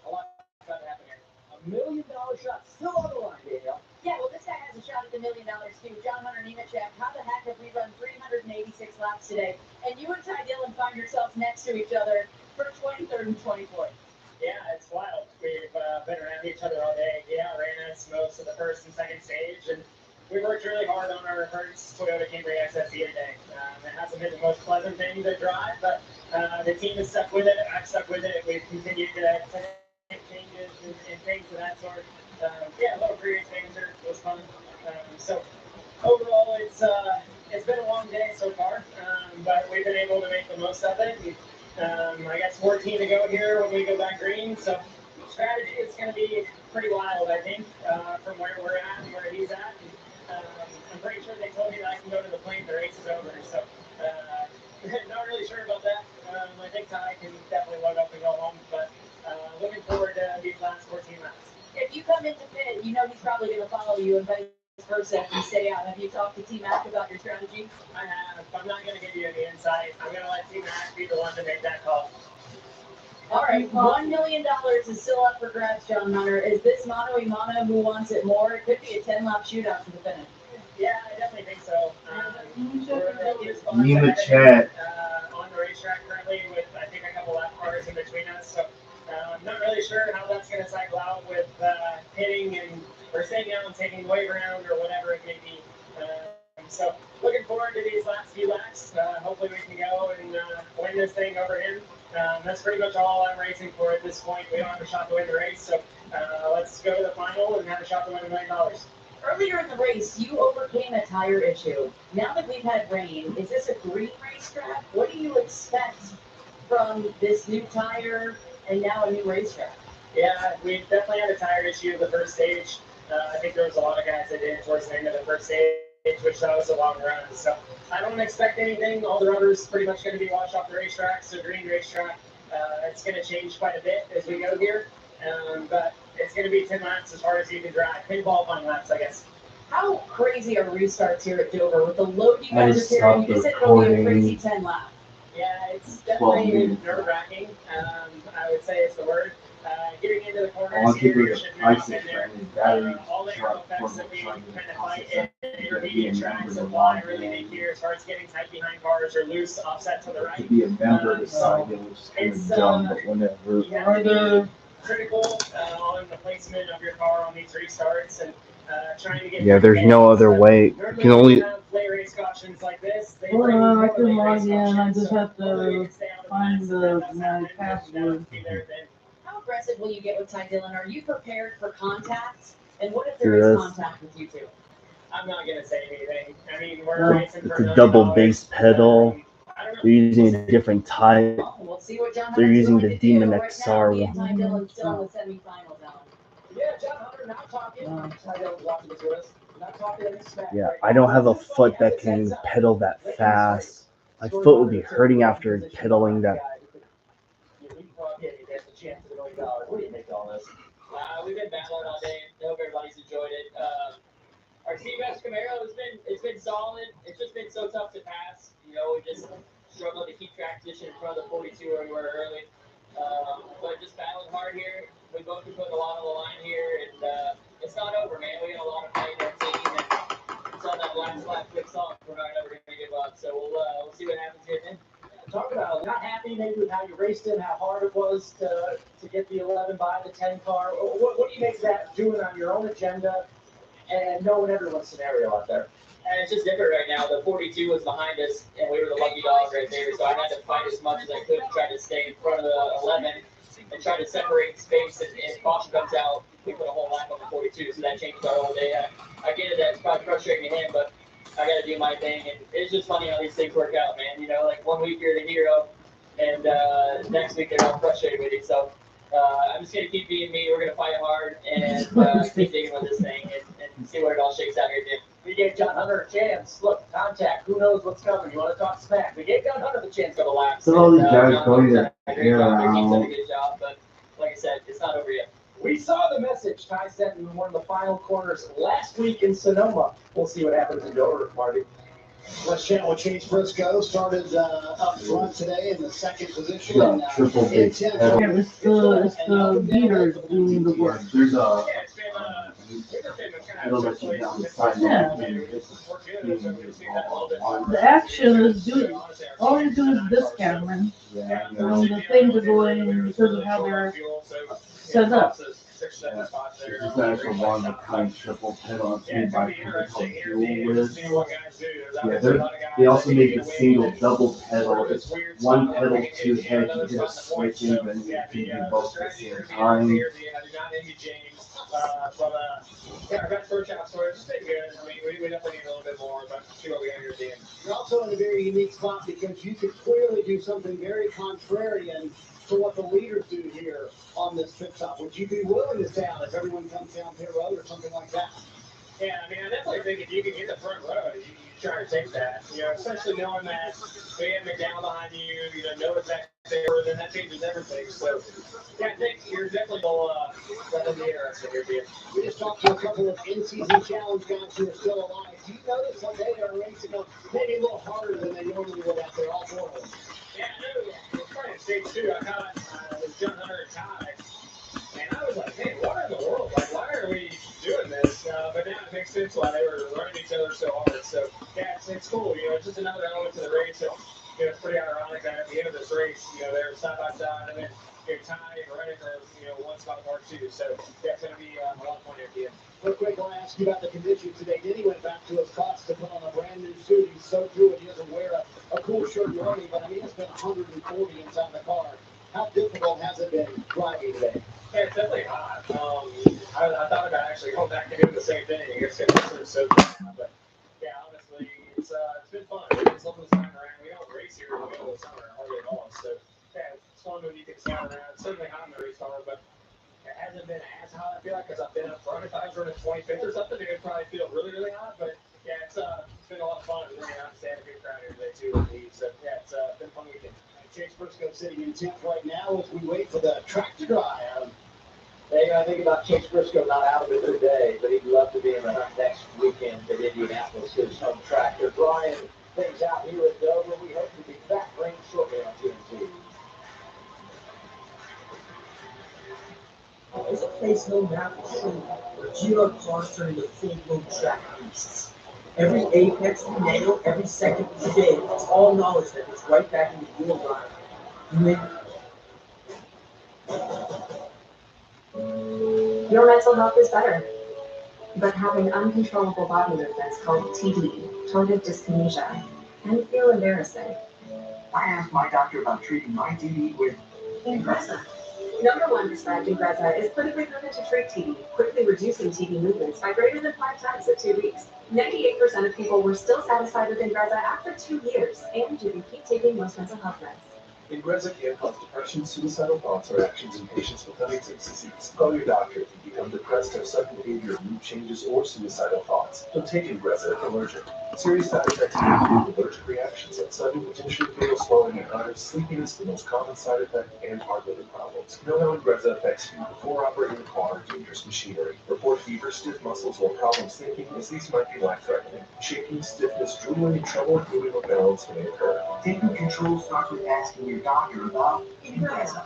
a lot of stuff to happen here. $1 million shot still on the line, Danielle. Yeah, well, this guy has a shot at the $1 million too. John Hunter Nemechek, how the heck have we run 386 laps today? And you and Ty Dillon find yourselves next to each other for 23rd and 24th. Yeah, it's wild. We've been around each other all day. Yeah, ran us most of the first and second stage, and we worked really hard on our first Toyota Camry XSE today. It hasn't been the most pleasant thing to drive, but the team has stuck with it. I've stuck with it. We've continued to make changes and things of that sort. Yeah, a little previous banter was fun. So overall, it's been a long day so far, but we've been able to make the most of it. I got 14 to go here when we go back green, so strategy is going to be pretty wild, I think, from where we're at and where he's at. And, I'm pretty sure they told me that I can go to the plane the race is over, so not really sure about that. I think Ty can definitely load up and go you and vice versa if you stay out. Have you talked to Team Mac about your strategy? I have. I'm not going to give you any insight. I'm going to let Team Mac be the one to make that call. All right, $1 million is still up for grabs, John Hunter. Is this mano a mano who wants it more? It could be a 10-lap shootout to the finish. Yeah, I definitely think so. Leave the chat. On the racetrack currently with, I think, a couple lap cars in between us. So I'm not really sure how that's going to cycle out with hitting or staying out and taking the way around or whatever it may be. So looking forward to these last few laps. Hopefully we can go and win this thing over him. That's pretty much all I'm racing for at this point. We don't have a shot to win the race, so let's go to the final and have a shot to win $1 million. Earlier in the race, you overcame a tire issue. Now that we've had rain, is this a green racetrack? What do you expect from this new tire and now a new racetrack? Yeah, we definitely had a tire issue the first stage. I think there was a lot of guys that did it towards the end of the first stage, which that was a long run. So I don't expect anything. All the rubbers pretty much going to be washed off the racetrack. So green racetrack, it's going to change quite a bit as we go here. But it's going to be 10 laps as far as you can drive. Pin qualifying laps, I guess. How crazy are restarts here at Dover with the load you guys are carrying? You just said it'll be a crazy 10 laps. Yeah, it's definitely nerve-wracking. I would say it's the word. Getting into the corners here, all the aero effects that we kind of fight in intermediate tracks apply really big here as far as getting tight behind cars or loose offset to the right. To be a member of the side, it was kind of dumb, but whatever. You have to be critical on the placement of your car on these restarts and trying to get. Yeah, there's no other way. You can only. Play race cautions like this. I can log in. I just have to find my password. How aggressive will you get with Ty Dillon? Are you prepared for contact? And what if there is contact with you two? I'm not going to say anything. I mean, we're racing for It's a double bass pedal. They're using a different type. We'll see what John They're using the Hunter's Demon right XR now, one. Ty Dillon's still in the semifinals, Alan. Yeah, John Hunter not talking. Ty Dillon's watching this with us. Not talking any smack. Yeah, I don't have a foot that can pedal that fast. My foot would be hurting after pedaling that. What do you think of all this? We've been battling all day. I hope everybody's enjoyed it. Our CBS Camaro it's been solid. It's just been so tough to pass. You know, we just struggled to keep track position in front of the 42 where we were early. But just battling hard here. We both been putting a lot on the line here, and it's not over, man. We got a lot of fight in our team, and until that last lap kicks off, we're not ever going to give up. So we'll see what happens here, man. Talk about not happy maybe with how you raced him, how hard it was to get the 11 by the 10 car. What do you make of that doing on your own agenda and knowing everyone's scenario out there? And it's just different right now. The 42 was behind us, and we were the lucky dog right there. So I had to fight as much as I could to try to stay in front of the 11 and try to separate space. And caution comes out, we put a whole lap on the 42, so that changed our whole day. I get it, that's probably frustrating to him, but I got to do my thing. And it's just funny how these things work out, man. You know, like 1 week you're the hero, and next week they're all frustrated with you. So I'm just going to keep being me. We're going to fight hard and keep digging with this thing and see where it all shakes out here, Jim. We gave John Hunter a chance. Look, contact. Who knows what's coming? You want to talk smack? We gave John Hunter the chance to go laps. So all these guys going to their team's done a good job, but like I said, it's not over yet. We saw the message Ty sent in one of the final corners last week in Sonoma. We'll see what happens in Dover, Marty. West Channel Change Briscoe started up front today in the second position. Yeah, triple bass pedal. Yeah, it's the leader doing the work. There's a pedal that you down the side. The action is doing, all you do is this camera. Yeah, The things are going because of how they're set up. Yeah. It's an actual one-of-a-kind triple pedal. It's made by a company called Fuel Wiz. Yeah, they also make a single double pedal. It's one pedal, two heads. You just switch in, and you can do both at the same time. Yeah, our best first half score has been good. I mean, we definitely need a little bit more, but see what we got here at the end. You're also in a very unique spot because you could clearly do something very contrarian to what the leaders do here on this pit stop. Would you be willing to stay out if everyone comes down pit road or something like that? Yeah, I mean, I definitely think if you can get the front row, try to take that. Especially knowing that we have McDowell behind you, know exactly where, then that changes everything. So, yeah, I think you're definitely going to be interested here, Dean. We just talked to a couple of in-season challenge guys who are still alive. Do you notice that they are racing up maybe a little harder than they normally would out there, all four of them? Yeah, I was trying to stage two. I caught this John Hunter and Ty, and I was like, hey, what in the world? Like, why are we doing this? But now it makes sense why they were running each other so hard. So, yeah, it's cool. It's just another element to the race. And, it's pretty ironic that at the end of this race, they were side by side, and then Ty and running are, one spot apart too. So, yeah, it's going to be a lot of fun at the end. Real quick, I'll ask you about the conditions today. Denny went back to his class to put on a brand new suit. He's so true, and he doesn't wear a cool shirt normally, but I mean, it's been 140 inside the car. How difficult has it been driving today? Yeah, it's definitely hot. I thought about actually going back and doing the same thing. I guess it's so bad. But yeah, honestly, it's been fun. It's long this time around. We don't race here in the middle of the summer hardly at all. So yeah, it's fun when you can stand around. It's certainly hot in the race car, but it hasn't been as hot, I feel like, because I've been up front. If I was running 25th or something, it would probably feel really, really hot. But yeah, it's been a lot of fun. And obviously, had a good crowd here today too with me. So yeah, it's been a fun weekend. Chase Briscoe sitting in 10th right now as we wait for the track to dry. Hey, I think about Chase Briscoe not out of it today, but he'd love to be in the hunt next weekend at Indianapolis, his home track. They're drying things out here at Dover. We hope to be back rain shortly on TNT. There's a place no map will show you where GR cars turn into full-blown track beasts. Every apex we nail, every second we shave, it's all knowledge that goes right back into your drive. You in? Your mental health is better, but having uncontrollable body movements called TD, tardive dyskinesia, can feel embarrassing. I asked my doctor about treating my TD with Ingrezza. Number one prescribed Ingrezza is clinically proven to treat TD, quickly reducing TD movements by greater than 5 times in 2 weeks. 98% of people were still satisfied with Ingrezza after 2 years, and you can keep taking most mental health meds. Ingrezza can cause depression, suicidal thoughts, or actions in patients with Huntington's disease. Call your doctor if you become depressed, have sudden behavior, mood changes, or suicidal thoughts. Don't take Ingrezza if allergic. Serious side effects include allergic reactions and sudden, potentially fatal swelling and eyes, sleepiness, the most common side effect, and heart-related problems. Know how Ingrezza affects you before operating a car or dangerous machinery. Report fever, stiff muscles, or problems thinking, as these might be life-threatening. Shaking, stiffness, drooling, trouble moving or balance may occur. taking control starts with asking your doctor about Ingrezza.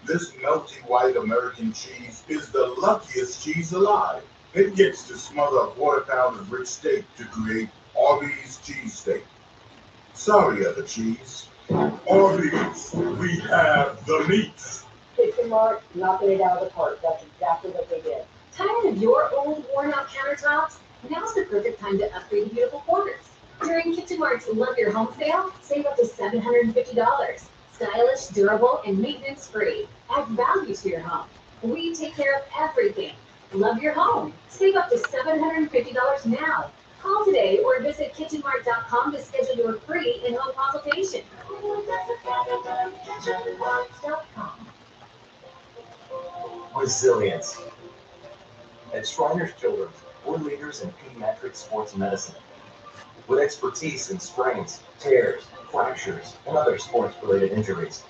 This melty white American cheese is the luckiest cheese alive. It gets to smother a quarter pound of rich steak to create Arby's cheesesteak. Sorry, other cheese. Arby's, we have the meats. Kitchen Mart, knocking it out of the park. That's exactly what they did. Tired of your old worn-out countertops? Now's the perfect time to upgrade beautiful corners. During Kitchen Mart's Love Your Home sale, save up to $750. Stylish, durable, and maintenance-free. Add value to your home. We take care of everything. Love your home. Save up to $750 now. Call today or visit kitchenmart.com to schedule your free in-home consultation. Resilience. At Shriners Children's, we're leaders in pediatric sports medicine. With expertise in sprains, tears, fractures, and other sports-related injuries,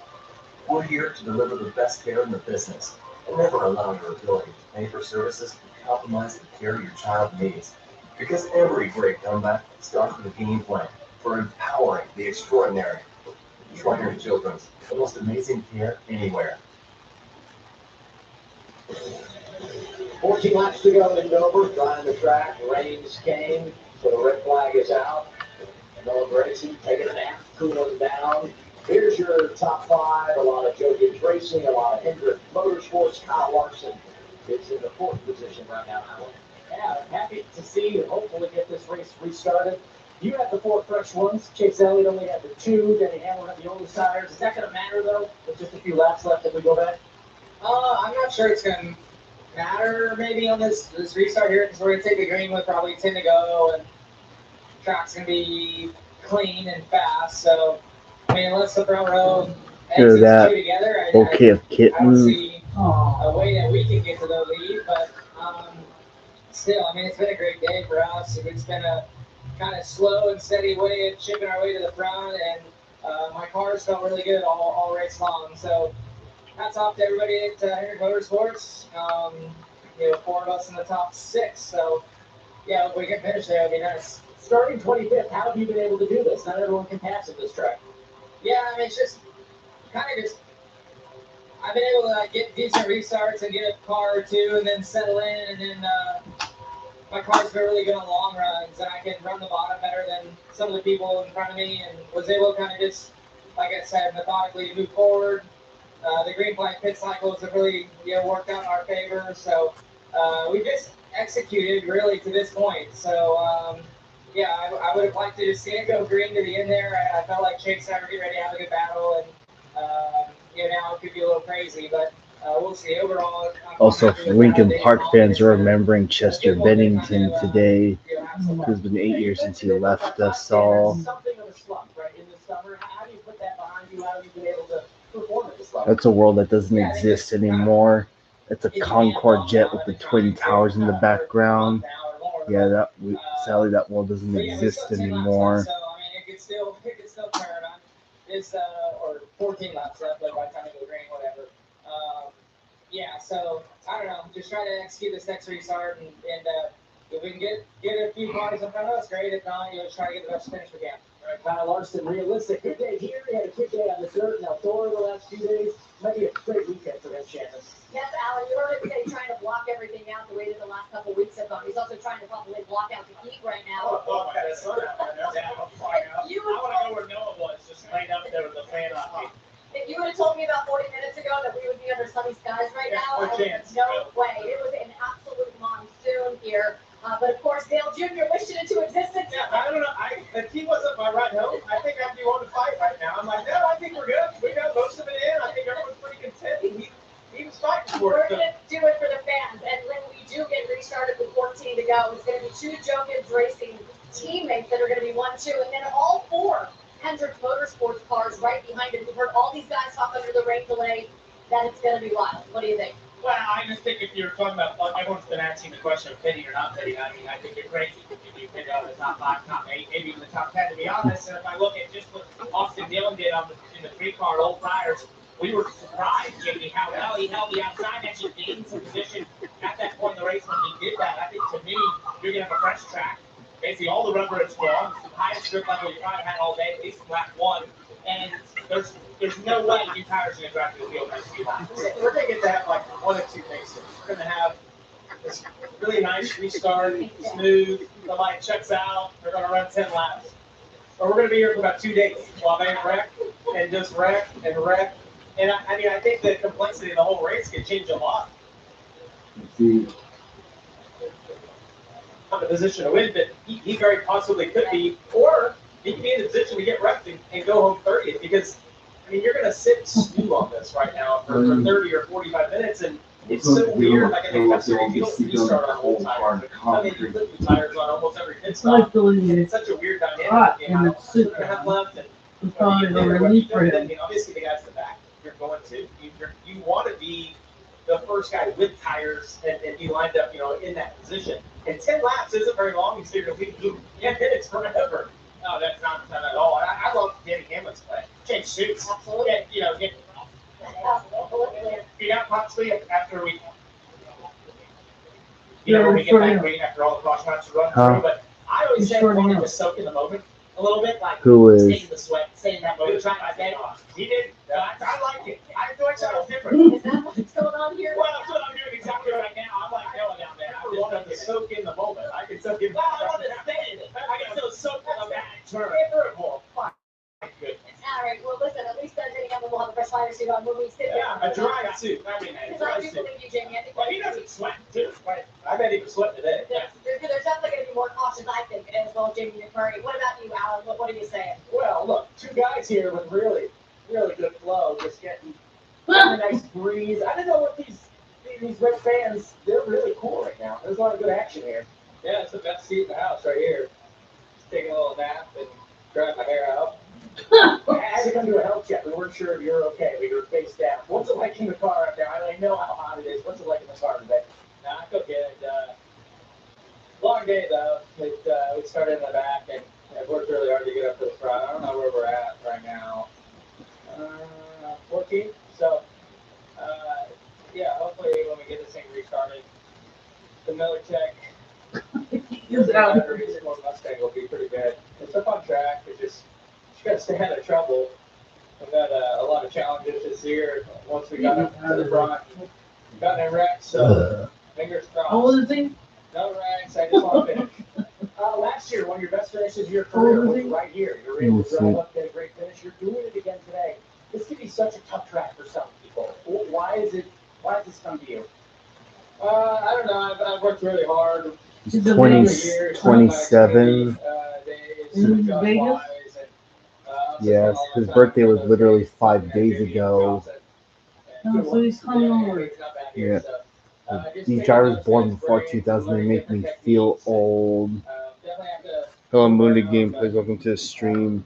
we're here to deliver the best care in the business and never allow your ability to pay for services to compromise the care your child needs. Because every great comeback starts with a game plan for empowering the extraordinary. Shriners Children's, the most amazing care anywhere. 14 laps to go in Dover, drying the track, rains came, so the red flag is out. Noah Gracie taking a nap, cooling down. Here's your top five, a lot of Joe Gibbs Racing, a lot of Hendrick Motorsports. Kyle Larson is in the fourth position right now. Yeah, happy to see and hopefully get this race restarted. You had the 4 fresh ones. Chase Elliott only had the 2. Denny Hamlin had the oldest tires. Is that going to matter, though, with just a few laps left if we go back? I'm not sure it's going to matter maybe on this restart here because we're going to take the green with probably 10 to go and the track's going to be clean and fast. So, I mean, unless the front row exits two together, I don't see a way that we can get to the lead. But still, I mean, it's been a great day for us. It's been a kind of slow and steady way of chipping our way to the front, and my cars felt really good all race long. So hats off to everybody at Hendrick Motorsports. You know, 4 of us in the top 6. So yeah, if we can finish there, it'd be nice. Starting 25th, how have you been able to do this? Not everyone can pass at this track. Yeah, I mean, it's just kind of just. I've been able to get decent restarts and get a car or two, and then settle in, and then my car's been really good on long runs, and I can run the bottom better than some of the people in front of me, and was able to kind of just, like I said, methodically move forward. The green flag pit cycles have really worked out in our favor, so we just executed really to this point. So yeah, I would have liked to just see it go green to the end there. I felt like Chase and I were getting ready to have a good battle, and now it could be a little crazy, but we'll see. Overall, Also, Lincoln Park fans are remembering Chester Bennington today. It's been 8 years since he left us all. Something of a slump, right, in the summer. How do you put that behind you? How have you been able to perform at this level? That's a world that doesn't exist anymore. It's a Concorde jet with the Twin Towers in the background. Yeah, sadly, that world doesn't exist anymore. So I mean, it could still turn on. It's or 14 laps left, but by the time it goes green, whatever. Yeah, so I don't know. Just try to execute this next restart, and if we can get a few cars in front of us, great. If not, just try to get the best finish we can. All right, Kyle Larson, realistic. Good day here. He had a good day on the dirt. Now, Thor the last few days. Might be a great weekend for him, Shannon. Yes, Alan, you heard him say trying to block everything out the way that the last couple of weeks have gone. He's also trying to probably block out the heat right now. Oh, yeah, that's right. I want to know where Noah was, just laid up there with the fan on. If you would have told me about 40 minutes ago that we would be under sunny skies right now, I would have no way. It was an absolute monsoon here. But of course, Dale Jr. wished it into existence. Yeah, I don't know. If he wasn't my ride home, I think I'd be on the fight right now. I'm like, no, I think we're good. We got most of it in. I think everyone's pretty content. He was fighting for it. We're going to do it for the fans. And when we do get restarted with 14 to go, it's going to be 2 Joe Gibbs Racing teammates that are going to be 1-2. And then all 4 Hendrick Motorsports cars right behind it. We've heard all these guys talk under the rain delay that it's going to be wild. What do you think? Well, I just think if you're talking about, everyone's been asking the question of pitting or not pitting. I mean, I think you're crazy if you pit out of the top 5, top 8, maybe even the top 10, to be honest. And if I look at just what Austin Dillon did in the 3-car old tires, we were surprised, Jamie, how well he held the outside, actually gained some position at that point in the race when he did that. I think, to me, you're going to have a fresh track. Basically, all the rubber is gone. It's the highest grip level you've probably had all day, at least from lap 1. And there's no way new tires are going to drive through the field next few laps. We're going to get to have like 1 of 2 things. We're going to have this really nice restart, smooth. The light checks out. They're going to run 10 laps. Or we're going to be here for about 2 days while they wreck and just wreck and wreck. And I mean, I think the complexity of the whole race could change a lot. On the position to win, but he very possibly could be, or he could be in the position to get wrecked and go home 30th, because I mean, you're going to sit and stew on this right now for 30 or 45 minutes, and it's so weird. Like, I think that's the you don't restart on whole tires. I mean, you put the tires on almost every pit stop. It's such a weird dynamic. You know, we're going to have left, and obviously the guys in the back, you're going to. You want to be the first guy with tires and be lined up, in that position. And 10 laps isn't very long. So you're going to be 10 minutes forever. No, that's not at all. I love Danny Hamlin's play. Change suits. Absolutely. Get out possibly after we, when we get back green after all the caution laps run through. But I always say wanting to soak in the moment a little bit, like stay in the sweat, stay in that moment, try my bed off. He did. I like it. I feel like something different. Is that what's going on here? Well, that's what I'm doing exactly right now. I'm like going down there. I just want to soak in the moment. I can soak in. Well, I want to stay in it. I can still soak in the bad turn. Fine. Good. All right. Well, listen. At least Danny Hamlin will have a fresh fire suit on when we sit there. Yeah, a dry suit. I mean, because I do believe you, Jamie. I think. Well, he doesn't sweat too. I bet he was sweating today. There's definitely going to be more cautious, I think, as well as Jamie McMurray. What about you, Alan? What are you saying? Well, look, 2 guys here with really good flow, just getting a nice breeze. I don't know what these red fans, they're really cool right now. There's a lot of good action here. Yeah, it's the best seat in the house right here. Just taking a little nap and drying my hair out. I had to come to a health check. We weren't sure if you're okay. We were face down. What's it like in the car up there? I know how hot it is. What's it like in the car today? Nah, I feel good. started in the back, and I've worked really hard to get up to the front. I don't know where we're at right now. 14. So, yeah, hopefully when we get this thing restarted, the Militech batteries for Mustang will be pretty good. It's up on track. It's just got to stay out of trouble. We've had a lot of challenges this year. Once we got up to the front, got in wrecks, so fingers crossed. How old is he? No wrecks. I just want to finish. Last year, one of your best finishes of your career was right here. You were able to drive up, get a great finish. You're doing it again today. This could be such a tough track for some people. Why has this come to you? I don't know. I've worked really hard. He's 27. Vegas? Yes, his birthday was literally 5 days ago. Oh, so he's coming over. Yeah. These drivers born before 2000, they make me feel old. Hello, Mooney Gameplays. Welcome to the stream.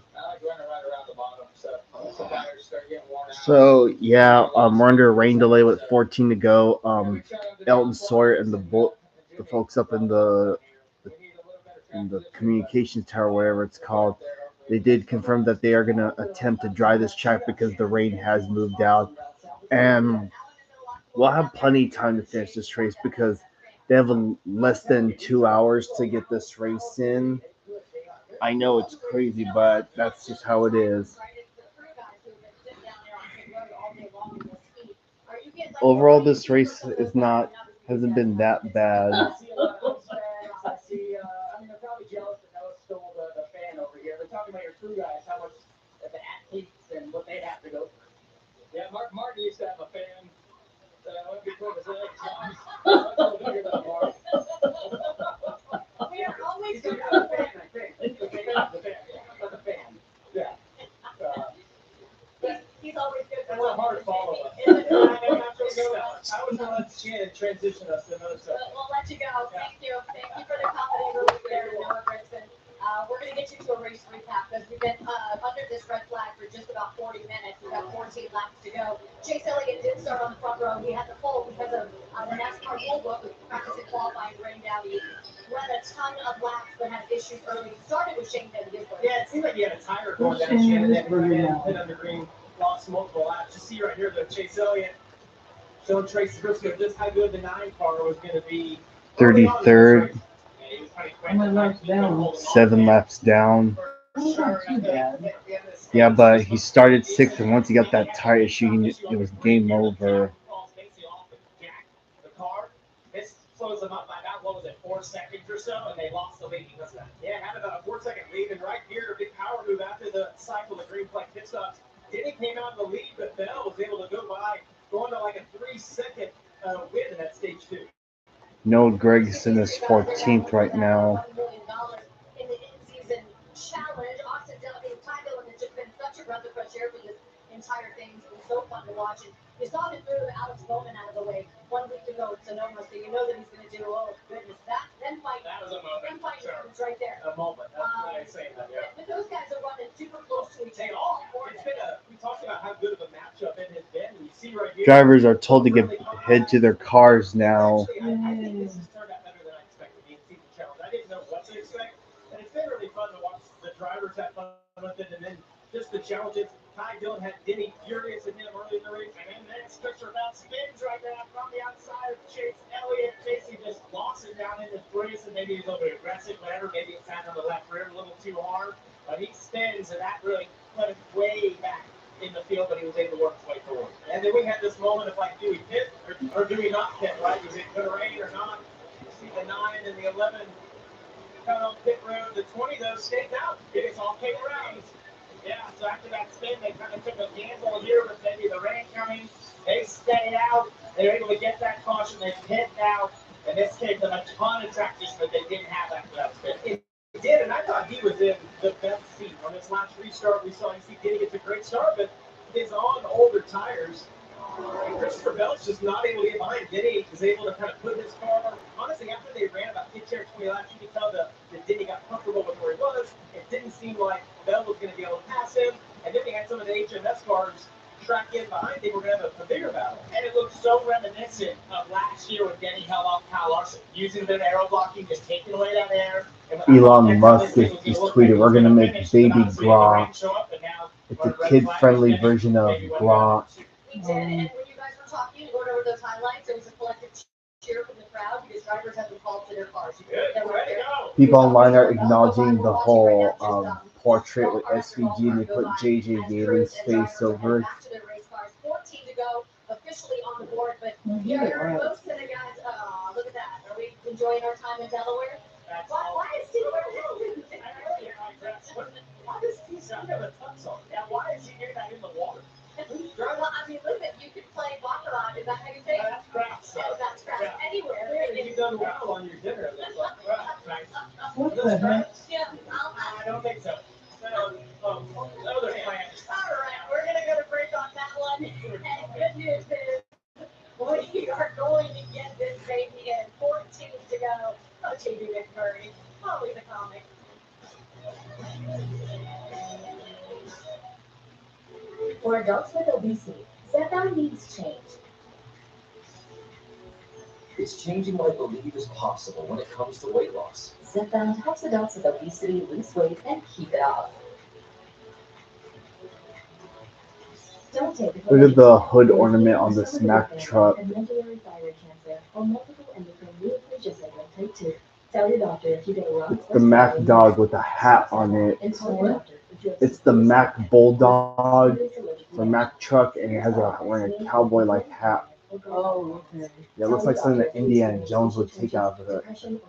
So, yeah, we're under a rain delay with 14 to go. Elton Sawyer and the folks up in the communications tower, whatever it's called, they did confirm that they are going to attempt to dry this track because the rain has moved out. And we'll have plenty of time to finish this race because they have less than 2 hours to get this race in. I know it's crazy, but that's just how it is. Overall, this race hasn't been that bad. I see, they're probably jealous that Noah stole the fan over here. They're talking about your crew guys, how much the athletes and what they have to go through. Yeah, Martin used to have a fan. Before the sales guys. We are always He's got a fan, I think. The fan. Yeah. He's always good for a hard follow up. I was going to let Shannon transition us to another stuff. We'll let you go. Thank you. Thank you for the company relief there, Noah Gregson. We're going to get you to a race recap because we've been under this red flag for just about 40 minutes. We've got 14 laps to go. Chase Elliott did start on the front row. He had the pole because of the NASCAR rule book with practicing qualifying rained out. He ran a ton of laps but had issues early. He started with Shane Van Gisbergen. Yeah, it seemed like he had a tire going down Shannon and hit under green. Lost multiple laps. You see right here the Chase Elliott showing Tracy Briscoe just how good the 9 car was going to be. 33rd. How many laps down? 7 laps down. That's not too bad. Yeah, but he started 6th, and once he got that tire issue, it was game over. The car, this slows them up by about, 4 seconds or so, and they lost the lead because of that. Yeah, had about a 4-second lead, and right here, a big power move after the cycle, the green flag pit stops. Denny came out of the lead, but Bell was able to go by, going to like a 3-second win in that stage 2. Noah Gregson is 14th right now. $1 million in the in-season challenge. Austin Dillon has just been such a breath of fresh air for this entire thing. It's been so fun to watch. And you saw him through Alex Bowman out of the way 1 week ago at Sonoma, so you know that he's going to do, oh goodness, that fight. That was a moment. Them fighting happens right there. A moment. That's what I say that. Yeah. But those guys are running super close to each other. It's been we talked about how good of a matchup it has been. And you see right here. Drivers are told to head to their cars now. Actually, I think this has turned out better than I expected. The in-season challenge. I didn't know what to expect, and it's been really fun to watch the drivers have fun with it, and then just the challenges. Ty Dillon had Denny furious at him early in the race, and then next picture about spins right now from the outside of Chase Elliott. Basically just lost it down in this race, and maybe he's a little bit aggressive, whatever. Maybe it's out on the left rear a little too hard, but he spins, and that really put him way back in the field, but he was able to work his way forward. And then we had this moment of like, do we pit or do we not pit, right? Is it going to rain or not? You see the 9 and the 11 coming on pit road. The 20, though, stayed out. It's all came around. Yeah, so after that spin, they kind of took a gamble here with maybe the rain coming. They stayed out. They were able to get that caution. They pit out. And this gave them a ton of traction that they didn't have after that spin. It did, and I thought he was in the best seat. On this last restart, we saw Denny gets a great start, but his on older tires. And Christopher Bell's just not able to get behind. Denny was able to kind of put his car. Honestly, after they ran about 15 or 20 laps, you could tell that Denny got comfortable with where he was. It didn't seem like Bell was going to be able to pass him. And then we had some of the HMS cars track in behind him. We're going to have a bigger battle. And it looked so reminiscent of last year when Denny held off Kyle Larson, using the aero blocking, just taking away that air. Elon Musk has just tweeted, "We're gonna make baby Grok. It's a kid-friendly version of Grok." We did, and when you guys were talking and going over those highlights, there was a collective cheer from the crowd because drivers had been called to their cars. People online are acknowledging the whole portrait with SVG, and they put JJ Gailey's face over it. 14 to go, officially on the board, but yeah, most of the guys, look at that. Are we enjoying our time in Delaware? Why is Steve Why does he have a tux on? And why is he doing that in the water? Well, I mean, look at you can play baccarat. Is that how you say it? That's craft. Yeah, that's craft. Anywhere. You've done well on your dinner. That's like, What the heck? Yeah, I don't think so. Other plans. all right, we're gonna go to break on that one. And good news is we are going to get this baby in. 14 to go. Oh, J.B. McMurray. Holy the comic. For adults with obesity, Zepbound needs change. It's changing what I believe is possible when it comes to weight loss. Zepbound helps adults with obesity lose weight and keep it off. Don't take it. Look at the hood ornament on this Mack truck. Medullary thyroid cancer or multiple endocrine neoplasia syndrome type 2. Tell your doctor if you get a wrong. It's the Mack dog with a hat on it. It's the Mack bulldog. It's a Mack truck, and it has wearing a cowboy-like hat. Oh, okay. Yeah, it looks like something that Indiana Jones would take out of a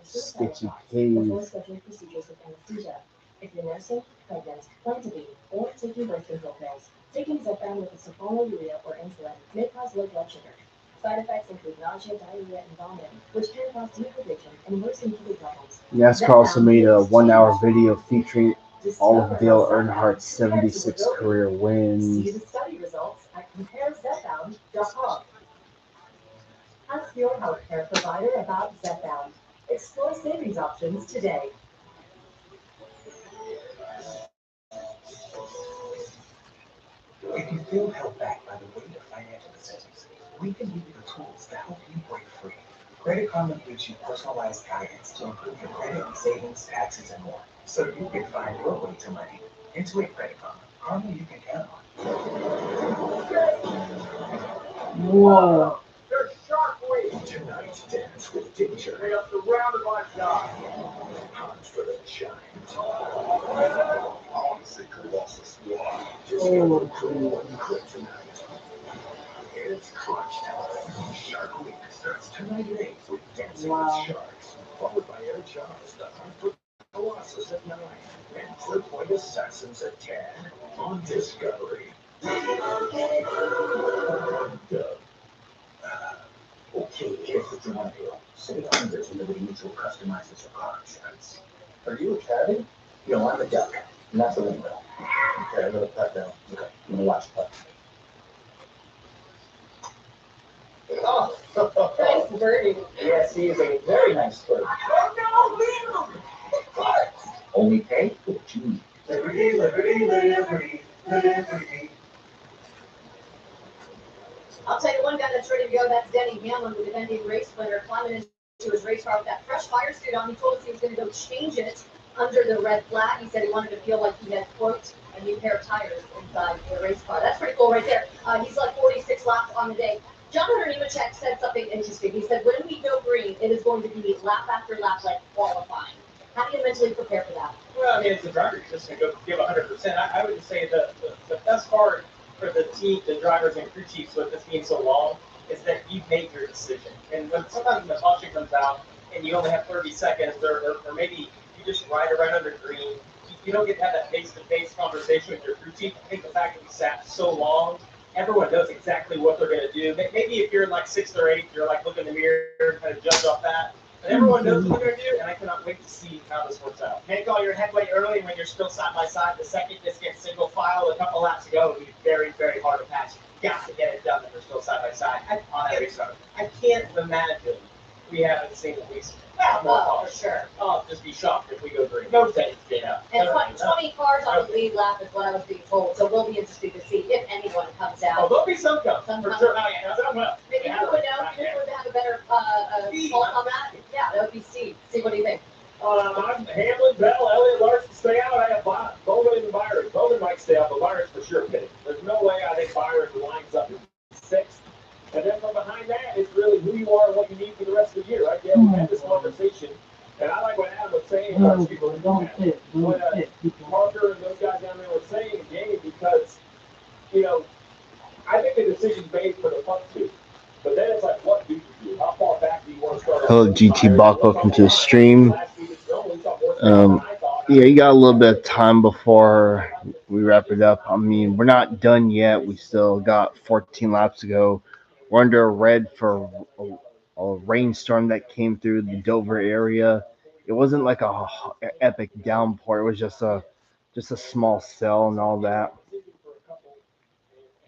sketchy cave. If you're nursing, pregnant, plan to be, or taking birth control pills, taking Zepbound with a sulfonylurea or insulin may cause low blood sugar. Side effects include nausea, diarrhea, and vomiting, which can cause dehydration and worsen kidney problems. NASCAR also made a 1-hour video featuring all of Dale Earnhardt's 76 career See wins. the study results at compareZepbound.com. Ask your healthcare provider about Zepbound. Explore savings options today. If you feel held back by the weight of financial decisions, we can give you the tools to help you break free. Credit Karma gives you personalized guidance to improve your credit, savings, taxes, and more, so you can find your way to money. Intuit Credit Karma. Karma you can count on. Whoa. They're sharp ways. Tonight, dance with danger. Way up the roundabout shot. Hunt for the giant. I want to see Colossus Squad. Discover cool and kryptonite. It's crunch time. Shark Week starts tonight at 8 with Dancing with Sharks, followed by Air Charles, the Hunt for Colossus at 9, and Flippoint Assassins at 10 on Discovery. Okay, here's the drama deal. Say hundreds of Liberty Mutual customizes your car insurance. Are you a caddy? No, I'm a duck. And that's a window. Okay, I'm gonna put down. Okay, I'm gonna watch putt. Oh, Nice birdie. yes, he is a very nice bird. Oh, no, Only pay for what you need. Liberty, liberty, liberty, liberty. I'll tell you one guy that's ready to go. That's Denny Hamlin, the defending race winner, climbing into his race car with that fresh fire suit on. He told us he was going to go change it under the red flag. He said he wanted to feel like he had, quote, a new pair of tires inside the race car. That's pretty cool right there. He's like 46 laps on the day. John Hunter Nemechek said something interesting. He said, when we go green, it is going to be lap after lap like qualifying. How do you mentally prepare for that? Well, I mean, as a driver, you're just going to go give 100%. I would just say the best part for the team, the drivers and crew chiefs with this being so long, is that you make your decision. And when sometimes the caution comes out and you only have 30 seconds, or maybe you just ride around under green, you don't get to have that face-to-face conversation with your crew chief. I think the fact that we sat so long, everyone knows exactly what they're going to do. Maybe if you're in like 6th or 8th, you're like looking in the mirror and kind of judge off that. But everyone knows what they're going to do, and I cannot wait to see how this works out. Make all your headway early when you're still side by side. The second this gets single file a couple laps ago, it would be very, very hard to pass. You got to get it done when you're still side by side on every start. I can't imagine we haven't seen at least For sure. I'll just be shocked if we go green. No thanks, yeah. And 20 cars on the lead lap is what I was being told, so we'll be interested to see if anyone comes Oh, out. there'll be some come, for sure. Oh, yeah, some will. Maybe you would know, you would have a better pulse on that. Yeah, that would be Steve. Steve, what do you think? I'm Hamlin, Bell, Elliott, Larson stay out. I have Bowman and Byron. Bowman might stay out, but Byron's for sure pitting. There's no way I think Byron lines up in sixth. And then from behind that, it's really who you are and what you need for the rest of the year, right? Yeah, we had this conversation, and I like what Adam was saying. No, people don't fit. what Don't fit. Parker and those guys down there were saying in game because, you know, I think the decision's made for the front two. But then it's like, what do you do? How far back do you want to start? Hello, GT Bach. Welcome to the stream. Yeah, you got a little bit of time before we wrap it up. I mean, we're not done yet. We still got 14 laps to go. We're under a red for a rainstorm that came through the Dover area. It wasn't like a epic downpour. It was just a small cell and all that.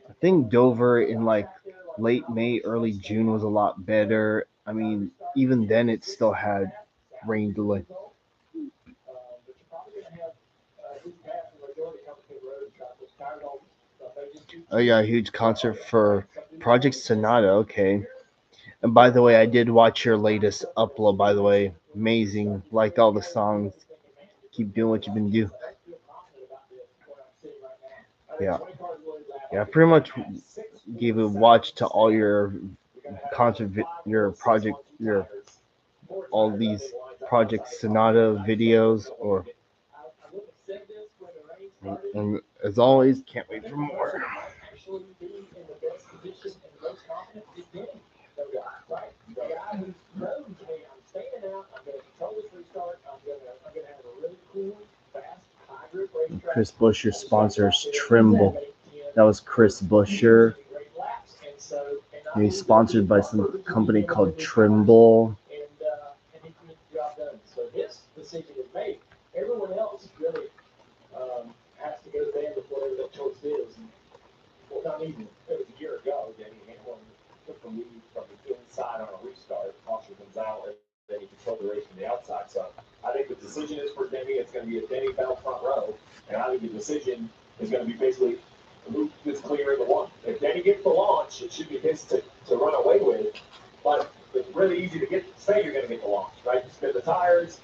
I think Dover in like late May, early June was a lot better. I mean, even then it still had rain delay. Oh yeah, a huge concert for Project Sonata. Okay. And by the way, I did watch your latest upload. By the way, amazing. Liked all the songs. Keep doing what you've been doing. Yeah. Yeah, I pretty much gave a watch to all your concert, your project, your all these Project Sonata videos. Or and as always, can't wait for more. Chris Buescher sponsors Trimble. That was Chris Buescher. He's sponsored by some company called Trimble. So his decision is made. Everyone else really has to go to bed with whatever that choice is. And, well, not even, it was a year ago, Denny Hamlin took the lead from the inside on a restart. Caution comes out, and then he controlled the race from the outside. So I think the decision is for Denny. It's going to be a Denny Bell front row. And I think the decision is going to be basically who is clearing the one. If Denny gets the launch, it should be his to run away with. But it's really easy to say you're going to get the launch, right? You spin the tires.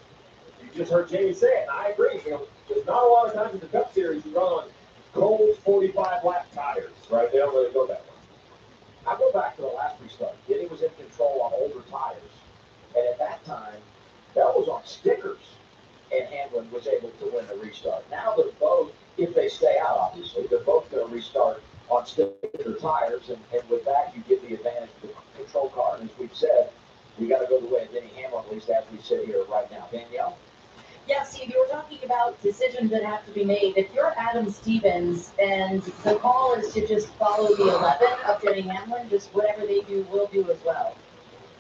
You just heard Jamie say it, and I agree. You know, there's not a lot of times in the Cup Series you run on cold 45-lap tires, right? They don't really go that way. I go back to the last restart. Denny was in control on older tires, and at that time, Bell was on stickers, and Hamlin was able to win the restart. Now they're both, if they stay out, obviously, they're both going to restart on sticker tires, and with that, you get the advantage of the control car. And as we've said, we got to go the way of Denny Hamlin, at least as we sit here right now. Danielle? Yeah, Steve, you were talking about decisions that have to be made. If you're Adam Stevens and the call is to just follow the 11 of Denny Hamlin, just whatever they do, we'll do as well.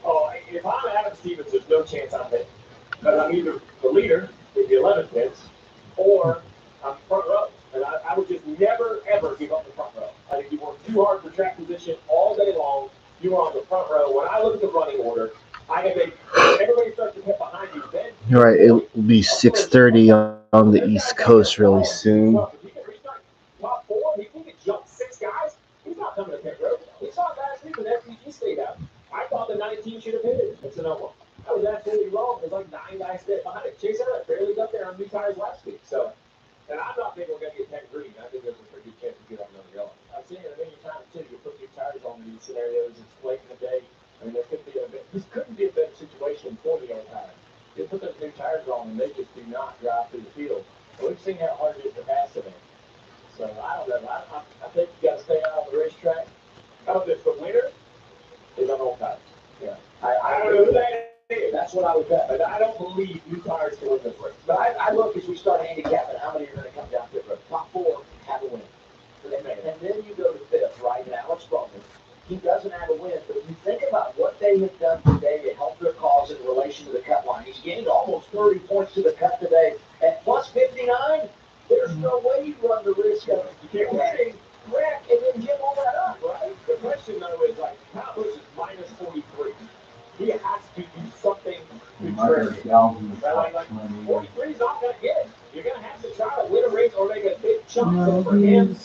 Oh, if I'm Adam Stevens, there's no chance I'm hitting. Because I'm either the leader, if the 11 hits, or I'm front row. And I would just never, ever give up the front row. I think you work too hard for track position all day long. You are on the front row. When I look at the running order, I can make everybody starts to hit behind you. Then All right, it will be 6:30 on the East Coast really soon. top four, he can jump 6 guys. He's not coming to pit road. We saw it last week when FPG stayed out. I thought the 19 should have pitted. It's an over. I was absolutely wrong. There's like 9 guys stayed behind it. Chase Elliott barely got there on new tires last week. So, and I'm not thinking we're going to get 10 green. I think there's a pretty good chance we get on another yellow. I've seen it a million times too. You put new tires on these scenarios. It's late in the day. I mean, this couldn't be a better situation for the old tires. You put those new tires on and they just do not drive through the field. And we've seen how hard it is to pass them. So I don't know. I think you got to stay out on the racetrack. I don't know if the winner is on old tires. Yeah. I don't know who that is. That's what I would bet. But I don't believe new tires can win this race. But I look as we start handicapping how many are going to come down pit road. Top 4 have a win. And then you go to 5th, right? And Alex Bowman, he doesn't have a win. But if you think about what they have done today to help their cause in relation to the cut line, he's gained almost 30 points to the cut today. At plus 59, there's no way you run the risk of winning, wreck, and then give all that up, right? The question, though, is like, Kyle Busch is minus 43. He has to do something to trigger it. Like 43 is not going to get it. You're going to have to try to win a race or make a big chunk for him.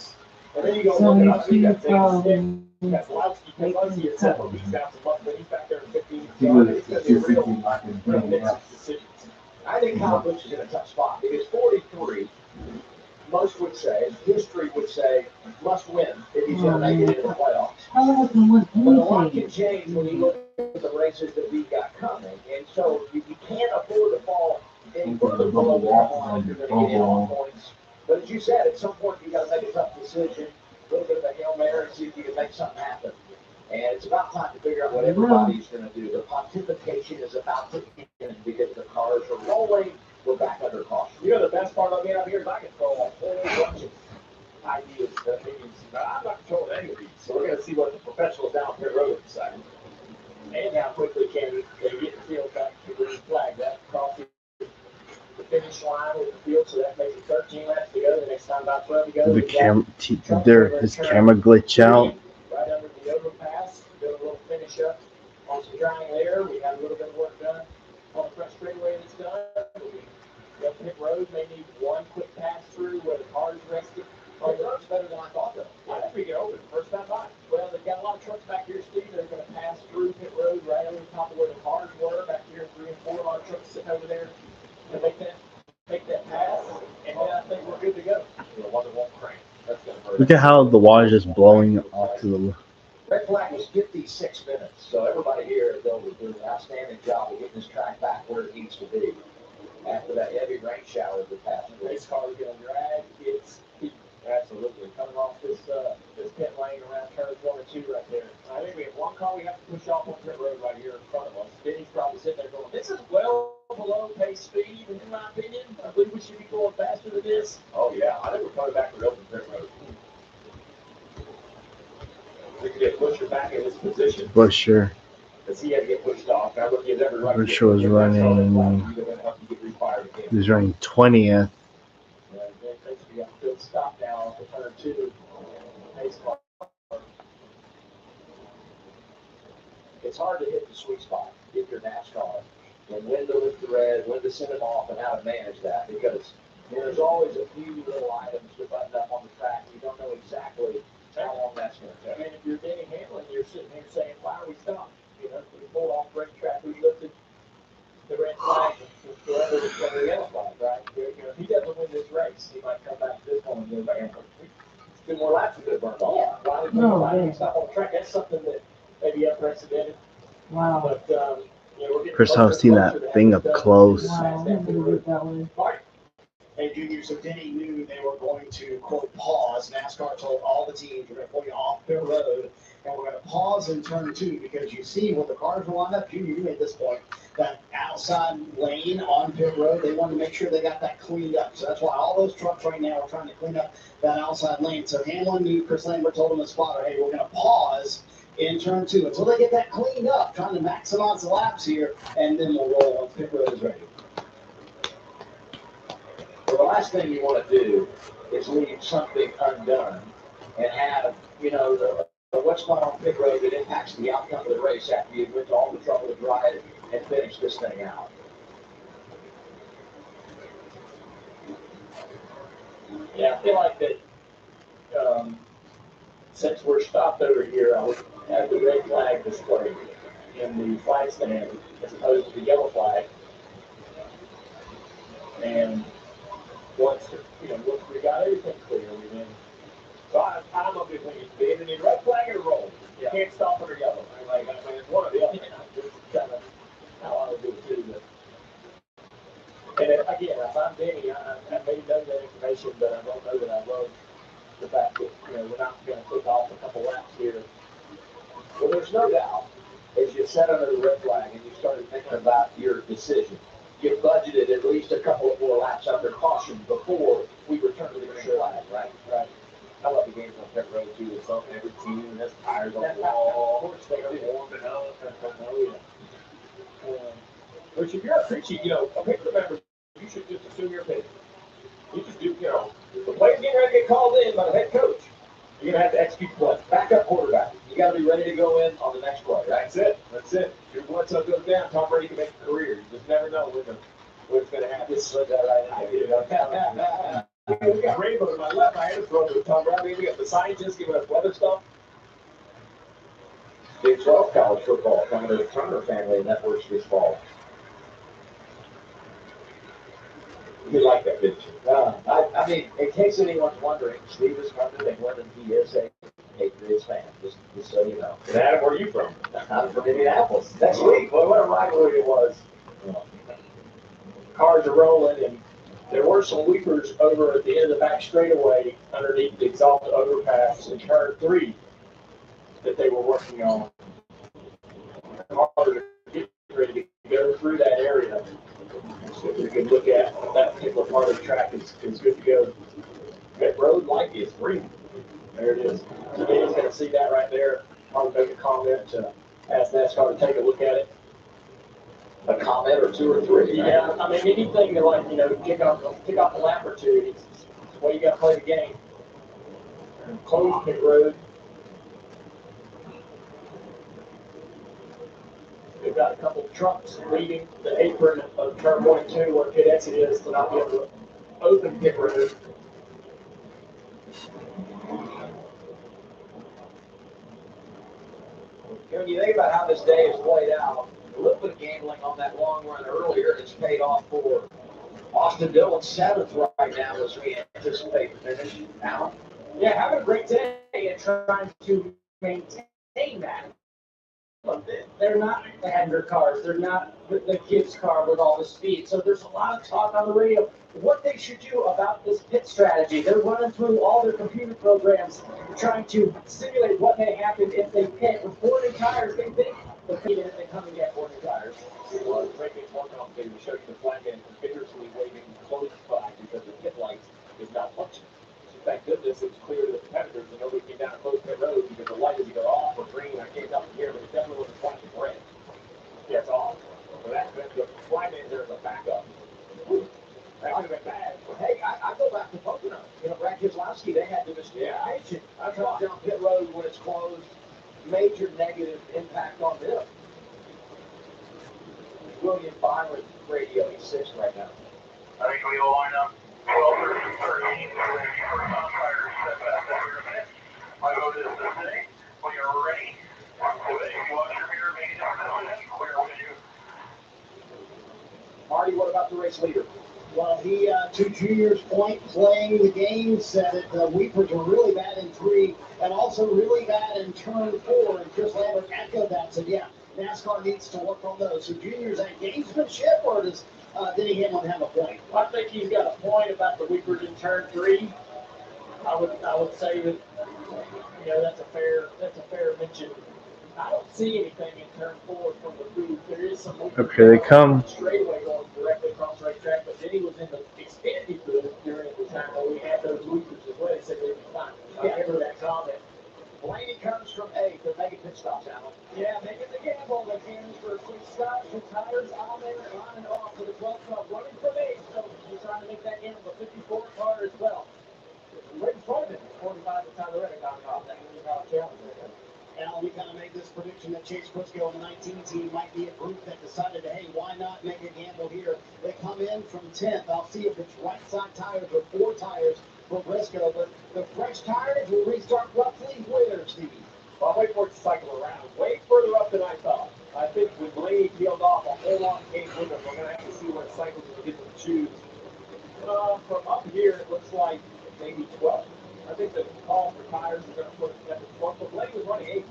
And then you go look at us. We got Zane Stick, Keselowski at 7. He's got some luck, but he's back there in 15. So I think it's going to be real decisions. I I think Kyle Busch is in a tough spot because 43, most would say, history would say, must win if he's going to make it into the playoffs. Tyler hasn't won But a lot anything. can change when you look at the races that we've got coming. And so you can't afford to fall any further below the line if you're going to get in on points. But as you said, at some point you got to make a tough decision, a little bit of a Hail Mary, and see if you can make something happen. And it's about time to figure out what everybody's going to do. The pontification is about to end because the cars are rolling. We're back under caution. You know, the best part of being out here is I can throw a whole bunch of ideas and opinions. But I'm not controlling any of these. So we're going to see what the professionals down here road decide. And how quickly can they get the field back to the flag. That across the finish line with the field, so that makes it 13 laps to go. The next time about 12 to go. His camera glitch out. Right under the overpass, did a little finish up on some drying there. We had a little bit of work done on the front straightaway that's done. We got pit road, may need one quick pass through where the cars rested. Pit road's better than I thought though. I think we get over the first time by. Well, they've got a lot of trucks back here, Steve. They're going to pass through pit road right over the top of where the cars were back here, 3 and 4. A lot of trucks sitting over there to make that pass, and then I think we're good to go. The one that won't crank. That's going to hurt. Look at how the water is just blowing off to the. Red flag was 56 minutes, so everybody here at Dover did an outstanding job of getting this track back where it needs to be. After that heavy rain shower that passed, the race car is going to drag its feet. Absolutely. Coming off this pit lane around turns 1 and 2 right there. I think we have one car we have to push off on pit road right here in front of us. Denny's probably sitting there going, this is well below pace speed, in my opinion. I believe we should be going faster than this. Oh, yeah. I think we're coming back with open pit road. We can get Busher back in his position. Busher. Because he had to get pushed off. Now, look, he has every right Busher was running. He was running 20th. Basically, got a good stop now off the turn 2. Pace car. It's hard to hit the sweet spot if you're NASCAR. And when to lift the red, when to send them off, and how to manage that. Because there's always a few little items to button up on the track. You don't know exactly how long that's going to take. And if you're Denny Hamlin, you're sitting here saying, why are we stopped? You know, we pulled off racetrack, we lifted the red flag, whoever was going to the yellow flag, right? You know, if he doesn't win this race, he might come back to this one and go, man, 2 more laps we could have burned off. Yeah. Why did we stop on the track? That's something that may be unprecedented. Wow. But, you know, we're getting First time I've seen that thing up close. Wow, I didn't do it that way. Hey, Junior, so Denny knew they were going to, quote, pause. NASCAR told all the teams, we're going to pull you off pit road, and we're going to pause in turn 2 because you see when the cars were lined up, Junior, you made this point, that outside lane on pit road, they wanted to make sure they got that cleaned up. So that's why all those trucks right now are trying to clean up that outside lane. So Hamlin knew, Chris Lambert told him the spotter, hey, we're going to pause in turn 2 until they get that cleaned up, trying to maximize the laps here, and then we'll roll once pit road is ready. Well, the last thing you want to do is leave something undone and have, you know, what's going on pit road that impacts the outcome of the race after you went to all the trouble to dry it and finish this thing out. Yeah, I feel like that since we're stopped over here, I would have the red flag displayed in the flag stand as opposed to the yellow flag. And once we got everything clear, we then. So I'm of the opinion, being in the red flag or roll. You can't stop it or yellow. I mean, it's one or the other. This is kind of how I would do it too. But, and again, if I'm Denny, I may know that information, but I don't know that I love the fact that we're not going to take off a couple laps here. Well, there's no doubt, as you sat under the red flag and you started thinking about your decision, you budgeted at least a couple of more laps under caution before we return to the green flag, right? Right. I love the games on pit road too. It's something every team has tires on the wall. Of course, they are warming up. Which if you're a creature, a pit member, you should just assume your opinion. You just do, the play's getting ready to get called in by the head coach. You're going to have to execute the play. Backup quarterback. You got to be ready to go in on the next play. That's it. That's it. Your blood cell goes down. Tom Brady can make a career. You just never know when it's going to happen. Just slid that right in. We got Rainbow in my left. I had to throw to Tom Brady. We got the scientists giving us weather stuff. Big 12 college football coming to the Turner family networks this fall. You like that, didn't you? I mean, in case anyone's wondering, Steve is from New England and he is a Patriots fan, just so you know. And Adam, where are you from? I'm from Indianapolis. Next week, boy, what a rivalry it was. Cars are rolling, and there were some weepers over at the end of the back straightaway underneath the exalted overpass in turn 3 that they were working on. Cars are getting ready to go through that area. So if we can look at that particular part of the track, is good to go. That road light is green. There it is. So Danny's going to see that right there. I'll make a comment to ask NASCAR to take a look at it. A comment or 2 or 3. Yeah, I mean, anything to, like, kick off a lap or two. It's the way you got to play the game. Closed pit road. They've got a couple of trucks leaving the apron of turn 1 and 2 where pit exit is to not be able to open pit road. When you think about how this day has played out, a little bit of gambling on that long run earlier has paid off for Austin Dillon 7th right now as we anticipate the finish. Now, yeah, having a great day and trying to maintain that. They're not the Hander cars. They're not the kids' car with all the speed. So there's a lot of talk on the radio. What they should do about this pit strategy. They're running through all their computer programs, trying to simulate what may happen if they pit with 4 new tires. They think the pit is they come and get 4 new tires. Well, breaking one commentator showed you the flag end vigorously waving close by because the pit light is not functioning. Thank goodness it was clear to the competitors and nobody came down a closed pit road because the light is either off or green. I can't tell from here, but it definitely wasn't flashing red. Yeah, it's off. So that meant the flag end there is a backup. That could have been bad. Hey, I go back to Pocono. Brad Keselowski, they had the miscommunication. I come down pit road when it's closed. Major negative impact on them. William Byron, radio, he's 6th right now. I think we will line up 12, 13, 14. First on tires, set fast here in a minute. My vote is to stay. When you're ready, watch your mirror, make it clear with you. Marty, what about the race leader? Well, he, to Junior's point, playing the game, said that the Weepers were really bad in 3 and also really bad in turn 4. And Chris Lambert echoed that, said, yeah, NASCAR needs to work on those. So Junior's at gamesmanship, or does Denny Hamlin have a point? I think he's got a point about the Weepers in turn 3. I would say that that's a fair mention. I don't see anything in turn 4 from the booth. There is some Up here they come. straightaway going directly across the racetrack, but Denny was in the Xfinity booth during the time that we had those Weepers as well. He said they would be fine. I remember that comment. Blaney comes from 8th. They're making pit stops, Alan. Yeah, making the gamble. They came in for a quick stop. 2 tires on there, on and off for the 12th car, running from 8th. So he's trying to make that gamble. The 54 car as well. Right in front of him, 45 at the time of the red coming off. That was how it challenged there. Alan, we kind of made this prediction that Chase Briscoe and the 19 team might be a group that decided to, hey, why not make a gamble here? They come in from 10th. I'll see if it's right side tires or 4 tires for Briscoe, but the fresh tires will restart roughly where, Stevie? Well, I'll wait for it to cycle around. Way further up than I thought. I think with Blaney peeled off a whole lot of games with him, we're going to have to see what cycles will get them to choose. From up here, it looks like maybe 12. I think the call for tires is going to put it at the 12, but Blake was running 8.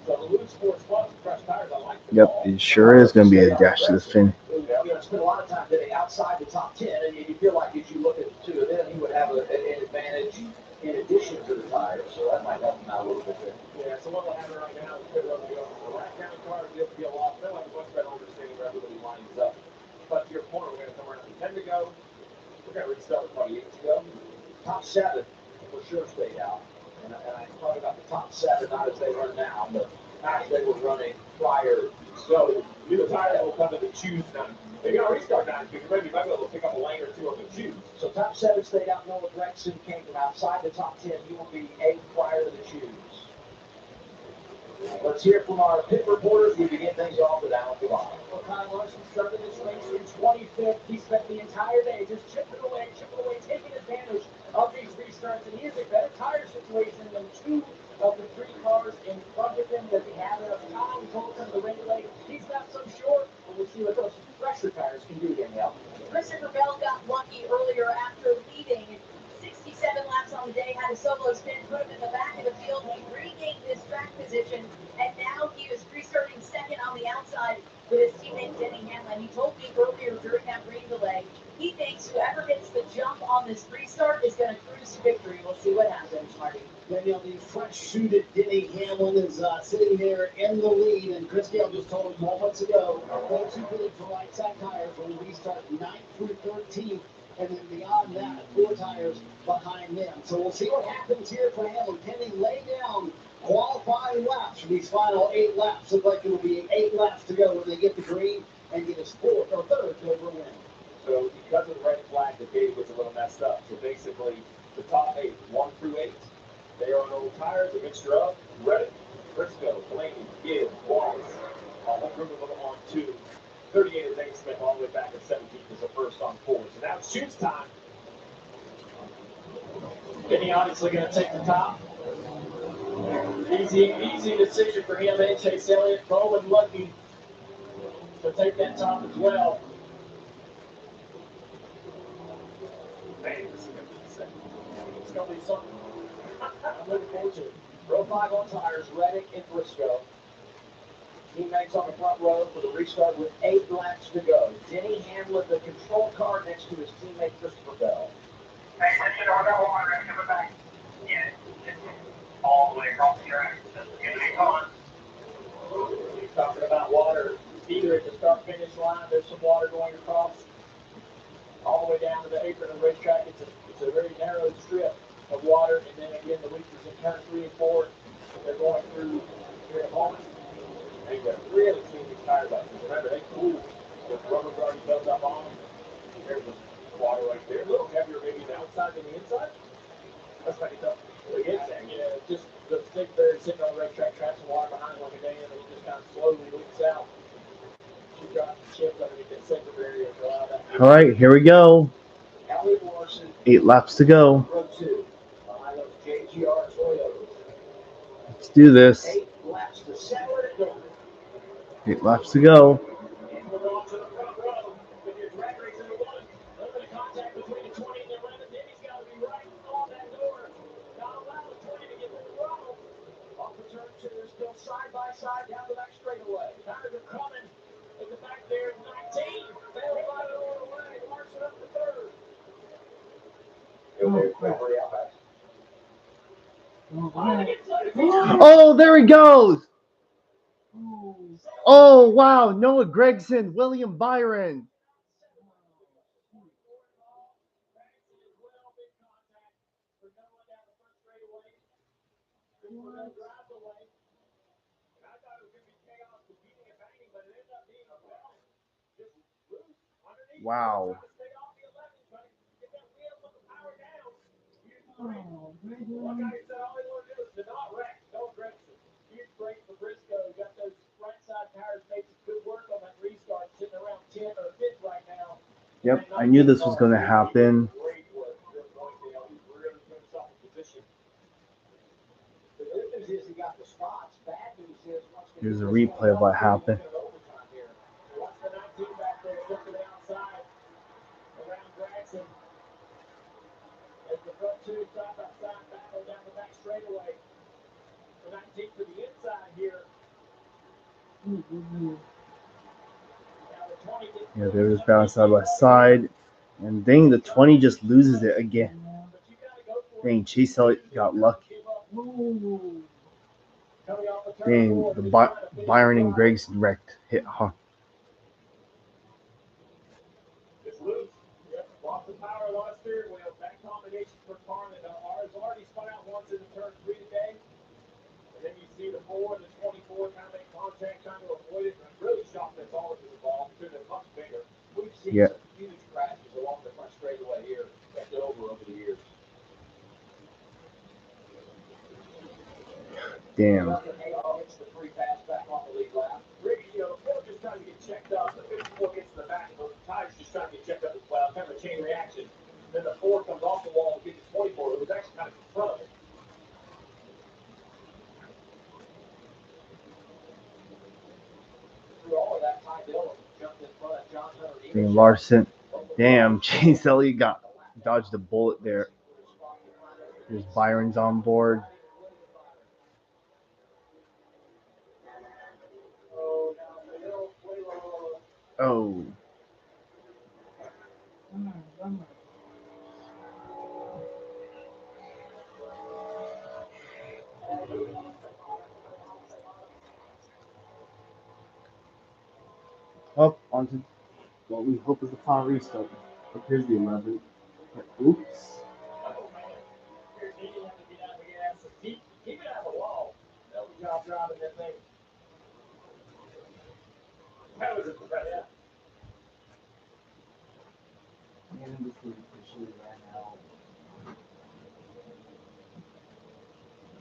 So the Luke Sports Plus fresh tires, I like the Yep, call. it sure is going to be a dash to the fin. Spent a lot of time today outside the top 10, and you feel like if you look at the 2 of them, he would have an advantage in addition to the tires, so that might help him out a little bit there. Yeah, so what will happen right now is pit road will go from the left county cars, you'll be a lot. They'll have a much better understanding where everybody lines up. But to your point, we're going to come around to 10 to go. We're going to restart with probably 8 to go. Top 7 for sure stayed out. And I talk about the top 7, not as they run now, but as they were running prior. So you the tire that will come to the choose now. They're going to restart now because maybe you might be able to pick up a lane or 2 of the choose. So top 7 stayed out. Noah Gregson came from outside the top 10. He will be 8th prior to the choose. Let's hear from our pit reporters. We begin things off with Alan Gavon. Well, Kyle Larson started this race in 25th. He spent the entire day just chipping away, taking advantage of these restarts. And he has a better tire situation than 2 of the 3 cars in front of him that they have enough time. Told him to regulate. He's not so sure, but we'll see what those fresher tires can do, Danielle. Christopher Bell got lucky early yellow spin, put him in the back of the field. He regained his track position, and now he is restarting second on the outside with his teammate Denny Hamlin. He told me earlier during that rain delay, he thinks whoever gets the jump on this restart is going to cruise to victory. We'll see what happens, Marty. Daniel, the fresh-suited Denny Hamlin is sitting there in the lead, and Chris Gale just told him moments ago, those who bid for right side tires will restart 9th through 13th, and then beyond that, 4 tires behind them. So we'll see what happens here for Hamlin. Can he lay down qualifying laps for these final 8 laps? Look like it'll be 8 laps to go when they get the green and get his 4th or 3rd over win. So because of the red flag, the data gets a little messed up. So basically, the top 8, 1 through 8, they are on old tires, a mixture of Reddick, Briscoe, Blaney, Gibbs, Wallace. Home improvement on 2. 38 is Nate Smith, all the way back at 17th is the first on 4. So now it's shoots time. Denny obviously going to take the top. Easy decision for him and Chase Elliott. Bowman lucky to take that top as well. Man, it's going to be something. I'm looking forward to it. Row 5 on tires, Reddick and Briscoe. Teammates on the front row for the restart with 8 laps to go. Denny Hamlin, the control car next to his teammate Christopher Bell. Hey, listen, I got water coming back. Yeah, all the way across the track. Keep on. He's talking about water. Either at the start-finish line, there's some water going across all the way down to the apron of the racetrack. It's a very narrow strip of water, and then again the leakers in turn 3 and 4. They're going through here at home. They got really clean these tire buttons. Remember, they cooled. The rubber's already built up on them. There's the water right there. A little heavier maybe the outside than the inside. That's pretty tough. Yeah, just the stick there sitting on the racetrack, traps some water behind like a dam, and it just kind of slowly leaks out. She dropped the chips underneath that second barrier to allow that. All right, here we go. 8 laps to go. Row 2, behind those JGR Toyotas. Let's do this. 8 laps to settle it at Dover. 8 laps to go. And we're on to the front row with your drag race in the 1. A little bit of contact between the 20 and the 11. Denny's got to be right on that door. Not allow the 20 to get the throttle. Off the turn 2, they're still side by side down the back straightaway. Tires are coming in the back there. 19. Failed by the door away. Marks it up to 3rd. Oh, there he goes. Oh, wow. Noah Gregson, William Byron. Wow. Yep, I knew this was going to happen. Here's a replay of what happened. Yeah, they were just bounced side by side. And dang, the 20 just loses it again. Dang, Chase Elliott got lucky. Dang, the Byron and Gregson wrecked hit hard. It's loose. Yep, lost the power, lost steering wheel. That combination for Carmen. Ours already spun out once in the turn 3 today. And then you see the 4 and the 24 kind of make contact, trying to avoid it. And I'm really shocked that's all that was involved. Could have been much bigger. We've seen some huge crashes along the front straightaway here at Dover over the years. Damn. Gets the 3 pass back on the lead lap. Really, just trying to get checked up. The 54 gets to the back, but the tires just trying to get checked up as well. Kind of a chain reaction. Then the 4 comes off the wall and gets the 24. It was actually kind of in front of it. Through all of that, Ty Dillon jumped in front of John Hunter. Larson. Damn, Chase Elliott dodged a bullet there. Here's Byron's on board. Oh. Up onto what we hope is a final restart. But here's the 11th. Oops. Keep it out of the wall. That was job driving that thing. That was a yeah. And this is officially right now.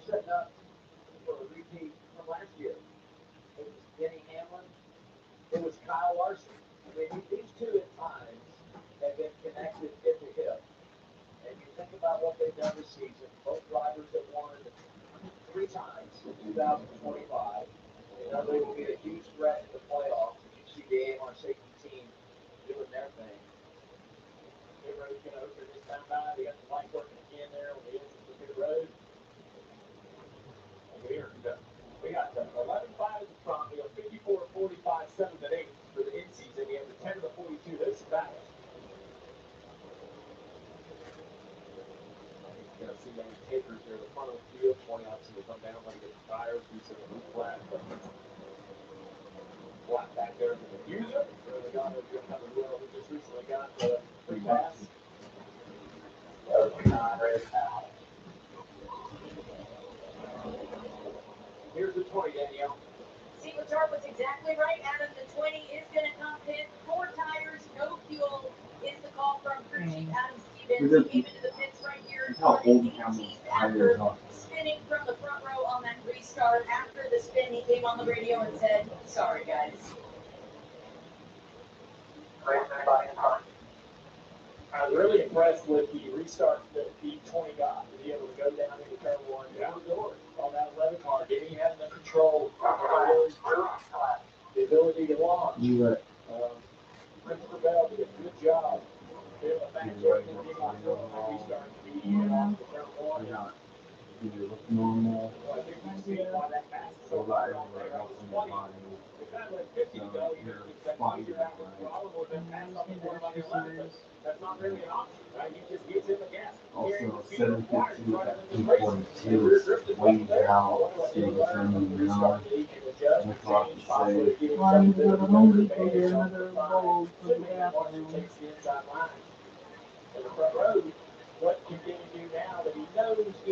Setting up for a repeat from last year. It was Denny Hamlin. It was Kyle Larson. I mean, these two at times have been connected hip to hip. And you think about what they've done this season. Both drivers have won 3 times in 2025. You know, they will be a huge threat in the playoffs. You see the AMR safety team doing their thing. Everybody's going to open this time by. They got the light working again there on the edge of the pit road. We got 11-5 at the front. We got 54, 45, 7 and 8 for the end season. We have the 10 and the 42. Those are back. You know, see those takers there, the front of the field, 20 obviously to come down, like the tires, we see them flat. Flat back there for the user. So the guy that's going to have a wheel who just recently got the free pass. Here's the 20, Danielle. See, Chart was exactly right. Adam, the 20 is going to come pit. 4 tires, no fuel is the call from crew chief Adam Stevens. He came into the pits right here on the 18th after spinning from the front row on that restart. After the spin, he came on the radio and said, sorry, guys. I was really impressed with the restart that B20 got to be able to go down into turn 1 down the door on that 11 car. Didn't he have the control, the ability to launch? Christopher Bell did a good job. They were back there and then restart B1 to turn 1. Either look normal. I think you see why that pass is so high right there. It was 20. It kind of like 50 to go. You're out with the problem with that pass on the corner by the 11. That's not really an option, right? He just gives him the gas. Also, 752 at 2.2 way out to determine now. That's what I say. Why are you going to home depot get another bowl for the bathroom? Takes the inside line. In the front road, what can Denny do now that he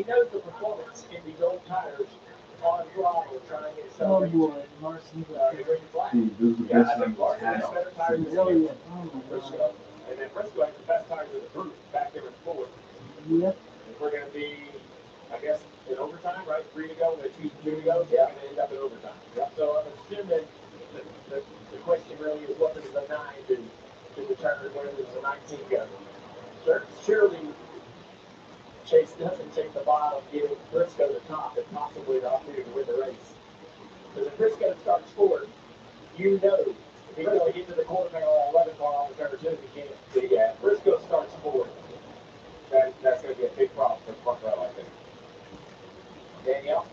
knows the performance in these old tires on throttle trying to Oh accelerate? boy, Larson's The green flag. Those are the Yeah, best I think ones Larson I has have. better tires than really, him. oh my Frisco. god. And then Frisco has the best tires of the group back there in fourth. Yep. If we're going to be, I guess, in overtime, right? 3 to go, and 2 to go. Yeah, we're going to end up in overtime. Yep. So I'm assuming the question really is what does the 9 do to determine where does the 19 go? Surely Chase doesn't take the bottom, giving Briscoe the top, and possibly the opportunity to win the race. Because if Briscoe starts fourth, you know if he's going to get to the quarter panel at 11 car on the turn 2, he can't. So yeah, if Briscoe starts fourth, that's going to be a big problem for the front row, I think. Danielle?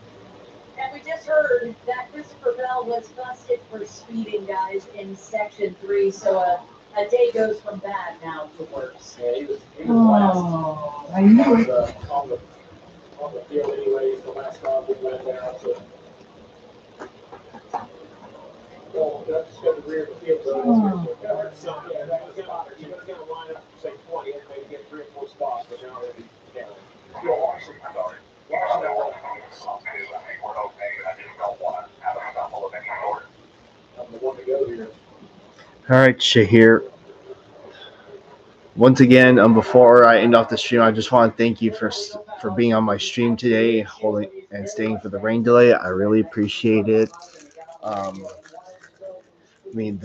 And we just heard that Christopher Bell was busted for speeding, guys, in Section 3. So a day goes from bad now to worse. Yeah, he was Oh, last I knew it. on the field anyways. The last car we went down to. Well, let's go to the rear of the field. So yeah, that was going to line up, say 20, and maybe get 3 or 4 spots, but now they'll be down. Yeah, Larson, we're okay. I just don't want to have a couple of any sort. I'm the one to go here. All right, Shahir. Once again, before I end off the stream, I just want to thank you for being on my stream today, holding and staying for the rain delay. I really appreciate it. I mean,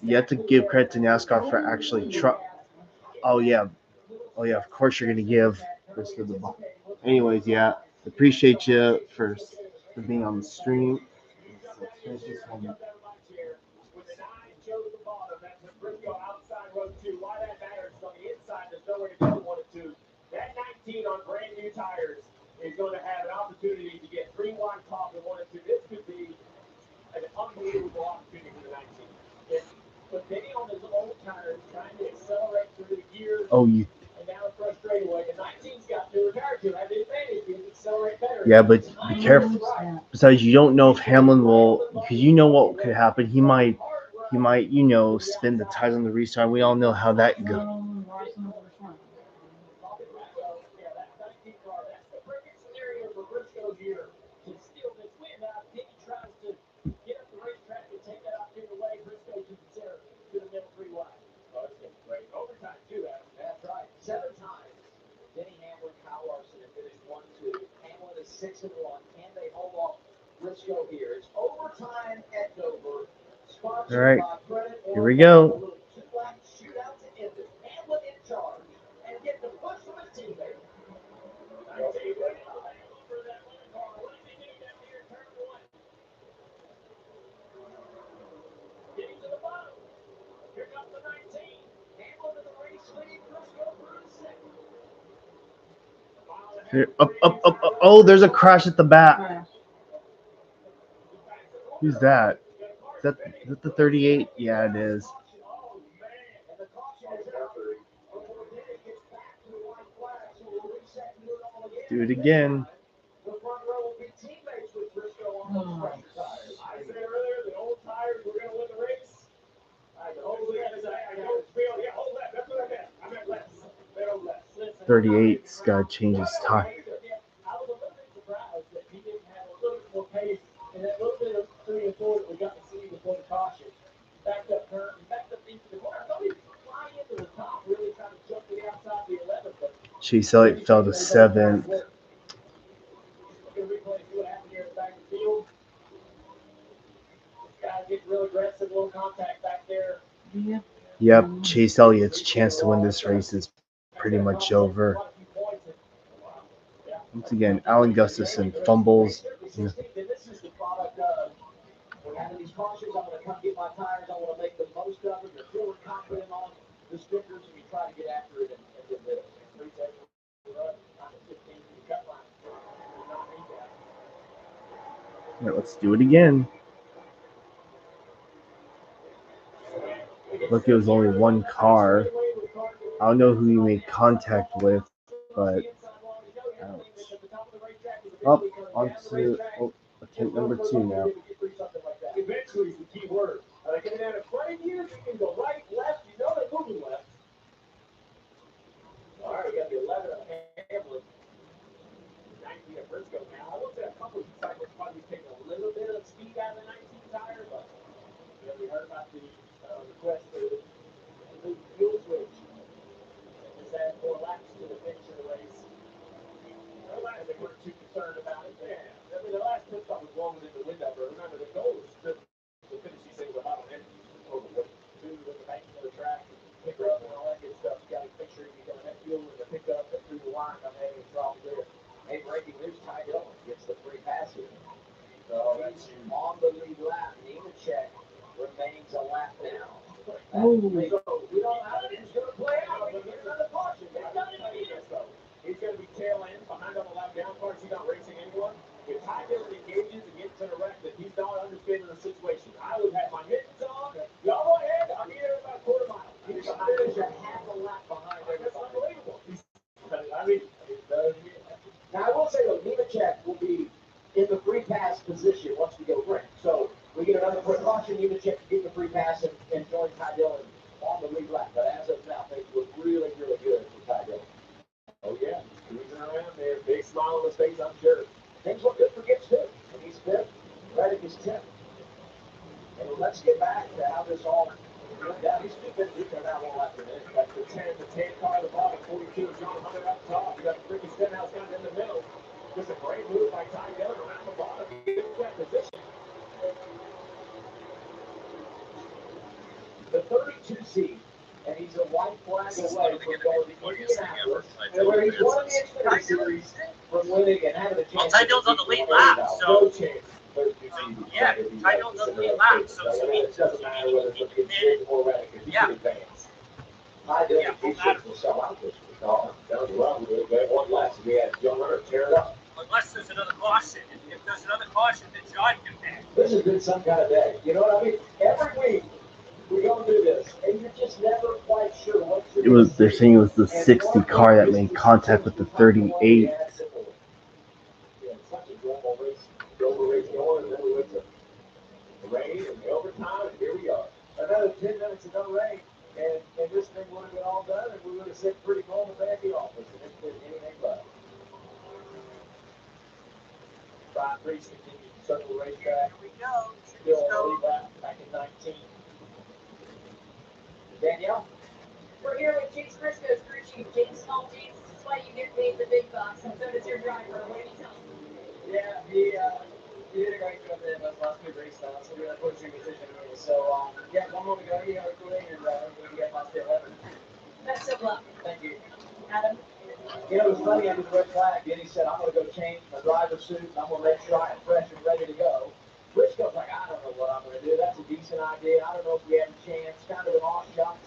you have to give credit to NASCAR for actually Oh yeah, of course you're gonna give this to the ball. Anyways, yeah, appreciate you for being on the stream. Let's finish this one. With an eye shows the bottom, that's a Briscoe outside row 2. Why that matters is on the inside, there's nowhere to go 1 and 2. That 19 19 on brand new tires is going to have an opportunity to get 3 wide top and 1 and 2. This could be an unbelievable opportunity for the 19. But Denny on his old tires trying to accelerate through the gears. Oh, you. And now it's frustrating away. The 19's got newer tires to have the advantage to accelerate better. Yeah, but be careful. Besides, you don't know if Hamlin will, because you know what could happen. He might, spin the tires on the restart. We all know how that goes. Overtime, too, Adam. That's right. 7 times. Denny Hamlin, Kyle Larson have finished 1-2. Hamlin is 6-1. Can they hold off Briscoe here? It's overtime at Dover. All right, here we go. Shootout to end it. Hamlin in charge and get the push from his teammate. Getting to the bottom. Here comes the 19. Hamlin to the race lead. Briscoe through second. Here, up. Oh, there's a crash at the back. Who's that? Is that the 38? Yeah, it is. Do it again. The front row will be teammates with Briscoe on those pressure tires. I said earlier, the old tires were going to win the race. Hold left. That's what I meant. I meant left. They don't left. 38's got to change his tire. I was a little bit surprised that he didn't have a little bit more pace and that little bit of 3 and 4 that we got to see before the caution. Backed up turn, backed up into the corner. I thought he was flying into the top, really trying to jump to the outside of the 11th. But Chase Elliott fell to 7th. What happened here at the back of the field? Guys getting real aggressive, little contact back there. Yep, Chase Elliott's chance to win this race is pretty much over. Once again, Alan Gustafson fumbles. This is the product of we're having these cautions. I'm going to come get my tires. I want to make the most of them. You're feeling confident on the stickers, and you try to get after it and get rid of it. 3 seconds. 15 cut line. All right, let's do it again. Look, it was only one car. I don't know who he made contact with, but up onto attempt number 2 now. Eventually is the key word. Are they coming down in front of you? You can go right, left. You know they're moving left. All right, we got the 11 of Hamlin. 19 of Briscoe now. I looked at a couple of cycles, probably taking a little bit of speed out of the 19 tire, but we heard about the request for the fuel switch. Just add 4 laps to the finish of the race. They weren't too concerned about it. Yeah, I mean, the last pit stop was long within the window, but remember, the goal was to finish these things without an engine. Over the banking of the track, pick her up and all that good stuff. You got to make sure you're going to have fuel in the pickup and through the line. I'm having a drop there. Hey, breaking news, Ty Dillon gets the free pass here. So that's on the lead lap. Nemechek remains a lap now. So we don't know how it's going to play out. But there's another caution. They've done it again. He's going to be tail end behind on the lap down cars. He's not racing anyone. If Ty Dillon engages and gets in a wreck, that he's not understanding the situation. I would have my mittens on. Y'all go ahead. I'll be there about a quarter mile. He's half a lap behind. That's unbelievable. I mean, now I will say though, Nemechek will be in the free pass position once we go green. So we get another precaution. Nemechek to get the free pass and join Ty Dillon on the lead lap. But as of now, things look really, really good for Ty Dillon. Oh yeah, cruising around there, big smile on his face, I'm sure. Things look good for Gibbs too. And he's 5th, Reddick is 10th. And let's get back to how this all went down. These 2 been leaking out one lap a minute. Got the 10 car at the bottom, 42, John Hunter up top. You got Ricky Stenhouse down in the middle. Just a great move by Ty Dillon around the bottom. Get that position. The 32 seed. And he's a white flag away from going to Indianapolis, and where he's won the Xfinity Series from winning and having a chance. Well, Ty Dillon's on the lead lap, so no chance. Yeah, Ty Dillon's on the lead lap, so it doesn't matter whether it's looking good or Reddick if he can advance. Ty Dillon will sell out this week. Well, they had one less. We had John Hunter tear it up. Unless there's another caution. If there's another caution, then John can pay. This has been some kind of day. You know what I mean? Every week we go do this, and you're just never quite sure what They're saying it was the 60 car that made contact with the 38. Such a normal race. Dover race going, and then we went to the rain and the overtime, and here we are. Another 10 minutes of no rain, and this thing would have been all done, and we would have said pretty normal day at the office, and it's been anything but. Brian Priest continues to circle the racetrack. Here we go. Still on the lead lap back in 19. Danielle? We're here with James Briscoe's crew chief, James Small. James, this is why you get paid the big bucks, and so does your driver. What do you tell him? Yeah, he did a great job there those last two race starts. He really pushed your decision really. So, yeah, one more to go here, hopefully, and we can get past the 11. Best of luck. Thank you. Adam? You know, it was funny after the red flag, then he said, I'm going to go change my driver's suit, and I'm going to make sure I am fresh and ready to go. Briscoe's like, I don't know what I'm going to do. That's a decent idea. I don't know if we have a chance. Kind of an off shot.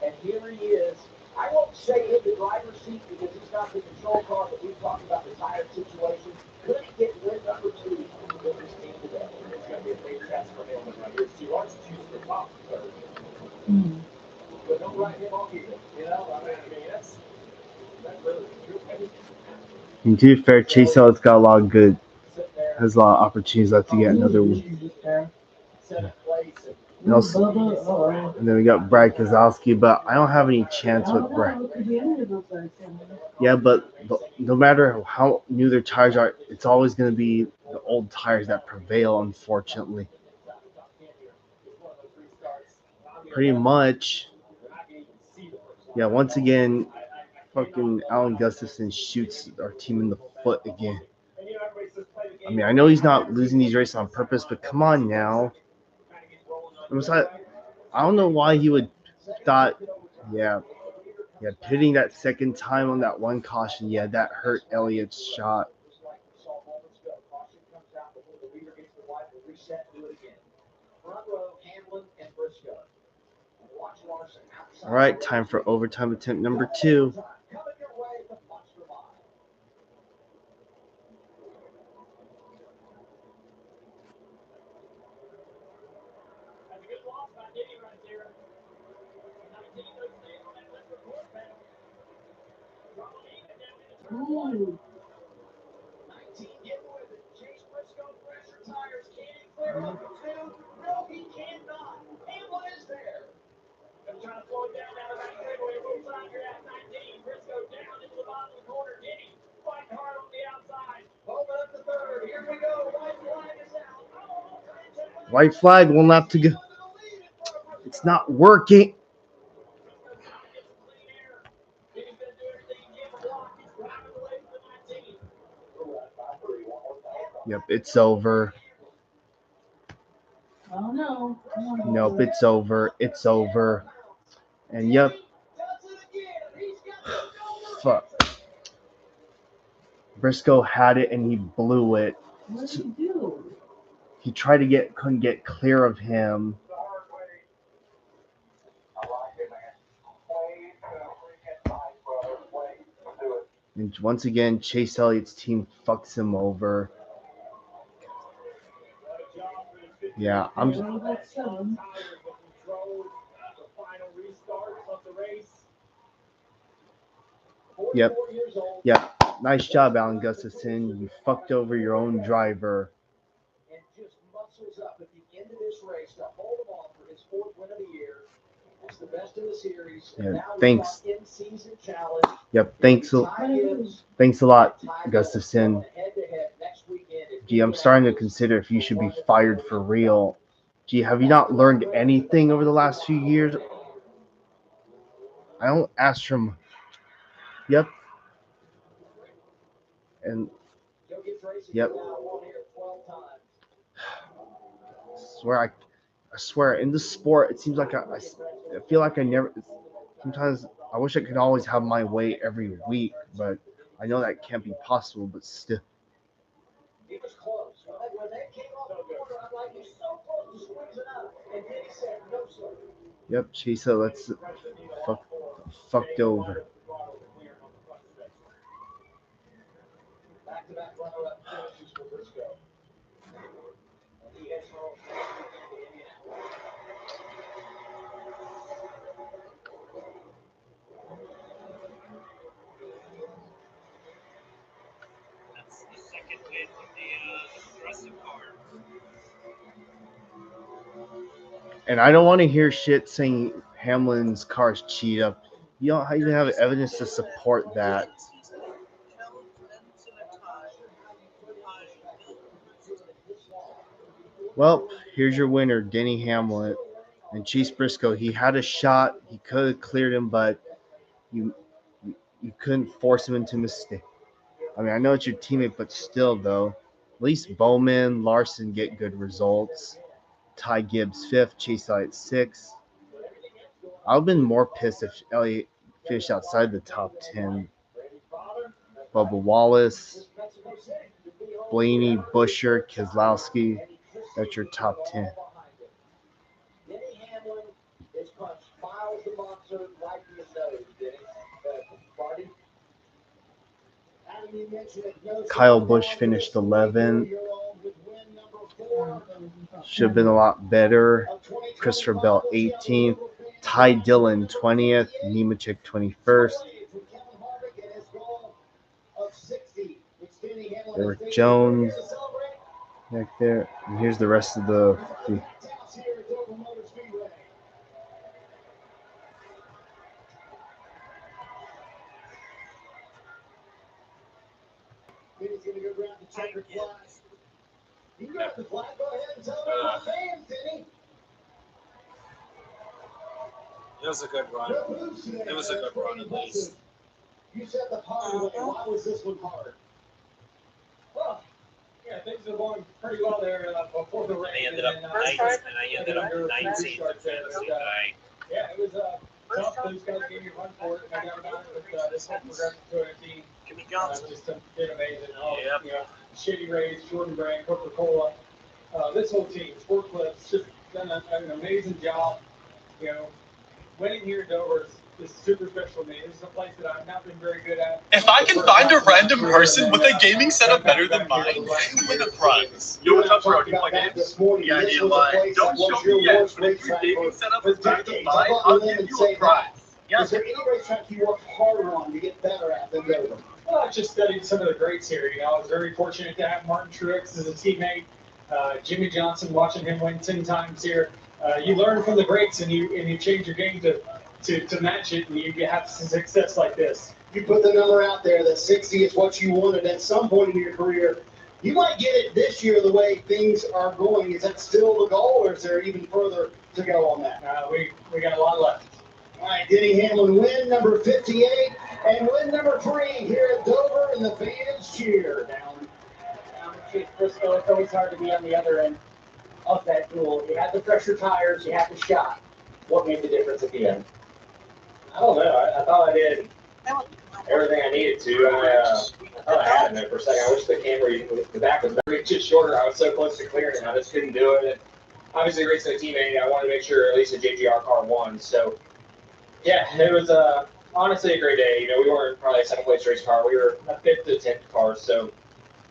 And here he is. I won't say in the driver's seat because he's not the control car, but we've talked about the tire situation. Could he get win number 2 with this team today? It's going to be a big test for him right here. He wants to choose the top third. But don't write him off either. You know, I mean, that's really true. And to be fair, Chase Elliott's got a lot of good, has a lot of opportunities left to get another one. And, also, and then we got Brad Keselowski, but I don't have any chance with Brad. Yeah, but no matter how new their tires are, it's always going to be the old tires that prevail, unfortunately. Pretty much. Yeah, once again, fucking Alan Gustafson shoots our team in the foot again. I mean, I know he's not losing these races on purpose, but come on now. I don't know why he would thought, pitting that second time on that one caution, that hurt Elliott's shot. All right, time for overtime attempt number 2. Ooh. Trying to slow it down out of that straightaway. Moves on here at 19. Briscoe down into the bottom of the corner. Denny fighting hard on the outside. Open up the third. Here we go. White flag is out. White flag, 1 lap to go. It's not working. Yep, it's over. Oh no. Nope, it's over. It's over. And yep. Fuck. Briscoe had it and he blew it. What did he do? He tried to couldn't get clear of him. And once again, Chase Elliott's team fucks him over. Yeah, I'm. Yep. Nice job, Alan Gustafson. You fucked over your own driver. And just muscles up at the end of this race to hold him off for his 4th win of the year. It's the best in the series. Yeah, thanks. In-season challenge. Yep, thanks a lot, Gustafson. Gee, I'm starting to consider if you should be fired for real. Gee, have you not learned anything over the last few years? I don't ask from. Yep. And yep. I swear, in the sport, it seems like I feel like I never. Sometimes I wish I could always have my way every week, but I know that can't be possible. But still. It was close. When they came off the corner, I'm like, he's so close to squeezing out. And then he said, no, sir. Yep, Chase, let's fucked over. Back-to-back runner-up finishes for Briscoe. And he heads home to Indianapolis. That's the second win with the progressive car. And I don't want to hear shit saying Hamlin's car's cheat up. You don't even have evidence to support that. Well, here's your winner, Denny Hamlin. And Chase Briscoe, he had a shot. He could have cleared him, but you couldn't force him into a mistake. I mean, I know it's your teammate, but still, though. At least Bowman, Larson get good results. Ty Gibbs 5th, Chase Elliott 6th. I would have been more pissed if Elliott finished outside the top 10. Bubba Wallace, Blaney, Busher, Keselowski. That's your top 10. Denny Hamlin, his punch files the monster right in his nose, Denny. Marty? Kyle Busch finished 11th. Should have been a lot better. Christopher Bell 18th. Ty Dillon 20th. Nemechek 21st. Eric Jones back there. And here's the rest of the. He's going to go grab the checkered flag. You can grab the flag. Go ahead and tell me what fans, Denny. It was a good run. It was a good run at least. You said the hard way. Why was this one hard? Well, yeah, things were going pretty well there before the rain. I ended up 19th in fantasy. Yeah, it was tough. Those guys gave me a run for it, and I got about it. But this whole progressive Toyota team just did amazing. Yep. You know, Shady Rays, Jordan Brand, Coca-Cola, this whole team, Sport Clips, just done an amazing job. You know, winning here in Dover is super special to me. This is a place that I've not been very good at. If I can find a random person with a gaming setup better than mine, they win a prize. Yo, what's up, bro? Do you play games? The idea lies. Don't show me yet, but if your gaming setup is better than mine, I'll give you a prize. Yeah. Is there any racetrack you work harder on to get better at than Dover? Well, I just studied some of the greats here. You know, I was very fortunate to have Martin Truex as a teammate. Jimmy Johnson, watching him win 10 times here. You learn from the greats, and you change your game to match it, and you have success like this. You put the number out there that 60 is what you wanted at some point in your career. You might get it this year the way things are going. Is that still the goal, or is there even further to go on that? We got a lot left. All right, Denny Hamlin, win number 58, and win number 3 here at Dover, and the fans cheer. Down Chase Briscoe, it's always hard to be on the other end of that duel. You had the pressure tires, you had the shot. What made the difference at the end? I don't know. I thought I did everything I needed to. I thought I had it there for a second. I wish the camera, the back was very just shorter. I was so close to clearing, I just couldn't do it. And obviously, racing a teammate, I wanted to make sure at least a JGR car won. So, yeah, it was honestly a great day. You know, we weren't probably a second place race car. We were a 5th to 10th car. So,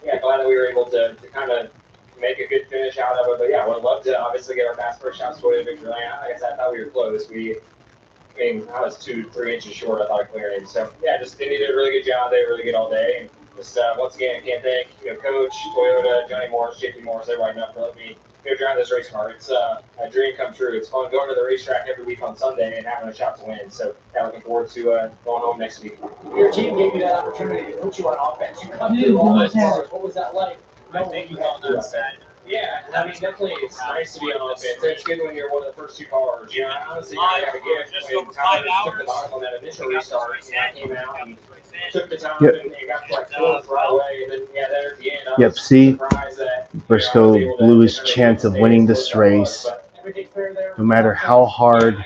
yeah, glad that we were able to kind of make a good finish out of it. But yeah, I would love to obviously get our fast first shots for the victory lane. Like I said, I thought we were close. I mean, I was 2-3 inches short, I thought, of clearing. So, yeah, just they did a really good job. They were really good all day. And just, once again, I can't thank, Coach, Toyota, Johnny Morris, JP Morris, everybody enough for letting me drive this race car. It's a dream come true. It's fun going to the racetrack every week on Sunday and having a shot to win. So, yeah, looking forward to going home next week. Your team gave you that opportunity to put you on offense. You come through all those cars. What was that like? I think you on that side. Yeah, I mean, definitely it's nice to be on offense. It's good when you're one of the first 2 cars. You know, honestly, I got a gift when Tyler took the bottom on that initial restart. I came out and took the time and got to like 4th right away. And then, yeah, there at the end, I was surprised that Briscoe blew his chance of winning this race. No matter how hard,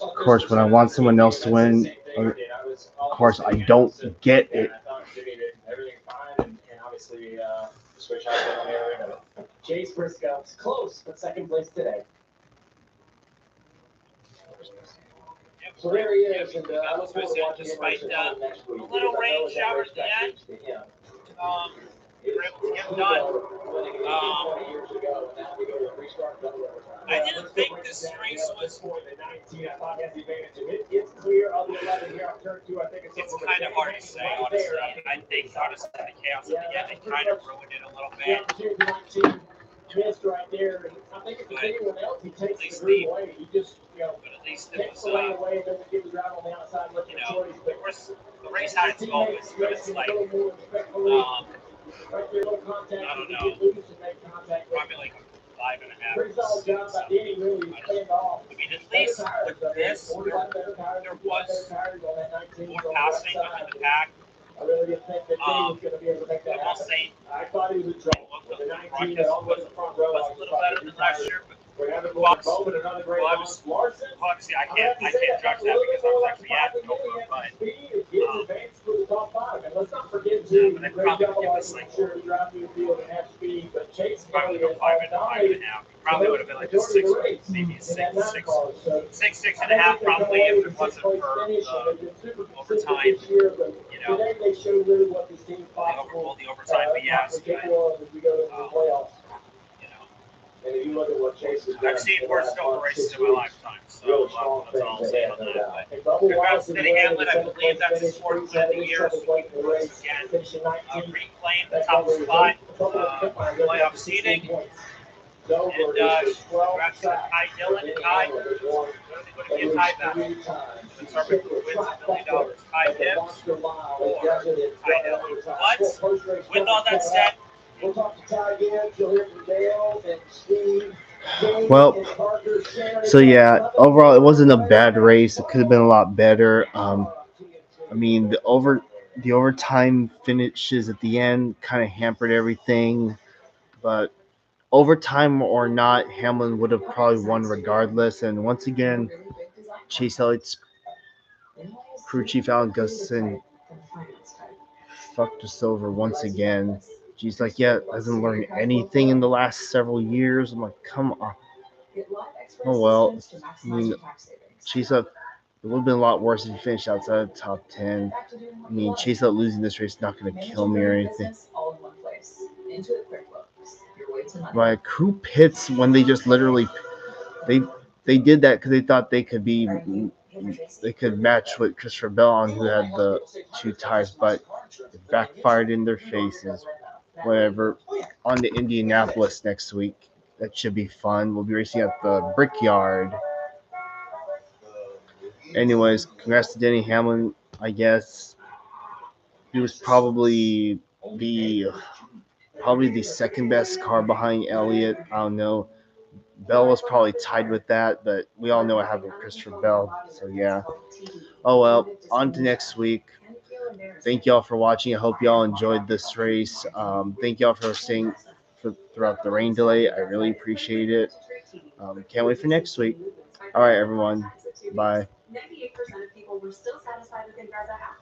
of course, when I want someone else to win, of course, I don't get it. Switch out there on the other end of it. Chase Briscoe, it's close, but second place today. So there he is, and I look forward to watching him next week. A little rain showers in the end. we were able to get them done. I didn't think this race was. It's kind of hard to say, honestly. I think, honestly, the chaos at the end, it kind of ruined it a little bit. Missed right there. I think if anyone else, he takes the groove away. He just, But at least it takes was, the lane away, doesn't give the driver on the outside looking for choice. of course, the race had its moments, but it's like, right there, little contact. I don't know, probably like 5.5. Pretty solid job by Danny, really, to stand off. I mean, at least with this, there was more passing within the pack. I really didn't think that Danny was going to be able to make that happen. I thought he was in trouble. The 19 that all was in the front row. Was a little better than last year, but Obviously, I can't judge that because I was actually at Dover, but let's not forget to they probably would give us like sure drive through the field and have speed, but Chase probably go 5.5. Probably would have been like a 6, maybe a 6.5 probably if it wasn't for the overtime. Today they showed really what this team's possible. The overtime, but yeah, and if you look at what Chase is I've seen worse double races in my lifetime, so that's all I'll say on that. But congrats to Denny Hamlin. I believe that's his fourth win of the year. So he can once again reclaim the top spot, playoff seeding. And congrats to Ty Dillon and Ty. What are they going to give Ty back? The determined who wins $1 million. Ty Dibbs or Ty Dillon. But with all that said, we'll talk to Ty again. You'll hear from Dale and Steve. Well, so yeah, overall, it wasn't a bad race. It could have been a lot better. I mean, the overtime finishes at the end kind of hampered everything, but overtime or not, Hamlin would have probably won regardless. And once again, Chase Elliott's crew chief Alan Gustin fucked us over once again. She's like, yeah, hasn't learned anything in the last several years. I'm like, come on. Oh, well. I mean, Chase Elliott, it would have been a lot worse if he finished outside the top 10. I mean, Chase Elliott losing this race is not going to kill me or anything. Like, who pits when they just literally they did that because they thought they could match with Christopher Bell on who had the 2 tires, but it backfired in their faces. Whatever. On to Indianapolis next week. That should be fun. We'll be racing at the Brickyard. Anyways, congrats to Denny Hamlin, I guess. He was probably the second best car behind Elliott. I don't know. Bell was probably tied with that, but we all know what happened with Christopher Bell. So, yeah. Oh, well. On to next week. Thank y'all for watching. I hope y'all enjoyed this race. Thank y'all for staying throughout the rain delay. I really appreciate it. Can't wait for next week. All right, everyone. Bye. 98% of people were still satisfied with